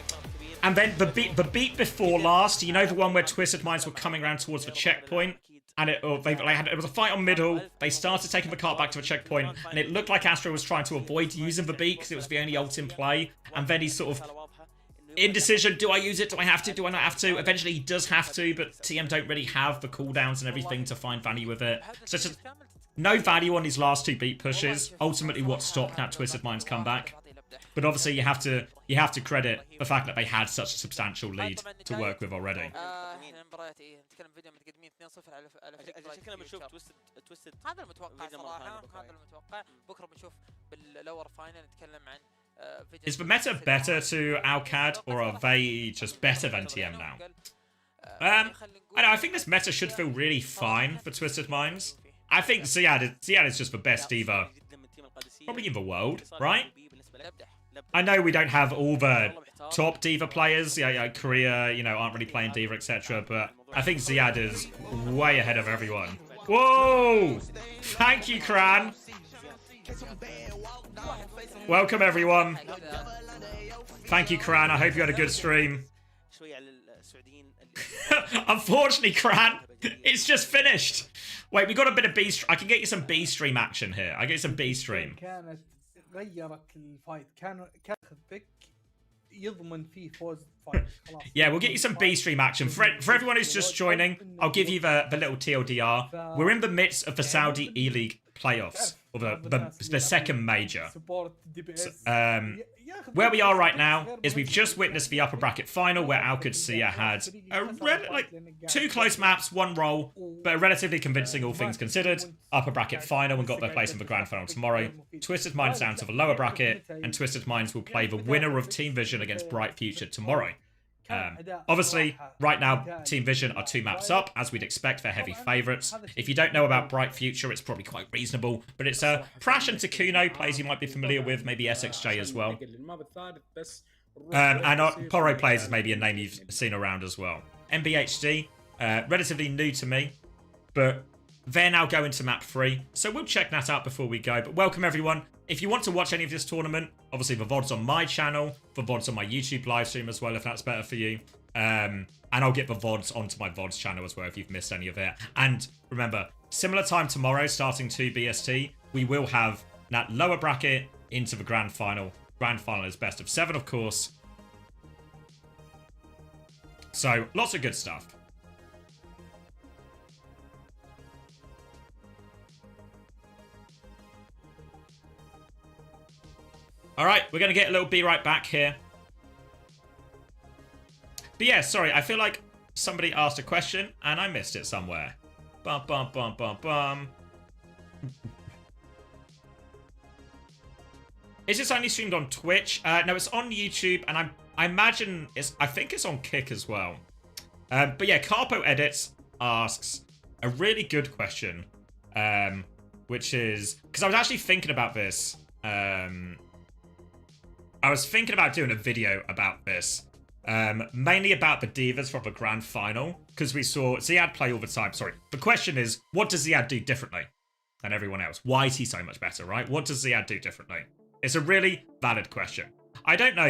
then the beat before last, you know, the one where Twisted Minds were coming around towards the checkpoint, and it was a fight on middle. They started taking the cart back to the checkpoint, and it looked like Astro was trying to avoid using the beat because it was the only ult in play. And then he sort of indecision, do I use it? Do I have to? Do I not have to? Eventually he does have to, but TM don't really have the cooldowns and everything to find value with it. So it's just no value on these last two beat pushes. Ultimately what stopped that Twisted Minds comeback. But obviously you have to credit the fact that they had such a substantial lead to work with already. Is the meta better to Alcad, or are they just better than TM now? I think this meta should feel really fine for Twisted Minds. I think Ziad is just the best diva, probably in the world, right? I know we don't have all the top diva players, Korea, you know, aren't really playing diva, etc. But I think Ziad is way ahead of everyone. Whoa! Thank you, Kran. Welcome, everyone. Thank you, Kran. I hope you had a good stream. Unfortunately, Kran, it's just finished. Wait, we got a bit of B stream. I can get you some B stream action here. I get you some B stream. Yeah, we'll get you some B stream action. For everyone who's just joining, I'll give you the little TLDR. We're in the midst of the Saudi E-League playoffs, or the second major. So, where we are right now is we've just witnessed the upper bracket final where Alcacia had two close maps, one roll, but a relatively convincing, all things considered, upper bracket final, and got their place in the grand final tomorrow. Twisted Minds down to the lower bracket, and Twisted Minds will play the winner of Team Vision against Bright Future tomorrow. Obviously, right now, Team Vision are 2 maps up, as we'd expect. They're heavy favourites. If you don't know about Bright Future, it's probably quite reasonable. But it's Prash and Takuno, players you might be familiar with, maybe SXJ as well. And Poro Players is maybe a name you've seen around as well. MBHD, relatively new to me, but they're now going to map 3. So we'll check that out before we go. But welcome, everyone. If you want to watch any of this tournament, obviously the VOD's on my channel, the VOD's on my YouTube live stream as well, if that's better for you. And I'll get the VODs onto my VOD's channel as well if you've missed any of it. And remember, similar time tomorrow, starting 2 BST, we will have that lower bracket into the grand final. Grand final is best of 7, of course. So, lots of good stuff. Alright, we're going to get a little be right back here. But yeah, sorry, I feel like somebody asked a question and I missed it somewhere. Bum, bum, bum, bum, bum. Is this only streamed on Twitch? No, it's on YouTube, and I imagine I think it's on Kick as well. But yeah, Carpo Edits asks a really good question, which is, because I was actually thinking about this I was thinking about doing a video about this. Mainly about the divas from the grand final, because we saw Ziad play all the time. Sorry. The question is, what does Ziad do differently than everyone else? Why is he so much better, right? What does Ziad do differently? It's a really valid question. I don't know.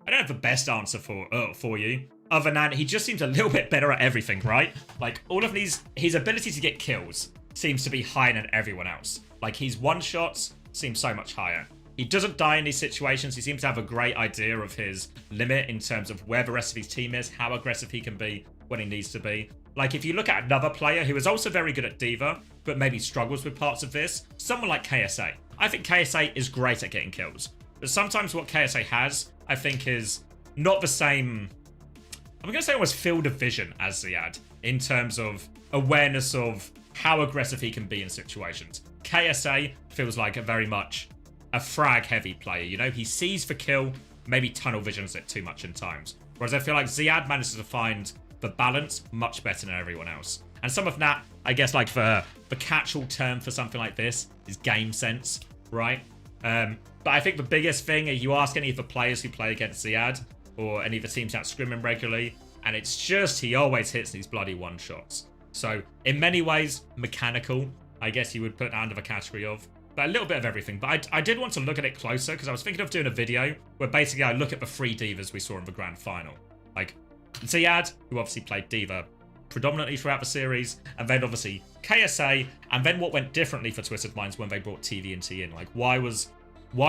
I don't have the best answer for you, other than he just seems a little bit better at everything, right? Like, all of these, his ability to get kills seems to be higher than everyone else. Like, his one-shots seem so much higher. He doesn't die in these situations. He seems to have a great idea of his limit in terms of where the rest of his team is, how aggressive he can be when he needs to be. Like, if you look at another player who is also very good at Diva, but maybe struggles with parts of this, someone like KSA. I think KSA is great at getting kills. But sometimes what KSA has, I think, is not the same... I'm going to say almost field of vision as Ziad, in terms of awareness of how aggressive he can be in situations. KSA feels like a very much a frag-heavy player, you know? He sees the kill, maybe tunnel visions it too much in times. Whereas I feel like Ziad manages to find the balance much better than everyone else. And some of that, I guess, like the catch-all term for something like this is game sense, right? But I think the biggest thing, if you ask any of the players who play against Ziad, or any of the teams out scrimming regularly, and it's just he always hits these bloody one-shots. So, in many ways, mechanical, I guess you would put under the category of. But a little bit of everything. But I did want to look at it closer, because I was thinking of doing a video where basically I look at the 3 divas we saw in the grand final. Like, Ziad, who obviously played diva predominantly throughout the series, and then obviously KSA, and then what went differently for Twisted Minds when they brought TVNT in. Like, why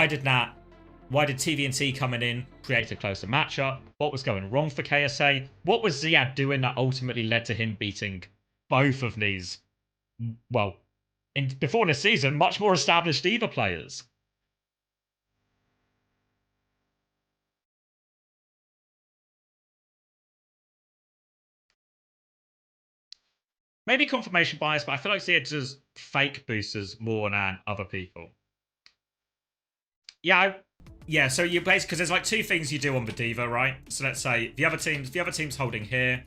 did TVNT coming in create a closer matchup? What was going wrong for KSA? What was Ziad doing that ultimately led to him beating both of these, well, before this season, much more established diva players? Maybe confirmation bias, but I feel like Ziad does fake boosters more than other people. Yeah, so you basically, because there's like 2 things you do on the diva, right? So let's say the other team's holding here.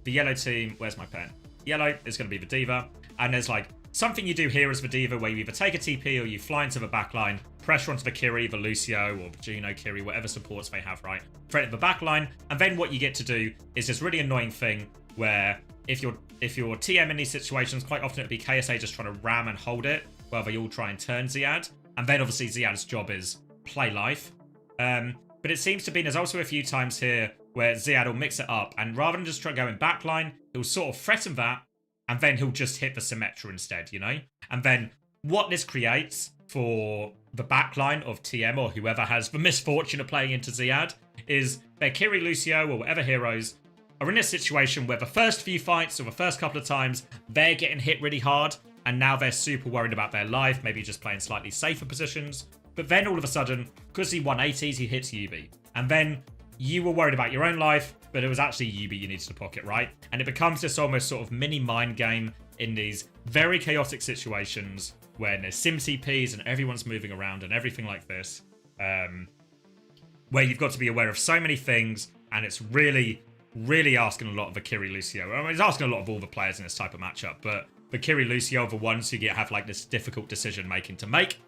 The yellow team, where's my pen? Yellow is going to be the diva. And there's like something you do here as the diva where you either take a TP or you fly into the backline, pressure onto the Kiri, the Lucio, or the Juno Kiri, whatever supports they have, right? Threaten the backline. And then what you get to do is this really annoying thing where if you're TM in these situations, quite often it'd be KSA just trying to ram and hold it while they all try and turn Ziad. And then obviously Ziad's job is play life. But it seems to be, there's also a few times here where Ziad will mix it up, and rather than just try going backline, he'll sort of threaten that, and then he'll just hit the Symmetra instead, you know? And then what this creates for the backline of TM or whoever has the misfortune of playing into Ziad is their Kiri, Lucio, or whatever heroes are in a situation where the first few fights or the first couple of times, they're getting hit really hard, and now they're super worried about their life, maybe just playing slightly safer positions. But then all of a sudden, because he 180s, he hits Yubi. And then you were worried about your own life, but it was actually Yubi you needed to pocket, right? And it becomes this almost sort of mini mind game in these very chaotic situations where there's sim CPs and everyone's moving around and everything like this. Where you've got to be aware of so many things, and it's really, really asking a lot of the Kiri Lucio. I mean, it's asking a lot of all the players in this type of matchup, but the Kiri Lucio are the ones who have like this difficult decision making to make.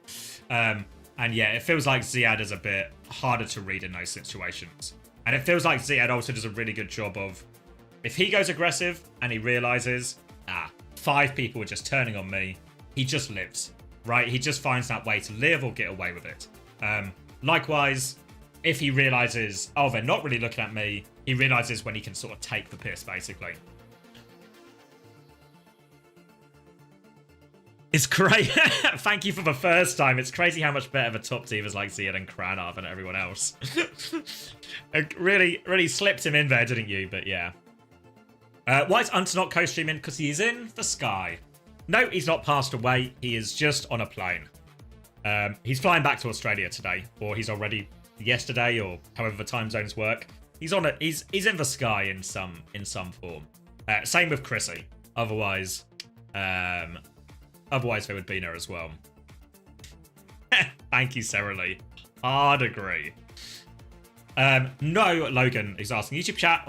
And yeah, it feels like Ziad is a bit harder to read in those situations. And it feels like Ziad also does a really good job of, if he goes aggressive and he realizes, 5 people are just turning on me, he just lives, right? He just finds that way to live or get away with it. Likewise, if he realizes, oh, they're not really looking at me, he realizes when he can sort of take the piss, basically. It's great. Thank you for the first time. It's crazy how much better the top divas like Ziad and Kran are than everyone else. really slipped him in there, didn't you? But yeah. Why is Unta not co-streaming? Because he is in the sky. No, he's not passed away. He is just on a plane. He's flying back to Australia today, or he's already yesterday, or however the time zones work. He's on it. He's in the sky in some form. Same with Chrissy. Otherwise they would be there as well. Thank you, Sarah Lee. Hard agree. No, Logan is asking YouTube chat.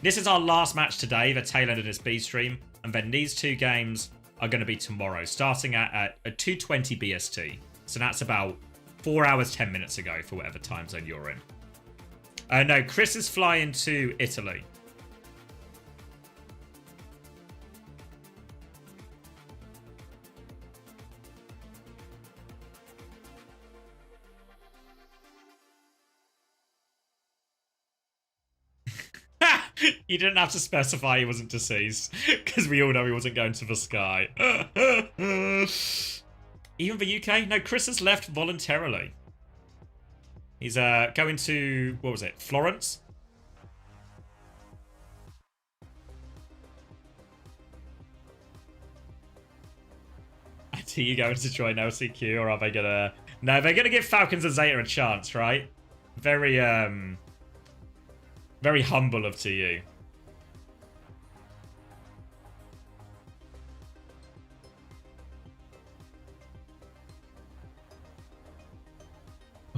This is our last match today, the tail end of this B stream, and then these 2 games are going to be tomorrow, starting at 2:20 BST. So that's about 4 hours, 10 minutes ago for whatever time zone you're in. No, Chris is flying to Italy. You didn't have to specify he wasn't deceased, because we all know he wasn't going to the sky. Even the UK? No, Chris has left voluntarily. He's going to, what was it, Florence? Are you going to join LCQ, or are they gonna... No, they're gonna give Falcons and Zeta a chance, right? Very humble of TU.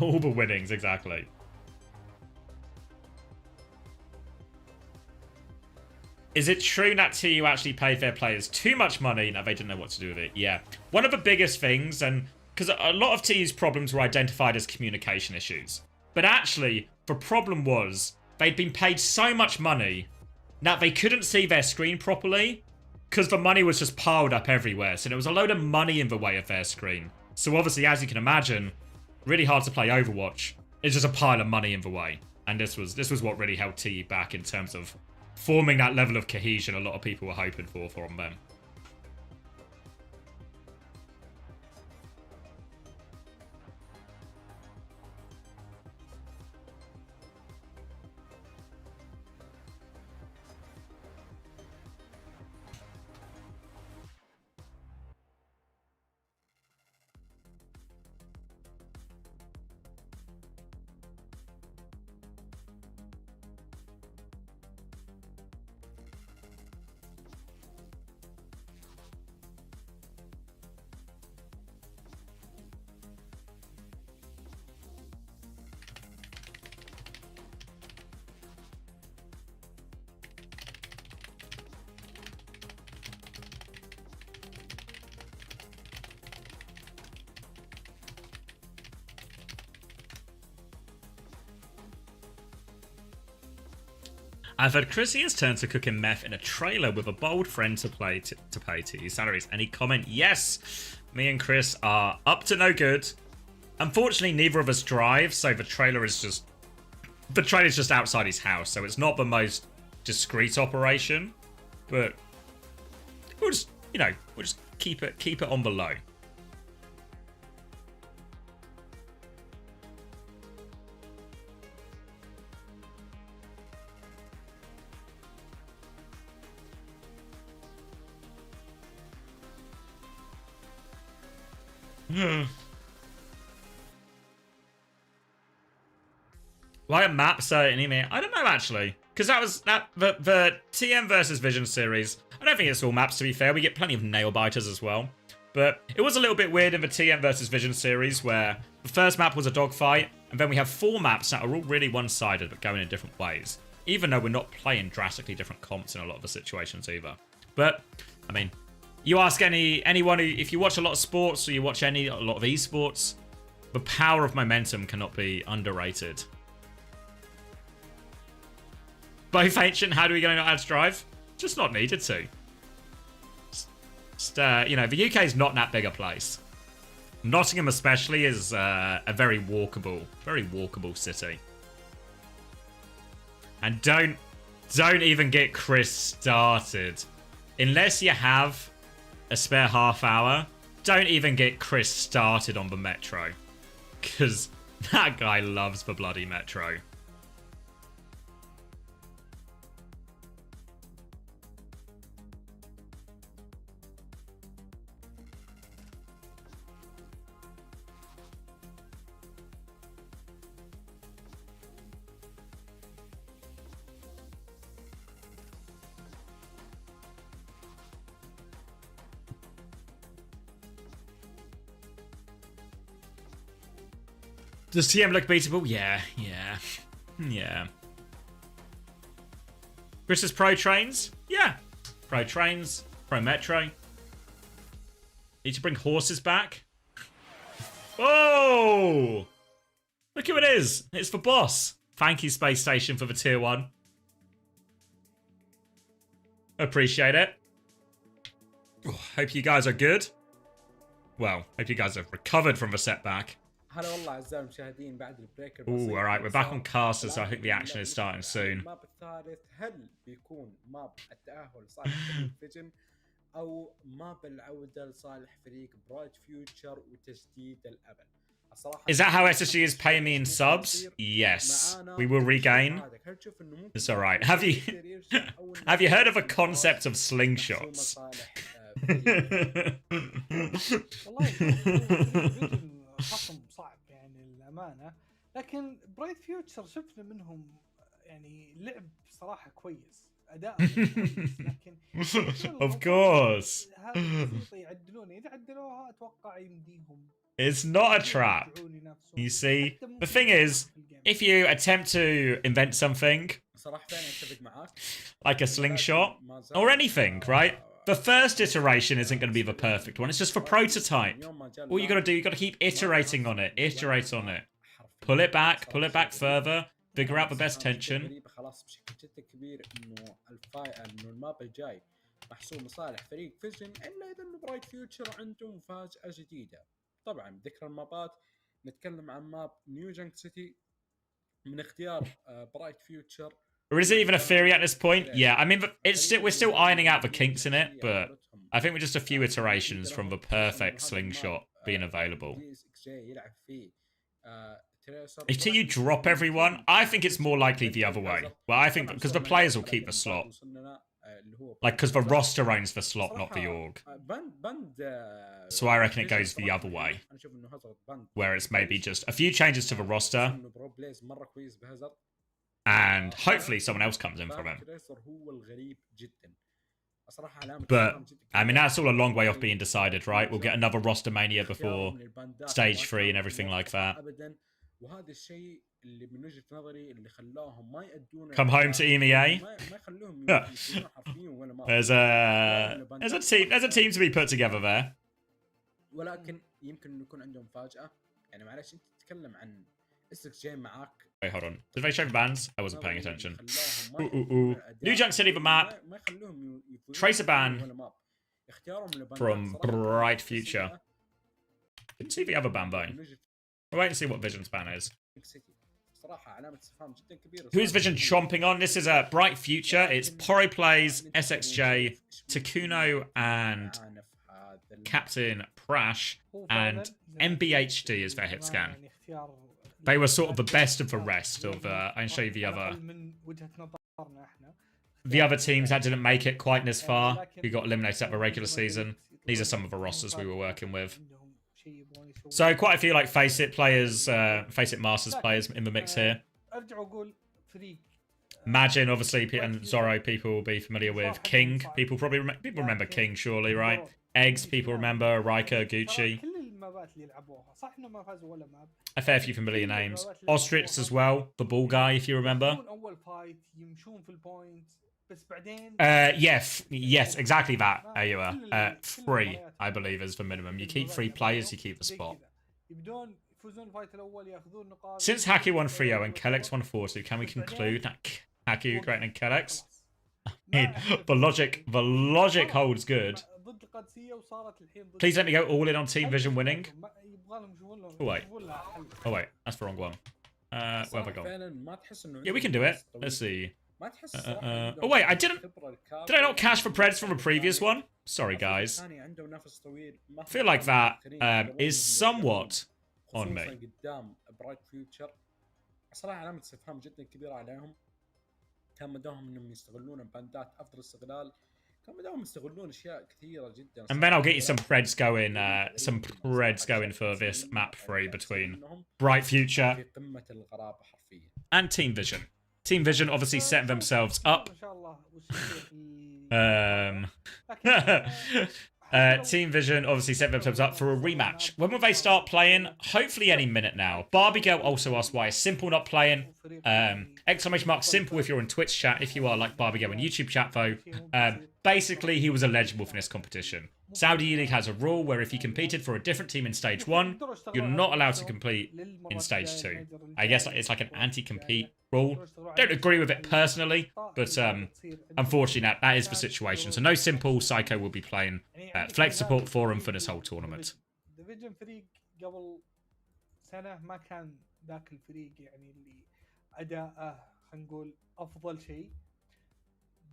All the winnings, exactly. Is it true that TU actually paid their players too much money that they didn't know what to do with it? Yeah. One of the biggest things, and because a lot of TU's problems were identified as communication issues. But actually, the problem was they'd been paid so much money that they couldn't see their screen properly because the money was just piled up everywhere. So there was a load of money in the way of their screen. So obviously, as you can imagine, really hard to play Overwatch. It's just a pile of money in the way. And this was what really held TU back in terms of forming that level of cohesion a lot of people were hoping for from them. I've had Chrissy's turn to cooking meth in a trailer with a bold friend to pay TU salaries. Any comment? Yes, me and Chris are up to no good. Unfortunately, neither of us drive, so the trailer's just outside his house, so it's not the most discreet operation. But we'll just, we'll just keep it on the low. Why a map certainly? I don't know actually, because the TM versus Vision series. I don't think it's all maps, to be fair. We get plenty of nail biters as well, but it was a little bit weird in the TM versus Vision series where the first map was a dogfight, and then we have 4 maps that are all really one-sided but going in different ways. Even though we're not playing drastically different comps in a lot of the situations either. But I mean, you ask anyone who, if you watch a lot of sports or you watch a lot of esports, the power of momentum cannot be underrated. Both ancient, how do we go not how to drive? Just not needed to. Just, the UK is not that big a place. Nottingham especially is a very walkable city. And don't even get Chris started. Unless you have a spare half hour, don't even get Chris started on the metro. Because that guy loves the bloody metro. Does TM look beatable? Yeah. Chris's Pro Trains? Yeah. Pro Trains, Pro Metro. Need to bring horses back? Oh! Look who it is. It's for Boss. Thank you, Space Station, for the tier 1. Appreciate it. Hope you guys are good. Well, hope you guys have recovered from the setback. هلا والله اعزائي المشاهدين بعد البريك Ooh, alright, we're back on casters, so I think the action is starting soon. الماب الثالث هل بيكون ماب التأهل لصالح فريق فيجن او ماب العودة لصالح فريق برايت فيوتشر وتجديد الأمل؟ Is that how SSG is paying me in subs? Yes. We will regain. It's alright. Have you heard of a concept of slingshots? خصم صعب يعني للأمانة، لكن برايت فيوتشر شفنا منهم يعني لعب صراحة كويس، أداء كويس، لكن of course هذا يعدلون، إذا عدلوها أتوقع يمديهم. It's not a trap. You see, the thing is, if you attempt to invent something like a slingshot or anything, right? The first iteration isn't going to be the perfect one. It's just for prototype. All you got to do, you got to keep iterating on it. Iterate on it. Pull it back further. Figure out the best tension. طبعا ذكر المابات نتكلم عن ماب نيو جنك سيتي من اختيار برايت فيوتشر. Or is it even a theory at this point? Yeah, I mean, we're still ironing out the kinks in it, but I think we're just a few iterations from the perfect slingshot being available. If TU drop everyone, I think it's more likely the other way. Well, I think because the players will keep the slot. Like, because the roster owns the slot, not the org. So I reckon it goes the other way. Where it's maybe just a few changes to the roster. And hopefully someone else comes in from him. But, I mean, that's all a long way off being decided, right? We'll get another roster mania before stage 3 and everything like that. Come home to EMEA. There's a team to be put together there. Wait, hold on. Did they show the bands? I wasn't paying attention. New Junk City, the map. Tracer ban from Bright Future. Didn't see the other ban though. We'll wait and see what Vision's ban is. Who's Vision chomping on? This is a Bright Future. It's Poro Plays, SXJ, Takuno, and Captain Prash, and MBHD is their hit scan. They were sort of the best of the rest of, I can show you the other teams that didn't make it quite this far, who got eliminated at the regular season. These are some of the rosters we were working with. So quite a few like Face It players, Face It Masters players in the mix here. Majin, obviously, and Zorro people will be familiar with. King, people probably remember King, surely, right? Eggs, people remember. Riker, Gucci. A fair few familiar names. Ostrich as well, the ball guy, if you remember. Yes, exactly that, Ayua. 3, I believe, is the minimum. You keep 3 players, you keep the spot. Since Haku won 3-0 and Kellex won 4-2, can we conclude that Haku greater than Kellex? I mean, the logic holds good. Please let me go all in on Team Vision winning. Oh wait, that's the wrong one. Where have I gone? Yeah, we can do it. Let's see. Oh wait, did I not cash for Preds from a previous one? Sorry guys. I feel like that is somewhat on me. And then I'll get you some Preds going for this map 3 between Bright Future and Team Vision. Team Vision obviously set themselves up. Team Vision obviously set themselves up for a rematch. When will they start playing? Hopefully any minute now. Barbie Girl also asked why is Simple not playing. Exclamation mark Simple if you're in Twitch chat. If you are like Barbie Girl in YouTube chat though. Basically he was eligible for this competition. Saudi League has a rule where if you competed for a different team in stage 1, you're not allowed to compete in stage 2. I guess it's like an anti-compete rule. Don't agree with it personally, but unfortunately that is the situation. So no simple Psycho will be playing Flex Support Forum for this whole tournament. ديفيجن فريق قبل سنة ما كان ذاك الفريق يعني اللي أداءه خلينا نقول أفضل شيء،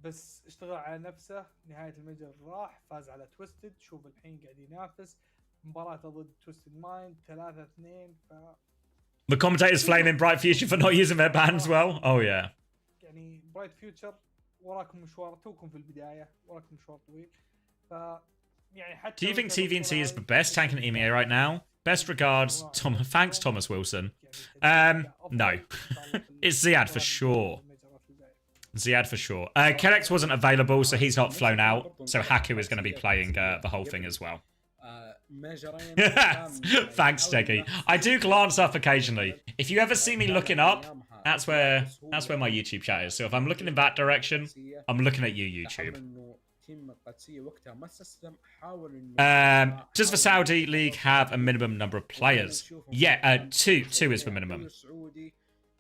بس اشتغل على نفسه. نهاية المجر راح فاز على تويستد، شوف الحين قاعد ينافس مباراته ضد تويستد مايند 3-2. The commentators flaming Bright Future for not using their bans well. Oh yeah. يعني برايت فيوتشر وراكم مشوار، توكم في البداية، وراكم مشوار طويل. يعني حتى Do you think TVNT is the best tank in EMEA right now? Best regards, thanks Thomas Wilson. No. It's Ziad for sure. Ziad for sure. Kellex wasn't available, so he's not flown out. So Haku is going to be playing the whole thing as well. Thanks, Jeggy. I do glance up occasionally. If you ever see me looking up, that's where my YouTube chat is. So if I'm looking in that direction, I'm looking at you, YouTube. Does the Saudi League have a minimum number of players? Yeah, two is the minimum.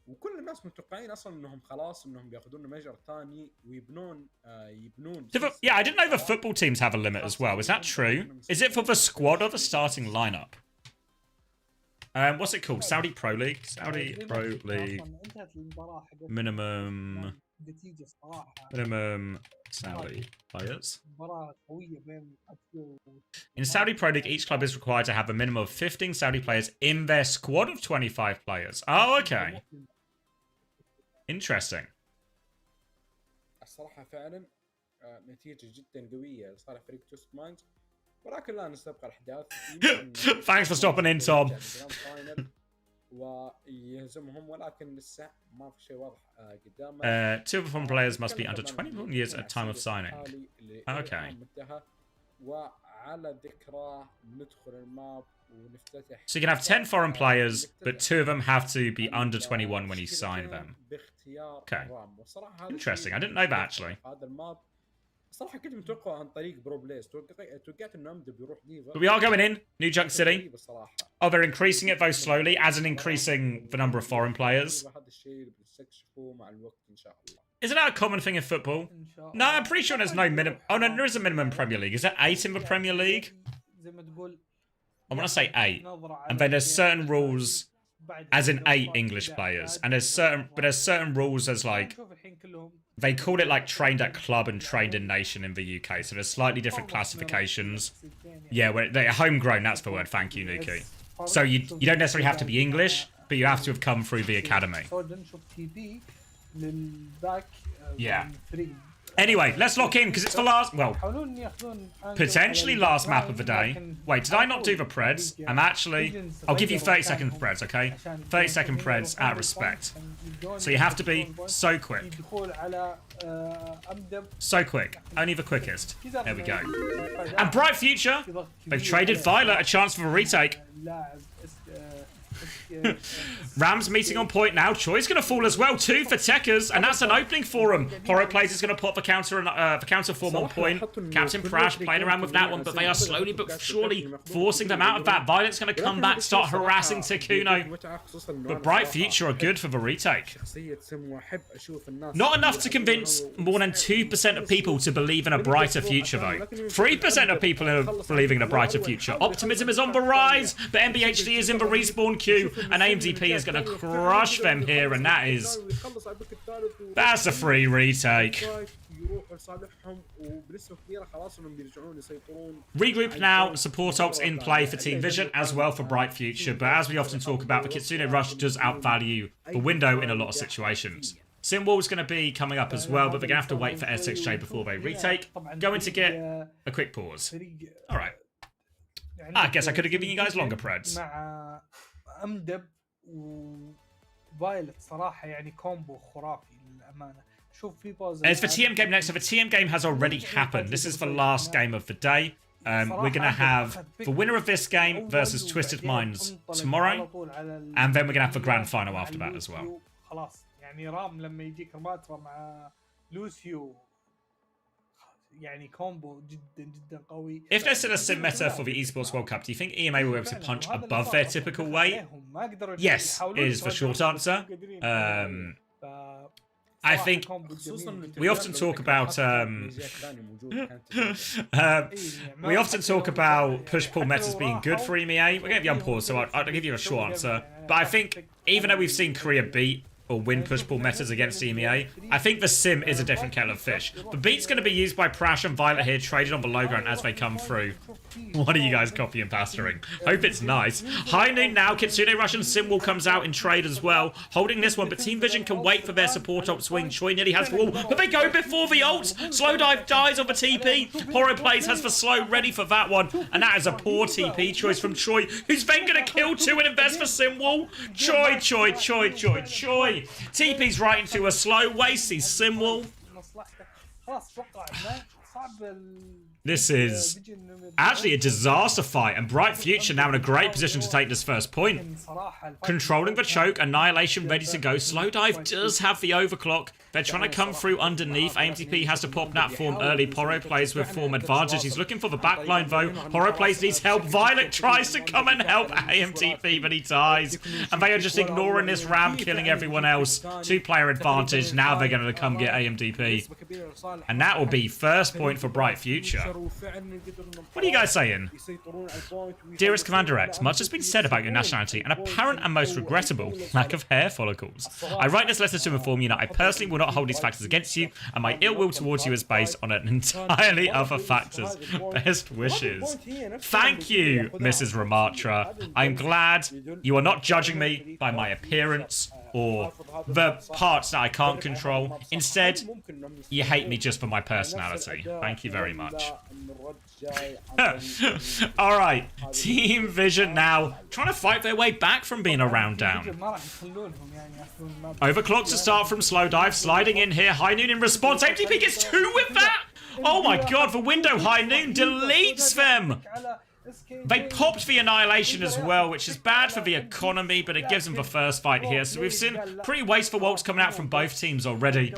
وكل الناس متوقعين اصلا انهم خلاص انهم بياخذون ميجر ثاني ويبنون Yeah, I didn't know the football teams have a limit as well. Is that true? Is it for the squad or the starting lineup? What's it called? Saudi Pro League? Saudi Pro League. Minimum Saudi players. In Saudi Pro League, each club is required to have a minimum of 15 Saudi players in their squad of 25 players. Oh, okay. Interesting. الصراحة فعلا نتيجة جدا قوية لصالح فريق توست مايند، ولكن لا نستبقى الأحداث. Thanks for stopping in, Tom. ويهزمهم، ولكن لسه ما في شيء واضح قدامه. Two of the foreign players must be under 21 years at time of signing. Okay. وعلى ذكرى ندخل الماب ونفتتح. So you can have 10 foreign players, but two of them have to be under 21 when you sign them. Okay. Interesting. I didn't know that actually. هذا الماب صراحة كنت متوقع عن طريق برو بلايز، توقعت انه امد بيروح ديفا. But we are going in New Junk City. Oh, they're increasing it very slowly, as in increasing the number of foreign players. Isn't that a common thing in football? No, I'm pretty sure there's no minimum. Oh no, there is a minimum Premier League. Is that 8 in the Premier League? I want to say 8, and then there's certain rules, as in 8 English players, and there's certain rules as like. They call it like trained at club and trained in nation in the UK, so there's slightly different classifications. Yeah, they're homegrown, that's the word, thank you, Nuki. So you don't necessarily have to be English, but you have to have come through the academy. Yeah. Anyway, let's lock in, because it's the last, well, potentially last map of the day. Wait, did I not do the Preds? I'm actually, I'll give you 30 second Preds, okay? 30 second Preds out of respect. So you have to be so quick. So quick. Only the quickest. There we go. And Bright Future, they've traded Violet a chance for a retake. Rams meeting on point now. Choi's going to fall as well. 2 for Techers, and that's an opening for him. Horo Plays is going to put the counter form on point. Captain Prash playing around with that one, but they are slowly but surely forcing them out of that. Violet's going to come back, start harassing Tekuno. But Bright Future are good for the retake. Not enough to convince more than 2% of people to believe in a brighter future, though. 3% of people are believing in a brighter future. Optimism is on the rise, but MBHD is in the respawn queue, and AMDP is going to crush them here, and that's a free retake. Regroup now, support ults in play for Team Vision as well for Bright Future, but as we often talk about, the Kitsune Rush does outvalue the window in a lot of situations. Simwall's going to be coming up as well, but they're going to have to wait for SXJ before they retake. Going to get a quick pause. Alright. I guess I could have given you guys longer Preds. أمدب وفايلت صراحة يعني كومبو خرافي للأمانة. شوف في باوز. It's the TM game next, so the TM game has already happened. This is the last game of the day. We're going to have the winner of this game versus Twisted Minds tomorrow, and then we're going to have the grand final after that as well. خلاص يعني رام لما يجيك مباراة مع لوسيو يعني كومبو جدا قوي. If there's still a sim meta for the Esports World Cup, do you think EMA will be able to punch above their typical weight? Yes, is the short answer. I think we often talk about we often talk about push-pull metas being good for EMEA. We're going to be unpaused, so I'll give you a short answer. But I think even though we've seen Korea beat or win push-pull metas against EMEA, I think the sim is a different kettle of fish. The beat's going to be used by Prash and Violet here, traded on the low ground as they come through. What are you guys copy and pastoring? Hope it's nice. High noon now, Kitsune Russian Simwall comes out in trade as well, holding this one, but Team Vision can wait for their support ult swing. Choi nearly has wall, but they go before the ults. Slow dive dies on the TP. Horo plays has the slow ready for that one, and that is a poor TP choice from Choi, who's then going to kill two and invest for Simwall. Choi. TP's right into a slow waste, he's Simwall. This is actually a disaster fight, and Bright Future now in a great position to take this first point. Controlling the choke, Annihilation ready to go. Slow Dive does have the overclock. They're trying to come through underneath. AMTP has to pop that form early. Poro plays with form advantage. He's looking for the backline though. Poro plays needs help. Violet tries to come and help AMTP, but he dies. And they are just ignoring this ram, killing everyone else. 2-player advantage. Now they're going to come get AMTP. And that will be first point for Bright Future. What are you guys saying? Dearest Commander X, much has been said about your nationality, an apparent and most regrettable lack of hair follicles. I write this letter to inform you that I personally will not hold these factors against you, and my ill will towards you is based on an entirely other factors. Best wishes. Thank you, Mrs. Ramatra. I'm glad you are not judging me by my appearance or the parts that I can't control. Instead, you hate me just for my personality. Thank you very much. Alright, Team Vision now trying to fight their way back from being a round down. Overclock to start from Slow Dive, sliding in here. High Noon in response. AMTP gets 2 with that! Oh my god, the window High Noon deletes them! They popped the Annihilation as well, which is bad for the economy, but it gives them the first fight here. So we've seen pretty wasteful ults coming out from both teams already.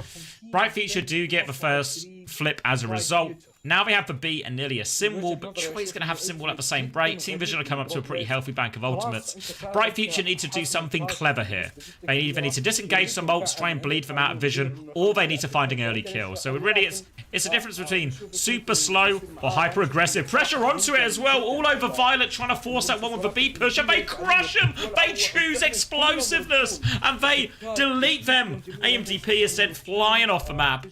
Bright Future do get the first flip as a result. Now they have the beat and nearly a sim wall, but Troy's going to have sim wall at the same rate. Team Vision will come up to a pretty healthy bank of ultimates. Bright Future need to do something clever here. They either need to disengage some ults, try and bleed them out of vision, or they need to find an early kill. So really it's a difference between super slow or hyper aggressive. Pressure onto it as well, all over Violet, trying to force that one with a beat push, and they crush him! They choose explosiveness, and they delete them! AMDP is sent flying off the map.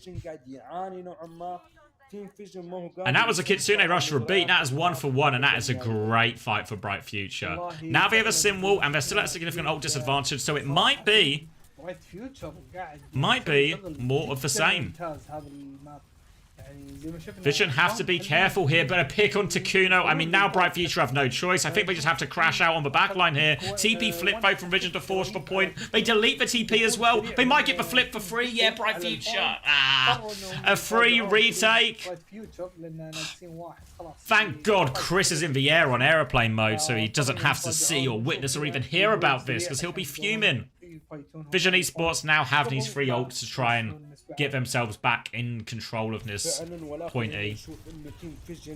And that was a Kitsune Rush for a beat. That is 1 for 1, and that is a great fight for Bright Future. Now they have a sim wall, and they're still at a significant ult disadvantage, so it might be more of the same. Vision have to be careful here, but a pick on Takuno. I mean, now Bright Future have no choice. I think they just have to crash out on the backline here. TP flip both from Vision to force the point. They delete the TP as well. They might get the flip for free. Yeah, Bright Future. A free retake. Thank God Chris is in the air on aeroplane mode, so he doesn't have to see or witness or even hear about this, because he'll be fuming. Vision Esports now have these free ults to try and get themselves back in control of this point E.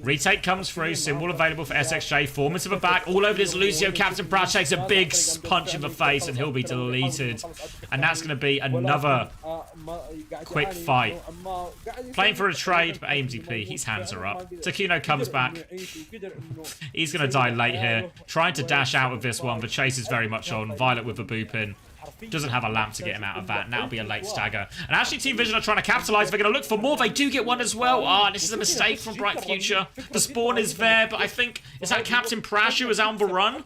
Retake comes through, symbol available for SXJ, Foreman to the back, all over this Lucio. Captain Pratt takes a big punch in the face and he'll be deleted. And that's going to be another quick fight. Playing for a trade, but AMDP, his hands are up. Takuno comes back. He's going to die late here. Trying to dash out of this one, the chase is very much on. Violet with the boop in. Doesn't have a lamp to get him out of that, and that'll be a late stagger. And actually, Team Vision are trying to capitalize. They're going to look for more. They do get one as well. This is a mistake from Bright Future. The spawn is there, but I think, is that Captain Prash who is on the run?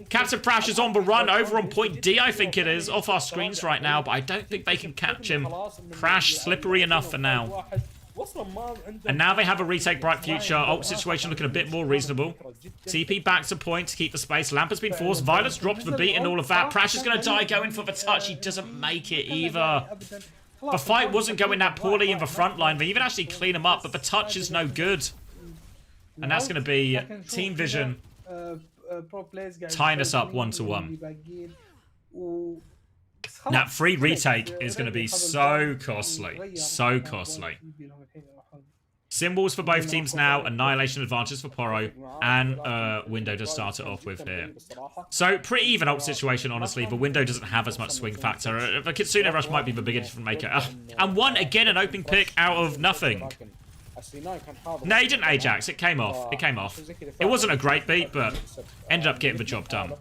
Captain Prash is on the run over on point D, I think it is, off our screens right now, but I don't think they can catch him. Prash slippery enough for now. And now they have a retake Bright Future. Ult situation looking a bit more reasonable. TP back to point to keep the space. Lamp has been forced. Violet's dropped the beat and all of that. Prash is going to die going for the touch. He doesn't make it either. The fight wasn't going that poorly in the front line. They even actually clean him up, but the touch is no good. And that's going to be Team Vision tying us up 1-1. That free retake is going to be so costly. So costly. Sim walls for both teams now, annihilation advantage for Poro, and Window to start it off with here. So, pretty even ult situation, honestly. The Window doesn't have as much swing factor. The Kitsune Rush might be the bigger difference maker. And one, again, an open pick out of nothing. No, he didn't Ajax. It came off. It came off. It wasn't a great beat, but ended up getting the job done.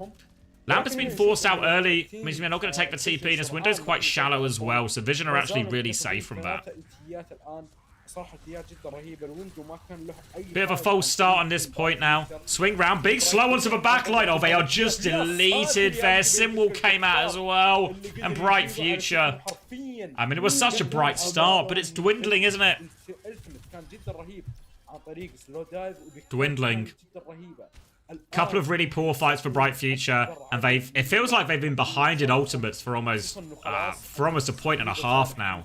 Lamp has been forced out early. Means we're not going to take the TP, and this window's quite shallow as well, so Vision are actually really safe from that. Bit of a false start on this point now. Swing round, big slow onto the backline. Oh, they are just deleted there. Simwall came out as well. And Bright Future. I mean, it was such a bright start, but it's dwindling, isn't it? Dwindling. Couple of really poor fights for Bright Future, and it feels like they've been behind in ultimates for almost a point and a half now.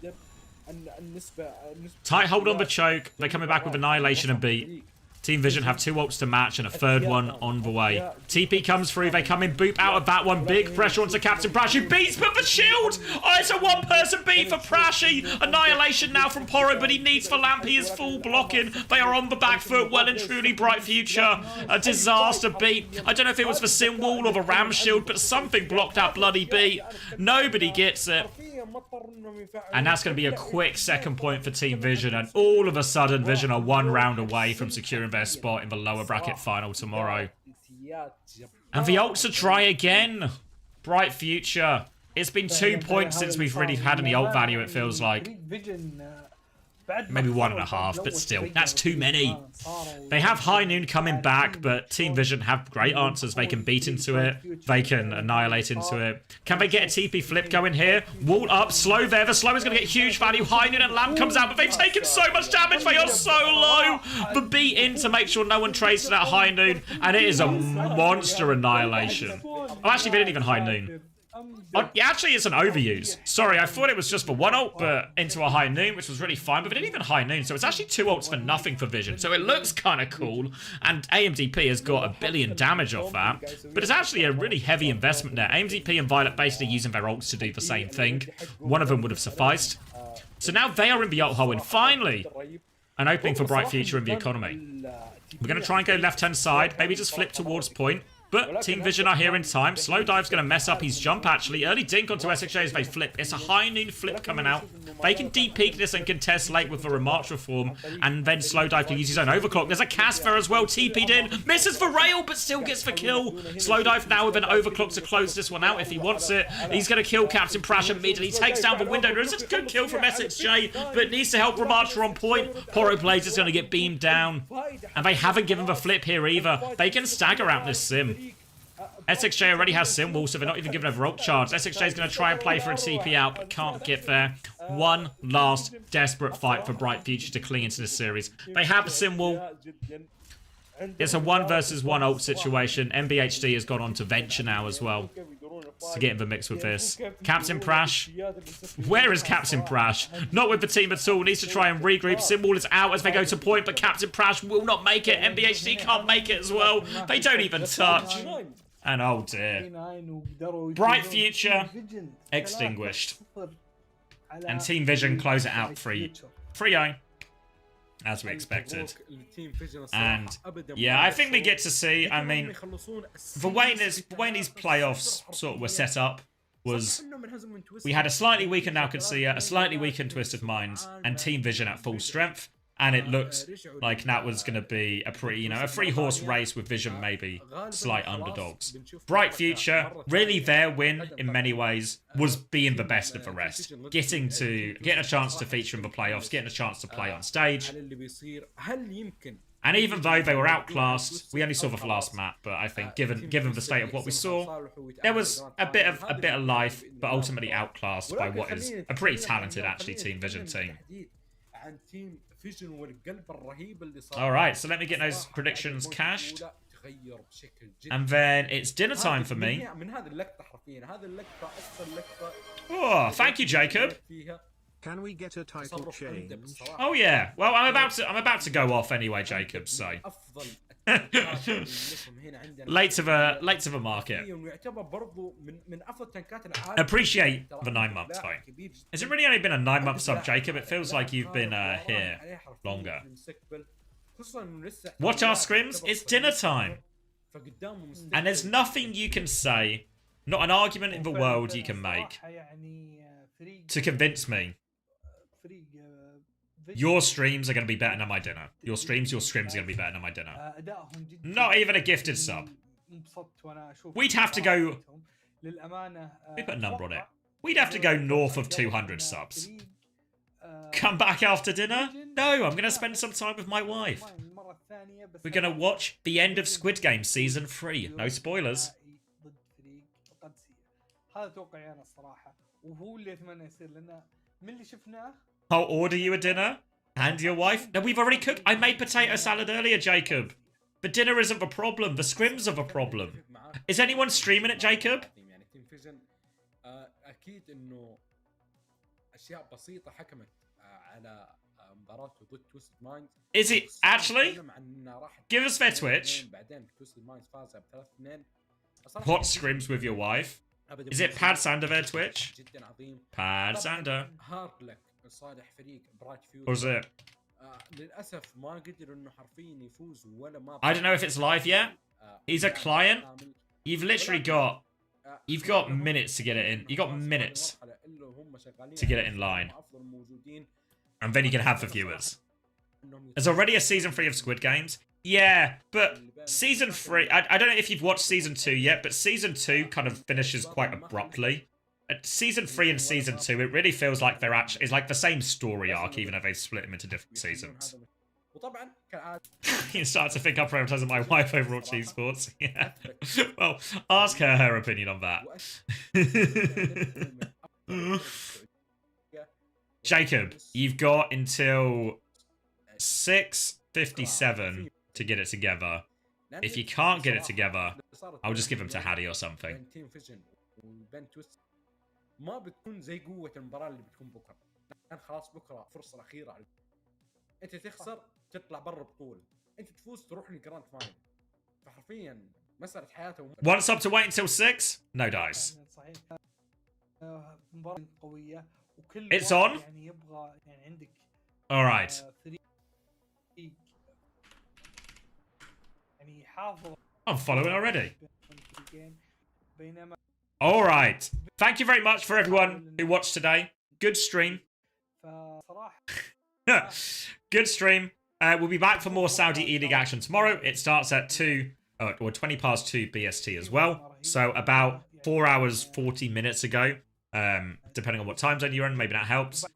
Tight hold on the choke. They're coming back with Annihilation and beat. Team Vision have 2 ults to match and a third one on the way. TP comes through. They come in, boop out of that one. Big pressure onto Captain Prash, who beats, but the shield! Oh, it's a one-person beat for Prashy. Annihilation now from Poro, but he needs for Lamp. He is full blocking. They are on the back foot, well and truly. Bright Future. A disaster beat. I don't know if it was the Sim Wall or the Ram Shield, but something blocked that bloody beat. Nobody gets it. And that's going to be a quick second point for Team Vision, and all of a sudden Vision are 1 round away from securing their spot in the lower bracket final tomorrow. And the ults to try again. Bright Future. It's been 2 points since we've really had any ult value, it feels like. Maybe 1.5, but still, that's too many. They have High Noon coming back, but Team Vision have great answers. They can beat into it. They can annihilate into it. Can they get a TP flip going here? Wall up, slow there. The slow is going to get huge value. High Noon and Lamp comes out, but they've taken so much damage. They are so low. The beat in to make sure no one trades to that High Noon, and it is a monster annihilation. Oh, actually, they didn't even High Noon. Oh, yeah, actually, it's an overuse. Sorry, I thought it was just for 1 ult, but into a High Noon, which was really fine, but they didn't even High Noon, so it's actually 2 ults for nothing for Vision, so it looks kind of cool, and AMDP has got 1 billion damage off that, but it's actually a really heavy investment there. AMDP and Violet basically using their ults to do the same thing. One of them would have sufficed. So now they are in the ult hole, and finally, an opening for Bright Future in the economy. We're going to try and go left-hand side, maybe just flip towards point. But Team Vision are here in time. Slow Dive's going to mess up his jump, actually. Early dink onto SXJ as they flip. It's a High Noon flip coming out. They can deep peek this and contest late with the Remarch Reform. And then Slow Dive can use his own overclock. There's a Casper as well. TP'd in. Misses for rail, but still gets the kill. Slow Dive now with an overclock to close this one out if he wants it. He's going to kill Captain Prash immediately. Takes down the window. There's a good kill from SXJ, but needs to help Remarch on point. Poro Blaze is going to get beamed down. And they haven't given the flip here either. They can stagger out this sim. SXJ already has Sim Wall, so they're not even giving a rope charge. SXJ is going to try and play for a TP out, but can't get there. One last desperate fight for Bright Future to cling into this series. They have a Sim Wall. It's a 1 versus 1 ult situation. MBHD has gone on to Venture now as well to get in the mix with this. Captain Prash. Where is Captain Prash? Not with the team at all. Needs to try and regroup. Simwall is out as they go to point, but Captain Prash will not make it. MBHD can't make it as well. They don't even touch. And oh dear. Bright Future extinguished. And Team Vision close it out 3-0. As we expected. And yeah, I think we get to see, I mean, the way these playoffs sort of were set up was we had a slightly weakened Alcancia, a slightly weakened Twisted Minds, and Team Vision at full strength. And it looked like that was going to be a pretty, a 3-horse race with Vision maybe slight underdogs. Bright Future, really their win in many ways was being the best of the rest. Getting a chance to feature in the playoffs, getting a chance to play on stage. And even though they were outclassed, we only saw the last map, but I think given the state of what we saw, there was a bit of life, but ultimately outclassed by what is a pretty talented actually Team Vision team. Alright, so let me get those predictions cashed. And then it's dinner time for me. Oh, thank you, Jacob. Can we get a title change? Oh yeah. Well, I'm about to go off anyway, Jacob, so Late of a market. ويعتبر برضو من افضل تنكات العالم. Appreciate the 9 months though. Has it really only been a 9-month sub, Jacob? It feels like you've been here longer. Watch our scrims. It's dinner time. And there's nothing you can say, not an argument in the world you can make, to convince me your streams are going to be better than my dinner. Your scrims are going to be better than my dinner. Not even a gifted sub. We'd have to go... We put a number on it. We'd have to go north of 200 subs. Come back after dinner? No, I'm going to spend some time with my wife. We're going to watch the end of Squid Game Season 3. No spoilers. I'll order you a dinner and your wife. No, we've already cooked. I made potato salad earlier, Jacob. The dinner isn't the problem. The scrims are the problem. Is anyone streaming it, Jacob? Is it actually? Give us their Twitch. What scrims with your wife? Is it Pad Sander their Twitch? Pad Sander. Or is it? I don't know if it's live yet. He's a client. You've literally got... You've got minutes to get it in. You got minutes to get it in line. And then you can have the viewers. There's already a season 3 of Squid Games. Yeah, but season 3... I don't know if you've watched season 2 yet, but season 2 kind of finishes quite abruptly. At season 3 and season 2, it really feels like they're actually... It's like the same story arc, even though they split them into different seasons. You start to think I'm prioritizing my wife over watching esports. Yeah. Well, ask her opinion on that. Jacob, you've got until 6:57 to get it together. If you can't get it together, I'll just give them to Hattie or something. ما بتكون زي قوة المباراة اللي بتكون بكرة. الآن خلاص بكرة فرصة الأخيرة عليك. أنت تخسر تطلع برا البطولة. أنت تفوز تروح للجراند فاينل. فحرفيا مسألة حياته. Want sub to wait until 6? No dice. It's on. All right. I'm following already. All right. Thank you very much for everyone who watched today. Good stream. Good stream. We'll be back for more Saudi E-League action tomorrow. It starts at 20 past 2 BST as well. So about 4 hours, 40 minutes ago. Depending on what time zone you're in, maybe that helps. So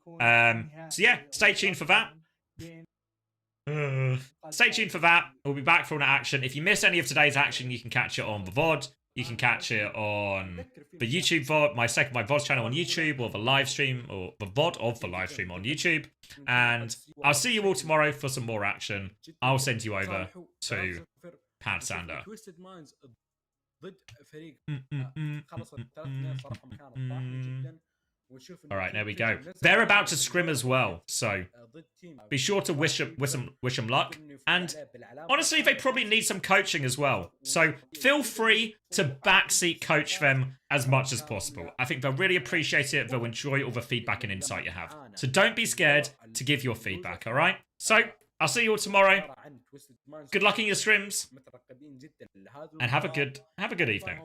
yeah, stay tuned for that. Stay tuned for that. We'll be back for an action. If you miss any of today's action, you can catch it on the VOD. You can catch it on the YouTube VOD, my VOD channel on YouTube, or the live stream, or the VOD of the live stream on YouTube. And I'll see you all tomorrow for some more action. I'll send you over to Pad Sander. All right, there we go. They're about to scrim as well, so be sure to wish them luck. And honestly, they probably need some coaching as well. So feel free to backseat coach them as much as possible. I think they'll really appreciate it. They'll enjoy all the feedback and insight you have. So don't be scared to give your feedback, all right? So I'll see you all tomorrow. Good luck in your scrims. And have a good evening.